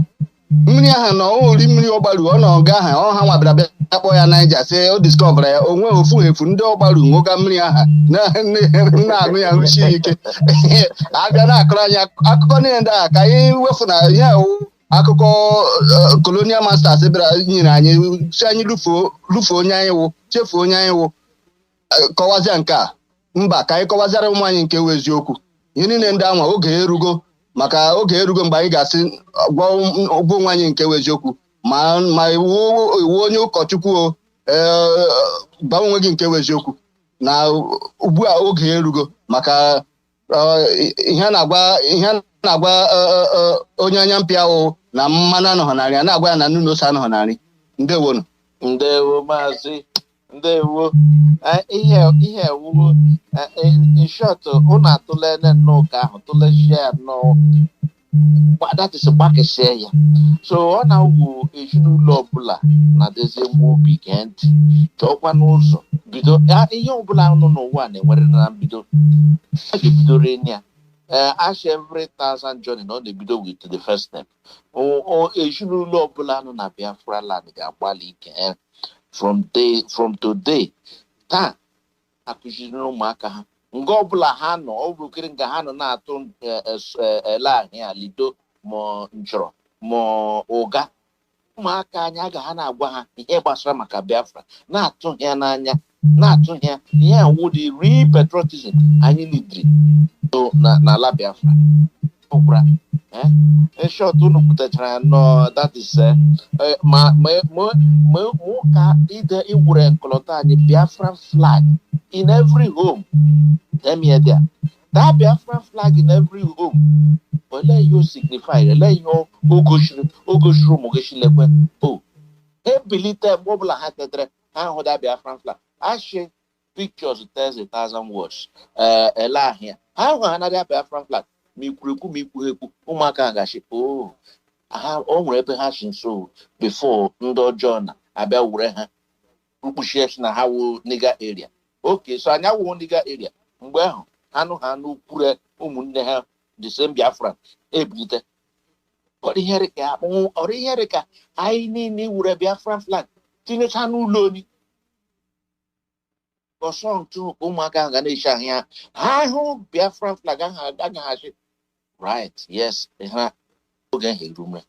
Mmiri ahụ na ori mmiri ọgbaru, ọ nọ nga ahụ, ọ ha nwabịara bịa akpọ ya Niger, sị o discover ya, onwe ofu efu ndị ọgbaru nwoga mmiri ahụ na-aṅụ ya nsi ike. Abịa na-akọrọ anyị akụkọ niile ndị ahụ ka anyị wefu na ihe akụkọ colonial masters bịara nyere anyị, si anyị lufuo onye anyị wụ, chefuo onye anyị wụ. Kọwazia nke a mba, ka anyị kọwaziara ụmụ anyị nke wụ eziokwu. Ihe niile ndị anwa oge erugo, maka oge erugo mgbe anyị ga-asị gwa ụgbọ nwa anyị nke wụ eziokwu, ma iwu onye ụkọchukwu gwa onwe gị nke wụ eziokwu. na ugbu a oge erugo maka ihe na-agwa onye anya mpịa ahụ na mmanụ anọghọnarị na-agwa ya na nnu ose anọghọnarị. Ndewonu. Ndewo Mazi. Ndewo. Ihe ewu in short unu atụlene n'ụka ahụ tụlechie no that is gbakeshie ya. So ọ na-awụ ezinụlọ ọbụla na-adịzi mgbe obi gee ntị chọọkwa n'ụzọ bido ihe ọbụla nọ n'ụwa na-enwere na mbido a ga-ebidoro ya. Ash every 1,000 journey ọ na-ebido with the first step. Ezinụlọ ọbụla nọ na Biafra land ga-agbalị ike from today taa akụziri ụmụaka ha nga ọbụla ha nọ ọ bụrụkiri nga ha nọ na-atụ ele ahịa lido ma nchọrọ ma ụga ụmụaka anyị aga ha na-agwa ha ihe gbasara maka Biafra na-atụ ya n'anya na-atụ ya ihe awụdị real patriotism anyị nidiri n'ala Biafra ọkwara short unu pụtachara ya nọ that is ka ide iwure nkọlọtọ anyị Biafran flag in every home. Tell me there. That Biafran flag in every home. Ole you signify. Ole you ogoshru mogeshilekwe. Oh. Ebilite mobile hatetre. How that Biafran flag. I share pictures tells 1,000 words. Ela here. How another Biafran flag. Mikureku umaka gashi. Oh. Aha onwere ebe ha shin so before ndo John abia wure ha. Ukpushiesh na ha wo nigga area. Okay, so anya wo nigga area. Mgbe ahụ anụ kwure ụmụnne ha the same Biafra ebilite. Ọrụ ka anyị niile wure Biafran flag tinyecha n'ụlọ oni. Ọsọ ntụ ụmụaka ga na-eche ahịa ha hụ Biafran flag ahụ agaghachi. Right, yes, ha oge herume.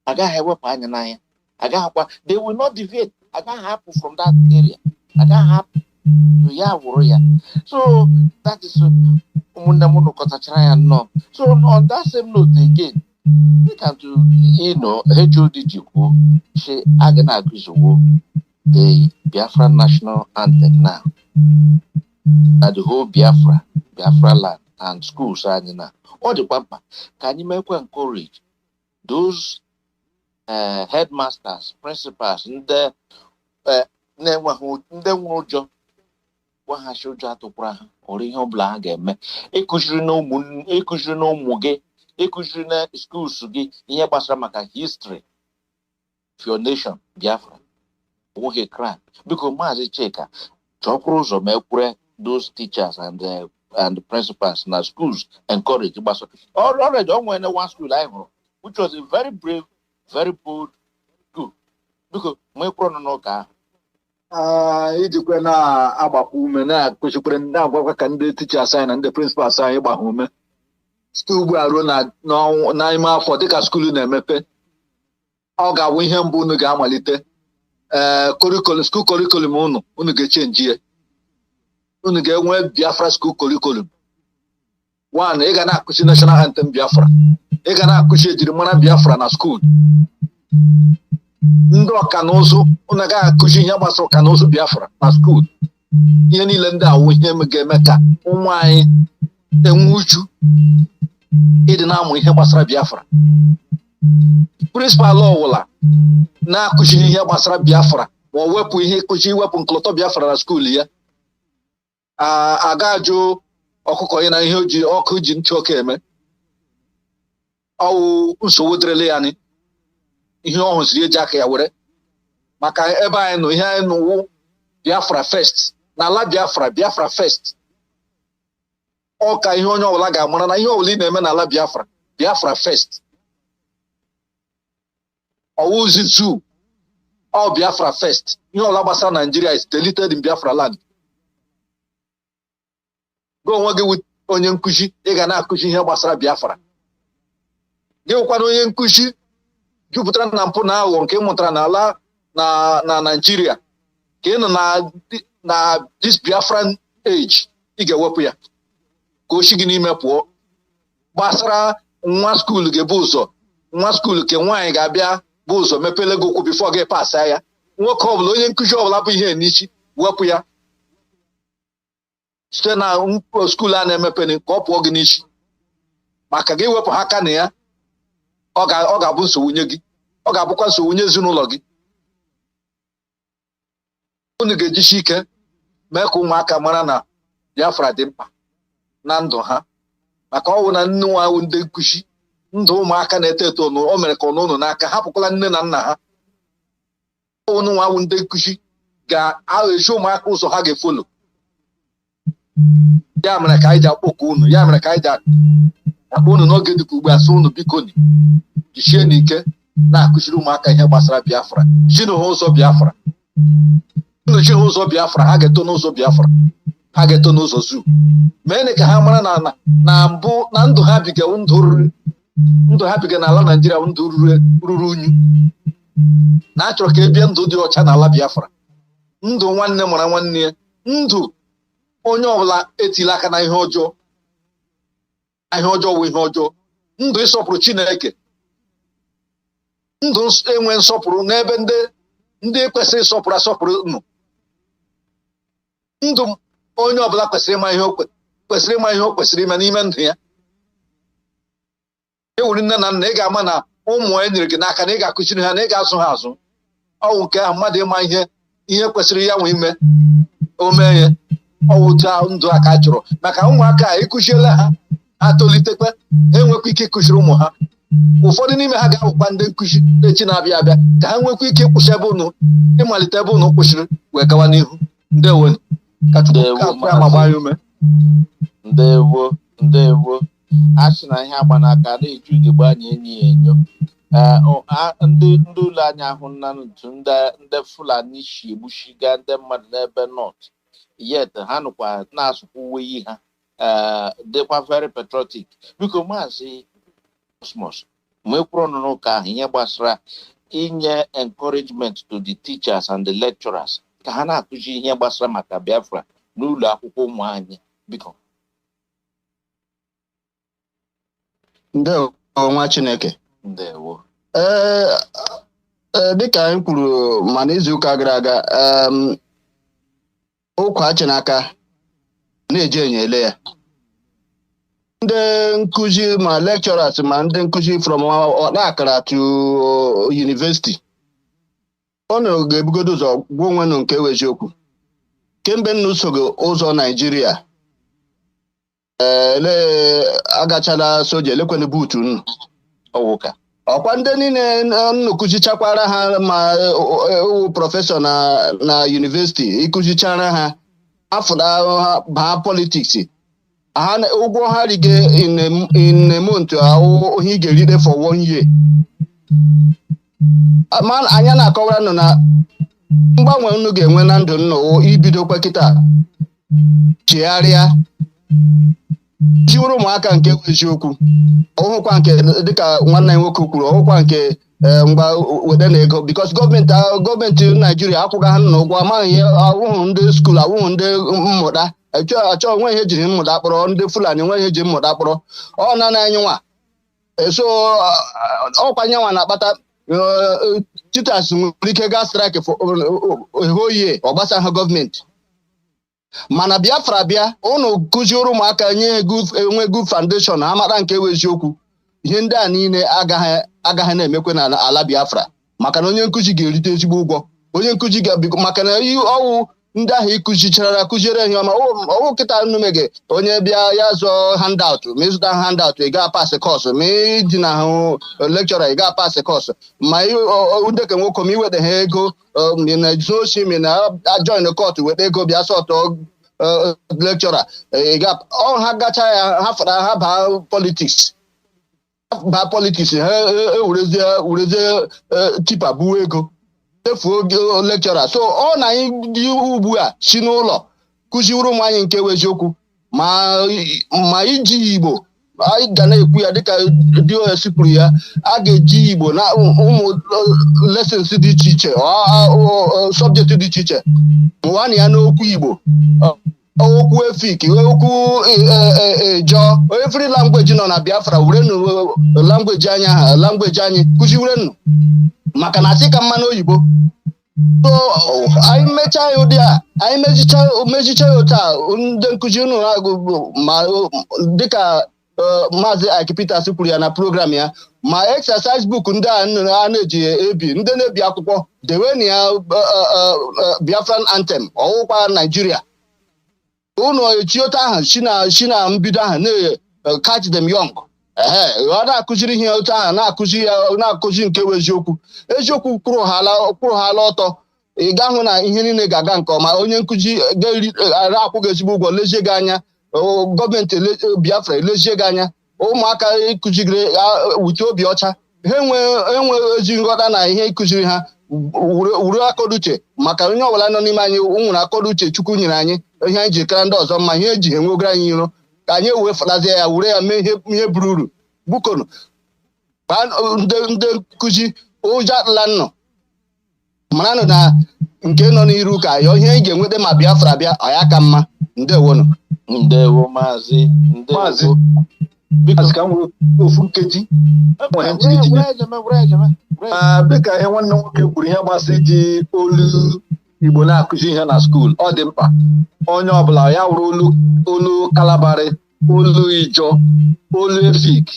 Agaghị ewepụ anya n'anya. Agaghịkwa, they will not deviate. Agaghị hapụ from that area. Agaghị hapụ. So that is so on that same note again, we can do HODG she agana the Biafra national anthem now. The whole Biafra land and schools are now. All the pampa can you make encourage those headmasters, principals, and the job. What has your jato praha or in your blag? A cushion no moon, a cushion no muge, a cushion schools to get in Basamaka history of your nation, Biafra. Won't he cry? Because Mazi Iyke, Chokros or Melpre, those teachers and the principals in our schools encourage Basa. Already don't went one school I know, which was a very brave, very bold school. Because my prononoka. Ijikwe na-agbakwa ume na-akụchikwere na-agwakwa ka ndị teachers anyị na ndị principals anyị gbaa ume site ugbu a ruo n'ime afọ dịka skuulu na-emepe ọ ga-awụ ihe mbụ unu ga-amalite skuul kọrikulum unu ga-echenji ya unu ga-enwe Biafra skuul kọrikulum. One, ị ga na-akụchi national anthem Biafra, ị ga na-akụchi ejirimara Biafra na skuul. Ndị ọka na ụzụ unu ga-akụzi ihe gbasara ọka na ụzụ Biafra na skuul. Ihe niile ndị awụ ihe ga-eme ka ụmụ anyị enwe uchu ịdị na-amụ ihe gbasara Biafra. Prịnsịpal ọwụla na-akụzi ihe gbasara Biafra ma ọ wepụ ihe ịkụzi iwepụ nkọlọtọ Biafra na skuul ya aga-ajụ ọkụkọ ya na ihe ọkụ ji ntị ọka eme. Ọwụ nsogbu dịrịla ya ni ihe ọ hụziri eji aka ya were maka ebe anyị nọ ihe anyị nụwụ Biafra first n'ala Biafra first. Ọ ka ihe onye ọbụla ga-amara na ihe ọbụla ị na-eme n'ala Biafra first. Ọwụzi zoo ọ Biafra first. Ihe ọbụla gbasara Nigeria is deleted in Biafra land. Gị onwe gị onye nkụzi ị ga na-akụzi ihe gbasara Biafra. Gị nwekwana onye nkụzi jupụtara na mpụ na aghụghọ nke ị mụtara n'ala na Nigeria ka ị nọ na this Biafran age ị ga-ewepụ ya ka o si gị n'ime pụọ. Gbasara nwa skuul ga-ebu ụzọ nwa skuul ke nwaanyị ga-abịa bụ ụzọ mepele gị okwu bifo gị pasa ya. Nwoke ọbụla onye nkụzi ọbụla bụ ihe n'isi wepụ ya. site na skuul a na-emepe ka ọ pụọ gị n'isi maka gị wepụ aka na ya ọ ga-abụ nsogbu nye gị ọ ga-abụkwa nsogbu nye ezinụlọ gị unu ga-ejisi ike mee ka ụmụaka mara na Biafra dị mkpa na ndụ ha maka ọ bụ na nne nwa ndị nkuzi ndụ ụmụaka na-eto eto o mere ka ọnụnụ n'aka hapụkwala nne na nna ha ụnụ nwa ndị nkuzi ga-aghọchi ụmụaka ụzọ ha ga-efolo ya mere ka anyị ji akpọkọ unu ya mere ka anyị ji akpọ unu n'oge dịka ugbu a sị unu biko jichie n'ike na-akụziri ụmụaka ihe gbasara Biafra ji na ha ụzọ Biafra unu ji ha ụzọ Biafra ha ga-eto n'ụzọ Biafra ha ga-eto n'ụzọ zuu mee ka ha mara na mbụ na ndụ ha biga n'ala Naịjirịa ndụ ruru unyu na achọrọ ka ebie ndụ dị ọcha n'ala Biafra ndụ nwanne mara nwanne ya ndụ onye ọbụla etila aka na ihe ọjọọ wụ ihe ọjọọ ndụ ịsọpụrụ Chineke ndụ enwe nsọpụrụ n'ebe ndị kwesịrị ịsọpụrụ asọpụrụ nọ ndụ onye ọbụla kwesịrị ịma ihe o kwesịrị ime n'ime ndụ ya ewuri nne na nna ị ga-ama na ụmụ e nyere gị n'aka na ị ga-akụziri ha na ị ga-azụ ha azụ ọwụ nke ahụ mmadụ ịma ihe kwesịrị ya nwe ime o mee ya ọwụ ndụ a ka a chọrọ maka ụmụaka a ịkụziela ha atolitekwa ha enwekwa ike ịkụziri ụmụ ha ụfọdụ n'ime ha ga-abụkwa ndị nkụzi echi na-abịa abịa ka ha nwekwa ike ịkwụsị ebe unu ịmalite ebe unu kwụsịrị wee gawa n'ihu ndewo ka Chukwu ya ma gbaa ya ume ndewo a sị na ihe agba n'aka na-eju ugegbe anya enyi ya enyo ndị ụlọ anya ahụ na ntu ndị Fulani shi egbuchiga ndị mmadụ n'ebe nọt yet ha nụkwa na-asụkwa uwe yi ha dịkwa very patriotic biko maazị Cosmos mgbe kwuru ọnụnụ ụka ahụ ihe gbasara inye encouragement to the teachers and the lecturers ka ha na-akụzi ihe gbasara maka Biafra n'ụlọ akwụkwọ ụmụ anyị biko. Ndewo nwa Chineke. Ndewo. Dịka anyị kwuru ma n'izuụka gara aga ụkwa Chinaka na-eje enyele ya ndị nkụzi ma lecturers ma ndị nkụzi from ọkara to university ọnụ ga-ebugodo ụzọ gwa onwe nụ nke eziokwu kemgbe nna usoro ụzọ Naijiria agachala soja elekwene buutu nnu ọwụka ọkwa ndị niile nnukụzichakwara ha ma prọfesọ na university ịkụzichara ha afụda ha baa politics ụgwọ ha rige in a month ihe ị ga-eride for 1 year anya na-akọwara nọ na mgbanwe unu ga-enwe na ndụ nna ibidokwa kịta chegharịa jiwuru ụmụaka nke eziokwu ọhụkwa nke dịka nwanne anyị nwoke kwuru ọhụkwa nke mgba wede na ego because gọọmenti Naijiria akwụga ha na ụgwọ amaghị awụhụ ndị skuul awụhụ ndị mmụta achọ onwe ihe ejiri mmụta kpọrọ ndị Fulani nwe ihe eji mmụta kpọrọ ọ na anyị nwa so ọkwa nyanwa na-akpata titas nwere ike gaa strike oye ọ gbasa ha gọọmenti mana Biafra bịa ụnụ kụziere ụmụaka nye enwe good foundation ha mara nke ewe eziokwu ihe ndị a niile agaghị na-emekwe n'ala Biafra maka na onye nkụzi ga-erite ezigbo ụgwọ onye nkụzi maka na ọwụ ndị ahụ ịkụzichara kụziere ihe ọma ọwụ kịta nnumege onye bịa ya zụọ handout ma ịzụta handout ị gaa pasị kọọsụ ma ịdị na ahụ lekchọra ị gaa pasị kọọsụ ma ndeke nwoke ma iweta ha ego na ezuosi mi na join kọtụ weta ego bịa sọtọ lekchọra ha gacha ya ha fara ha baa politiks ha werezie tipa buo ego efuo lekchọra so ọ na anyị dị ugbu a si n'ụlọ kụziwuru ụmụ anyị nke eziokwu ma iji Igbo anyị ga na-ekwu ya dịka DOS kwuru ya a ga-eji Igbo na ụmụ lessons dị iche iche subject dị iche iche nwa na ya n'okwu Igbo okwu efik okwu jọọ every language nọ na Biafra werenụ language anyị kụziwerenụ maka na asị ka mmanụ oyibo So anyị mechaa ya ụdị a anyị mechicha ya otu a ndị nkụzi unu ma dịka Mazi Iyke Peters kwuru ya na program ya ma exercise book ndị a na-eji ebi ndị na-ebi akwụkwọ deweni ya Biafran anthem ọwụkwa Nigeria unu echiota ahụ si na mbido ahụ na-catch them young ọ na-akụziri ihe otu ahụ na-akụzi nke bụ eziokwu kwụrụ ha ala ọtọ ị ga-ahụ na ihe niile ga-aga nke ọma onye nkụzi ga-akwụ gị ezigbo ụgwọ lezie gị anya gọọmenti Biafra elezie gị anya ụmụaka ịkụzigiri wute obi ọcha ha enwe ezi nghọta na ihe ịkụziri ha wuru akọduche maka onye ọbụla nọ n'ime anyị nwere akọduche Chukwu nyere anyị ihe anyị ji kara ndị ọzọ mma ihe eji enwegoro anyị iro ka anyị ewefalazie ya were ya mee ihe buru uru bukonu ndị nkụzi ụjọ atụla nnọ maranụ na nke nọ n'iru ka ya ihe ị ga-enweta ma Biafra bịa ọ ya ka mma ndewonu ndewo maazị biko ka m nwere ofu nkeji dịka ihe nwanne nwoke kwuru ihe gbasara iji olu Igbo na-akụzi ihe na skuul ọ dị mkpa onye ọbụla ya wuru olu Kalabari olu Ijo olu Efik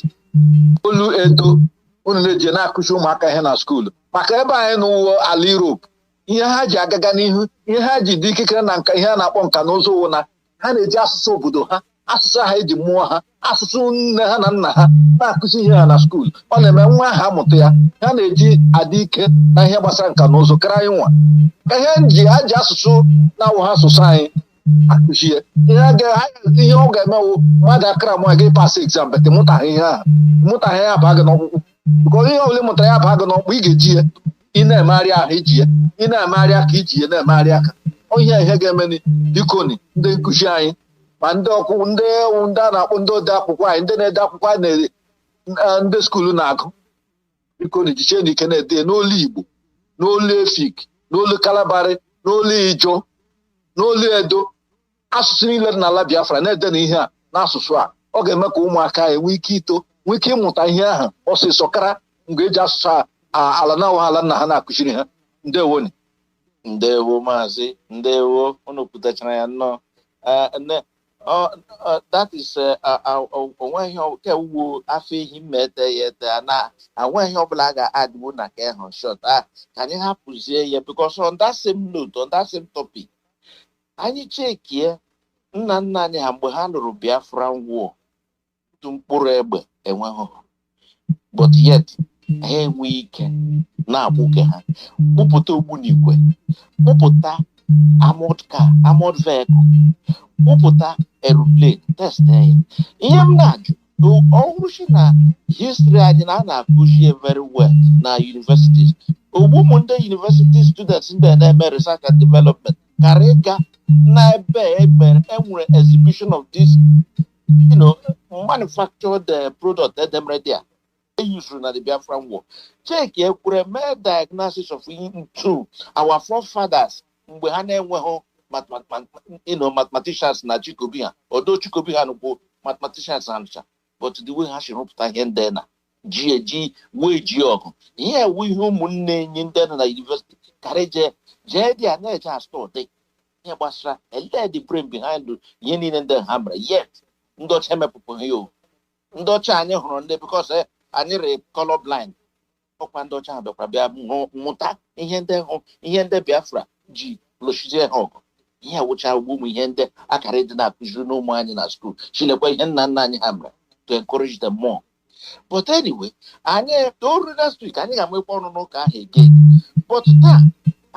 olu Edo unu na-eji na-akụzi ụmụaka ihe na skuul maka ebe anyị n'ụwa ala Europe ihe ha ji agaga n'ihu ihe ha ji dị ikikere na nka ihe a na-akpọ nka na ụzụ ụwa na ha na-eji asụsụ obodo ha asụsụ ha eji mụọ ha asụsụ nne ha na nna ha na-akụzi ihe ha na skuul ọ na-eme nwa ha amụta ya ha na-eji adị ike na ihe gbasara nka na ụzụ karịa anyị nwa ihe ha ji asụsụ na-awụ ha asụsụ anyị akụzi ya ihe ọ ga-emewu mmadụ akara mụ gị pasị egzam bete mụtaghị ihe ha baa gị n'ọkpụkpụ bụkọ ihe ọbụla mụtara ya baa gị n'ọkpụ ị ga-eji ya ị na-emegharị ahụ iji ya ị na-emegharị aka iji ya na-emegharị aka ihe ga-eme bikoni ndị nkụzi anyị ma ndị a na-akpọ ndị ode akwụkwọ anyị ndị na-ede akwụkwọ anyị ndị skuulu na-agụ bikoni jichie n'ike na-ede n'olu Igbo n'olu Efik n'olu Kalabari n'olu Ijo n'olu Edo asụsụ niile dị n'ala Biafra na-ede na ihe a n'asụsụ a ọ ga-eme ka ụmụaka anyị nwee ike ito nwee ike ịmụta ihe ahụ ọsịsọ kara mgbe eji asụsụ ala na ala nna ha na-akụziri ha ndewo maazị ndewo unu pụtachara ya nnọọ that is onweghị nke ugbo afọ ehi mmete ya ete na enweghị ọbụla ga-adịwo na ka ịhụ shot ka anyị hapụzie ya because on that same note on that same topic anyị chekie nna anyị ha mgbe ha lụrụ Biafran war tu mkpụrụ egbe enweghị but yet ha enweghị ike na-agbụke ha kpụpụta ogbunigwe kpụpụta armored vehicle kpụpụta aeroplane test ya ihe m na-ajụ ọhụrụchi na history anyị na a na-akụzi very well na universities ogbumụ ndị university students ndị na-eme research and development kara ịga n'ebe enwere exhibition of this manufactured product edemredi a used na the Biafran war check ekwure mee diagnosis of into our forefathers mgbe ha na-enweghị mathematicians na Chikobi ha odo Chikobi ha nụkwu mathematicians ha nụcha but the way ha si rụpụta ihe ndị na ji wee ji ọgụ ihe ewu ihe ụmụnne enyi ndị na university karị jee dị a na-eje astọ dị ihe gbasara ele the brain behind ihe niile ndị ha mere yet ndị ọcha emepụpụ ya o ndị ọcha anyị hụrụ ndị because anyị re color blind ọkwa ndị ọcha ha bịakwa bịa mụta ihe ndị Biafra ji lụchizie ha ọgụ ihe wụcha ụmụ ihe ndị akara dị na-akụziri n'ụmụ anyị na skuul chilekwa ihe nna anyị ha mere to encourage them more but anyway anyị toru next week anyị ga-amekwa ọnụ n'ụka ahụ again but taa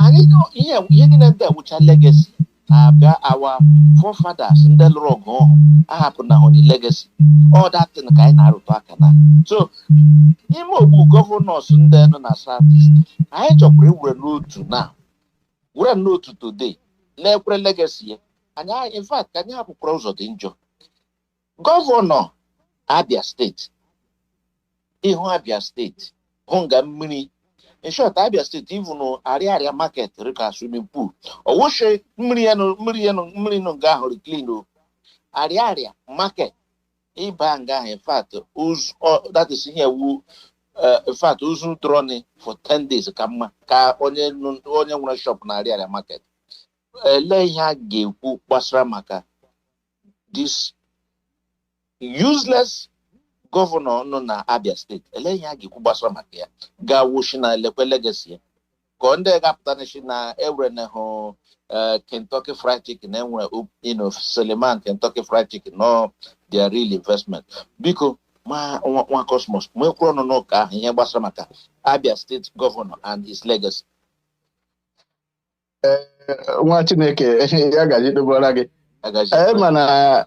anyị ihe niile ndị awụcha legacy abịa our forefathers ndị lụrụ ọgụ ọhụ ahapụ na the legacy all that thing ka anyị na-arụtụ aka na so ime ogbu gọvanọs ndị nọ na southeast anyị chọkwara iwere n'otu na were n'otu today na-ekwere legacy ya anyị in fact ka anyị hapụkwara ụzọ dị njọ gọvanọ Abia steeti ịhụ Abia steeti hụ nga mmiri in short Abia steeti even arịa market rika swimming pool ọwụshe mmiri nọ nga ahụ clean o arịa market ịba nga ahụ in fact that is ihe wu in fact usu drone for 10 days ka mma ka onye nwere shop na area market ele ihe a ga-ekwu gbasara maka this useless governor nọ na Abia State. Ele ihe a ga-ekwu gbasara maka ya ga-awụshi na lekwe legacy ka ndị ga-apụta na ewere Kentucky Fried Chicken enwere Suleiman Kentucky Fried Chicken no their real investment biko one cosmos mwekwuru no n'ụka ahụ ihe gbasara maka Abia State governor and his legacy. Nwa Chineke ya gaji dobora gị mana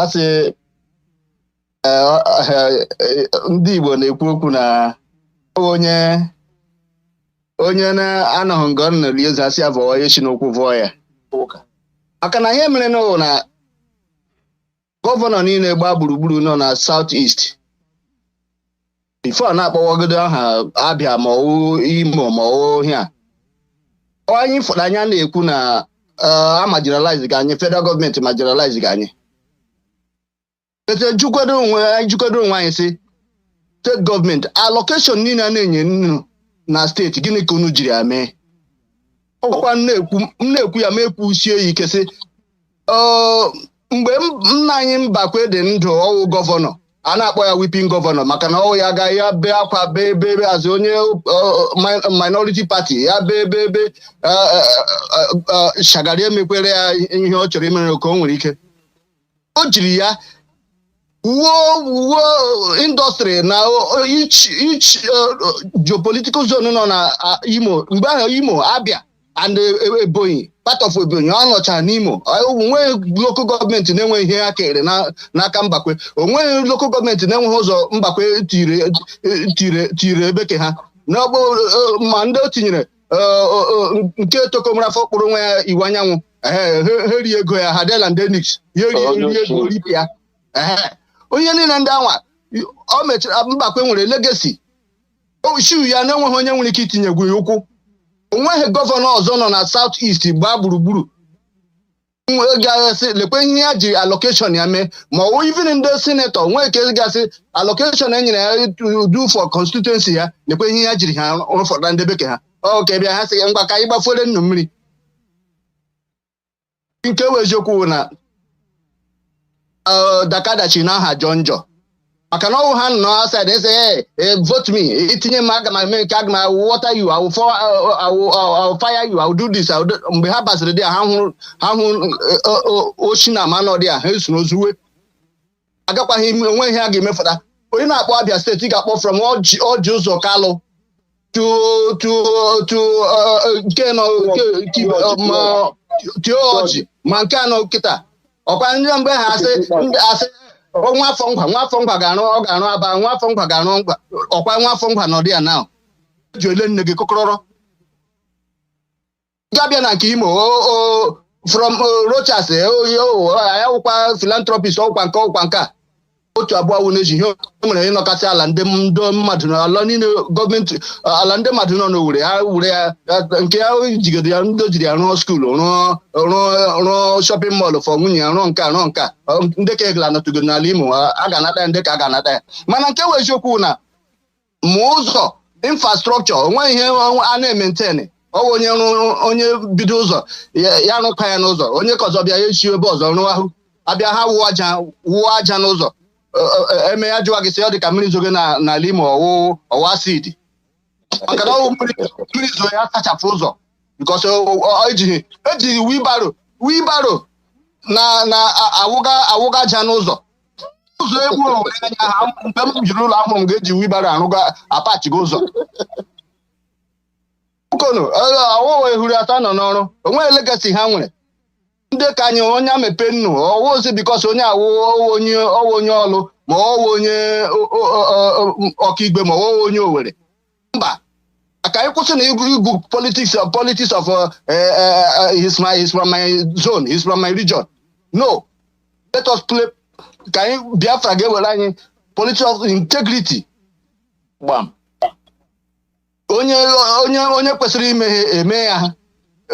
asị ndị Igbo na-ekwu okwu na onye na-anọghị ngọ na lieze asị avọ ya shi n'okwu vọ ya maka na ihe mere n'ụwa na gọvanọ niile gba gburugburu nọ na South East before na-akpọwagodo aha Abia ma Imo ma ohia anyị fọrọ anya na-ekwu na a marginalize gị anyị federal government marginalize gị anyị jukwedo onwe anyị si state government allocation niile a na-enye nnu na steeti gịnị ka unu jiri ya mee ọkwa na-ekwu ya mekwu sie ike sị mgbe nna anyị Mbakwe dị ndụ ọwụ gọvanọ a na-akpọ ya weeping gọvanọ maka na ọwụ ya agaghị ya bee akwa bebe azụ onye minority party ya bebe shagari emekwere ya ihe ọ chọrọ imere ka o nwere ike o jiri ya wuo industry na each geopolitical zone nọ na Imo mgbe ahụ Imo Abia and Ebonyi part of Ebonyi ọ nọcha n'Imo onweghị local gọọmenti na-enweghị ihe ha kere n'aka Mbakwe onweghị local gọọmenti na-enweghị ụzọ Mbakwe tiri ebeke ha n'ọgbọ ma ndị o tinyere nke tokomrafọ kpụrụ nwa ya iwu anyanwụ ha ri ego ya Hadela Ndenix ya eri ego ripịa onye niile ndị anwa o mechara Mbakwe nwere legacy shiu ya na-enweghị onye nwere ike itinyegwu ya ụkwụ onweghị gọvanọ ọzọ nọ na South East gbaa gburugburu gasị lekwe ihe ya ji allocation ya mee ma ọ even ndị senator nwee ke gasị allocation e nyere ya do for constituency ya lekwe ihe ya jiri ha rụfọdụ ndị bekee ha oke bịa ha sị ngwa ka anyị gbafuere nnu mmiri nke wee eziokwu na dakadachi na aha Jonjo maka na ọwụ ha nọ outside say vote me itinye m aga m make aga m water you I will fire you I will do this mgbe ha basịrị dị ha hụ oshi na manọ dị ha esu n'ozuwe agakwaghị enweghị ha ga-emefụta onye na-akpọ Abia steeti ga-akpọ from Ọjị ụzọ Kalụ to nke nọ Ọjị ma nke anọ kịta ọkwa ndị mgbe ha asị nwa afọ ngwa ga-arụ Aba nwa afọ ngwa ga-arụ ngwa ọkwa nwa afọ ngwa nọdị ya na ji ole nne gị kokọrọrọ ga-abịa na nke Imo from Rochas ya wụkwa philanthropist ọkwa nke a otu abụọ wụ n'eji ihe o mere ịnọkasị ala ndị mmadụ na ala niile gọọmenti ala ndị mmadụ nọ n'Owerri ha wure ya nke ya jigide ya ndị jiri ya rụọ skuulu rụọ shopping mall fọ nwunye ya rụọ nke a ndị ka egala nọtụgo n'ala Imo a ga-anata ya ndị ka a ga-anata ya mana nke wee eziokwu na ma ụzọ infrastructure onwe ihe a na-ementeni ọwụ onye bido ụzọ ya rụkwa ya n'ụzọ onye ka ọzọ bịa ya esi ebe ọzọ rụọ ahụ abịa ha wụọ aja n'ụzọ eme ya jụwa gị sị ọ dị ka mmiri zoge n'ala Imo ọwụ asidi maka na ọwụ mmiri zo ya sachapụ ụzọ bikos ejighị wibaro na awụga aja n'ụzọ egwu onwere anya ha mgbe m jiri ụlọ ahụrụ m ga-eji wibaro arụga apachigo ụzọ Kanu ọwụwa ehuru atọ nọ n'ọrụ onweghị legacy ha nwere ndị ka anyị onye amepe nnu ọwụzi bikos onye ọwụ onye ọlụ ma ọwụ onye ọkaigwe ma ọwụ onye Owerri mba aka anyị kwụsị na igwu politics of he's from my zone, he's from my region. No, let us play ka anyị Biafra ga-ewere anyị politics of integrity gbam onye kwesịrị eme ya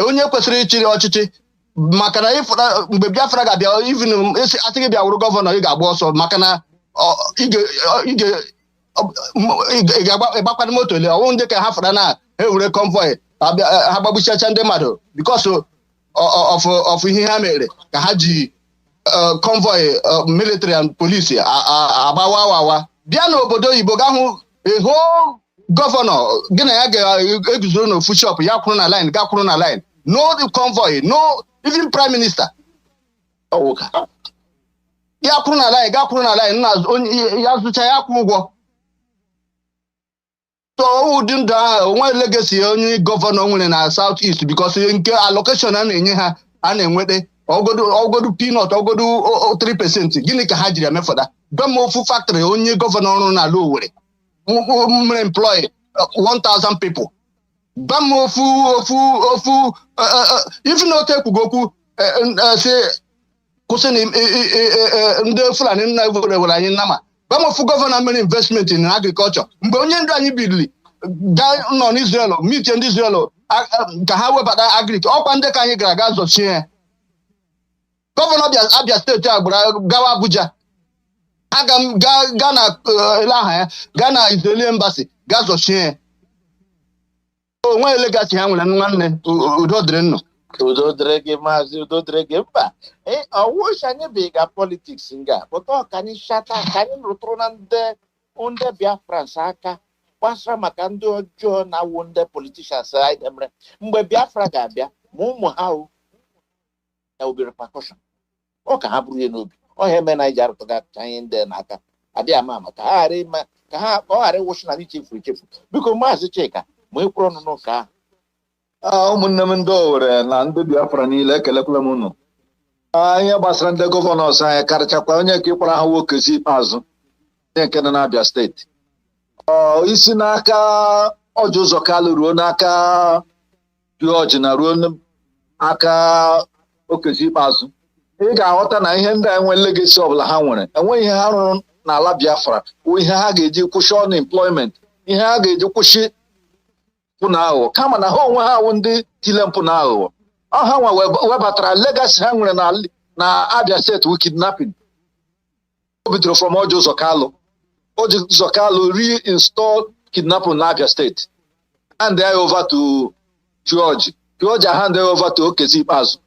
onye kwesịrị ịchịrị ọchịchị maka na mgbe Biafra ga-abịa even asị gị bịa wụrụ gọvanọ ị ga-agba ọsọ maka na ịgbakwana moto le ọnwụ ndị ka ha fara na ewere convoy ha gbagbuchacha ndị mmadụ because of ihe ha mere ka ha ji convoy military and police agbawawawa bịa n'obodo oyibo ga hụ eho gọvanọ gị na ya ga-eguzoro n'ofu shop ya kwụrụ na line ga kwụrụ na line no convoy no even prime minister ya kwụrụ na line ga kwụrụ na line na ya zụcha ya kwụ ụgwọ so ụdị ndụ ahụ onwe legacy onye gọvanọ nwere na South East because nke allocation a na-enye ha a na-enweta ọgodu peanut ọgodu 3%. Gịnị ka ha jiri emefọda gwa m ofu factory onye gọvanọ ọrụ n'ala Owerri mere employ 1,000 people gwa m ofu ife na otu ekwugo okwu si kwụsị na ndị Fulani nna were anyị nnama gwa m ofu gọvanọ mere investment in agriculture mgbe onye ndu anyị bidili gaa nọ n'Israel mitie ndị Israel ka ha webata agrik ọkwa ndị ka anyị gara aga zọchie ya gọvanọ Abia steeti a gbara gawa Abuja gaa na ele aha ya gaa na Israeli embassy gaa zọchie ya onwe legacy ha nwere nwanne udo dịrị nnụ udo dịrị gị maazị udo dịrị gị mba ọwụcha anyị bịga politiks nga pụta ka anyị shata ka anyị rụtụrụ na ndị Biafrans aka gbasara maka ndị ọjọọ na-awụ ndị politishans anyị mere mgbe Biafra ga-abịa ma ụmụ ha ya obi repercussion ọ ka ha bụrụ ihe n'obi ọhịa eme na iji arụtụga anyị ndị n'aka adịghị ama ka ọ ghara ịwụchi na ichefu echefu biko maazị Chika ma e kwuru ọnụ n'ụka ahụ ụmụnne m ndị Owerri na ndị Biafra niile ekelekwala m unu ihe gbasara ndị gọvanọs anyị karịchakwa onye nke ịkwara ha nwokezi ikpeazụ ndị nke nọ n'Abia steeti isi n'aka Ọji Ụzọ Kalụ ruo n'aka George na ruo n'aka okezi ikpeazụ ị ga-aghọta na ihe ndị a enwe legasi ọbụla ha nwere enweghị ihe ha rụrụ n'ala Biafra ihe ha ga-eji kwụsị unemployment ihe ha ga-eji kwụsị mpụ na aghụghọ kama na ha onwe ha wụ ndị tile mpụ na aghụghọ ha nwa webatara legasi ha nwere na Abia steeti with kidnapping o bidoro from Ọji Ụzọ Kalụ Ọji Ụzọ Kalụ reinstall kidnapping na Abia steeti hand over to George hand over to okezi ikpeazụ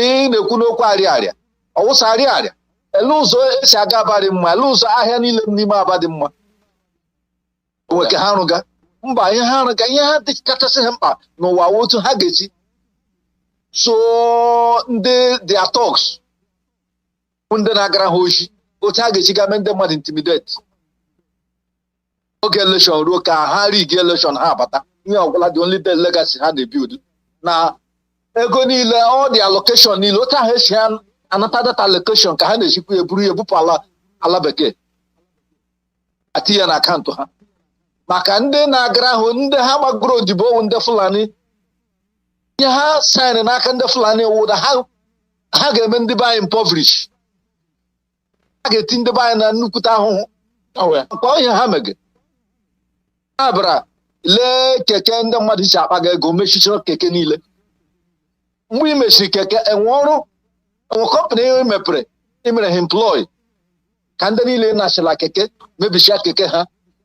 ị na-ekwu n'okwu arịarịa ọwụsa arịarịa ele ụzọ esi aga Aba dị mma ele ụzọ ahịa niile n'ime Aba dị mma nwoke ha rụga mba ihe ha rụga ihe ha kachasị ha mkpa n'ụwa otu ha ga-eji so ndị their talks ndị na-agara ha oji otu ha ga-eji game ndị mmadụ intimidate oge election ruo ka ha rig election ha abata ihe ọbụla the only legacy ha na-ebuild na ego niile ọ dị allocation niile otu ahụ esi anata data allocation ka ha na-ejikwa eburu ya ebupụ ala bekee atinye na akaụntụ ha maka ndị na-agara ahụ ndị ha gbagoro odibo ndị Fulani ihe ha saịrị n'aka ndị Fulani wụda ha ga-eme ndị be anyị impoverish ha ga-eti ndị be anyị na nnukwute ahụhụ nke ihe ha mege ha bịara lee keke ndị mmadụ ji akpaga ego mechichara keke niile mgbe ị mechiri keke enwe kọmpanị mepere imere ha employ ka ndị niile na-achịla keke mebichaa keke ha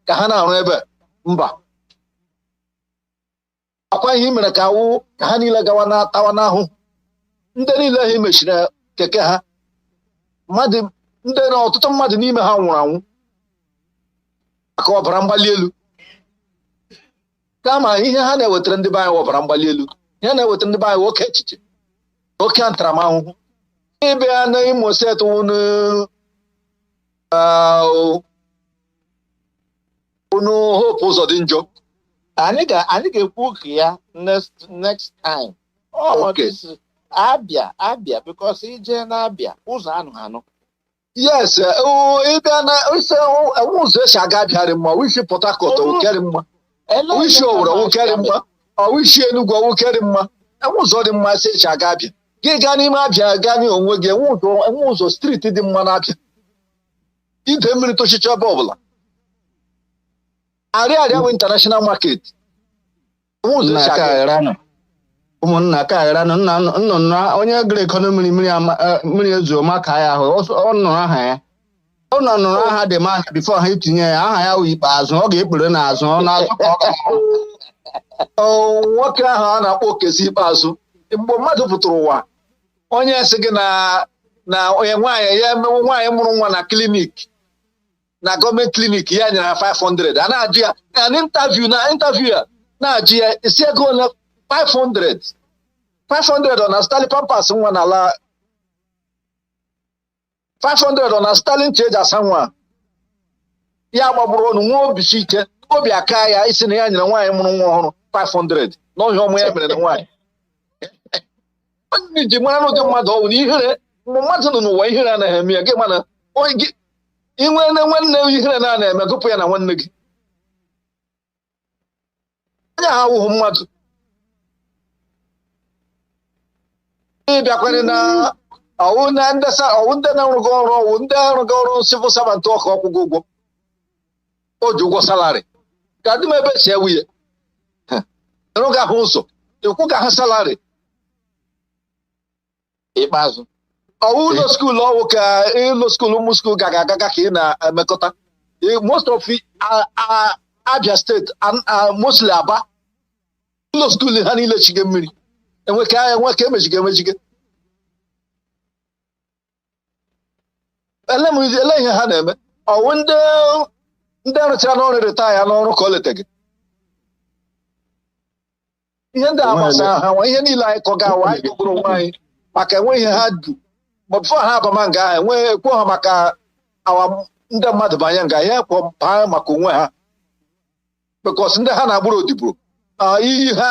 ka ha na-arụ ebe mba akwa ihe mere ka ha niile gawa na-atawa n'ahụ ndị niile ha mechiri keke ha ndị na ọtụtụ mmadụ n'ime ha nwụrụ anwụ maka ọbara mgbali elu kama ihe ha na-ewetara ndị be anyị ọbara mgbali elu ihe na-ewetara ndị be anyị oke echiche oke ntaramahụhụ ịbịa na Imo steeti unu hope ụzọ dị njọ anyị ga-ekwu ka ya next time Abia because ije na Abia ụzọ anụ yes ịbịa na ụzọ esi aga Abia mma wishi Port Harcourt wukeri mma wishi Owerri wukeri mma wishi Enugu wukeri mma ụzọ dị mma esi aga Abia gị gaa n'ime Abia gaa n'onwe gị enwe ụzọ streeti dị mma n'Abia ide mmiri tochicha ebe ọbụla arịarịa bụ international market ụmụnna ka aghara nnụnụ onye gara ekonomi mmiri ezuo maka ya ahụ ọ nụrụ aha ya ọ nọ nụrụ aha dị man before ha itinye ya aha ya wụ ikpeazụ ọ ga-ekpere n'azụ ọ n'azụ ka ọ ga-ahụ nwoke ahụ a na-akpọ Okezi Ikpeazụ mgbe mmadụ pụtara ụwa onye sị gị na onye nwaanyị ya emewe nwaanyị mụrụ nwa na klinik na gọọmenti klinik ya nyere ha 500 a na-ajụ ya na interview ya na-ajụ ya isi ego ole 500 ọ na Stanley Pampas nwa n'ala 500 ọ na Stanley nche eji asa nwa ya gbagburu ọnụ nwa obisi ike obi aka ya isi na ya nyere nwaanyị mụrụ nwa ọhụrụ 500 n'ọhịa ọmụ ya mere na nwaanyị ji mara n'ụdị mmadụ ọwụ na ihere mgbe mmadụ nọ n'ụwa ihere anaghị eme ya gị mana inwe nwanne ihere na-ana eme gụpụ ya na nwanne gị onye ahụ awụghị mmadụ ịbịakwere na ọwụ ndị na-arụgo ọrụ ọwụ ndị arụgo ọrụ civil servant ọka ọkwụgwọ ụgwọ o ji ụgwọ salari ka dị m ebe si ewu ya ịrụga ahụ ụzọ ekwu ka ha salari ikpeazụ ọwụ ụlọ skuul ọwụ ka ụlọ skuul ụmụ skuul ga-aga ka ị na-emekọta most of Abia steeti mostly Aba ụlọ skuul ha niile chige mmiri enwe ka emechige ele ihe ha na-eme ọwụ ndị arụchara n'ọrụ retaya n'ọrụ ka o leteghị ihe ndị a gbasara ha nwa ihe niile anyị kọga awa anyị gụgburu onwe anyị maka enwe ihe ha du ma bifo ha abama nga ha enweghị ekwu ha maka awa ndị mmadụ banye nga ya ekwo baa maka onwe ha bekọs ndị ha na-agbụrụ odibo iyi ha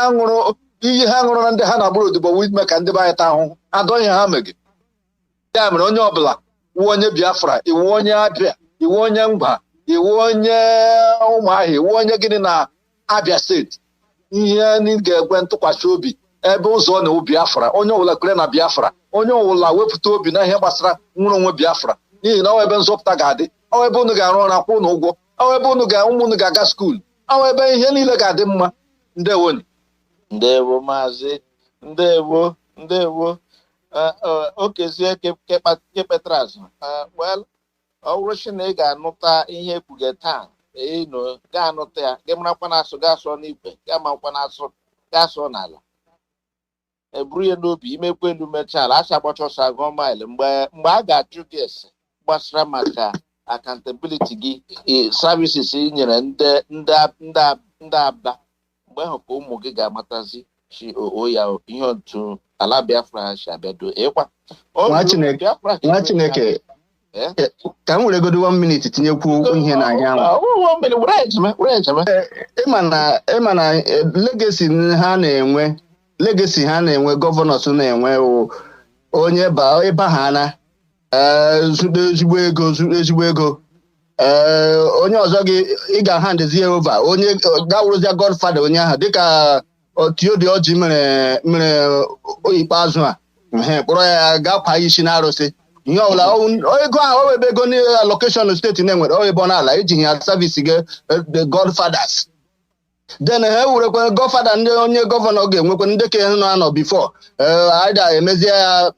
ṅụrụ na ndị ha na-agbụrụ odibo wee ime ka ndị be anyị taa ahụhụ adọ ihe ha mege ya mere onye ọbụla iwu onye Biafra iwu onye Abia iwu onye Ngwa iwu onye Ụmụahịa iwu onye gịnị na Abia steeti ihe anyị ga-ekwe ntụkwasị obi ebe ụzọ na Biafra onye ọbụla kwere na Biafra onye ọbụla wepụta obi na ihe gbasara nwere onwe Biafra n'ihi na ọ ebe nzọpụta ga-adị ọ ebe unu ga-arụ ọrụ akwụ na ụgwọ ọ ebe ụmụ unu ga-aga skuul ọ ebe ihe niile ga-adị mma ndewo maazị ndewo Okezie kepetara azụ well ọ bụrụ si na ị ga-anụta ihe ekpuge taa ga-anụta ya gị marakwa na-asụ ga-asọ n'ikwe ga makwa na-asụ ga-asọ n'ala eburu ya n'obi imekwa elu mechala asa gbachọsọ agụọ maịlị mgbe a ga-ajụ gị ese gbasara maka accountability gị services ị nyere ndị Aba mgbe ahụ ka ụmụ gị ga-amatazi chi ya ihe otu ala Biafra si abịado ịkwa nwa Chineke ka m were godo 1 minute tinyekwu ihe na ahịa ịma na legacy ha na-enwe gọvanọs na-enwe onye ịba ha na ezigbo ego onye ọzọ gị ị ga-handezi ya over onye gawụrụzia godfather onye ahụ dịka Tiodi Ọjị mere ikpeazụ a kpọrọ ya ga-akwa isi n'arụsị ihe ọbụla ego ahụ o webe ego allocation steeti na-enwere o ebe ọ n'ala iji ya service gị the godfathers then ha werekwa godfather ndị onye gọvanọ ga-enwekwa ndị ka nọ anọ before aida emezie ya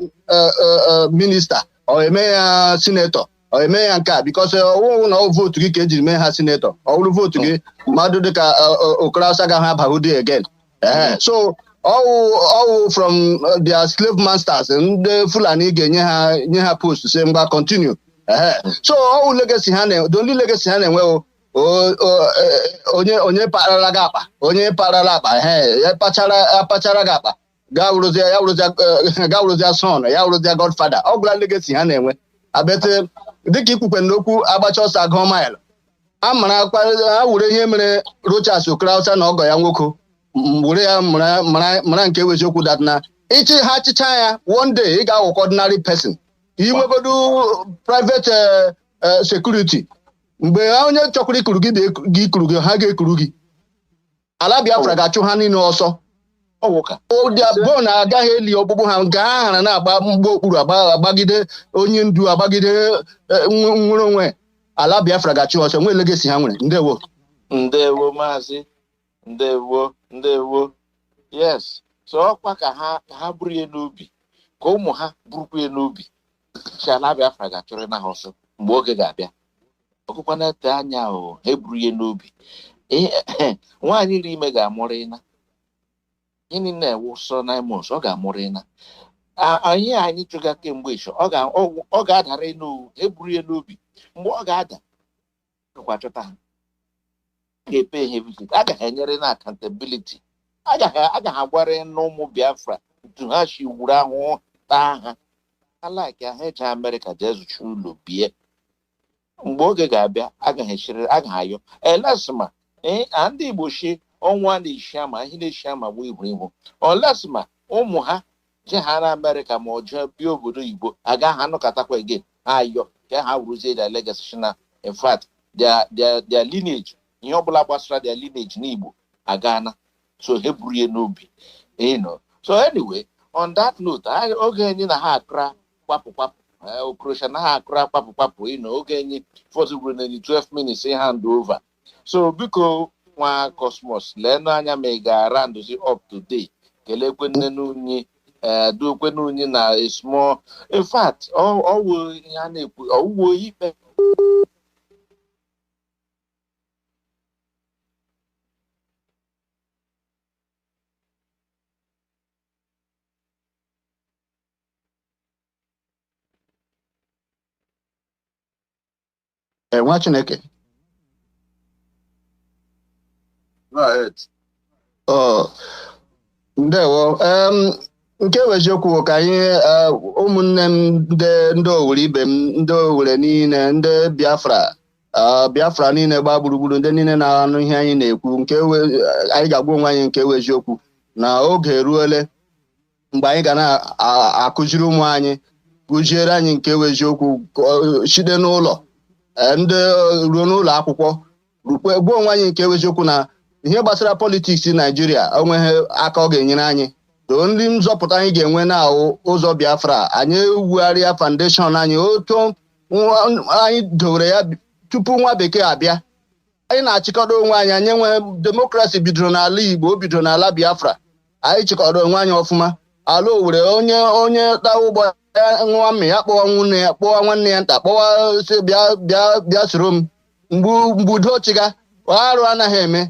minista ọ eme ya senator ọ eme ya nke a because ọwụwụ na votu gị ka ejiri mee ha senator ọ wụrụ votu gị mmadụ dịka Okoroasa gaghị abahụdi again so all from their slave masters ndị Fulani ga-enye ha post say mgba continue so all legacy ha na the only legacy ha na-enwe onye parara gị akpa onye parara akpa ya pachara gị akpa ga wụrụzia son ya wụrụzia godfather ọ gwụla legacy ha na-enwe abete dịka ikwukwe n'okwu agbacha ọsọ agụọ maịlụ a mara were ihe mere Rochas Okoroasa na ọgọ ya nwoke were ya mara nke eziokwu dat na ịchị ha achịcha ya one day ị ga-aghọkwa ordinary person inwegodu private security mgbe onye chọkwara ikuru gị ha ga-ekuru gị ala Biafra ga-achụ ha niile ọsọ ụdịabụọ na-agaghị eli ọgbụgbụ ha gaa hara na-agba mgbe okpuru agbagide onye ndu agbagide nwere onwe ala Biafra ga-achụ ọsọ nwee legacy ha nwere ndewo maazị ndewo yes so ọkwa ka ha buru ya n'obi ka ụmụ ha burukwa ya n'obi si ala Biafra ga-achụrụ na ha ọsọ mgbe oge ga-abịa ọkụkwana te anya o eburu ihe n'obi nwaanyị iri ime ga-amụrụ ịna gịnị na-ewu sọ 9 months ọ ga-amụrụ ịna anyị chụga kemgbe isho ọ ga-adara enu eburu ihe n'obi mgbe ọ ga-ada kwa chọta ha ga-epe ihe visit agaghị enyere na accountability agaghị agwara n'ụmụ Biafra ntu ha si wuru ahụhụ taa ha alaiki ha eji Amerịka jee zụcha ụlọ bie mgbe oge ga-abịa agaghị ayọ elesma ndị Igbo shi ọnwa na-eshi ama ihe na-eshi ama bụ ihu olesma ụmụ ha je ha na Amerịka ma ọ jee bịa obodo Igbo agaghị anọkọtakwa again ha ayọ ka ha wuruzie their legacy na in fact their lineage ihe ọbụla gbasara their lineage n'Igbo agana so he buru ya n'obi so anyway on that note oge enyi na ha akra kwapụ operation na ha akra kwapụ oge enyi fọzụrụ n'enyi 12 minutes hand over so biko nwa Cosmos leenụ anya ma ị ga-ara ndozi up to date kelekwe nne n'unyi dokwe n'unyi na a small in fact ọwụ ihe a na-ekwu ọwụwo ikpe nwa Chineke ndewo nke weziokwu ka anyị ụmụnne m ndị Owere ibe m ndị Owere niile ndị Biafra niile gba gburugburu ndị niile na-anụ ihe anyị na-ekwu nke anyị ga-agwa onwe anyị nke weziokwu na oge eruole mgbe anyị ga na-akụziri ụmụ anyị kụziere anyị nke weziokwu site n'ụlọ ndị ruo n'ụlọ akwụkwọ gwa onwe anyị nke eziokwu na ihe gbasara politiks Naijiria onweghị aka ọ ga-enyere anyị to ndị nzọpụta anyị ga-enwe na ụzọ Biafra anyị ewugharịa foundation anyị otu anyị dowere ya tupu nwa bekee abịa anyị na-achịkọdo onwe anyị anyị enwe demokrasi bidoro n'ala Igbo o bidoro n'ala Biafra anyị chịkọdo onwe anyị ọfụma ala Owere onye taa ụgbọ nwa mmị ya kpọwa nwunne ya kpọwa nwanne ya nta kpọwa sị bịa soro m mgbudo chiga arụ anaghị eme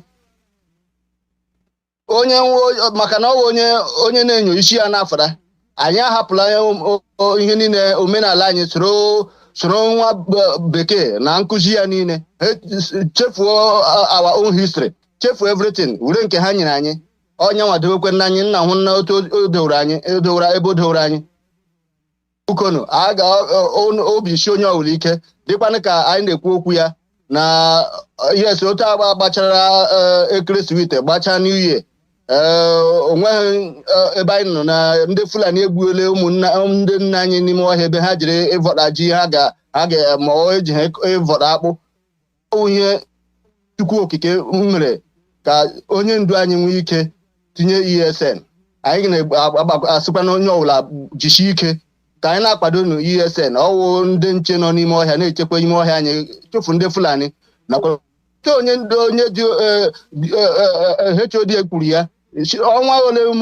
maka na ọ onye na-enyo isi ya n'afara anyị ahapụla ihe niile omenala anyị soro nwa bekee na nkụzi ya niile chefuo our own history chefuo everything were nke ha nyere anyị onye nwa dewekwe nna anyị nna hụ na otu odowere ebe o dowere anyị Ukonu obi isi onye Owere ike dịkwanụ ka anyị na-ekwu okwu ya na yes otu agba gbachara ekeresimite gbachaa New Year onweghị ebe anyị nọ na ndị Fulani egbuole ndị nna anyị n'ime ọhịa ebe ha jiri ịvọta ji ha ga ma eji ha ịvọta akpụ ihe Chukwu Okike mere ka onye ndu anyị nwee ike tinye ESN anyị na-asịkwa na onye ọbụla jisie ike ka anyị na-akwado na ESN ọwụ ndị nche nọ n'ime ọhịa na-echekwa ime ọhịa anyị chụfụ ndị Fulani nakwa onye dị HOD kwuru ya ọnwa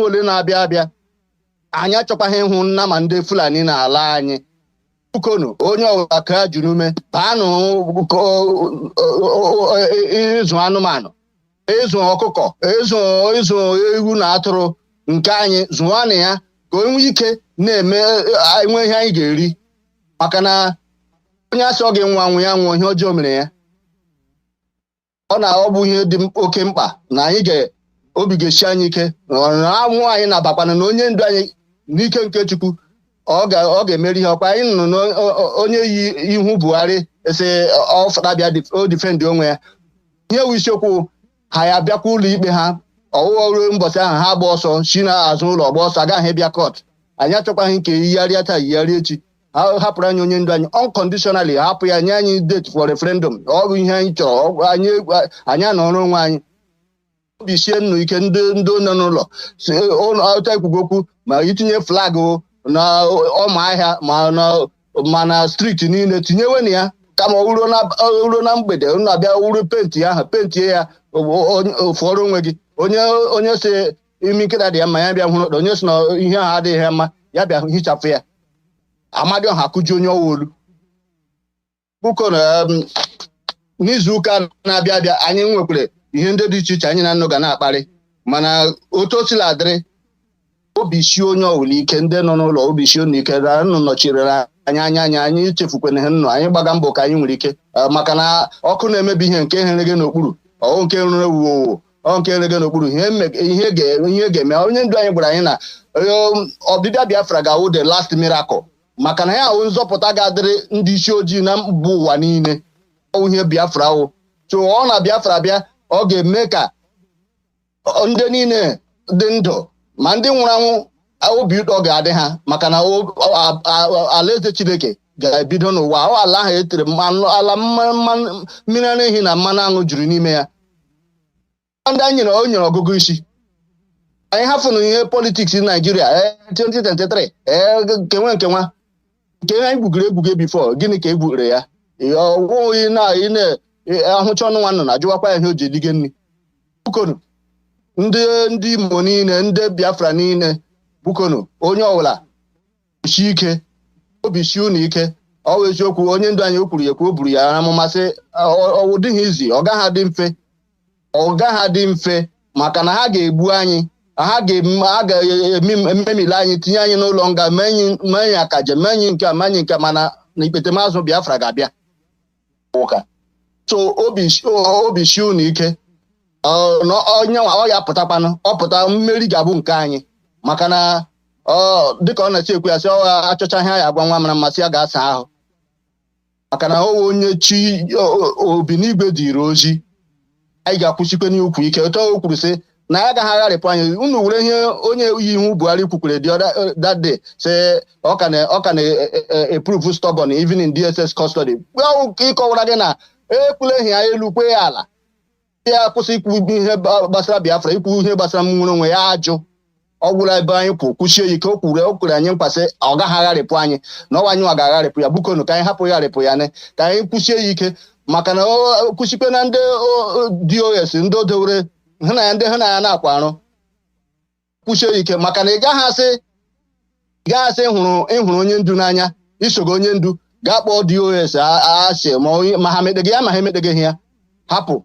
ole na-abịa anyị achọkwaghị ịhụ nna ma ndị Fulani n'ala anyị Ukonu onye ọbụla ka juru ume baanụ ịzụ anụmanụ ịzụ ọkụkọ ịzụ ewu na atụrụ nke anyị zụwanụ ya ka o nwee ike na-eme enwe ihe anyị ga-eri maka na onye asị ọ ga-enwe ya nwụọ ihe ọjọọ mere ya ọ bụ ihe dị oke mkpa na anyị obi ga-esi anyị ike na anwụ anyị na-abakwana na onye ndu anyị n'ike nke Chukwu ọ ga-emeri ihe ọkwa anyị nọ onye yi ihu Buhari esi ọfọdabịa o difendi onwe ya ihe wu isiokwu ha ya bịakwa ụlọ ikpe ha ọwụwa ruo mbọsị ahụ ha gba ọsọ si na azụ ụlọ gba ọsọ agaghị bịa kọt anyị achọkwaghị nke yigharịa taa yigharịa echi ha hapụrụ anyị onye ndu anyị unconditionally hapụ ya nye anyị date for referendum ọ bụ ihe anyị chọrọ anyị anọrọ onwe anyị obi sie nnụ ike ndị nọ n'ụlọ ọta ikwugo okwu ma itinye flag na ọma ahịa ma na striti niile tinyewenụ ya kama ruo na mgbede na-abịa wuru penti ahụ pentie ya ụfọdụ onwe gị onye si imi nkịta dị ya mma ya bịa hụrụ onye si na ihe ahụ adịghị ya mma ya bịa hichapụ ya Amadioha akụji onye ọwa olu bụko na n'izu ụka na-abịa abịa anyị nwekwara ihe ndị dị iche iche anyị na nnụ ga na-akparị mana otu o sila adịrị obi shi onye ọwụla ike ndị nọ n'ụlọ obi shi onye ike nnụ nọchirịra anyị chefukwana ihe nnụ anyị gbaga mbọ ka anyị nwere ike maka na ọkụ na-emebi ihe nke here gị n'okpuru nke rere wuo nke here gị n'okpuru ihe ga-eme onye ndu anyị gwara anyị na ọbịbịa Biafra ga-awụ the last miracle maka na ya ahụ nzọpụta ga-adịrị ndị isi ojii na mba ụwa niile ihe Biafra wụ so ọ na Biafra bịa ọ ga-eme ka ndị niile dị ndụ ma ndị nwụrụ anwụ obi ụtọ ga-adị ha maka na alaeze Chineke ga-ebido n'ụwa ala ahụ etere mmanụ ala mmiri ara ehi na mmanụ aṅụ juru n'ime ya ndị anyị o nyere ọgụgụ isi anyị hafụrụ ihe politiks Naijiria 2023 nkenwa nke anyị gbugere egbuge bifo gịnị ka egbugere ya ọwụghị na ị na-ahụcha ọnụ nwanne na ajụwakwa ya ihe o ji elige nri bukonu ndị Igbo niile ndị Biafra niile bukonu onye ọbụla shi ike obi shi unu ike ọ wụ eziokwu onye ndu anyị o kwuru ya ka o buru ya amụma sị ọwụ dịghị izi ọ gaghị adị mfe maka na ha ga-egbu anyị ha ga-ememili anyị tinye anyị n'ụlọ nga mee anyị akaje mee anyị nke ma anyị nke mana na ikpetemazụ Biafra ga-abịa ụka so obi shi unu ike onye ọ ya pụtakwanụ ọ pụta mmeri ga-abụ nke anyị maka na dịka ọ na-esi ekwu ya sị ọ achọcha ihe ya agwa nwa mara mmasị ya ga-asa ahụ maka na owe onye chi obi n'igwe dịrị ozi anyị ga-akwụsịkwe n'ukwu ike otu o kwuru sị na ya agaghị agharịpụ anyị unu were ihe onye yi ihu Buhari kwukwere that day sị ọ ka na-eprove stubborn even in DSS custody ịkọwara gị na ekpule ehi ya elu kwe ya ala ya kwụsị ikwu ihe gbasara Biafra ikwu ihe gbasara nwere onwe ya ajụ ọ gwụla ebe anyị kwụ kwụchie ike o kwuru anyị mkpasị ọ gaghị agharịpụ anyị na ọwa anyị nwa ga-agharịpụ ya bukonu ka anyị hapụ gharịpụ ya ka anyị kwụchie ya ike maka na kwụchikwe na ndị DOS ndị odowere hụ na ya ndị hụ na ya na-akwa arụ kwụchie ya ike maka na ị gaghị asị ịhụrụ onye ndu n'anya isogo onye ndu ga-akpọ DOS asị ma ha medeghị ya ma ha emedeghị ya hapụ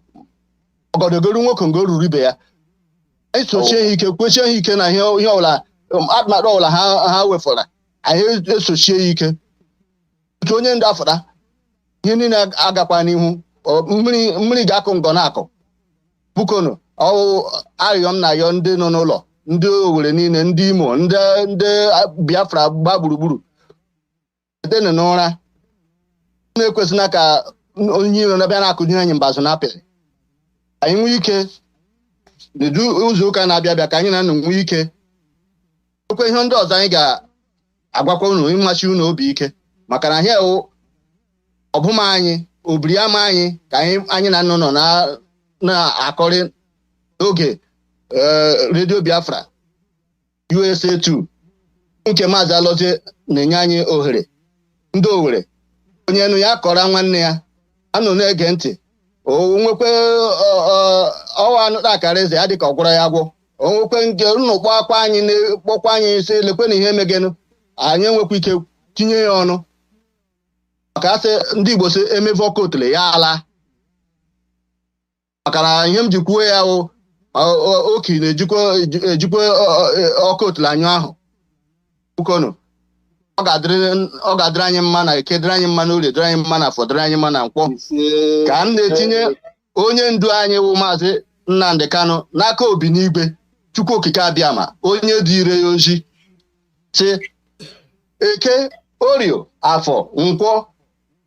ọgọdọgoro nwoke ngo ruru ibe ya anyị sochie ha ike kwechie ha ike na ihe ọbụla atụmatụ ọbụla ha wefọrọ anyị esochie ya ike otu onye ndu afọra ihe niile agakwa n'ihu mmiri ga-akụ ngọ na-akụ bukonu arịọ m na-ayọ ndị nọ n'ụlọ ndị Owerri niile ndị Imo ndị Biafra gba gburugburu etenụ n'ụra na-ekwesịna ka onye iro na-abịa na-akụnyere anyị mbazụ na apịrị anyị nwee ike n'edu ụzọ ụka na-abịa abịa ka anyị na nwee ike okwe ihe ndị ọzọ anyị ga-agwakwa unu ịmasị unu obi ike maka na ihe ọbụma anyị obiri ama anyị ka anyị na nọ na-akọrị n'oge redio Biafra USA 2 nke Mazi Alozie na-enye anyị ohere ndị Owerri onye nụ ya kọrọ nwanne ya anọ na-ege ntị onwekwe ọwa anụta akara eze ya dịka ọ gwọrọ ya agwọ onwekwe nke nnụ kpọkwa anyị sị lekwe na ihe megenụ anyị enwekwa ike tinye ya ọnụ maka asị ndị Igbo sị emeve ọkụ otule ya ala maka na ihe m ji kwuo ya oki na-ejikwa ọkụ otule anyụ ahụ ukonu ọ ga-adịrị anyị mma na eke dịrị anyị mma na orie dịrị anyị mma na afọ dịrị anyị mma na nkwọ ka m na-etinye onye ndu anyị wụ Maazị Nnamdi Kanu n'aka obi n'igwe Chukwu okike abịama onye dị ire ya oji sị eke orio afọ nkwọ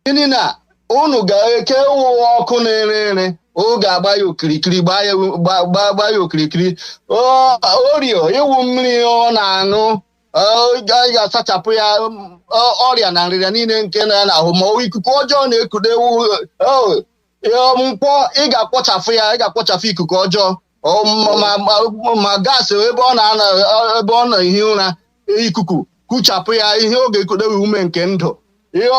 gịnị na unu ga-eke ụwa ọkụ na-ere ere oge agba ya okirikiri gbaa ya okirikiri orio ịwụ mmiri ọ na-aṅụ ga-asachapụ ya ọrịa na nrịrịa niile nke na ya n'ahụ ma ikuku ọjọọ na-ekudewu nkwọ ị ga-akpọchafụ ikuku ọjọọ ma gaasị ebe ọ nọ ihi ụra ikuku kuchapụ ya ihe oge ekudewe ume nke ndụ ihe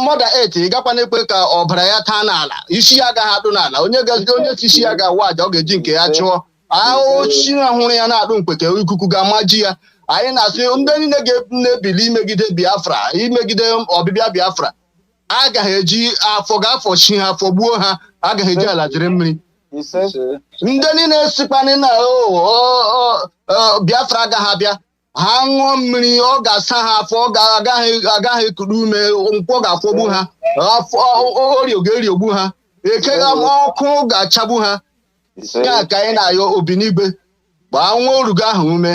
mọda 8 ị gakwana ekwe ka ọbara ya taa n'ala isi ya agaghị adụ n'ala onye si isi ya ga-awa aja ọ ga-eji nke ya chụọ ahụchi hụrụ ya na-adụ mkpeke ikuku ga-amaji ya anyị na-asị ndị niile ga-ebili imegide Biafra imegide ọbịbịa Biafra agaghị eji afọ ga-afọ chi ha afọ gbuo ha agaghị eji ala jiri mmiri ndị niile sikwanị na Biafra agaghị abịa ha ṅụọ mmiri ọ ga-asa ha afọ ọ agaghị ekuru ume nkwọ ga-afọgbu ha orio ga-eriogbu ha ekega ọkụ ga-achagbu ha ya ka anyị na-ayọ Obinigwe gbaa nwa orugo ahụ ume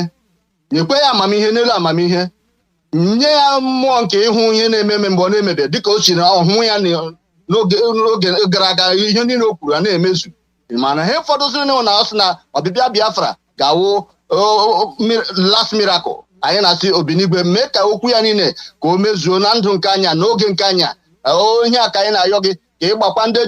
nyekwe ya amamihe n'elu amamihe nye ya mmụọ nke ịhụ ihe na-ememe mgbe ọ na-emebe dịka o chiri ọhụ ya n'oge gara aga ihe niile o kwuru na-emezu mana ihe fọdụziri na ọ sị na ọbịbịa Biafra ga-awụ last miracle anyị na-asị Obinigwe mee ka okwu ya niile ka o mezuo na ndụ nke anya n'oge nke anya ihe a ka anyị na-ayọ gị ka ị gbakwa ndị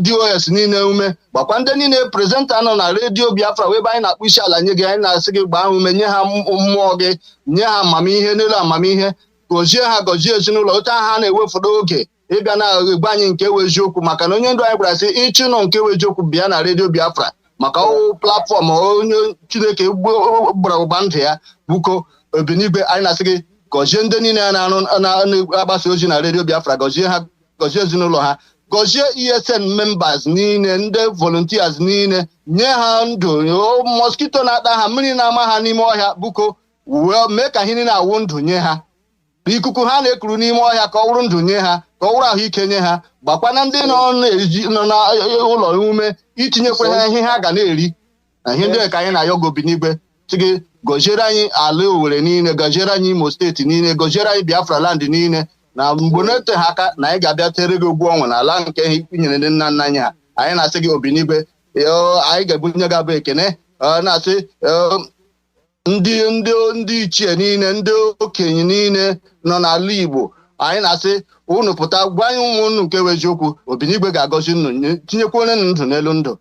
DOS niile ume gbakwa ndị niile prezenta nọ na redio Biafra webe anyị na-akpụ isi ala nye gị anyị na-asị gị gbaa ume nye ha mmụọ gị nye ha amamihe n'elu amamihe gọzie ha gọzie ezinụlọ otu ha na-ewefudo oge ịbịa na egbe anyị nke ewu eziokwu maka na onye ndu anyị gwara sị ịchụnụ nke ewu eziokwu bịa na redio Biafra maka ọwụ platfọm onye Chineke gbara ụgba ndụ ya buko Obinigwe anyị na-asị gị gọzie ndị niile na-agbasa ozi na redio Biafra gọzie ha gọzie ezinụlọ ha gọzie ESN members niile ndị volunteers niile nye ha ndụ mosquito na-ata ha mmiri na-ama ha n'ime ọhịa buko wee mee ka ihe niile awụ ndụ nye ha ikuku ha na-ekuru n'ime ọhịa ka ọ wụrụ ndụ nye ha ka ọ wụrụ ahụike nye ha gbakwana ndị nọ n'ụlọ ume itinyekwa ha ihe ha ga na-eri na ihe ndị ka anyị na-ayọ gị Obinigwe sị gị gọziere anyị ala Owerri niile gọziere anyị Imo steeti niile gọziere anyị Biafra land niile na mgbe na-ete ha aka na anyị ga-abịa tere gị ogwu ọnwụ n'ala nke inyere ndị nna nna anyị ha anyị na-asị gị Obinigwe anyị ga-ebunye gị abụ ekene na-asị ndị ichie niile ndị okenye niile nọ n'ala Igbo anyị na-asị unu pụta gwa anyị ụmụ unu nke eziokwu Obinigwe ga-agọzi unu tinyekwere ndụ n'elu ndụ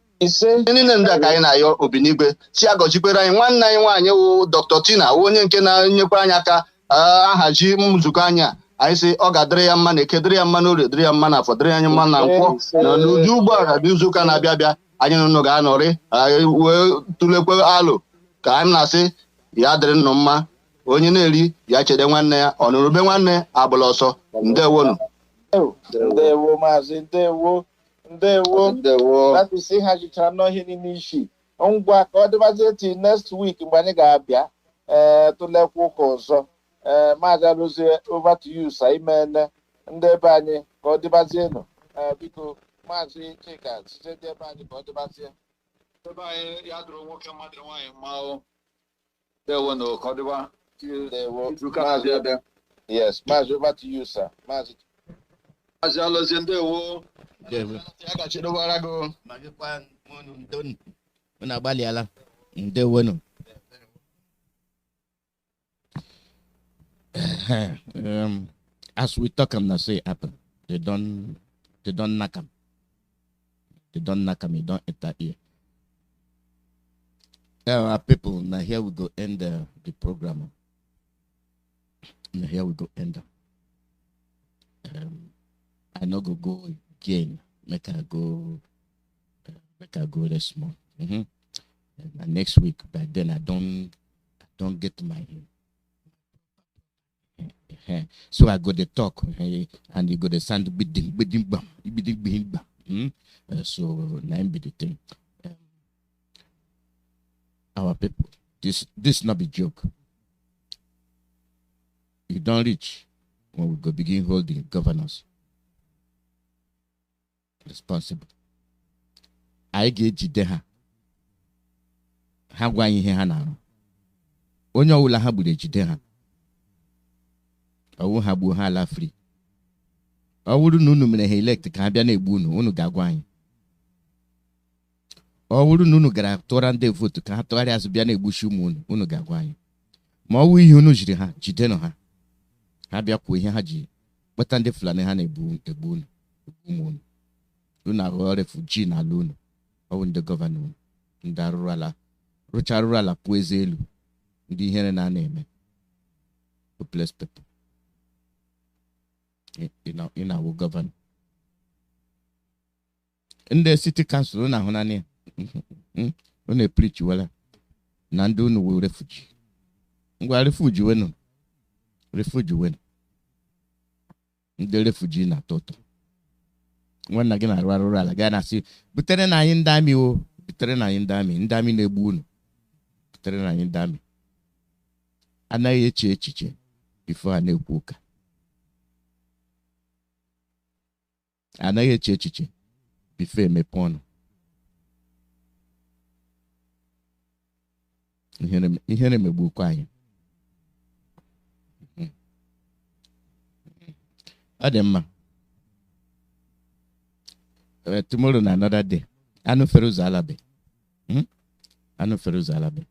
niile ndị a ka anyị na-ayọ Obinigwe si agọzikwere anyị nwanne anyị nwaanyị wụ Dr. Tina onye nke na-enyekwa anyị aka ahazi nzukọ anyị anyị sị ọ ga-adịrị ya mma na eke dịrị ya mma na orie dịrị ya mma na afọ dịrị anyị mma na nkwọ na n'ụdị ụgbọala n'izuụka na-abịa abịa anyị nụnụ ga-anọrị wee tụlekwe alụ ka anyị na-asị ya dịrị nnụ mma onye na-eri ya chede nwanne ya ọ nụrụ be nwanne agbụla ọsọ ndewonu ndewo maazị ndewo na-atụsi ha jichara n'ọhịa niile isi ngwa ka ọ dịbazie eti next week mgbe anyị ga-abịa tụlekwa ụka ọzọ maazị Alụzie over to you sa imene ndị ebe anyị ka ọ dịbazie nụ biko maazị Chika site ndị ebe anyị ka ọ dịbazie ebe anyị ya dụrụ nwoke mmadụ nwaanyị mma dewo na ka ọ dịba yes maazị over to you sir maazị Alụzie ndewo ya ga-chedobara gị ma gịkwa unu agbalịala ndewonu as we talk am na say happen they don knack am you don enter here our people na here we go end the program na here we go end I no go again make I go rest small and next week by then I don't get my so I go to talk and you go to sound bidding so now be the thing our people this not be joke you don't reach when we go begin holding governors responsible I ga-ejide ha gwa ihe ha na-arụ onye ọbụla ha gburu ejide ha ọwụ ha gbuo ha ala free ọ bụrụ na unu mere ha elect ka ha bịa na-egbu unu ga-agwa anyị ọ bụrụ na unu gara tụọra ndị votu ka ha tụgharịa azụ bịa na-egbuchi ụmụ unu ga-agwa anyị ma ọ bụ ihe unu jiri ha jidenụ ha bịa kwuo ihe ha ji kpọta ndị Fulani ha na-egbu ụmụ unu aghọọ refuji n'ala unu ọ bụ ndị gọvanọ unu ndị rụcharụrụ ala pụọ eze elu ndị ihere na-eme hopeless people in our government ndị city council unu ahụ naanị ya unu preach wala na ndị unu wụ refuji ngwa refuji wenu ndị refuji na-atọ ụtọ When again I run again, I see, but then I in dami o, but then I in dami ne boon, but then I in dami. And I eche before I know poker. And I eche before me pon. Ihe me book kwanye. Ademma. Tomorrow na another day. Anu Feruz Alabe. Anu Feruz Alabe.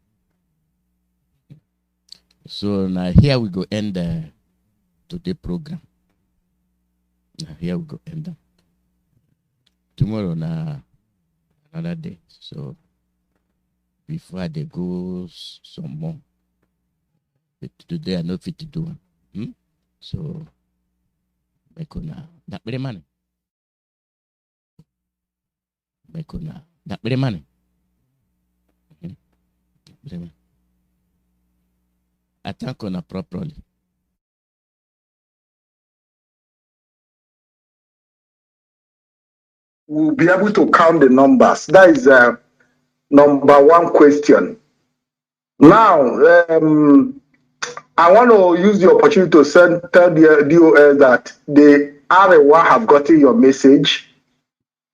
So now here we go end today program. Now here we go end. Tomorrow na another day. So before they go some more. But today I know fit to do. So Mekuna that very money. Mekuna that very money. Attack on properly. We'll be able to count the numbers. That is number one question. Now, I want to use the opportunity to tell the DOS that the Arewa have gotten your message.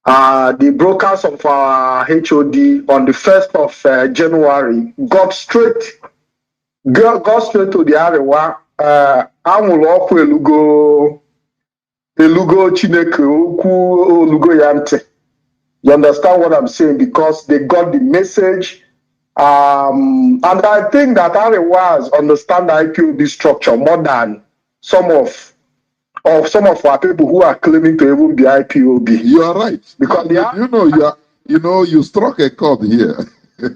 The brokers of our HOD on the 1st of January got straight to the Arewa. Elugo Chineke Oku Olugo Yante. You understand what I'm saying? Because they got the message. And I think that Arewas understand the IPOB structure more than some of our people who are claiming to even be IPOB. You are right. Because you struck a chord here.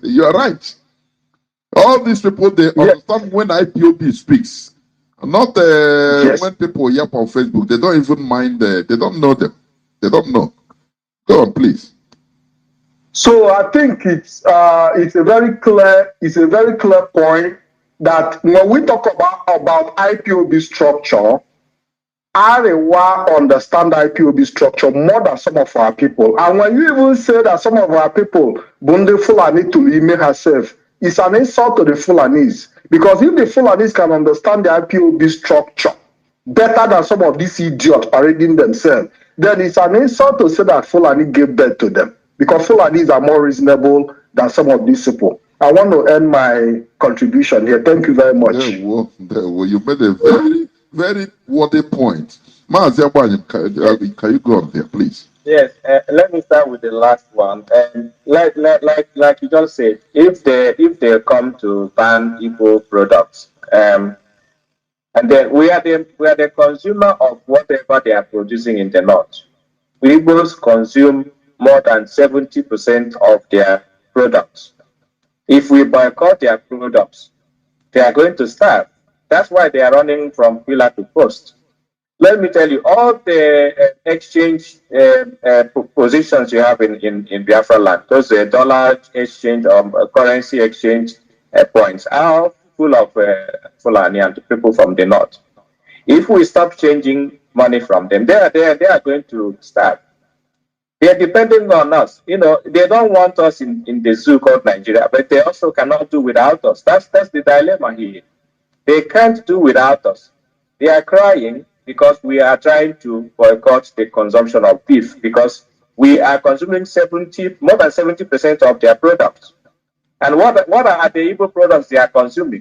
You are right. All these people, they understand when IPOB speaks. Not when people yap on Facebook. They don't even mind. They don't know them. They don't know. Go on, please. So I think it's a very clear point that when we talk about IPOB structure, Arewa understand IPOB structure more than some of our people. And when you even say that some of our people Bunde Fulani to Ime herself, it's an insult to the Fulanis. Because if the Fulanis can understand the IPOB structure better than some of these idiots parading themselves, then it's an insult to say that Fulani gave birth to them. Because Fulanis are more reasonable than some of these people. I want to end my contribution here. Thank you very much. You made a very, very worthy point. Mazi Iyke, can you go on there, please? Yes, let me start with the last one. And like you just said, if they come to ban Igbo products, and then we are the consumer of whatever they are producing in the north. Igbos consume more than 70% of their products. If we boycott their products, they are going to starve. That's why they are running from pillar to post. Let me tell you, all the exchange positions you have in Biafra land, those dollar exchange or currency exchange points are full of Fulani and people from the north. If we stop changing money from them, they are going to starve. They are depending on us. You know, they don't want us in the zoo called Nigeria, but they also cannot do without us. That's the dilemma here. They can't do without us. They are crying because we are trying to boycott the consumption of beef because we are consuming more than 70% of their products. And what are the Igbo products they are consuming?